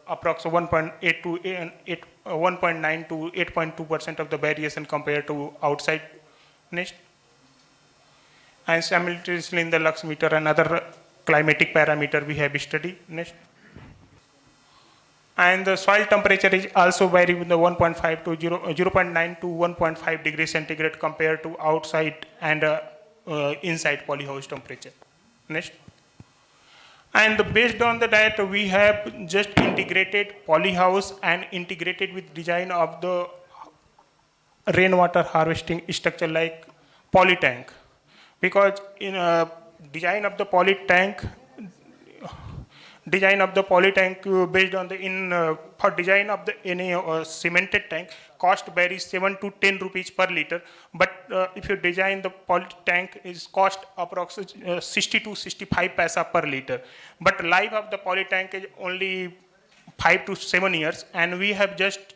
approximately 1.8 to 1.9 to 8.2% of the variation compared to outside. Next. And simultaneously in the lux meter and other climatic parameter we have studied. Next. And the soil temperature is also vary with the 1.5 to 0.9 to 1.5 degrees centigrade compared to outside and inside polyhouse temperature. Next. And based on the that we have just integrated polyhouse and integrated with design of the rainwater harvesting structure like poly tank, because in design of the poly tank based on the for design of the any cemented tank cost varies 7 to 10 rupees per liter, but if you design the poly tank is cost approximately 60 to 65 paisa per liter, but life of the poly tank is only 5 to 7 years, and we have just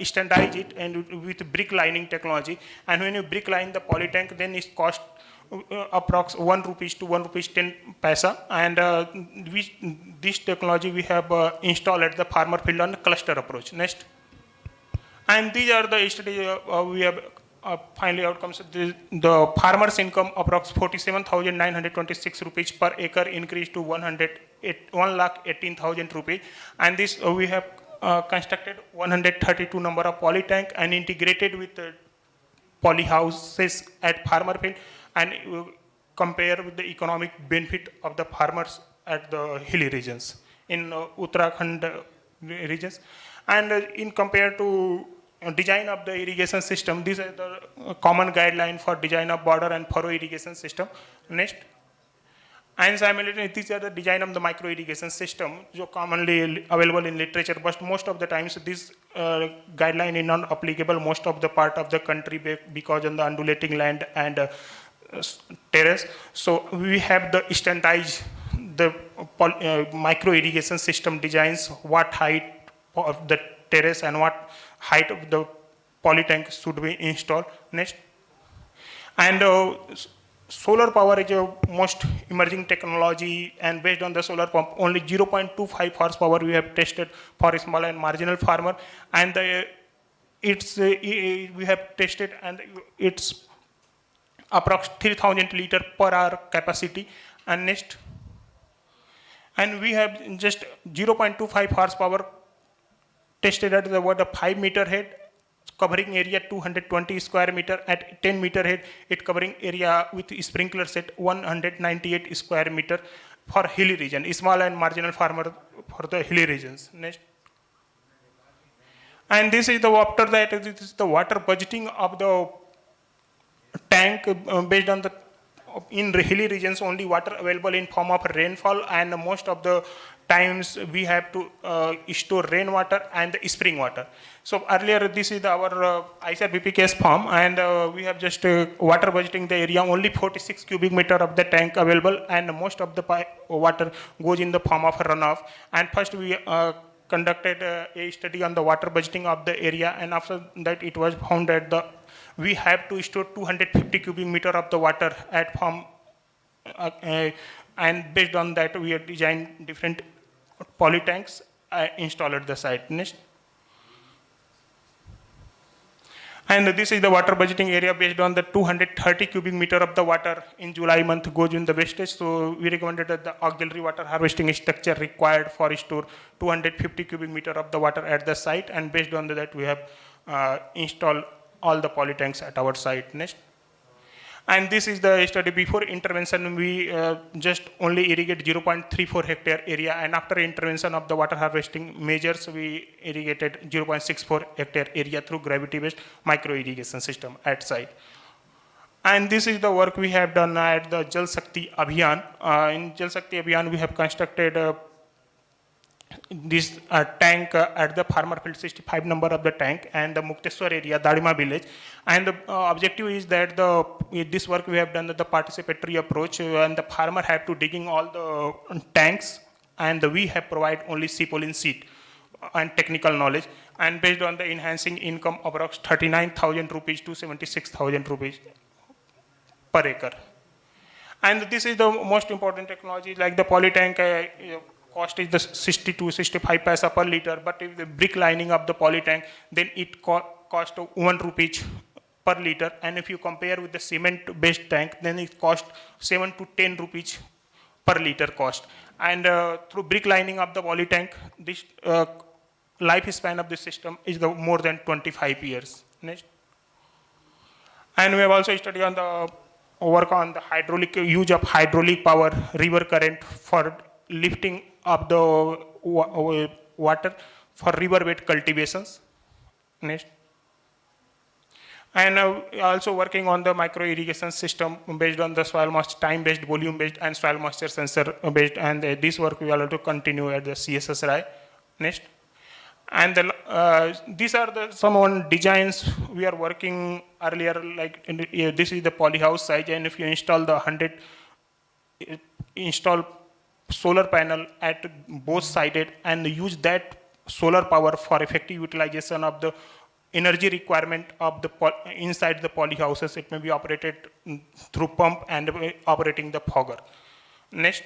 standardized it and with brick lining technology, and when you brick line the poly tank then it cost approx 1 rupees to 1 rupees 10 paisa, and this technology we have installed at the farmer field on cluster approach. Next. And these are the studies we have finally outcomes. The farmer's income approx 47,926 rupees per acre increased to 1,18,000 rupees, and this we have constructed 132 number of poly tank and integrated with poly houses at farmer field, and compare with the economic benefit of the farmers at the hilly regions in Uttarakhand regions. And in compared to design of the irrigation system, these are the common guideline for design of border and furrow irrigation system. Next. And simultaneously these are the design of the micro irrigation system, so commonly available in literature, but most of the times this guideline is not applicable most of the part of the country because of the undulating land and terrace. So we have the standardized the micro irrigation system designs, what height of the terrace and what height of the poly tank should be installed. Next. And solar power is a most emerging technology, and based on the solar pump only 0.25 horsepower we have tested for small and marginal farmer, and we have tested and it's approx 3,000 liter per hour capacity. And next. And we have just 0.25 horsepower tested at the 5 meter head, covering area 220 square meter. At 10 meter head it covering area with sprinkler set 198 square meter for hilly region, small and marginal farmer for the hilly regions. Next. And this is the after that this is the water budgeting of the tank based on the in hilly regions only water available in form of rainfall, and most of the times we have to store rainwater and the spring water. So earlier, this is our ICR BPKS form, and we have just water budgeting the area, only 46 cubic meter of the tank available, and most of the water goes in the form of runoff. And first we conducted a study on the water budgeting of the area, and after that it was found that we have to store 250 cubic meter of the water at farm, and based on that we have designed different poly tanks installed at the site. Next. And this is the water budgeting area based on the 230 cubic meter of the water in July month goes in the wastage. So we recommended that the auxiliary water harvesting structure required for store 250 cubic meter of the water at the site, and based on that we have installed all the poly tanks at our site. Next. And this is the study. Before intervention, we just only irrigate 0.34 hectare area, and after intervention of the water harvesting measures, we irrigated 0.64 hectare area through gravity-based micro irrigation system at site. And this is the work we have done at the Jal Shakti Abhiyan. In Jal Shakti Abhiyan, we have constructed this tank at the farmer field, 65 number of the tank, and the Mukteswar area, Dadima village. And the objective is that this work we have done the participatory approach, and the farmer have to digging all the tanks, and we have provide only Cipollin seed and technical knowledge, and based on the enhancing income of approx 39,000 rupees to 76,000 rupees per acre. And this is the most important technology, like the poly tank cost is the 60 to 65 paisa per liter, but if the brick lining of the poly tank, then it cost 1 rupees per liter, and if you compare with the cement based tank, then it cost 7 to 10 rupees per liter cost. And through brick lining of the poly tank, this lifespan of the system is more than 25 years. Next. And we have also studied on the work on the hydraulic use of hydraulic power, river current for lifting up the water for riverbed cultivations. Next. And also working on the micro irrigation system based on the soil moisture, time based, volume based, and soil moisture sensor based. And this work we will have to continue at the CSSRI. Next. And these are some designs we are working earlier, like this is the polyhouse size, and if you install the 100 install solar panel at both sided and use that solar power for effective utilization of the energy requirement of the inside the polyhouses, it may be operated through pump and operating the fogger. Next.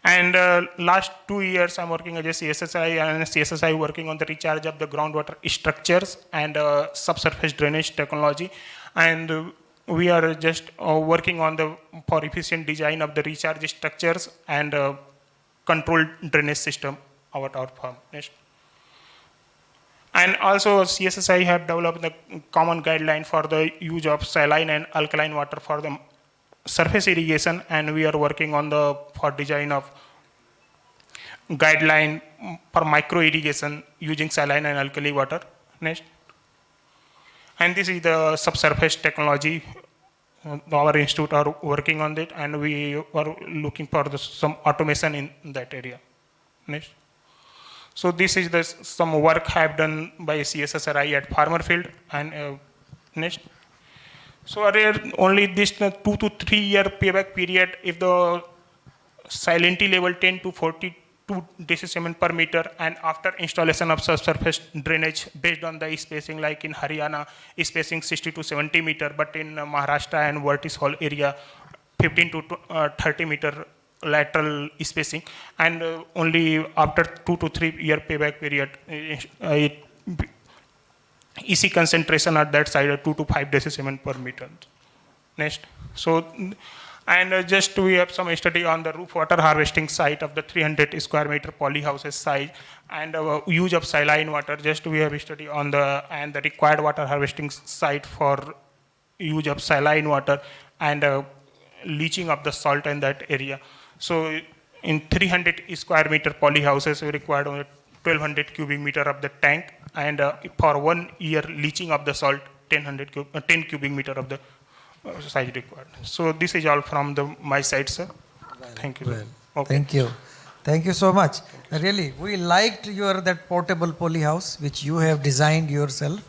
And last 2 years, I'm working as a CSSI, and CSSI working on the recharge of the groundwater structures and subsurface drainage technology. And we are just working on for efficient design of the recharge structures and controlled drainage system at our farm. Next. And also CSSI have developed the common guideline for the use of saline and alkaline water for the surface irrigation, and we are working on for design of guideline for micro irrigation using saline and alkali water. Next. And this is the subsurface technology. Our institute are working on it, and we are looking for some automation in that area. Next. So this is some work I have done by CSSRI at farmer field. And next. So only this 2 to 3 year payback period if the salinity level 10 to 42 decibel per meter, and after installation of subsurface drainage based on the spacing, like in Haryana spacing 60 to 70 meter, but in Maharashtra and Vertis Hall area 15 to 30 meter lateral spacing, and only after 2 to 3 year payback period EC concentration at that side are 2 to 5 decibel per meter. Next. So, and just we have some study on the roof water harvesting site of the 300 square meter polyhouses size, and use of saline water. Just we have study on the required water harvesting site for use of saline water and leaching of the salt in that area. So in 300 square meter polyhouses, we required only 1200 cubic meter of the tank, and for 1 year leaching of the salt 10 cubic meter of the size required. So this is all from my side, sir. Thank you. Well, okay. Thank you. Thank you so much. Really, we liked your that portable poly house which you have designed yourself,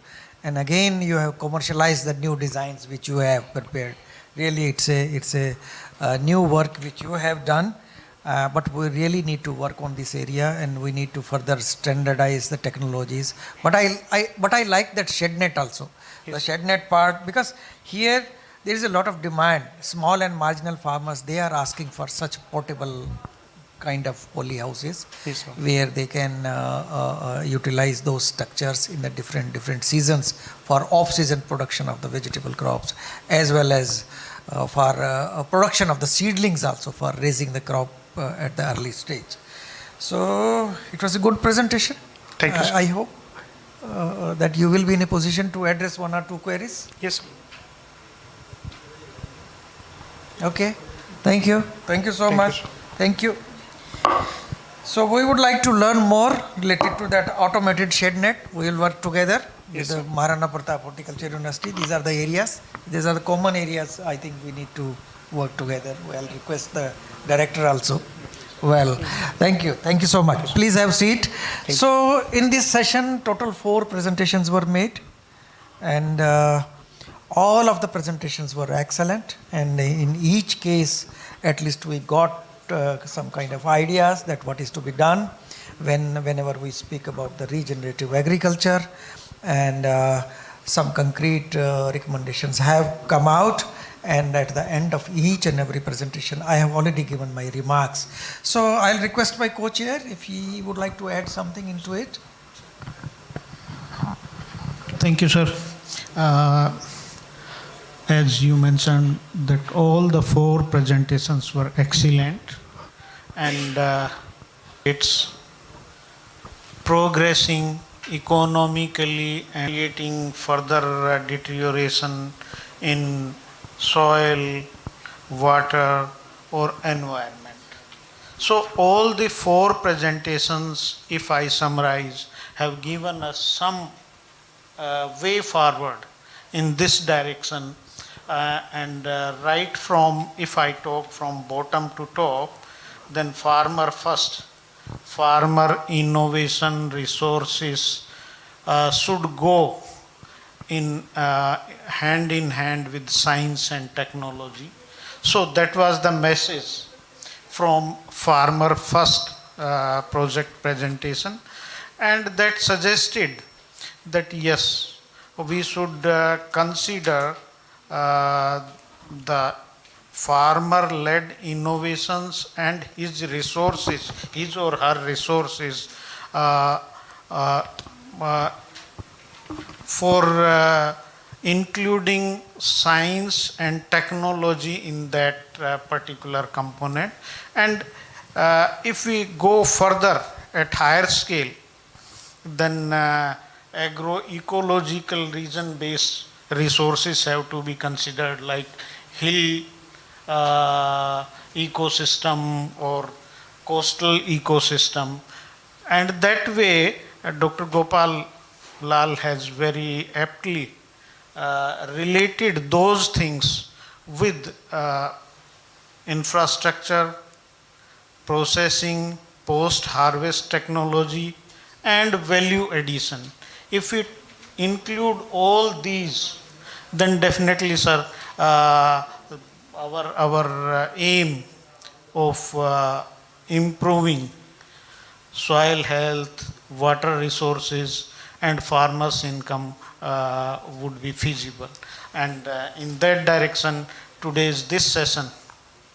and again you have commercialized the new designs which you have prepared. Really, it's a new work which you have done. But we really need to work on this area, and we need to further standardize the technologies. But I like that ShedNet also, the ShedNet part, because here there is a lot of demand. Small and marginal farmers, they are asking for such portable kind of poly houses where they can utilize those structures in the different seasons for off-season production of the vegetable crops, as well as for production of the seedlings also for raising the crop at the early stage. So it was a good presentation. Thank you, sir. I hope that you will be in a position to address one or two queries. Yes. Okay. Thank you. Thank you so much. Thank you. So we would like to learn more related to that automated ShedNet. We will work together with the Maharana Pratap Horticulture University. These are the areas. These are the common areas I think we need to work together. I'll request the director also. Well, thank you. Thank you so much. Please have a seat. So in this session, total 4 presentations were made, and all of the presentations were excellent. And in each case, at least we got some kind of ideas that what is to be done whenever we speak about the regenerative agriculture, and some concrete recommendations have come out. And at the end of each and every presentation, I have already given my remarks. So I'll request my co-chair if he would like to add something into it. Thank you, sir. As you mentioned, that all the 4 presentations were excellent, and it's progressing economically and creating further deterioration in soil, water, or environment. So all the 4 presentations, if I summarize, have given us some way forward in this direction. And right from, if I talk from bottom to top, then farmer first, farmer innovation resources should go in hand with science and technology. So that was the message from farmer first project presentation, and that suggested that yes, we should consider the farmer-led innovations and his resources, his or her resources for including science and technology in that particular component. And if we go further at higher scale, then agroecological region-based resources have to be considered, like hill ecosystem or coastal ecosystem. And that way, Dr. Gopal Lal has very aptly related those things with infrastructure, processing, post-harvest technology, and value addition. If we include all these, then definitely, sir, our aim of improving soil health, water resources, and farmers' income would be feasible. And in that direction, today's this session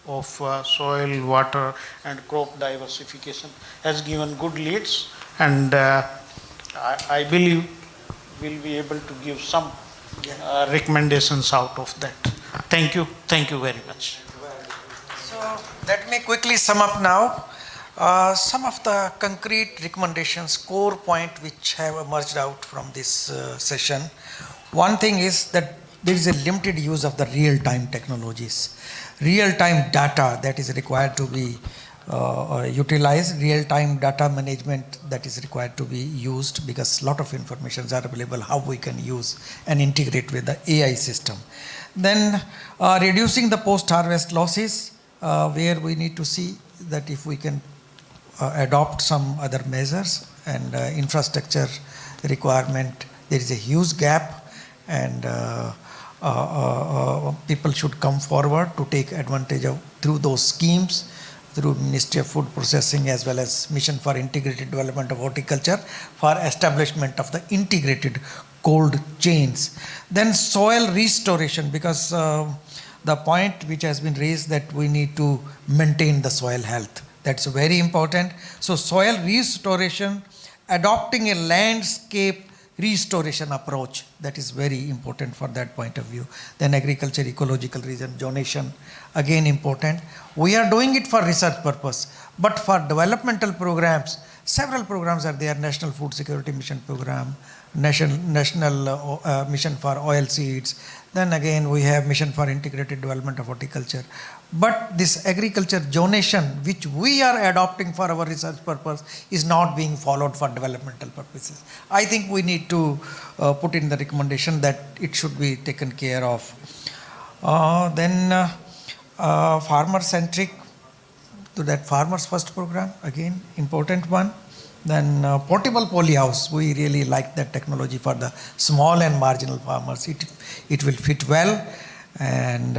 of soil, water, and crop diversification has given good leads, and I believe we'll be able to give some recommendations out of that. Thank you very much. So let me quickly sum up now. Some of the concrete recommendations, core point which have emerged out from this session. One thing is that there is a limited use of the real-time technologies. Real-time data that is required to be utilized, real-time data management that is required to be used, because a lot of information are available how we can use and integrate with the AI system. Then reducing the post-harvest losses, where we need to see that if we can adopt some other measures, and infrastructure requirement, there is a huge gap, and people should come forward to take advantage of through those schemes, through Ministry of Food Processing as well as Mission for Integrated Development of Horticulture for establishment of the integrated cold chains. Then soil restoration, because the point which has been raised that we need to maintain the soil health. That's very important. So soil restoration, adopting a landscape restoration approach, that is very important for that point of view. Then agriculture ecological region zonation, again important. We are doing it for research purpose, but for developmental programs, several programs are there: National Food Security Mission program, National Mission for Oil Seeds. Then again we have Mission for Integrated Development of Horticulture. But this agriculture zonation, which we are adopting for our research purpose, is not being followed for developmental purposes. I think we need to put in the recommendation that it should be taken care of. Then farmer-centric, to that Farmers First program, again important one. Then portable polyhouse, we really like that technology for the small and marginal farmers. It will fit well, and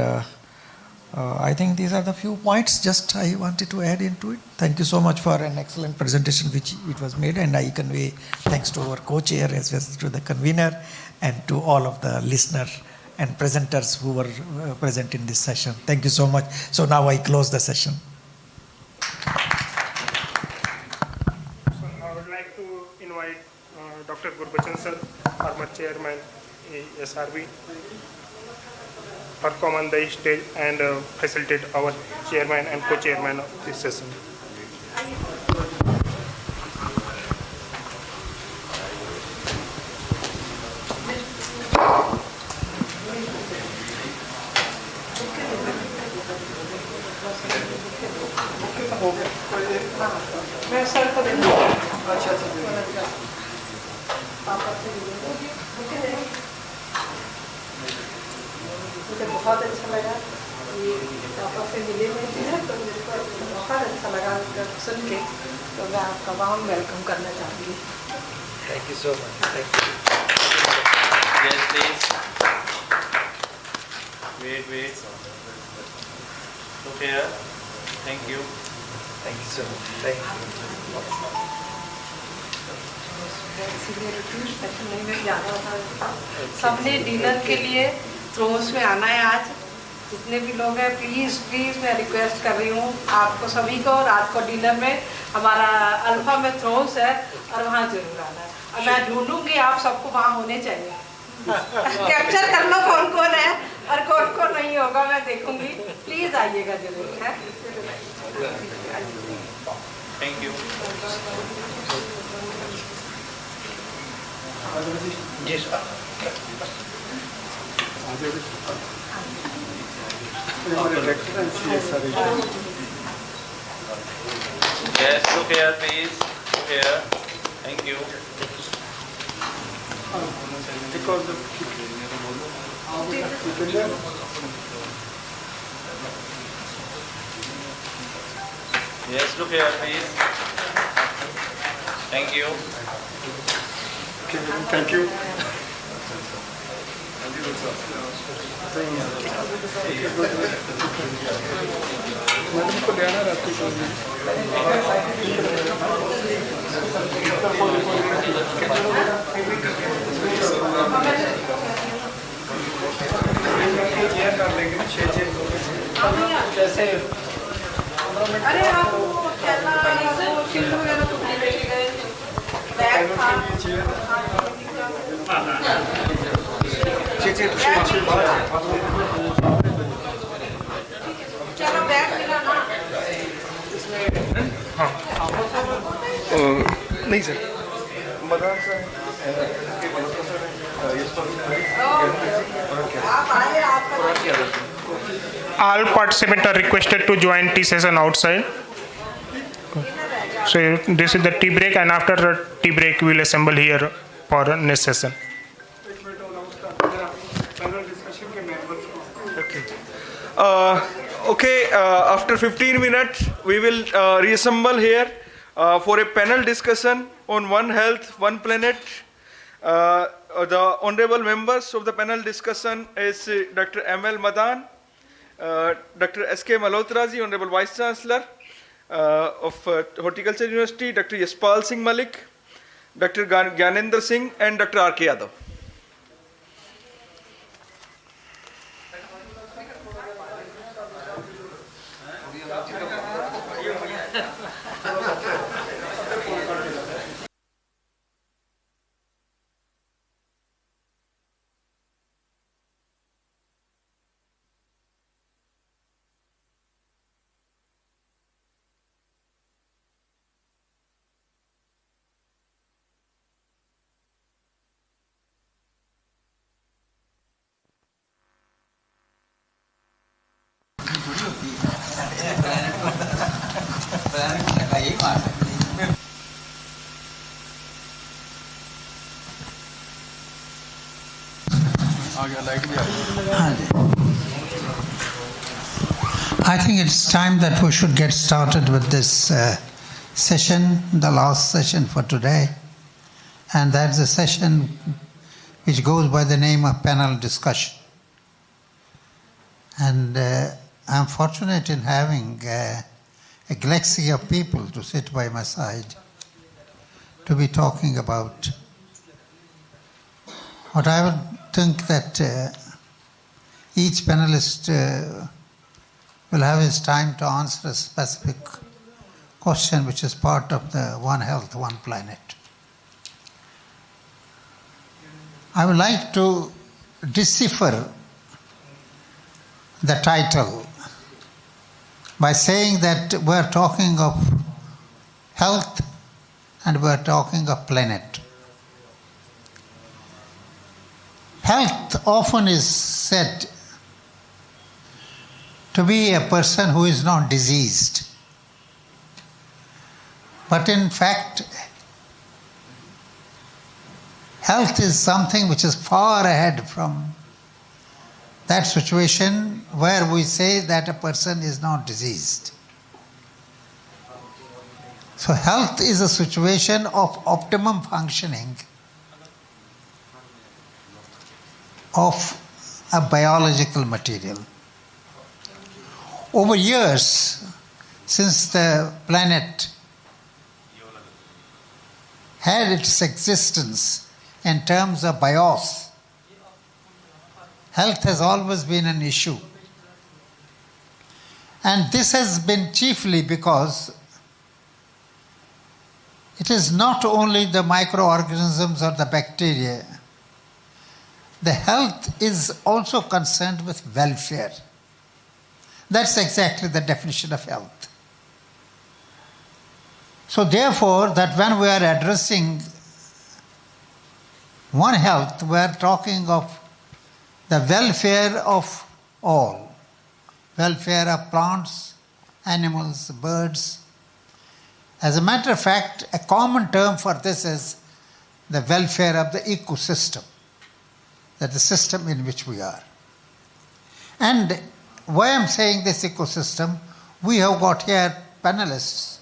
I think these are the few points just I wanted to add into it. Thank you so much for an excellent presentation which it was made, and I convey thanks to our co-chair as well as to the convener and to all of the listeners and presenters who were present in this session. Thank you so much. So now I close the session. Dr. Gurbachan sir, former chairman SRB, for come on the stage and facilitate our chairman and co-chairman of this session. मैं sir को देना अच्छा मुझे बहुत अच्छा लगा ये पापा से मिले हुए थे तो मेरे को बहुत अच्छा लगा सुन के, तो मैं आपका वार्म वेलकम करना चाहूँगी. Thank you so much. Thank you. Yes, please. Wait. Look here. Thank you. Thank you so much. Thank you. सबने डिनर के लिए थ्रोन्स में आना है आज. जितने भी लोग हैं प्लीज़ मैं रिक्वेस्ट कर रही हूँ आपको सभी को, रात को डिनर में हमारा अल्फा में थ्रोन्स है और वहाँ जरूर आना है. और मैं ढूंढूंगी, आप सबको वहाँ होने चाहिए. कैप्चर कर लो कौन कौन है और कौन कौन नहीं होगा, मैं देखूंगी. प्लीज़ आइएगा जरूर है. Thank you. Yes, sir. Yes, look here, please. Look here. Thank you. Yes, look here, please. Thank you. Okay, thank you. Madam को लेना रात्रि को जैसे अरे आप किलो वगैरह तो लेके गए बैग था. चलो बैग मिला ना. नहीं sir, Madan sir All participants are requested to join tea session outside. So this is the tea break, and after the tea break we will assemble here for next session. Okay, after 15 minutes we will reassemble here for a panel discussion on One Health, One Planet. The honorable members of the panel discussion is Dr. M.L. Madan, Dr. S.K. Malhotra ji, Honorable Vice Chancellor of Horticulture University, Dr. Yashpal Singh Malik, Dr. Gyanendra Singh, and Dr. R.K. Yadav. I think it's time that we should get started with this session, the last session for today. And that's a session which goes by the name of panel discussion. And I'm fortunate in having a galaxy of people to sit by my side to be talking about what I would think that each panelist will have his time to answer a specific question which is part of the One Health, One Planet. I would like to decipher the title by saying that we're talking of health and we're talking of planet. Health often is said to be a person who is not diseased. But in fact, health is something which is far ahead from that situation where we say that a person is not diseased. So health is a situation of optimum functioning of a biological material. Over years, since the planet had its existence in terms of bios, health has always been an issue. And this has been chiefly because it is not only the microorganisms or the bacteria. The health is also concerned with welfare. That's exactly the definition of health. So therefore, that when we are addressing One Health, we are talking of the welfare of all. Welfare of plants, animals, birds. As a matter of fact, a common term for this is the welfare of the ecosystem. That the system in which we are. And why I'm saying this ecosystem, we have got here panelists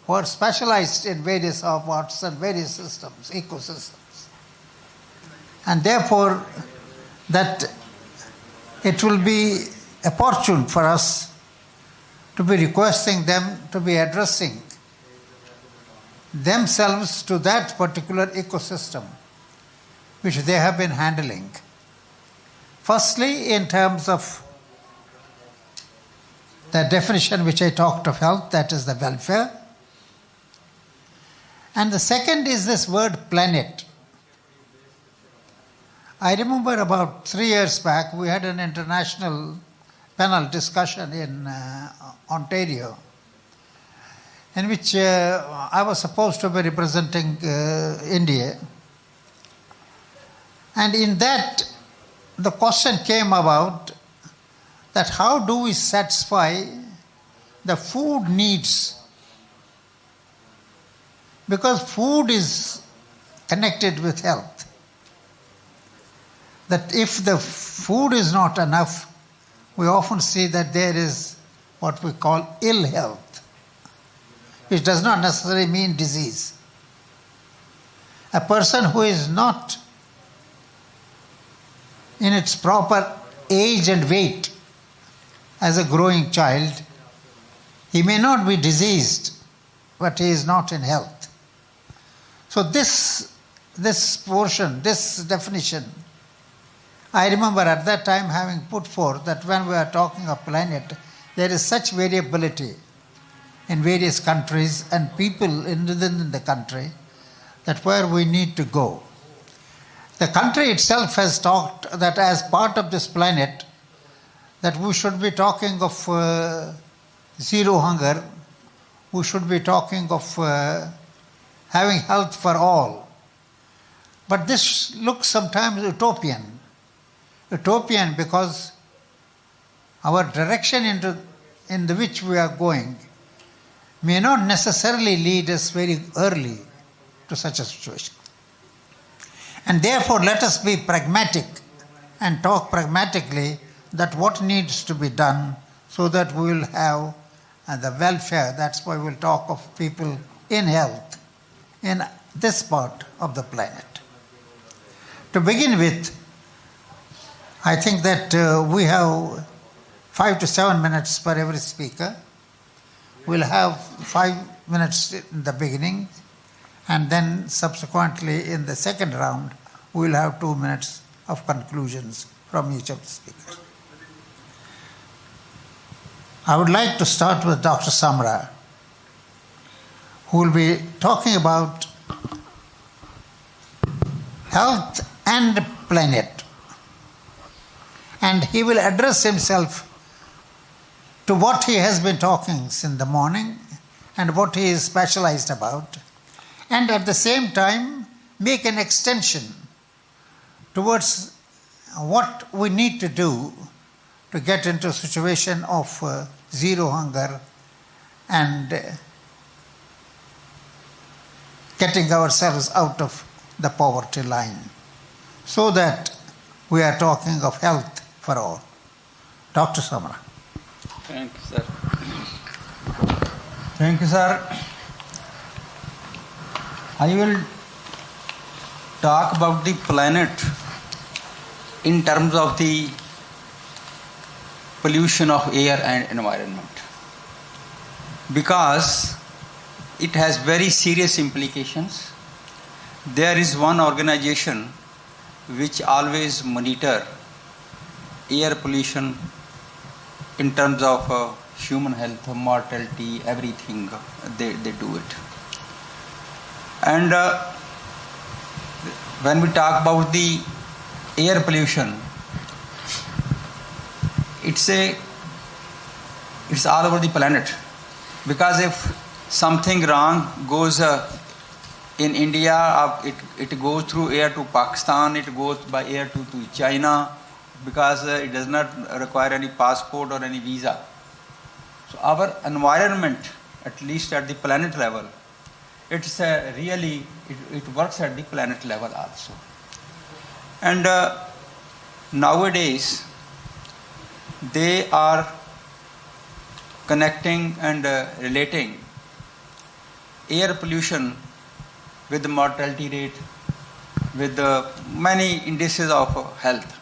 who are specialized in various parts and various systems, ecosystems. And therefore, that it will be opportune for us to be requesting them to be addressing themselves to that particular ecosystem which they have been handling. Firstly, in terms of the definition which I talked of health, that is the welfare. And the second is this word planet. I remember about 3 years back, we had an international panel discussion in Ontario, in which I was supposed to be representing India. And in that, the question came about that how do we satisfy the food needs? Because food is connected with health. That if the food is not enough, we often see that there is what we call ill health. which does not necessarily mean disease. A person who is not in its proper age and weight as a growing child, he may not be diseased, but he is not in health. So this portion, this definition, I remember at that time having put forth that when we are talking of planet, there is such variability in various countries and people within the country that where we need to go. The country itself has talked that as part of this planet, that we should be talking of zero hunger, we should be talking of having health for all. But this looks sometimes utopian. Utopian because our direction in which we are going may not necessarily lead us very early to such a situation. And therefore let us be pragmatic and talk pragmatically that what needs to be done so that we will have the welfare. That's why we'll talk of people in health in this part of the planet. To begin with, I think that we have 5 to 7 minutes per every speaker. We'll have 5 minutes in the beginning, and then subsequently in the second round, we'll have 2 minutes of conclusions from each of the speakers. I would like to start with Dr. Samra, who will be talking about health and planet. And he will address himself to what he has been talking since the morning and what he is specialized about, and at the same time make an extension towards what we need to do to get into a situation of zero hunger and getting ourselves out of the poverty line, so that we are talking of health for all. Dr. Samra. Thank you, sir. Thank you, sir. I will talk about the planet in terms of the pollution of air and environment, because it has very serious implications. There is one organization which always monitor air pollution in terms of human health, mortality, everything. They do it. And when we talk about the air pollution, it's all over the planet, because if something wrong goes in India, it goes through air to Pakistan, it goes by air to China, because it does not require any passport or any visa. So our environment, at least at the planet level, it's really, it works at the planet level also. And nowadays, they are connecting and relating air pollution with the mortality rate, with many indices of health.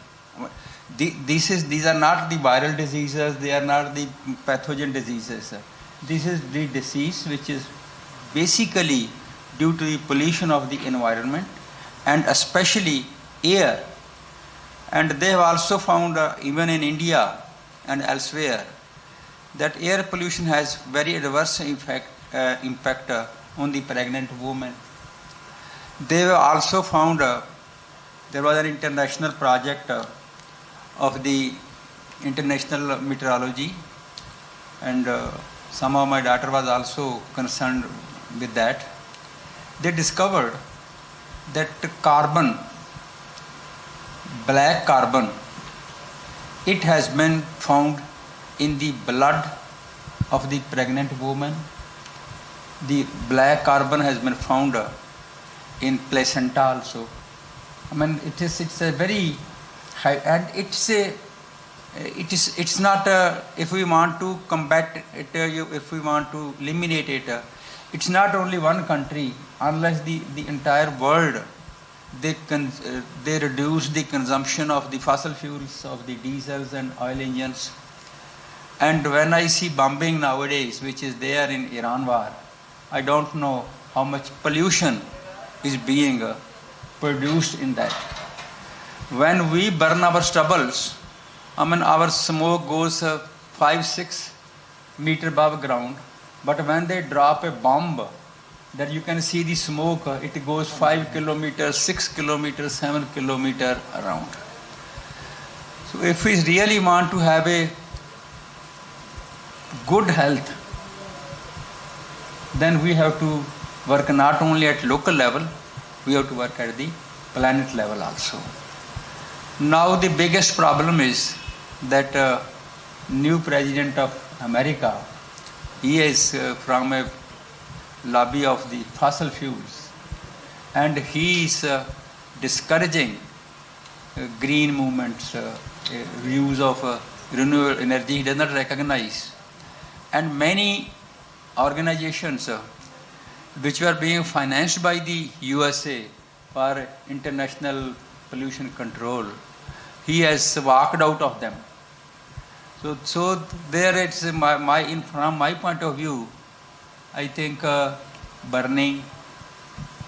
These are not the viral diseases, they are not the pathogen diseases. This is the disease which is basically due to the pollution of the environment and especially air. And they have also found, even in India and elsewhere, that air pollution has very adverse impact on the pregnant woman. They have also found, there was an international project of the International Meteorology, and somehow my daughter was also concerned with that. They discovered that carbon, black carbon, it has been found in the blood of the pregnant woman. The black carbon has been found in placenta also. I mean, it's a very high, and it's not if we want to combat it, if we want to eliminate it, it's not only one country, unless the entire world, they reduce the consumption of the fossil fuels, of the diesels and oil engines. And when I see bombing nowadays, which is there in Iran war, I don't know how much pollution is being produced in that. When we burn our stubbles, our smoke goes 5-6 meters above ground, but when they drop a bomb, that you can see the smoke, it goes 5 kilometers, 6 kilometers, 7 kilometers around. So if we really want to have a good health, then we have to work not only at local level, we have to work at the planet level also. Now the biggest problem is that new president of America, he is from a lobby of the fossil fuels, and he is discouraging green movements, use of renewable energy. He does not recognize. And many organizations which were being financed by the USA for international pollution control, he has walked out of them. So there it's from my point of view, I think burning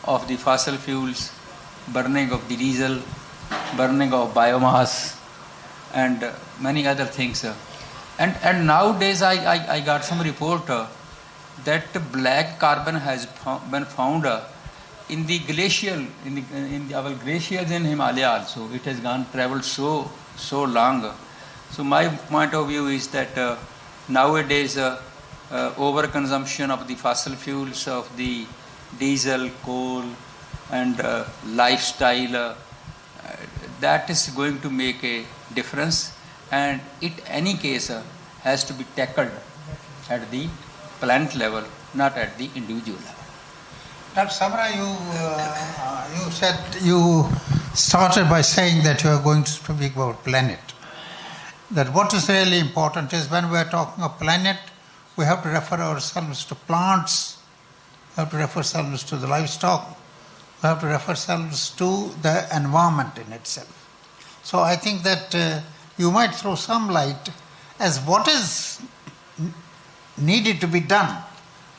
of the fossil fuels, burning of the diesel, burning of biomass, and many other things. And nowadays I got some report that black carbon has been found in the glacial, in our glaciers in Himalaya also. It has traveled so long. So my point of view is that nowadays overconsumption of the fossil fuels, of the diesel, coal, and lifestyle, that is going to make a difference, and in any case has to be tackled at the planet level, not at the individual level. Dr. Samra, you started by saying that you are going to speak about planet. That what is really important is when we are talking of planet, we have to refer ourselves to plants, we have to refer ourselves to the livestock, we have to refer ourselves to the environment in itself. So I think that you might throw some light as what is needed to be done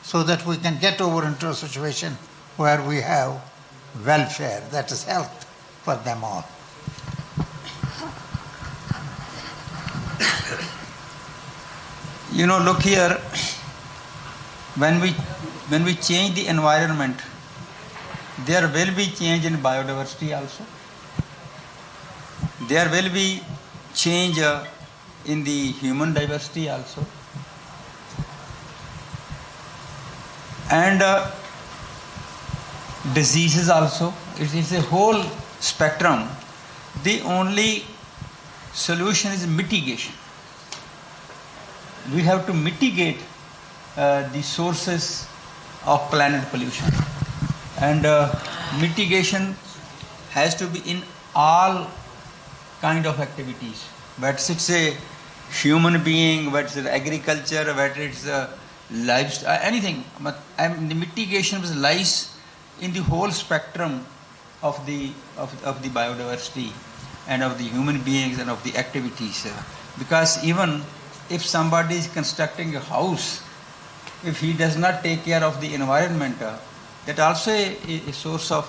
so that we can get over into a situation where we have welfare, that is health for them all. Look here, when we change the environment, there will be change in biodiversity also. There will be change in the human diversity also. And diseases also. It is a whole spectrum. The only solution is mitigation. We have to mitigate the sources of planet pollution. And mitigation has to be in all kind of activities. Whether it's a human being, whether it's agriculture, whether it's lifestyle, anything. But the mitigation lies in the whole spectrum of the biodiversity and of the human beings and of the activities. Because even if somebody is constructing a house, if he does not take care of the environment, that also a source of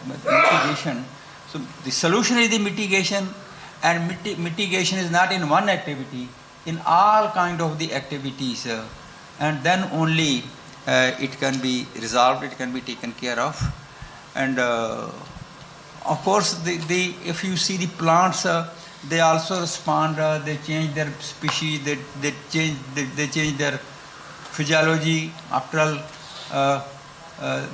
mitigation. So the solution is the mitigation, and mitigation is not in one activity, in all kind of the activities, and then only it can be resolved, it can be taken care of. And of course, if you see the plants, they also respond. They change their species. They change their physiology. After all,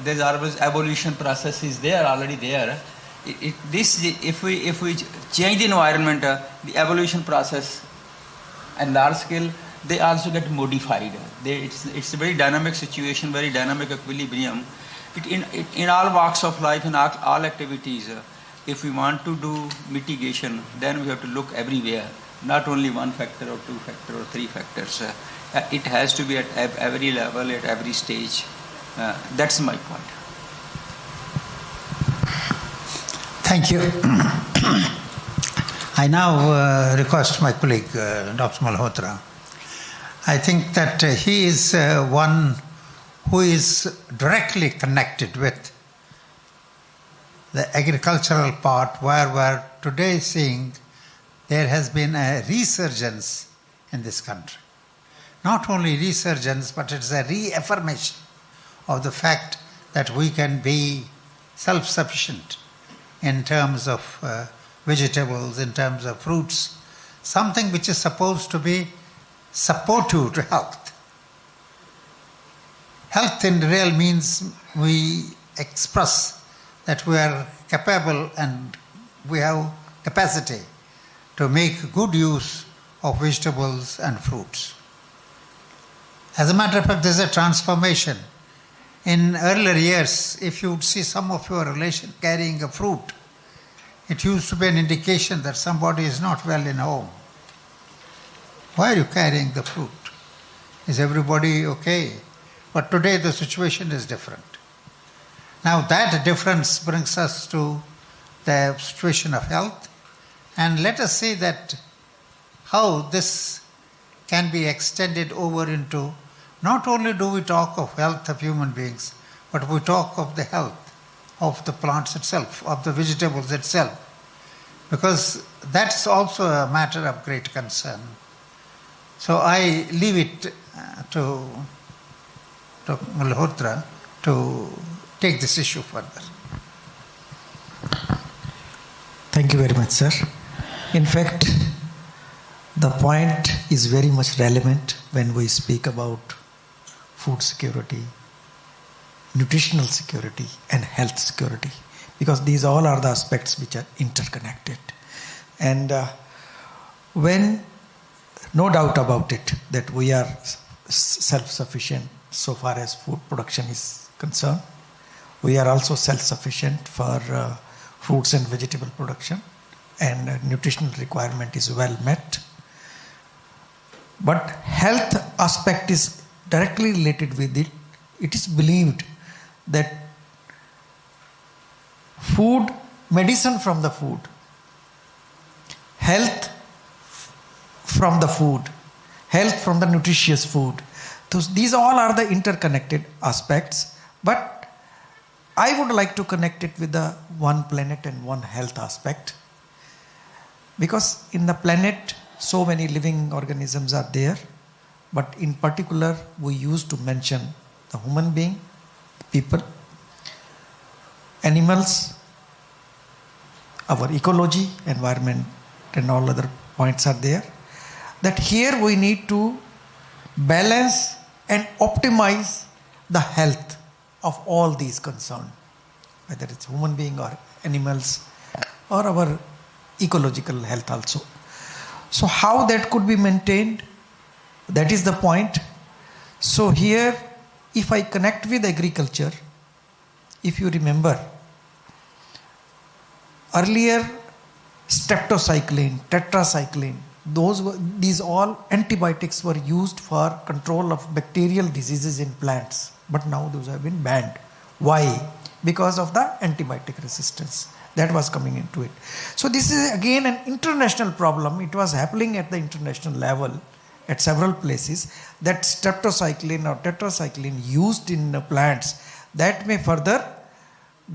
there's always evolution process is there already there. If we change the environment, the evolution process at large scale, they also get modified. It's a very dynamic situation, very dynamic equilibrium. In all walks of life, in all activities, if we want to do mitigation, then we have to look everywhere, not only one factor or two factor or three factors. It has to be at every level, at every stage. That's my point. Thank you. I now request my colleague, Dr. Malhotra. I think that he is one who is directly connected with the agricultural part, where we're today seeing there has been a resurgence in this country. Not only resurgence, but it's a reaffirmation of the fact that we can be self-sufficient in terms of vegetables, in terms of fruits, something which is supposed to be supportive to health. Health in real means we express that we are capable and we have capacity to make good use of vegetables and fruits. As a matter of fact, there's a transformation. In earlier years, if you would see some of your relation carrying a fruit, it used to be an indication that somebody is not well in home. Why are you carrying the fruit? Is everybody okay? But today the situation is different. Now that difference brings us to the situation of health, and let us see that how this can be extended over into, not only do we talk of health of human beings, but we talk of the health of the plants itself, of the vegetables itself, because that's also a matter of great concern. So I leave it to Dr. Malhotra to take this issue further. Thank you very much, sir. In fact, the point is very much relevant when we speak about food security, nutritional security, and health security, because these all are the aspects which are interconnected. And when, no doubt about it, that we are self-sufficient so far as food production is concerned, we are also self-sufficient for fruits and vegetable production, and nutritional requirement is well met. But health aspect is directly related with it. It is believed that food, medicine from the food, health from the food, health from the nutritious food. These all are the interconnected aspects, but I would like to connect it with the one planet and one health aspect, because in the planet so many living organisms are there, but in particular we used to mention the human being, people, animals, our ecology, environment, and all other points are there. That here we need to balance and optimize the health of all these concerned, whether it's human being or animals or our ecological health also. So how that could be maintained, that is the point. So here, if I connect with agriculture, if you remember, earlier streptocycline, tetracycline, these all antibiotics were used for control of bacterial diseases in plants, but now those have been banned. Why? Because of the antibiotic resistance that was coming into it. So this is again an international problem. It was happening at the international level at several places, that streptocycline or tetracycline used in plants, that may further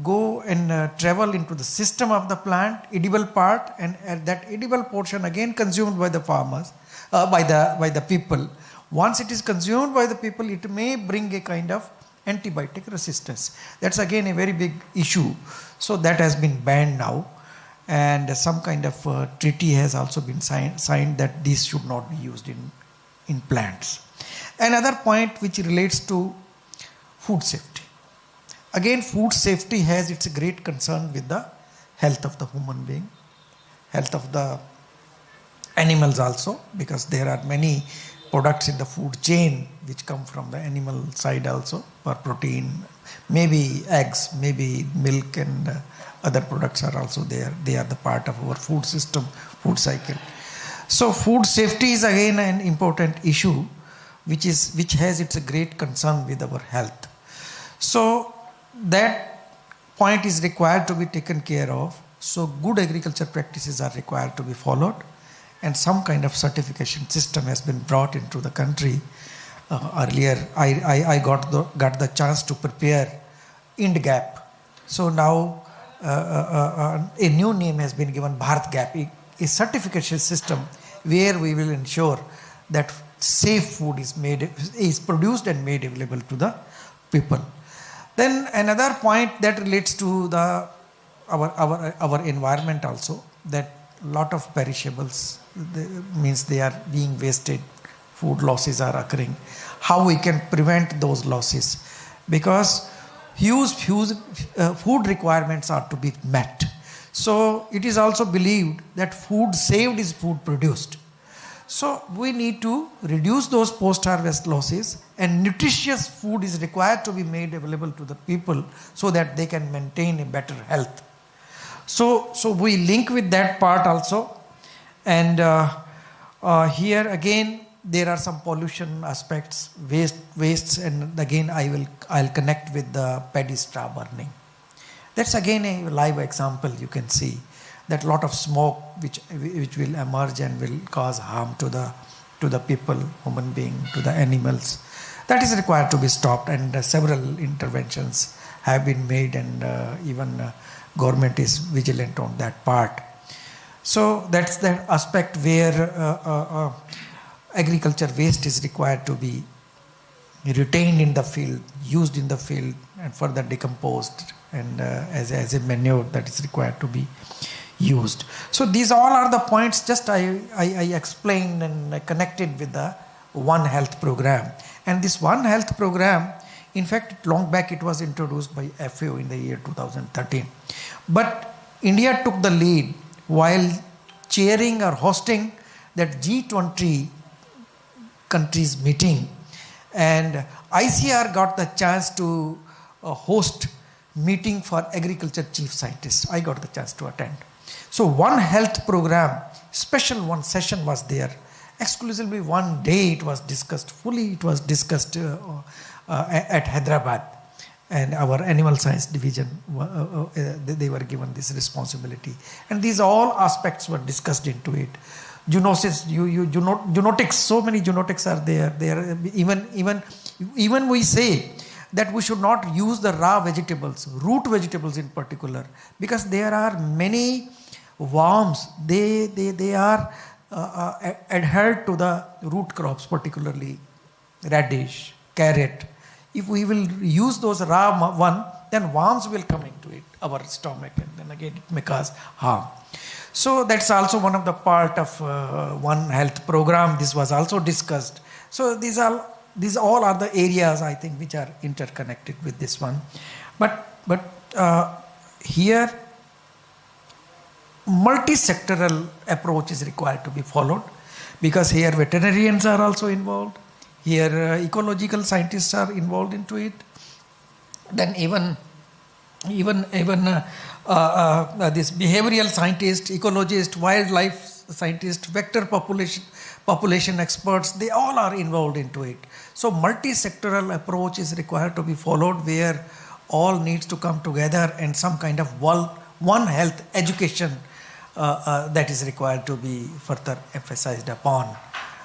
go and travel into the system of the plant, edible part, and that edible portion again consumed by the farmers, by the people. Once it is consumed by the people, it may bring a kind of antibiotic resistance. That's again a very big issue. So that has been banned now, and some kind of treaty has also been signed that this should not be used in plants. Another point which relates to food safety. Again, food safety has its great concern with the health of the human being, health of the animals also, because there are many products in the food chain which come from the animal side also for protein, maybe eggs, maybe milk, and other products are also there. They are the part of our food system, food cycle. So food safety is again an important issue, which has its great concern with our health. So that point is required to be taken care of. So good agriculture practices are required to be followed, and some kind of certification system has been brought into the country. Earlier, I got the chance to prepare INDGAP. So now a new name has been given, Bharat Gap, a certification system where we will ensure that safe food is produced and made available to the people. Then another point that relates to our environment also, that lot of perishables means they are being wasted, food losses are occurring. How we can prevent those losses? Because huge food requirements are to be met. So it is also believed that food saved is food produced. So we need to reduce those post-harvest losses, and nutritious food is required to be made available to the people so that they can maintain a better health. So we link with that part also. And here again, there are some pollution aspects, wastes, and again I'll connect with the paddy straw burning. That's again a live example. You can see that lot of smoke which will emerge and will cause harm to the people, human being, to the animals. That is required to be stopped, and several interventions have been made, and even government is vigilant on that part. So that's the aspect where agriculture waste is required to be retained in the field, used in the field, and further decomposed, and as a manure that is required to be used. So these all are the points just I explained and connected with the One Health program. And this One Health program, in fact, long back it was introduced by FAO in the year 2013. But India took the lead while chairing or hosting that G20 countries meeting, and ICR got the chance to host meeting for agriculture chief scientists. I got the chance to attend. So One Health program, special one session was there. Exclusively one day it was discussed, fully it was discussed at Hyderabad. And our animal science division, they were given this responsibility. And these all aspects were discussed into it. Zoonosis, zoonotics, so many zoonotics are there. Even we say that we should not use the raw vegetables, root vegetables in particular, because there are many worms. They are adhered to the root crops, particularly radish, carrot. If we will use those raw one, then worms will come into it, our stomach, and then again it may cause harm. So that's also one of the part of One Health program. This was also discussed. So these all are the areas I think which are interconnected with this one. But here multi-sectoral approach is required to be followed, because here veterinarians are also involved. Here ecological scientists are involved into it. Then even this behavioral scientist, ecologist, wildlife scientist, vector population experts, they all are involved into it. So multi-sectoral approach is required to be followed, where all needs to come together, and some kind of One Health education that is required to be further emphasized upon.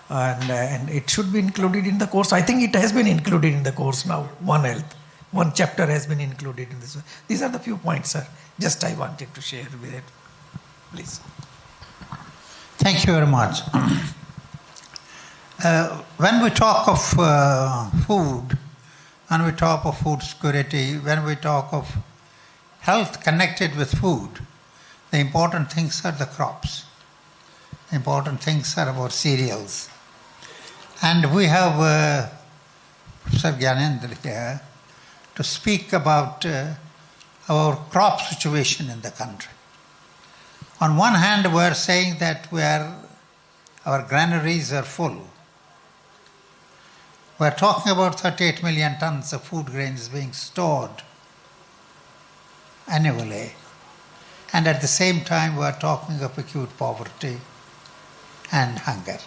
And it should be included in the course. I think it has been included in the course now, One Health. One chapter has been included in this. These are the few points, sir. Just I wanted to share with it. Please. Thank you very much. When we talk of food, when we talk of food security, when we talk of health connected with food, the important things are the crops. The important things are about cereals. And we have Professor Gyanendra here to speak about our crop situation in the country. On one hand, we are saying that our granaries are full. We are talking about 38 million tons of food grains being stored annually. And at the same time, we are talking of acute poverty and hunger,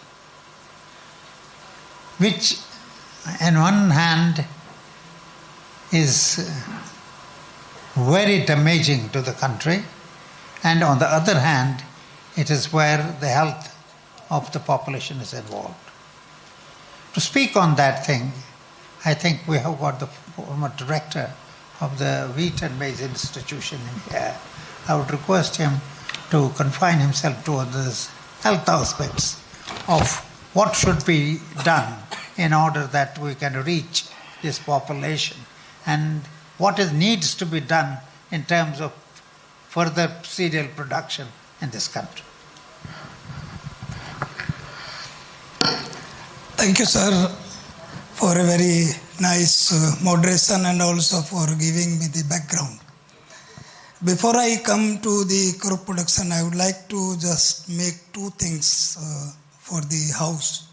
which on one hand, is very damaging to the country, and on the other hand, it is where the health of the population is involved. To speak on that thing, I think we have got the former director of the Wheat and Maize Institution in here. I would request him to confine himself to those health aspects of what should be done in order that we can reach this population and what needs to be done in terms of further cereal production in this country. Thank you, sir, for a very nice moderation and also for giving me the background. Before I come to the crop production, I would like to just make two things for the house.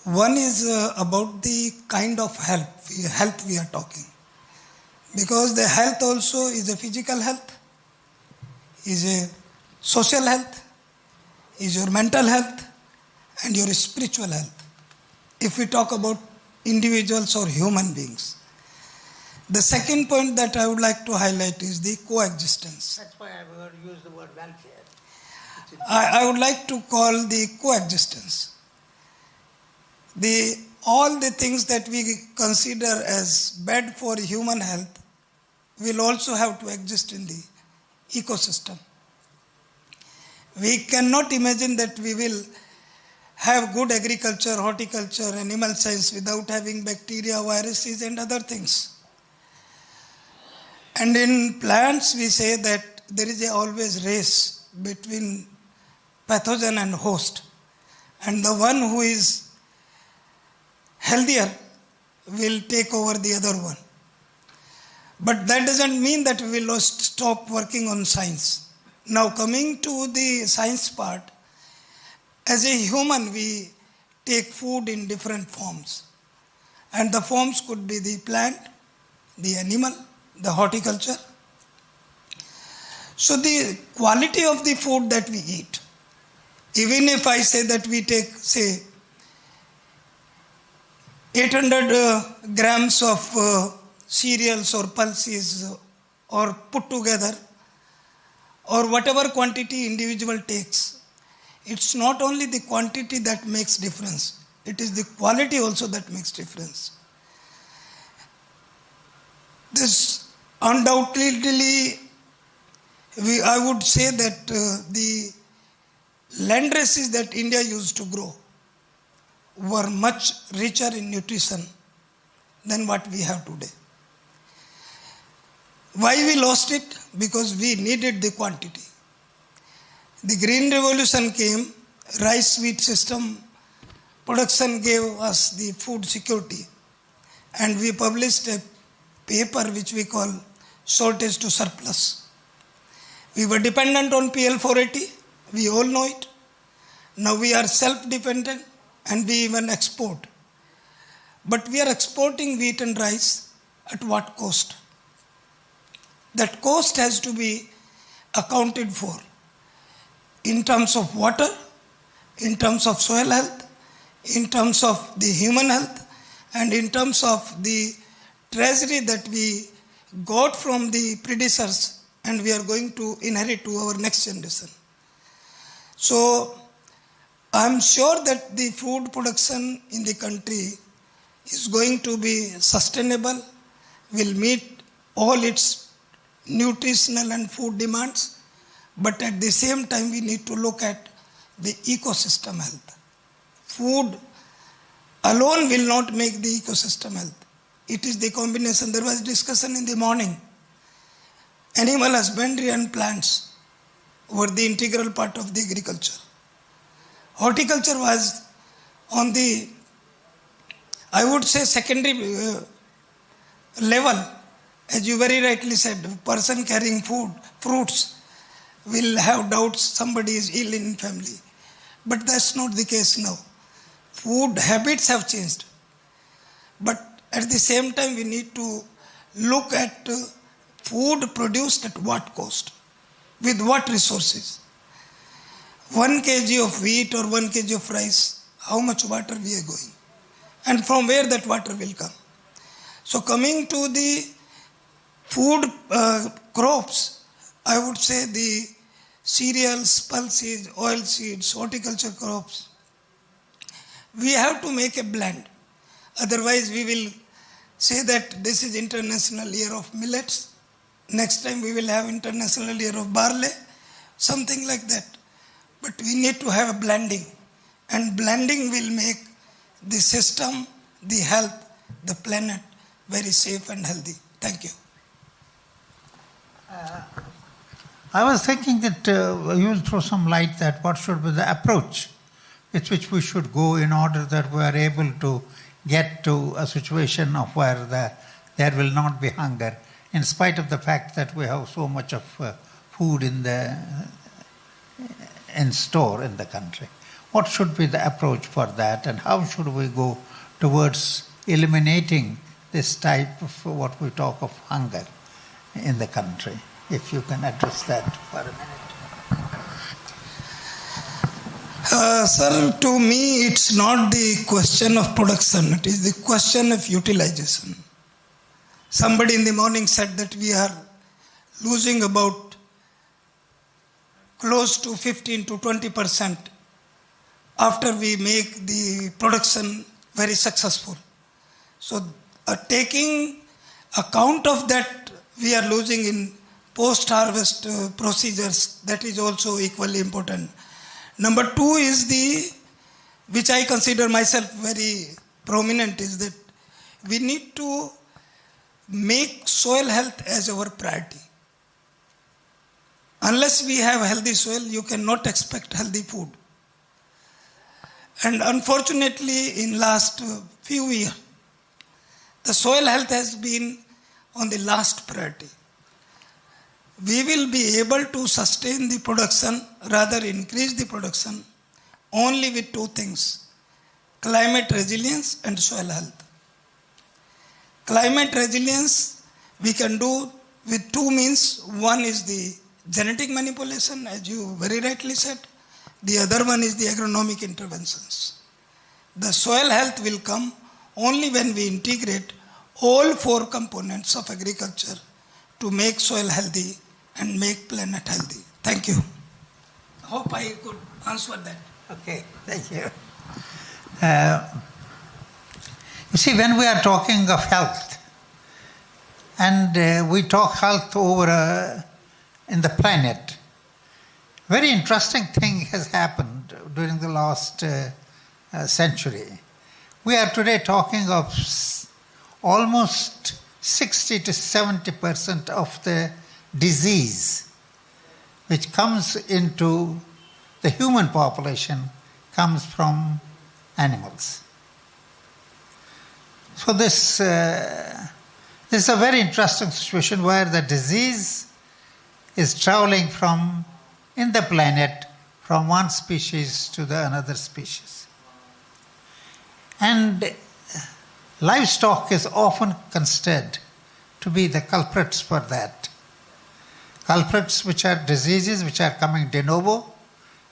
One is about the kind of health we are talking. Because the health also is a physical health, is a social health, is your mental health, and your spiritual health. If we talk about individuals or human beings. The second point that I would like to highlight is the coexistence. That's why I used the word welfare. I would like to call the coexistence. All the things that we consider as bad for human health will also have to exist in the ecosystem. We cannot imagine that we will have good agriculture, horticulture, animal science without having bacteria, viruses and other things. And in plants we say that there is always race between pathogen and host. And the one who is healthier will take over the other one. But that doesn't mean that we will stop working on science. Now coming to the science part, as a human we take food in different forms. And the forms could be the plant, the animal, the horticulture. So the quality of the food that we eat, even if I say that we take, say, 800 grams of cereals or pulses or put together, or whatever quantity individual takes, it's not only the quantity that makes difference, it is the quality also that makes difference. This undoubtedly, I would say that the land races that India used to grow were much richer in nutrition than what we have today. Why we lost it? Because we needed the quantity. The Green Revolution came, rice wheat system production gave us the food security, and we published a paper which we call shortage to surplus. We were dependent on PL 480, we all know it. Now we are self-dependent and we even export. But we are exporting wheat and rice at what cost? That cost has to be accounted for in terms of water, in terms of soil health, in terms of the human health, and in terms of the treasury that we got from the predecessors and we are going to inherit to our next generation. So I'm sure that the food production in the country is going to be sustainable, will meet all its nutritional and food demands, but at the same time we need to look at the ecosystem health. Food alone will not make the ecosystem health. It is the combination. There was discussion in the morning. Animal husbandry and plants were the integral part of the agriculture. Horticulture was on the, I would say, secondary level. As you very rightly said, a person carrying fruits will have doubts somebody is ill in family. But that's not the case now. Food habits have changed. But at the same time, we need to look at food produced at what cost, with what resources. 1 kg of wheat or 1 kg of rice, how much water we are going? and from where that water will come. So coming to the food crops, I would say the cereals, pulses, oil seeds, horticulture crops, we have to make a blend. Otherwise we will say that this is International Year of Millets. Next time we will have International Year of Barley, something like that. But we need to have a blending, and blending will make the system, the health, the planet very safe and healthy. Thank you. I was thinking that you will throw some light that what should be the approach with which we should go in order that we are able to get to a situation of where there will not be hunger, in spite of the fact that we have so much of food in store in the country. What should be the approach for that, and how should we go towards eliminating this type of what we talk of hunger in the country? If you can address that for a minute. Sir, to me it's not the question of production, it is the question of utilization. Somebody in the morning said that we are losing about close to 15 to 20% after we make the production very successful. So taking account of that, we are losing in post-harvest procedures. That is also equally important. Number two is which I consider myself very prominent, is that we need to make soil health as our priority. Unless we have healthy soil, you cannot expect healthy food. And unfortunately, in last few years, the soil health has been on the last priority. We will be able to sustain the production, rather increase the production, only with two things: climate resilience and soil health. Climate resilience we can do with two means. One is the genetic manipulation, as you very rightly said. The other one is the agronomic interventions. The soil health will come only when we integrate all four components of agriculture to make soil healthy and make planet healthy. Thank you. Hope I could answer that. Okay, thank you. You see, when we are talking of health, and we talk health over in the planet, very interesting thing has happened during the last century. We are today talking of almost 60 to 70% of the disease which comes into the human population comes from animals. So this is a very interesting situation where the disease is traveling from in the planet from one species to the another species. And livestock is often considered to be the culprits for that. Culprits which are diseases which are coming de novo,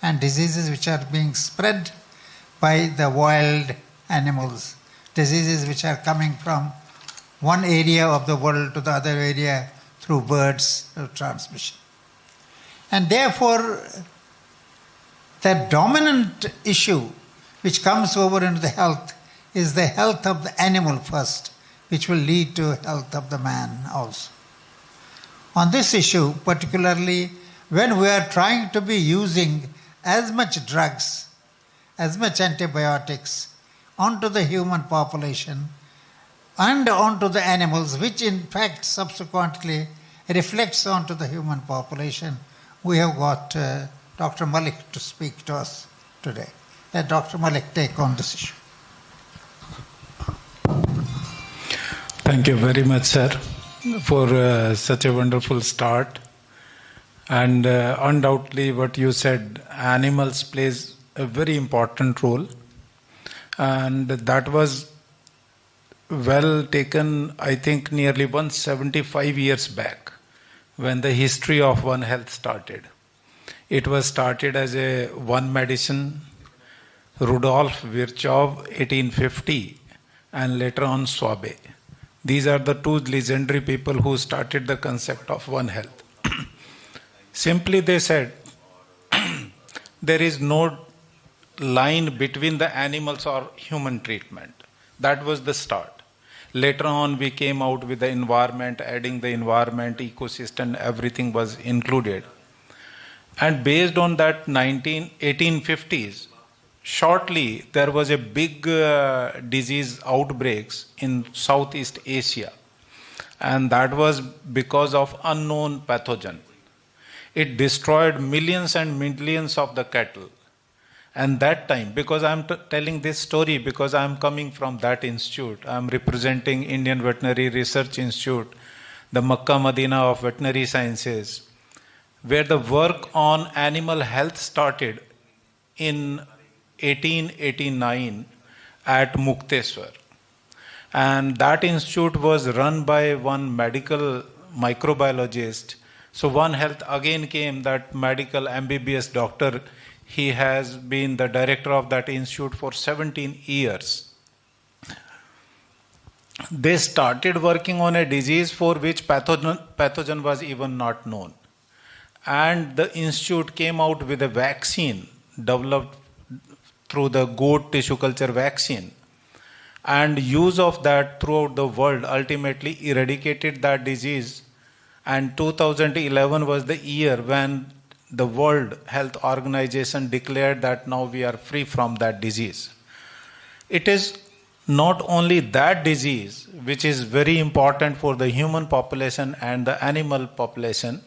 and diseases which are being spread by the wild animals, diseases which are coming from one area of the world to the other area through birds, through transmission. And therefore, the dominant issue which comes over into the health is the health of the animal first, which will lead to health of the man also. On this issue, particularly when we are trying to be using as much drugs, as much antibiotics onto the human population and onto the animals, which in fact subsequently reflects onto the human population, we have got Dr. Malik to speak to us today. Let Dr. Malik take on this issue. Thank you very much, sir, for such a wonderful start. And undoubtedly what you said, animals plays a very important role. And that was well taken, I think, nearly 175 years back when the history of One Health started. It was started as a one medicine. Rudolf Virchow, 1850, and later on Swabe. These are the two legendary people who started the concept of One Health. Simply they said, there is no line between the animals or human treatment. That was the start. Later on, we came out with the environment, adding the environment, ecosystem, everything was included. And based on that 1850s, shortly there was a big disease outbreaks in Southeast Asia. And that was because of unknown pathogen. It destroyed millions and millions of the cattle. And that time, because I'm telling this story because I'm coming from that institute, I'm representing Indian Veterinary Research Institute, the Makkah Madina of veterinary sciences, where the work on animal health started in 1889 at Mukteswar. And that institute was run by one medical microbiologist. So One Health again came, that medical MBBS doctor. He has been the director of that institute for 17 years. They started working on a disease for which pathogen was even not known. And the institute came out with a vaccine developed through the goat tissue culture vaccine. And use of that throughout the world ultimately eradicated that disease. And 2011 was the year when the World Health Organization declared that now we are free from that disease. It is not only that disease which is very important for the human population and the animal population,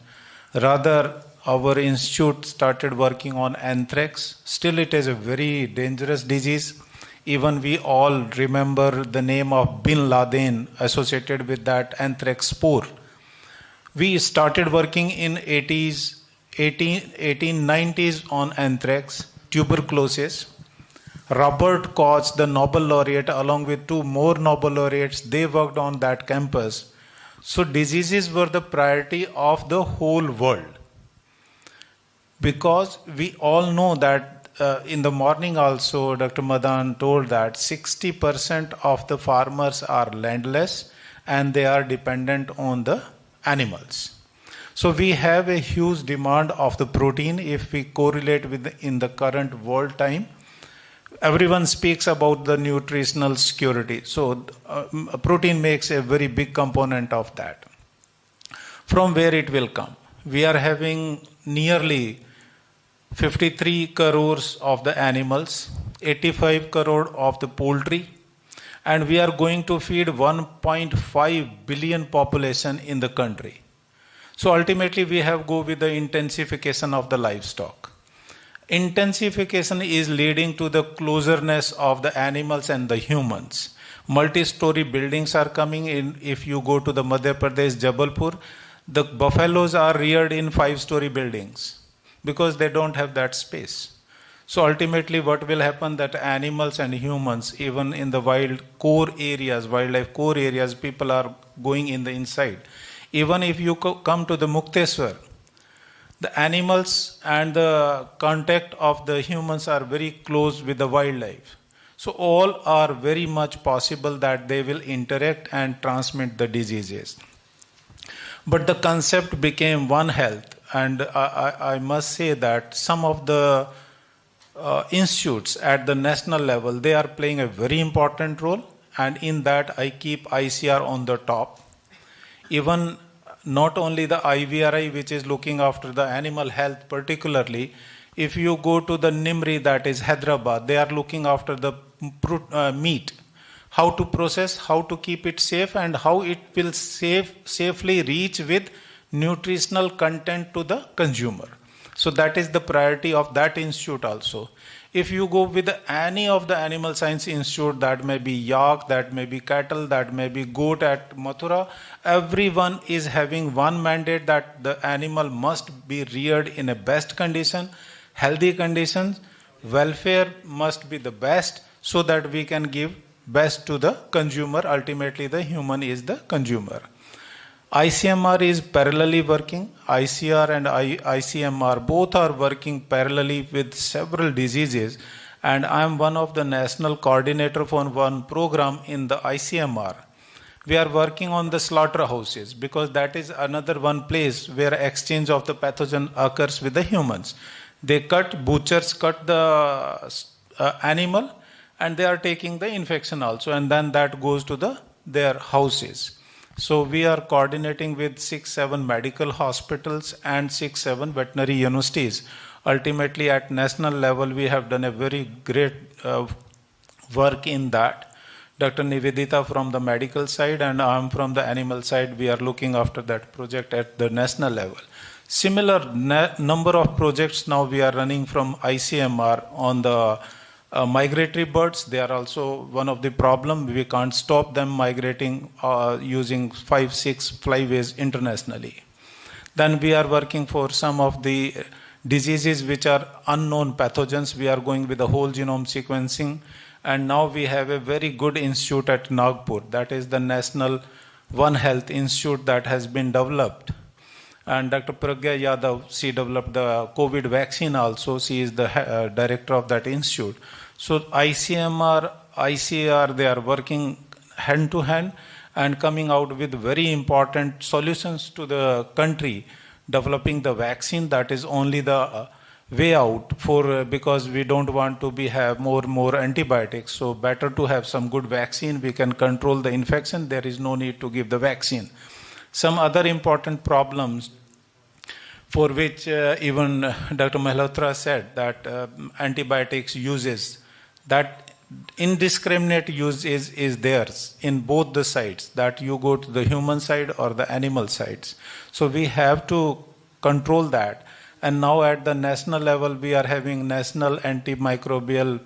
rather our institute started working on anthrax. Still it is a very dangerous disease. Even we all remember the name of Bin Laden associated with that anthrax spore. We started working in 1890s on anthrax, tuberculosis. Robert Koch, the Nobel laureate, along with two more Nobel laureates, they worked on that campus. So diseases were the priority of the whole world. Because we all know that in the morning also, Dr. Madan told that 60% of the farmers are landless and they are dependent on the animals. So we have a huge demand of the protein if we correlate with in the current world time. Everyone speaks about the nutritional security. So protein makes a very big component of that. From where it will come? We are having nearly 53 crores of the animals, 85 crore of the poultry, and we are going to feed 1.5 billion population in the country. So ultimately we have go with the intensification of the livestock. Intensification is leading to the closeness of the animals and the humans. Multi-story buildings are coming in. If you go to the Madhya Pradesh, Jabalpur, the buffaloes are reared in 5-story buildings because they don't have that space. So ultimately what will happen that animals and humans, even in the wild core areas, wildlife core areas, people are going in the inside. Even if you come to the Mukteswar, the animals and the contact of the humans are very close with the wildlife. So all are very much possible that they will interact and transmit the diseases. But the concept became One Health, and I must say that some of the institutes at the national level, they are playing a very important role, and in that I keep ICR on the top. Even not only the IVRI, which is looking after the animal health particularly, if you go to the NIMRI, that is Hyderabad, they are looking after the meat, how to process, how to keep it safe, and how it will safely reach with nutritional content to the consumer. So that is the priority of that institute also. If you go with any of the animal science institute, that may be yak, that may be cattle, that may be goat at Mathura, everyone is having one mandate that the animal must be reared in a best condition, healthy conditions, welfare must be the best so that we can give best to the consumer. Ultimately the human is the consumer. ICMR is parallelly working. ICR and ICMR both are working parallelly with several diseases, and I am one of the national coordinator for one program in the ICMR. We are working on the slaughterhouses because that is another one place where exchange of the pathogen occurs with the humans. Butchers cut the animal and they are taking the infection also, and then that goes to their houses. So we are coordinating with 6-7 medical hospitals and 6-7 veterinary universities. Ultimately at national level we have done a very great work in that. Dr. Nivedita from the medical side and I am from the animal side. We are looking after that project at the national level. Similar number of projects now we are running from ICMR on the migratory birds. They are also one of the problem. We can't stop them migrating using 5-6 flyways internationally. Then we are working for some of the diseases which are unknown pathogens. We are going with the whole genome sequencing. And now we have a very good institute at Nagpur. That is the National One Health Institute that has been developed. And Dr. Pragya Yadav, she developed the COVID vaccine also. She is the director of that institute. So ICMR, ICAR, they are working hand to hand and coming out with very important solutions to the country, developing the vaccine. That is only the way out for because we don't want to have more antibiotics. So better to have some good vaccine. We can control the infection. There is no need to give the vaccine. Some other important problems for which even Dr. Malhotra said that antibiotics uses, that indiscriminate use is theirs in both the sides, that you go to the human side or the animal sides. So we have to control that. And now at the national level, we are having national antimicrobial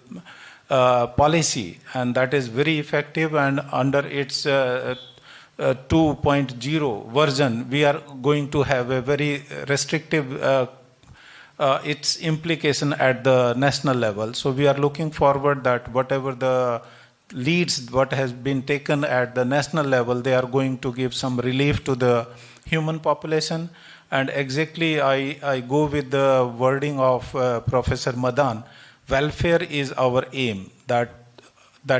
policy, and that is very effective. And under its 2.0 version, we are going to have a very restrictive its implication at the national level. So we are looking forward that whatever the leads, what has been taken at the national level, they are going to give some relief to the human population. And exactly I go with the wording of Professor Madan. Welfare is our aim. That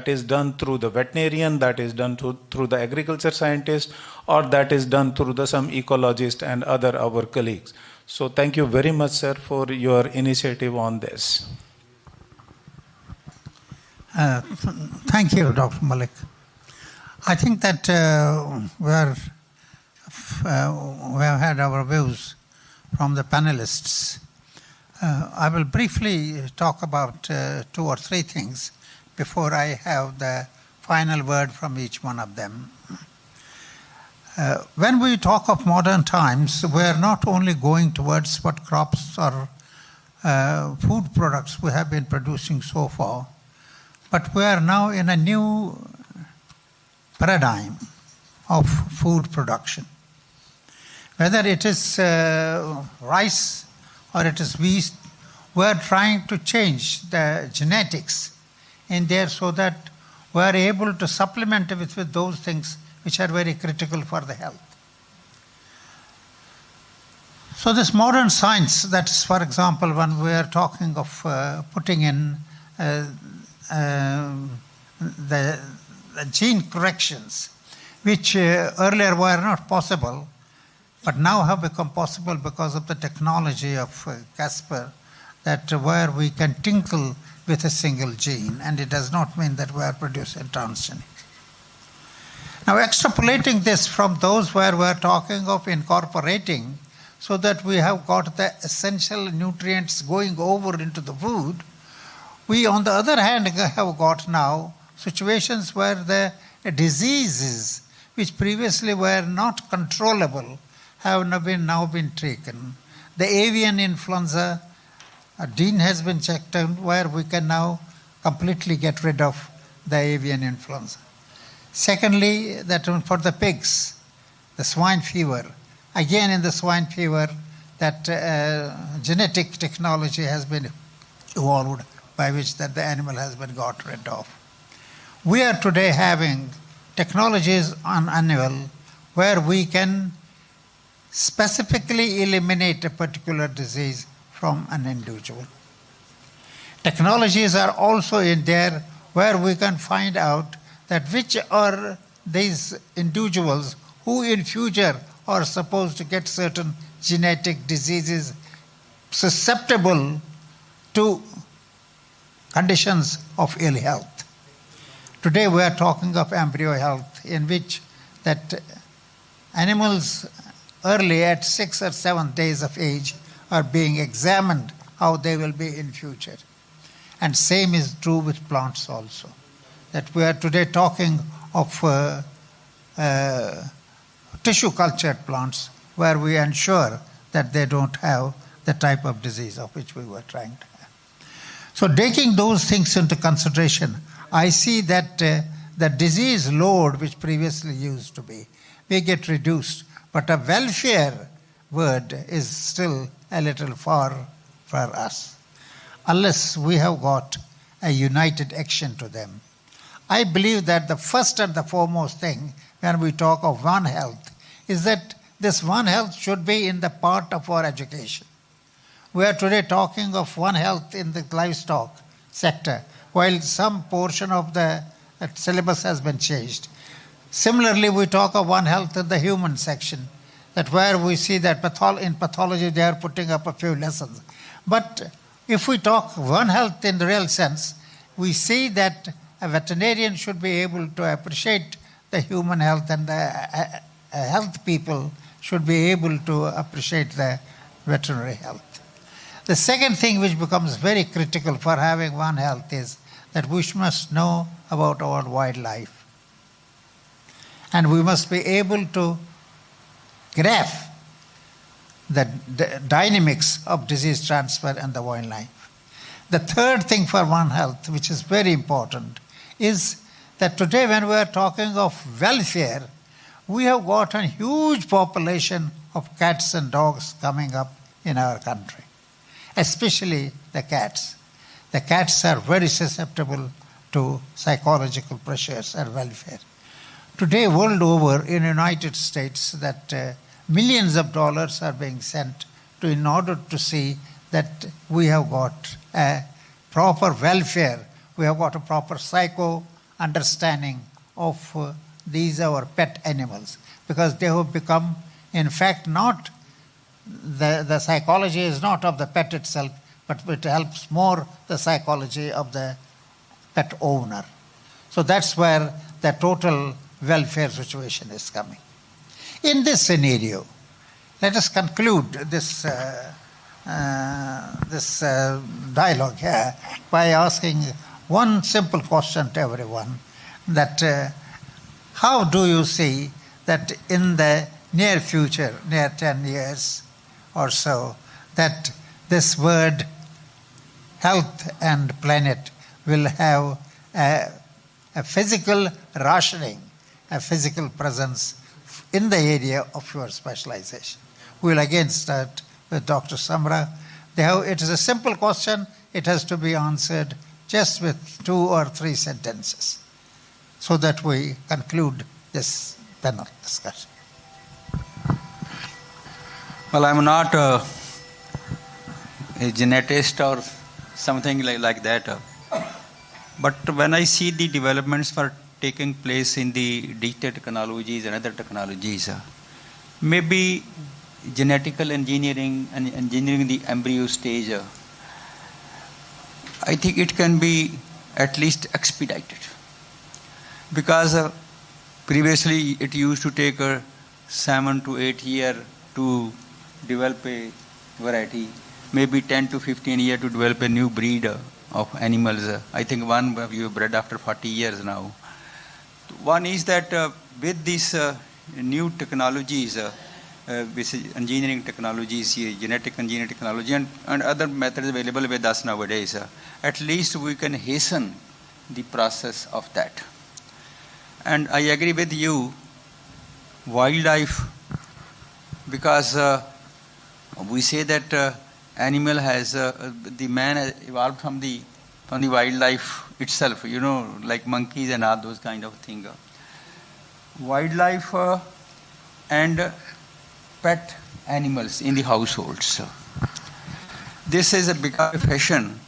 is done through the veterinarian, that is done through the agriculture scientist, or that is done through some ecologist and other our colleagues. So thank you very much, sir, for your initiative on this. Thank you, Dr. Malik. I think that we have had our views from the panelists. I will briefly talk about 2 or 3 things before I have the final word from each one of them. When we talk of modern times, we are not only going towards what crops or food products we have been producing so far, but we are now in a new paradigm of food production. Whether it is rice or it is wheat, we are trying to change the genetics in there so that we are able to supplement it with those things which are very critical for the health. So this modern science, that's for example when we are talking of putting in the gene corrections, which earlier were not possible, but now have become possible because of the technology of CRISPR, that where we can tinkle with a single gene, and it does not mean that we are producing transgenic. Now extrapolating this from those where we are talking of incorporating so that we have got the essential nutrients going over into the food, we on the other hand have got now situations where the diseases which previously were not controllable have now been taken. The avian influenza, a gene has been checked out where we can now completely get rid of the avian influenza. Secondly, that for the pigs, the swine fever. Again in the swine fever, that genetic technology has been evolved by which that the animal has been got rid of. We are today having technologies on animal where we can specifically eliminate a particular disease from an individual. Technologies are also in there where we can find out that which are these individuals who in future are supposed to get certain genetic diseases susceptible to conditions of ill health. Today we are talking of embryo health, in which that animals early at 6 or 7 days of age are being examined how they will be in future. And same is true with plants also. That we are today talking of tissue cultured plants where we ensure that they don't have the type of disease of which we were trying to have. So taking those things into consideration, I see that the disease load which previously used to be may get reduced, but a welfare word is still a little far for us, unless we have got a united action to them. I believe that the first and the foremost thing when we talk of One Health is that this One Health should be in the part of our education. We are today talking of One Health in the livestock sector, while some portion of the syllabus has been changed. Similarly, we talk of One Health in the human section, that where we see that in pathology they are putting up a few lessons. But if we talk One Health in the real sense, we see that a veterinarian should be able to appreciate the human health, and the health people should be able to appreciate the veterinary health. The second thing which becomes very critical for having One Health is that we must know about our wildlife. And we must be able to graph the dynamics of disease transfer and the wildlife. The third thing for One Health, which is very important, is that today when we are talking of welfare, we have got a huge population of cats and dogs coming up in our country, especially the cats. The cats are very susceptible to psychological pressures and welfare. Today, world over, in the United States, that millions of dollars are being sent in order to see that we have got a proper welfare, we have got a proper psycho understanding of these our pet animals, because they have become, in fact, not the psychology is not of the pet itself, but it helps more the psychology of the pet owner. So that's where the total welfare situation is coming. In this scenario, let us conclude this dialogue here by asking one simple question to everyone, that how do you see that in the near future, near 10 years or so, that this word health and planet will have a physical rationing, a physical presence in the area of your specialization? We will again start with Dr. Samra. It is a simple question. It has to be answered just with 2 or 3 sentences so that we conclude this panel discussion. Well, I'm not a genetist or something like that. But when I see the developments for taking place in the digital technologies and other technologies, maybe genetical engineering and engineering the embryo stage, I think it can be at least expedited. Because previously it used to take 7 to 8 years to develop a variety, maybe 10 to 15 years to develop a new breed of animals. I think one you bred after 40 years now. One is that with these new technologies, which is engineering technologies, genetic engineering technology, and other methods available with us nowadays, at least we can hasten the process of that. And I agree with you, wildlife, because we say that animal has, the man has evolved from the wildlife itself, like monkeys and all those kind of things. Wildlife and pet animals in the households. This is a big fashion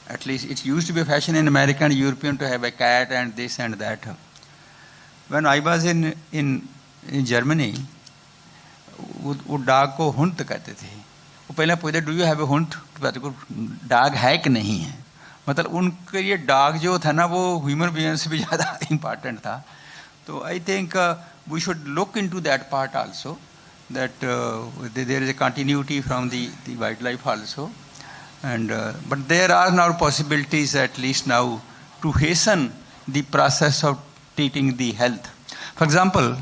At least it used to be a fashion in America and European to have a cat and this and that. When I was in Germany, वो dog को हुंट कहते थे. वो पहले पूछते do you have a हुंट, तो dog है कि नहीं है. मतलब उनके ये डॉग जो था ना वो ह्यूमन बीइंग से भी ज़्यादा इम्पॉर्टेंट था. तो I think we should look into that part also, that there is a continuity from the wildlife also, and but there are now possibilities at least now to hasten the process of treating the health. For example,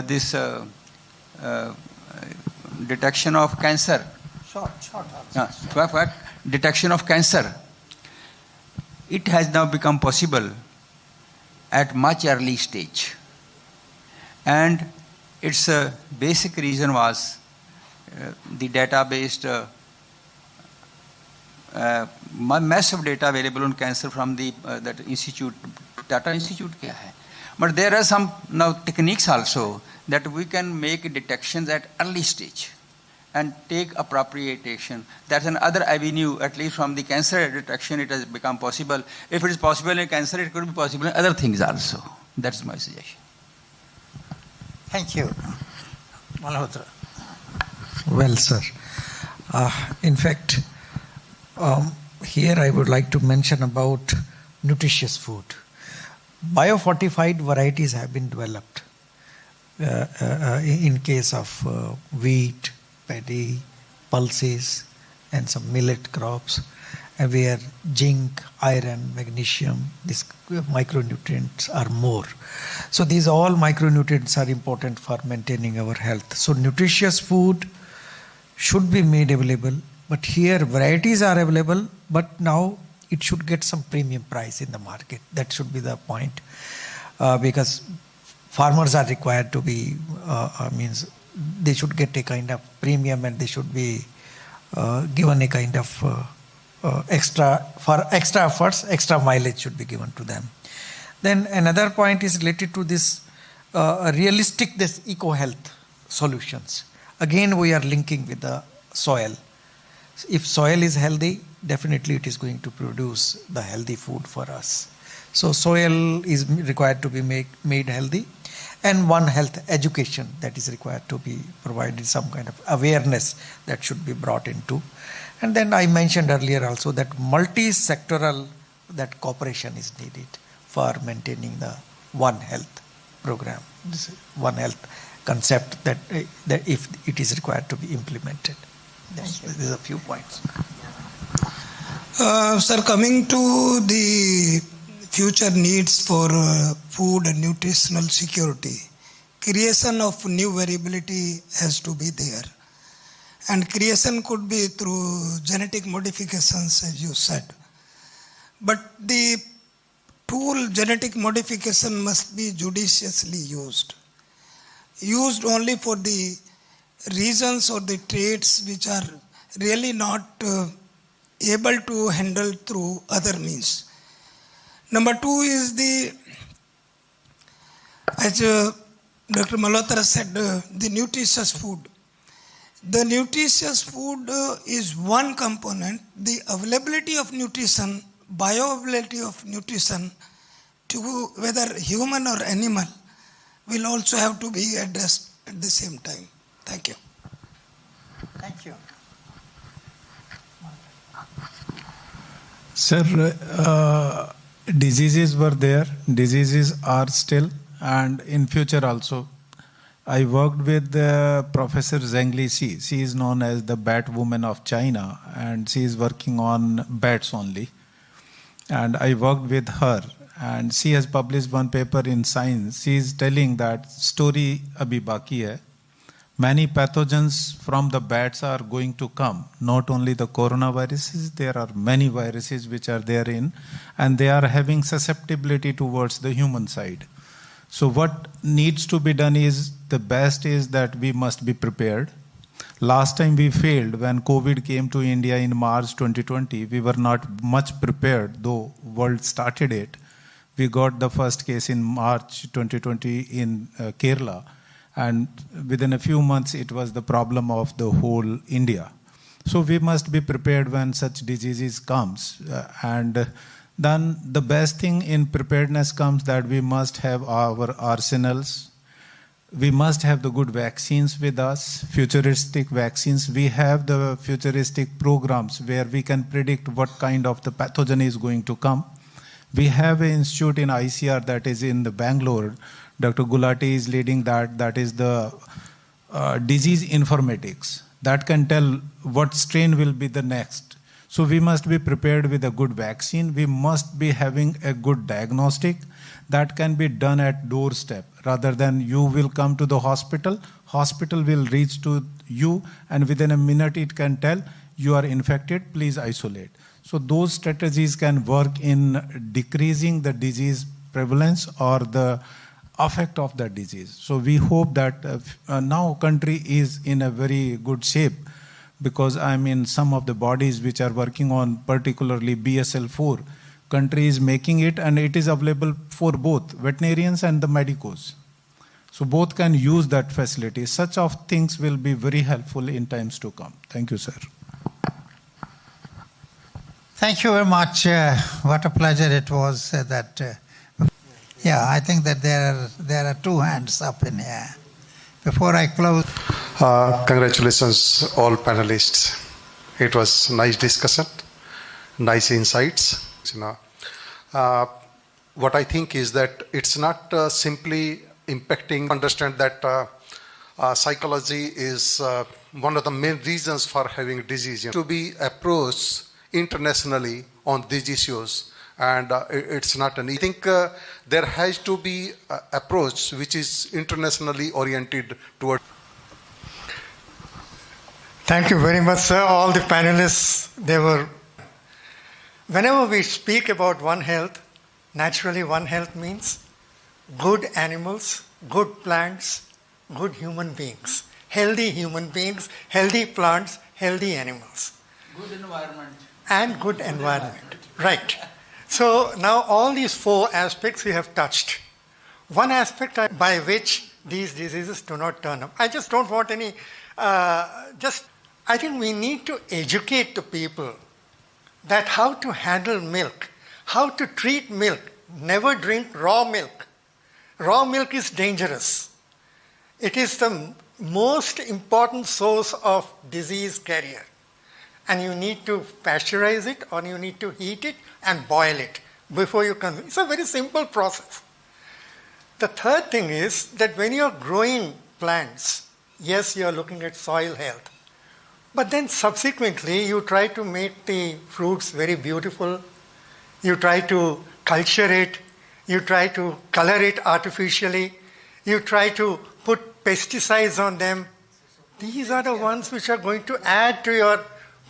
this detection of cancer. Detection of cancer. It has now become possible at much early stage, and its basic reason was the data-based massive data available on cancer from the that institute, Data Institute kya hai. But there are some now techniques also that we can make detections at early stage and take appropriate action. That's another avenue, at least from the cancer detection it has become possible. If it is possible in cancer, it could be possible in other things also. That's my suggestion. Thank you, Malhotra. Well, sir. In fact, here I would like to mention about nutritious food. Biofortified varieties have been developed in case of wheat, paddy, pulses, and some millet crops, where zinc, iron, magnesium, these micronutrients are more. So these all micronutrients are important for maintaining our health. So nutritious food should be made available, but here varieties are available, but now it should get some premium price in the market. That should be the point, because farmers are required to be, means they should get a kind of premium, and they should be given a kind of extra efforts, extra mileage should be given to them. Then another point is related to this realistic, this eco-health solutions. Again, we are linking with the soil. If soil is healthy, definitely it is going to produce the healthy food for us. So soil is required to be made healthy, and one health education that is required to be provided, some kind of awareness that should be brought into. And then I mentioned earlier also that multi-sectoral that cooperation is needed for maintaining the One Health program, this One Health concept that if it is required to be implemented. There's a few points. Sir, coming to the future needs for food and nutritional security, creation of new variability has to be there. And creation could be through genetic modifications, as you said. But the tool genetic modification must be judiciously used. Used only for the regions or the traits which are really not able to handle through other means. Number two is as Dr. Malhotra said, the nutritious food. The nutritious food is one component. The availability of nutrition, bioavailability of nutrition, to whether human or animal, will also have to be addressed at the same time. Thank you. Thank you. Sir, diseases were there, diseases are still, and in future also. I worked with Professor Zheng Li Xi. She is known as the Bat Woman of China, and she is working on bats only. And I worked with her, and she has published one paper in Science. She is telling that story abhi baki hai. Many pathogens from the bats are going to come. Not only the coronaviruses, there are many viruses which are therein, and they are having susceptibility towards the human side. So what needs to be done is, the best is that we must be prepared. Last time we failed when COVID came to India in March 2020. We were not much prepared, though world started it. We got the first case in March 2020 in Kerala. And within a few months, it was the problem of the whole India. So we must be prepared when such diseases comes. And then the best thing in preparedness comes that we must have our arsenals. We must have the good vaccines with us, futuristic vaccines. We have the futuristic programs where we can predict what kind of the pathogen is going to come. We have an institute in ICR that is in the Bangalore. Dr. Gulati is leading that. That is the disease informatics. That can tell what strain will be the next. So we must be prepared with a good vaccine. We must be having a good diagnostic that can be done at doorstep rather than you will come to the hospital. Hospital will reach to you and within a minute it can tell you are infected, please isolate. So those strategies can work in decreasing the disease prevalence or the effect of the disease. So we hope that now country is in a very good shape because I'm in some of the bodies which are working on particularly BSL-4. Country is making it and it is available for both veterinarians and the medicos. So both can use that facility. Such of things will be very helpful in times to come. Thank you, sir. Thank you very much. What a pleasure it was I think that there are two hands up in here. Before I close. Congratulations, all panelists. It was nice discussion, nice insights. What I think is that it's not simply impacting, understand that psychology is one of the main reasons for having disease. To be approached internationally on these issues, and it's not an. I think there has to be an approach which is internationally oriented toward. Thank you very much, sir. All the panelists, whenever we speak about One Health, naturally One Health means good animals, good plants, good human beings, healthy plants, healthy animals. Good environment. And good environment. Right. So now all these four aspects we have touched. One aspect by which these diseases do not turn up. I just don't want any, I think we need to educate the people that how to handle milk, how to treat milk. Never drink raw milk. Raw milk is dangerous. It is the most important source of disease carrier. And you need to pasteurize it or you need to heat it and boil it before you consume. It's a very simple process. The third thing is that when you're growing plants, yes, you're looking at soil health. But then subsequently, you try to make the fruits very beautiful. You try to culture it. You try to color it artificially. You try to put pesticides on them. These are the ones which are going to add to your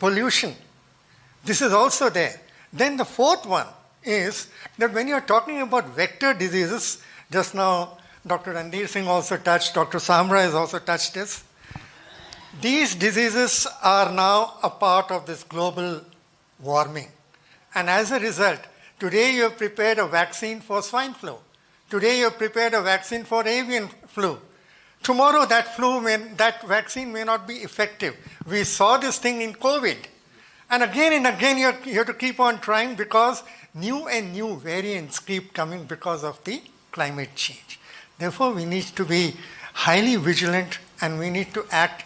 pollution. This is also there. Then the fourth one is that when you're talking about vector diseases, just now Dr. Randir Singh also touched, Dr. Samra has also touched this. These diseases are now a part of this global warming. And as a result, today you have prepared a vaccine for swine flu. Today you have prepared a vaccine for avian flu. Tomorrow that vaccine may not be effective. We saw this thing in COVID. And again you have to keep on trying because new and new variants keep coming because of the climate change. Therefore, we need to be highly vigilant and we need to act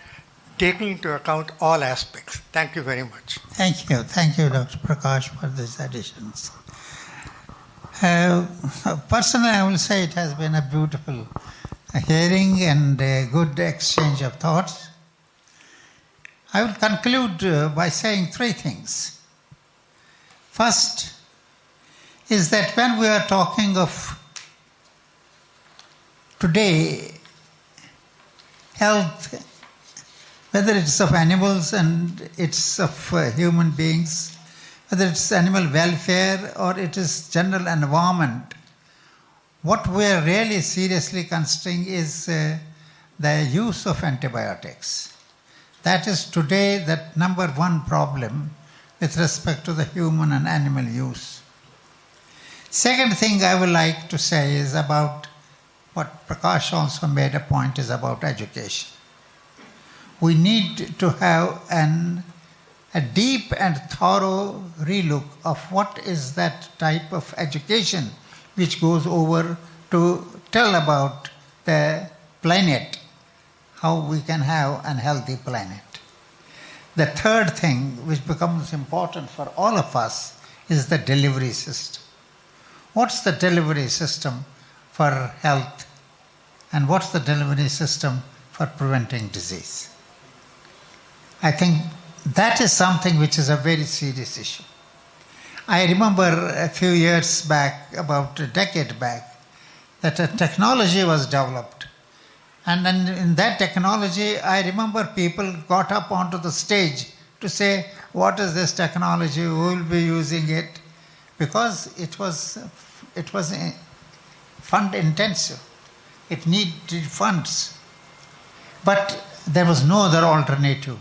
taking into account all aspects. Thank you very much. Thank you. Thank you, Dr. Prakash, for these additions. Personally, I will say it has been a beautiful hearing and a good exchange of thoughts. I will conclude by saying three things. First is that when we are talking of today health, whether it's of animals and it's of human beings, whether it's animal welfare or it is general environment, what we are really seriously considering is the use of antibiotics. That is today the number one problem with respect to the human and animal use. Second thing I would like to say is about what Prakash also made a point is about education. We need to have an a deep and thorough relook of what is that type of education which goes over to tell about the planet, how we can have an healthy planet. The third thing which becomes important for all of us is the delivery system. What's the delivery system for health, and what's the delivery system for preventing disease? I think that is something which is a very serious issue. I remember a few years back, about a decade back, that a technology was developed. And then in that technology, I remember people got up onto the stage to say, what is this technology? Who will be using it? Because it was fund intensive. It needed funds. But there was no other alternative.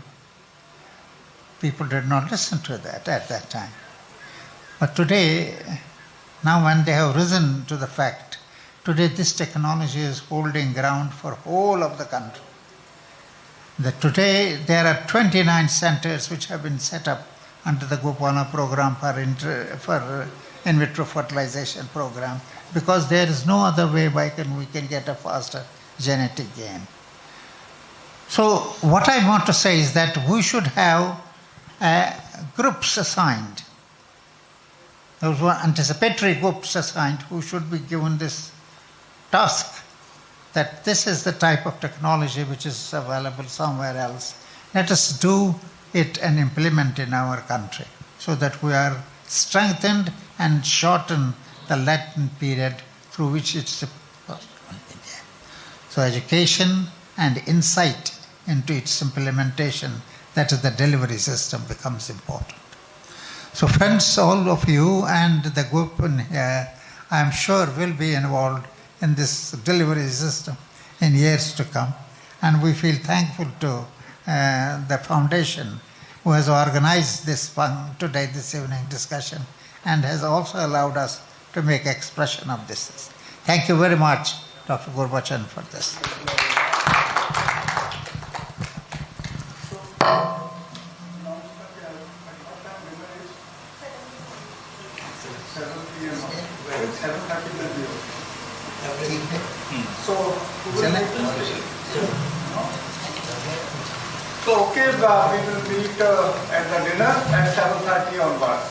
People did not listen to that at that time. But today, now when they have risen to the fact, today this technology is holding ground for whole of the country. That today there are 29 centers which have been set up under the Gopala program for in vitro fertilization program, because there is no other way we can get a faster genetic gain. So what I want to say is that we should have groups assigned. Those were anticipatory groups assigned who should be given this task, that this is the type of technology which is available somewhere else. Let us do it and implement in our country so that we are strengthened and shorten the latent period through which it's so education and insight into its implementation, that is the delivery system, becomes important. So friends, all of you and the group in here, I am sure will be involved in this delivery system in years to come. And we feel thankful to the foundation who has organized this this evening discussion and has also allowed us to make expression of this. Thank you very much, Dr. Gurbachan, for this. So, okay, we will meet at the dinner at 7:30 onwards.